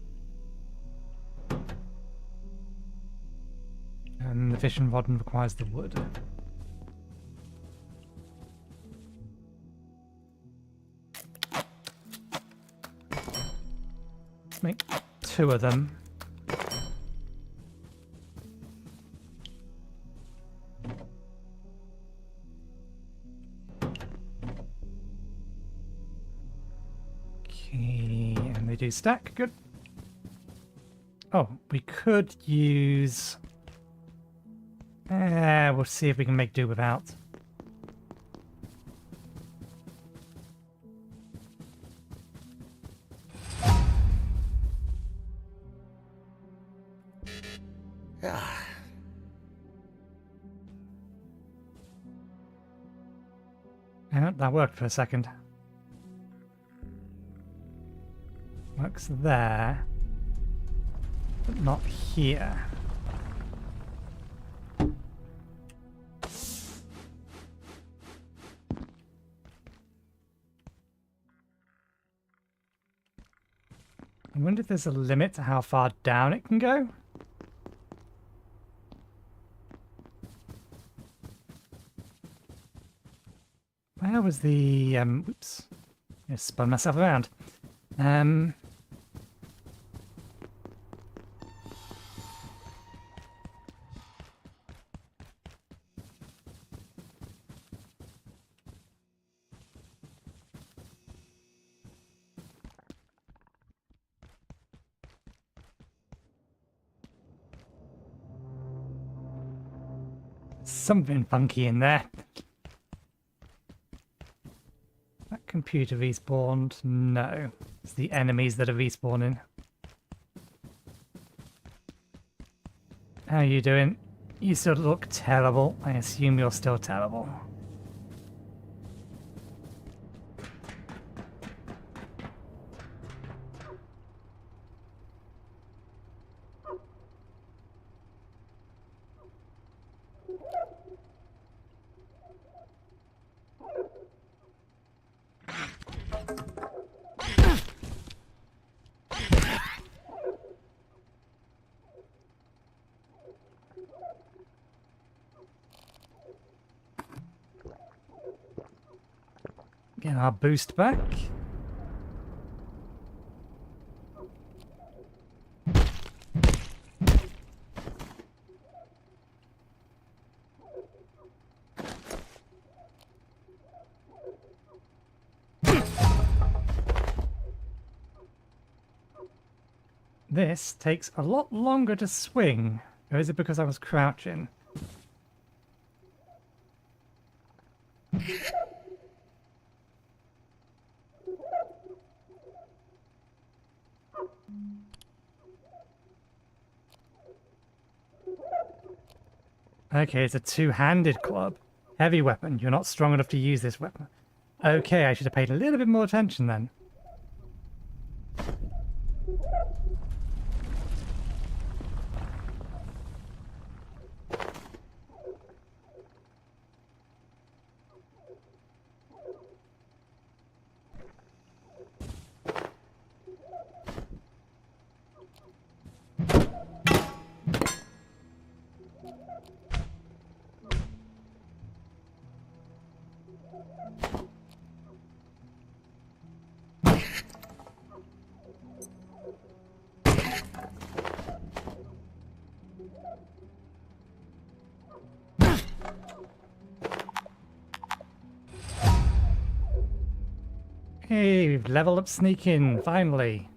Speaker 1: And the fishing rod requires the wood. Let's make 2 of them. Okay, and they do stack. Good. Oh, we could use... we'll see if we can make do without. Yeah, that worked for a second. Works there, but not here. I wonder if there's a limit to how far down it can go. Where was the oops. I spun myself around. Something funky in there. That computer respawned? No. It's the enemies that are respawning. How are you doing? You still look terrible. I assume you're still terrible. Get our boost back. This takes a lot longer to swing. Or is it because I was crouching? Okay, it's a two-handed club. Heavy weapon. You're not strong enough to use this weapon. Okay, I should have paid a little bit more attention then. Hey, we've leveled up sneaking, finally.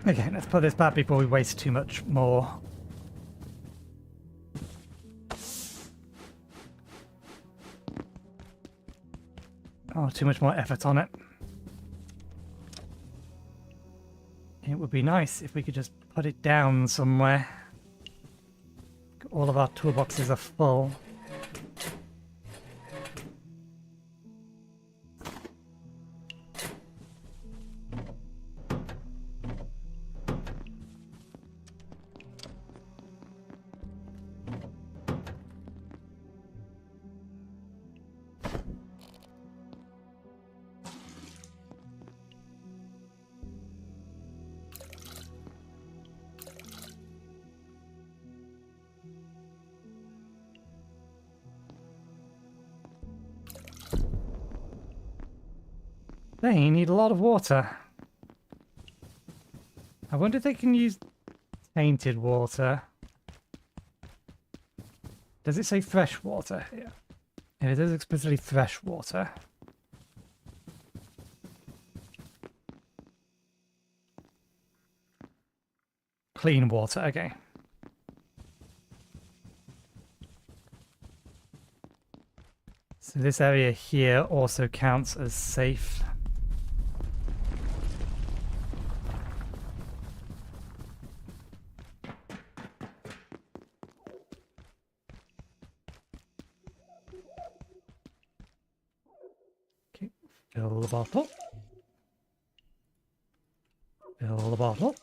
Speaker 1: Okay, let's put this back before we waste too much more. Oh, too much more effort on it. It would be nice if we could just put it down somewhere. All of our toolboxes are full. They need a lot of water. I wonder if they can use tainted water. Does it say fresh water here? Yeah, it is explicitly fresh water. Clean water, okay. So this area here also counts as safe. Fill the bottle. Fill the bottle.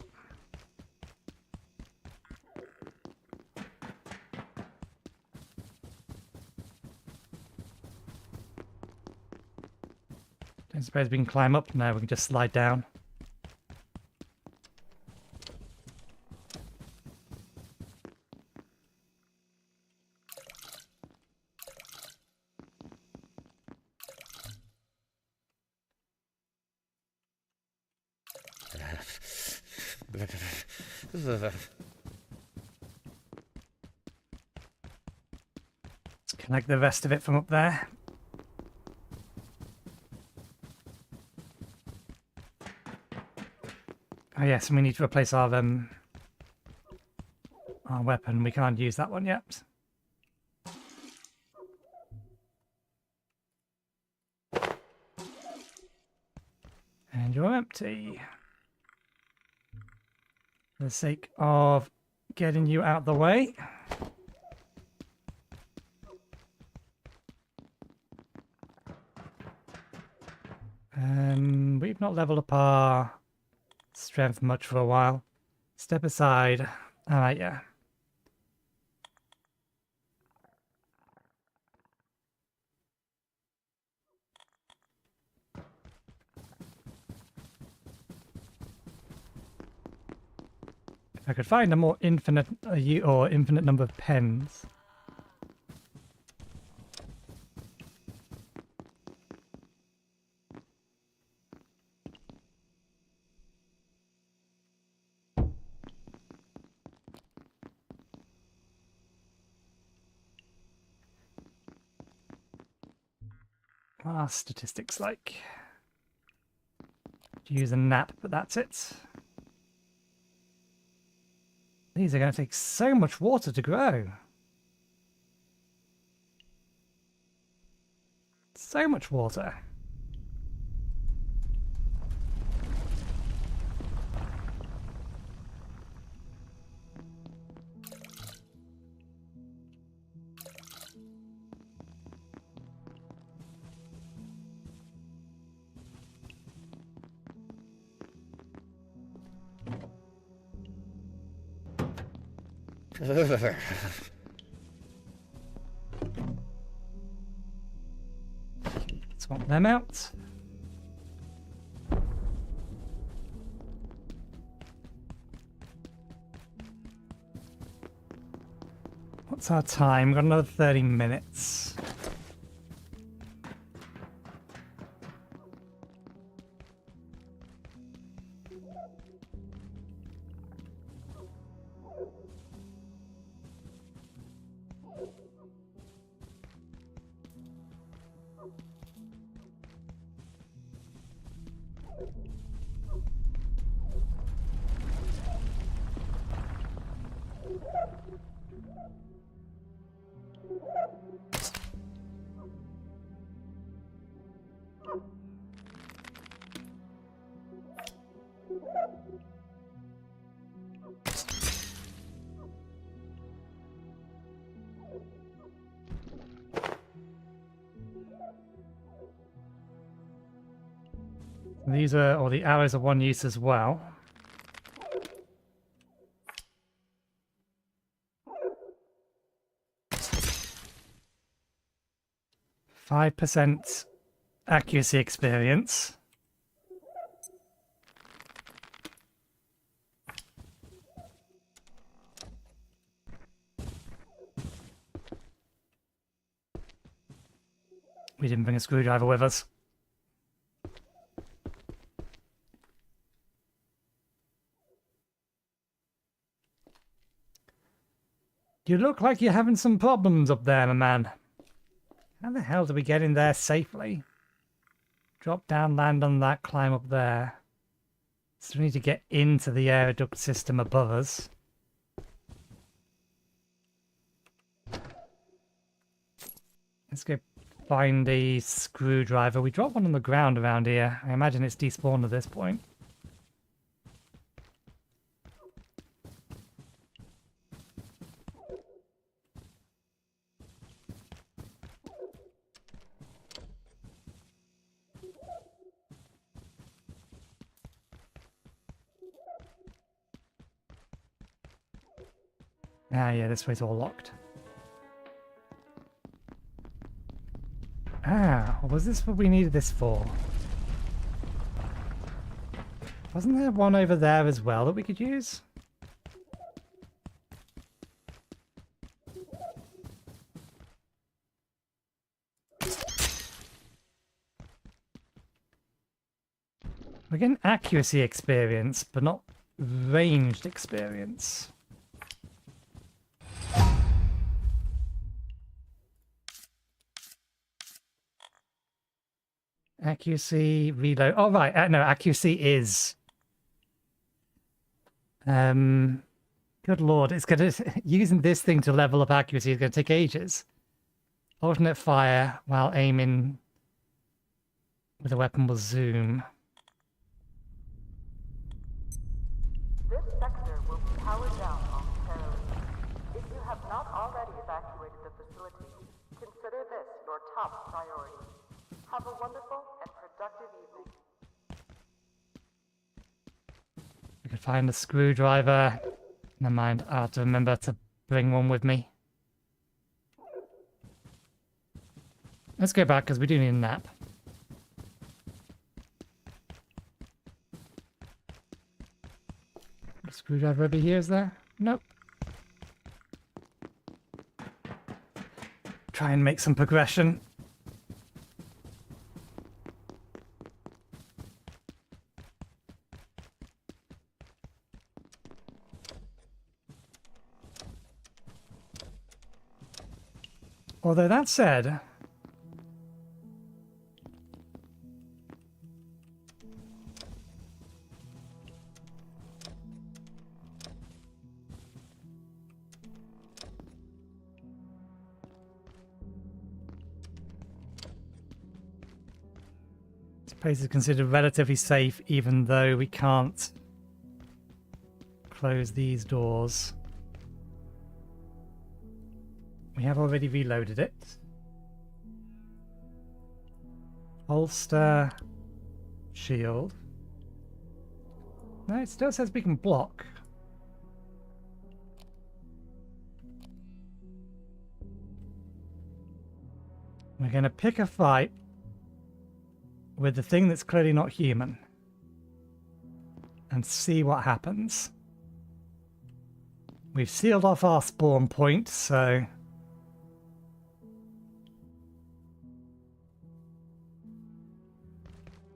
Speaker 1: Don't suppose we can climb up? No, we can just slide down. Let's connect the rest of it from up there. Oh yes, and we need to replace our weapon. We can't use that one yet. And you're empty. For the sake of getting you out the way. We've not leveled up our strength much for a while. Step aside. Alright, yeah. If I could find a more infinite infinite number of pens. What are statistics like? use a nap, but that's it. These are going to take so much water to grow. So much water. Swap them out. What's our time? We've got another 30 minutes. These are, or the arrows are one use as well. %5 accuracy experience. We didn't bring a screwdriver with us. You look like you're having some problems up there, my man. How the hell do we get in there safely? Drop down, land on that, climb up there. So we need to get into the air duct system above us. Let's go find the screwdriver. We dropped one on the ground around here. I imagine it's despawned at this point. Ah, yeah, this way's all locked. Ah, was this what we needed this for? Wasn't there one over there as well that we could use? We're getting accuracy experience, but not ranged experience. Accuracy, reload. Oh, right. No, accuracy is. Good lord. It's going to. Using this thing to level up accuracy is going to take ages. Alternate fire while aiming with a weapon will zoom.
Speaker 11: This sector will be powered down momentarily. If you have not already evacuated the facility, consider this your top priority. Have a wonderful and productive evening.
Speaker 1: I could find a screwdriver. Never mind, I have to remember to bring one with me. Let's go back because we do need a nap. A screwdriver over here, is there? Nope. Try and make some progression. Although that said, Place is considered relatively safe, even though we can't close these doors. We have already reloaded it. Holster, shield. No, it still says we can block. We're going to pick a fight with the thing that's clearly not human and see what happens. We've sealed off our spawn point, so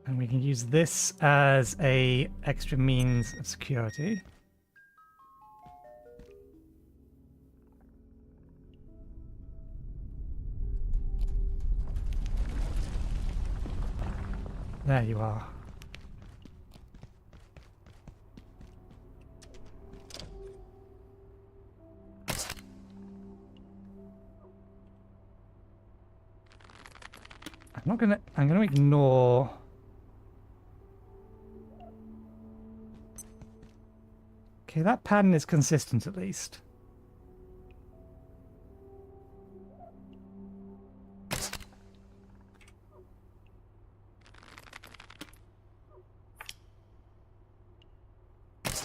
Speaker 1: and we can use this as a extra means of security. There you are. I'm gonna ignore. Okay, that pattern is consistent at least.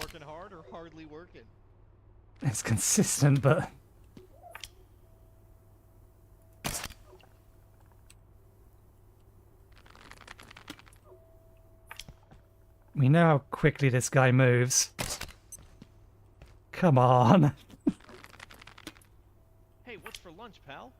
Speaker 5: Working hard or hardly working?
Speaker 1: It's consistent, but we know how quickly this guy moves. Come on.
Speaker 5: Hey, what's for lunch, pal?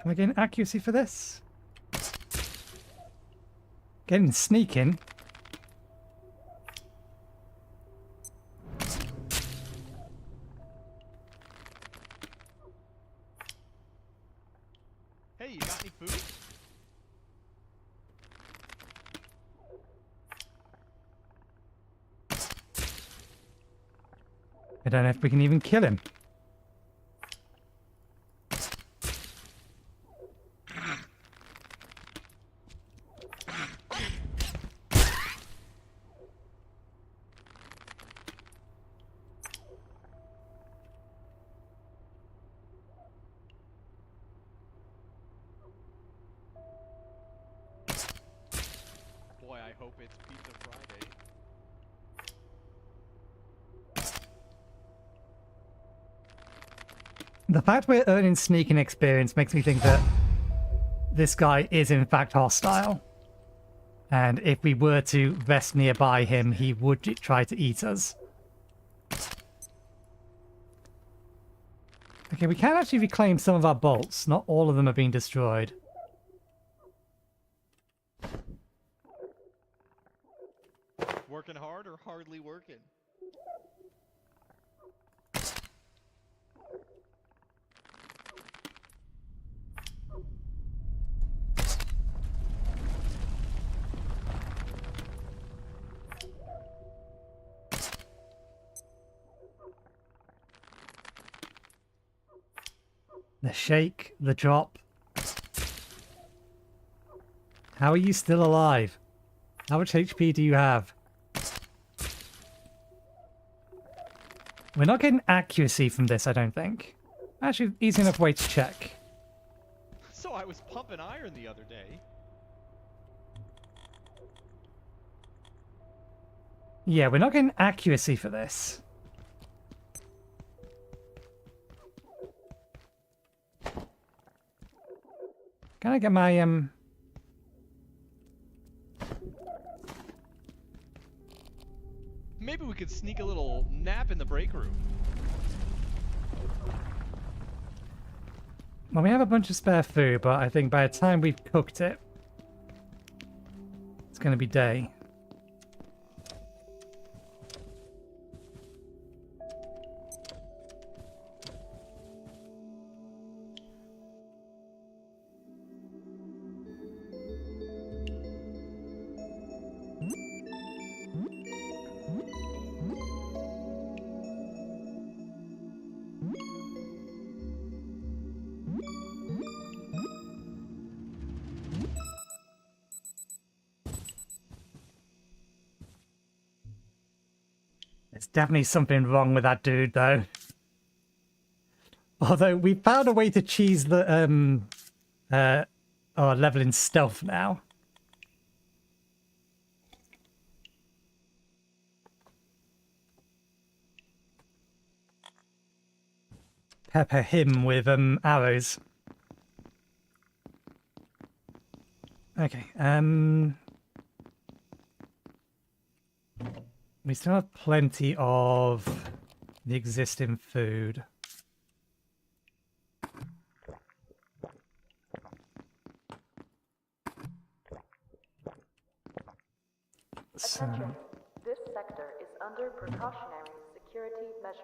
Speaker 1: Can I gain accuracy for this? Getting sneaking.
Speaker 5: Hey, you got any food?
Speaker 1: I don't know if we can even kill him.
Speaker 5: Boy, I hope it's Pizza Friday.
Speaker 1: The fact we're earning sneaking experience makes me think that this guy is in fact hostile. And if we were to rest nearby him, he would try to eat us. Okay, we can actually reclaim some of our bolts. Not all of them are being destroyed.
Speaker 5: Working hard or hardly working?
Speaker 1: The shake, the drop. How are you still alive? How much HP do you have? We're not getting accuracy from this, I don't think. Actually, easy enough way to check.
Speaker 5: So I was pumping iron the other day.
Speaker 1: Yeah, we're not getting accuracy for this. Can I get my,
Speaker 5: Maybe we could sneak a little nap in the break room.
Speaker 1: Well, we have a bunch of spare food, but I think by the time we've cooked it, it's going to be day. There's definitely something wrong with that dude, though. Although we found a way to cheese the level in stealth now. Pepper him with arrows. Okay, we still have plenty of the existing food.
Speaker 11: Attention. This sector is under precautionary security measures.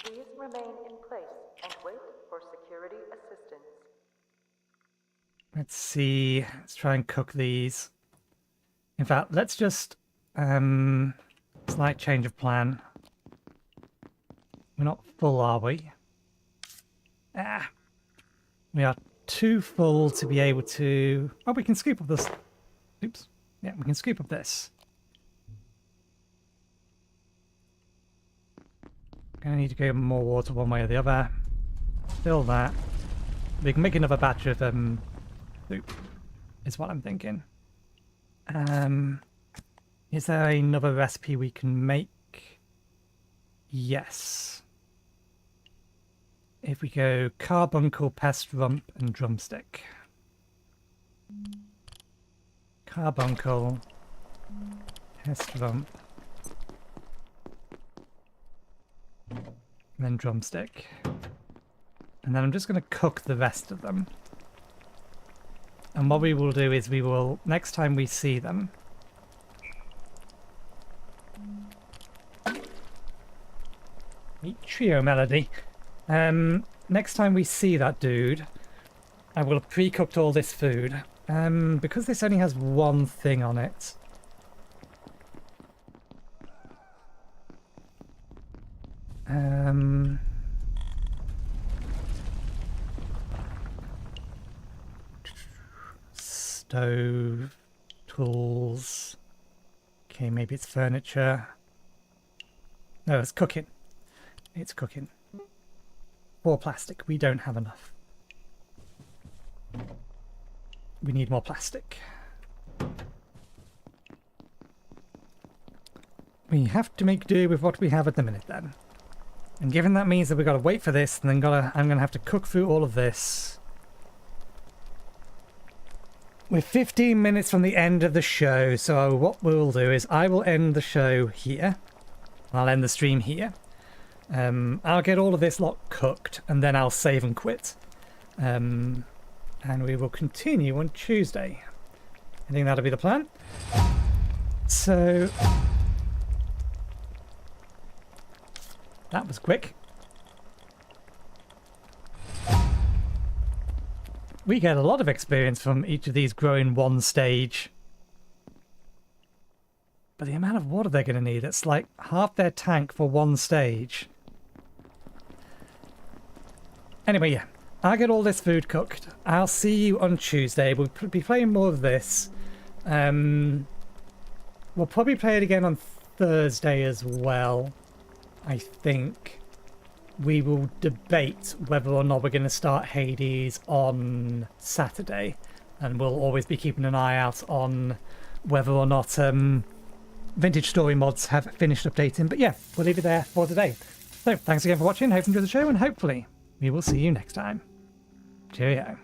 Speaker 11: Please remain in place and wait for security assistance.
Speaker 1: Let's see. Let's try and cook these. In fact, let's just slight change of plan. We're not full, are we? We are too full to be able to... Oh, we can scoop up this. Oops. Yeah, we can scoop up this. Gonna need to get more water one way or the other. Fill that. We can make another batch of soup, is what I'm thinking. Is there another recipe we can make? Yes. If we go carbuncle, pest rump, and drumstick. Carbuncle, pest rump, and then drumstick. And then I'm just going to cook the rest of them. And what we will do is we will, next time we see them, meet trio melody. Next time we see that dude, I will have pre-cooked all this food. Because this only has one thing on it. Stove, tools. Okay, maybe it's furniture. No, it's cooking. It's cooking. 4 plastic. We don't have enough. We need more plastic. We have to make do with what we have at the minute then. And given that means that we've got to wait for this, and then I'm gonna have to cook through all of this. We're 15 minutes from the end of the show, so what we'll do is I will end the show here. I'll end the stream here. I'll get all of this lot cooked, and then I'll save and quit. And we will continue on Tuesday. I think that'll be the plan. So... that was quick. We get a lot of experience from each of these growing one stage. But the amount of water they're going to need, it's like half their tank for one stage. Anyway, yeah. I'll get all this food cooked. I'll see you on Tuesday. We'll be playing more of this. We'll probably play it again on Thursday as well. I think we will debate whether or not we're going to start Hades on Saturday. And we'll always be keeping an eye out on whether or not Vintage Story mods have finished updating. But yeah, we'll leave it there for today. So thanks again for watching. Hope you enjoyed the show, and hopefully we will see you next time. Cheerio.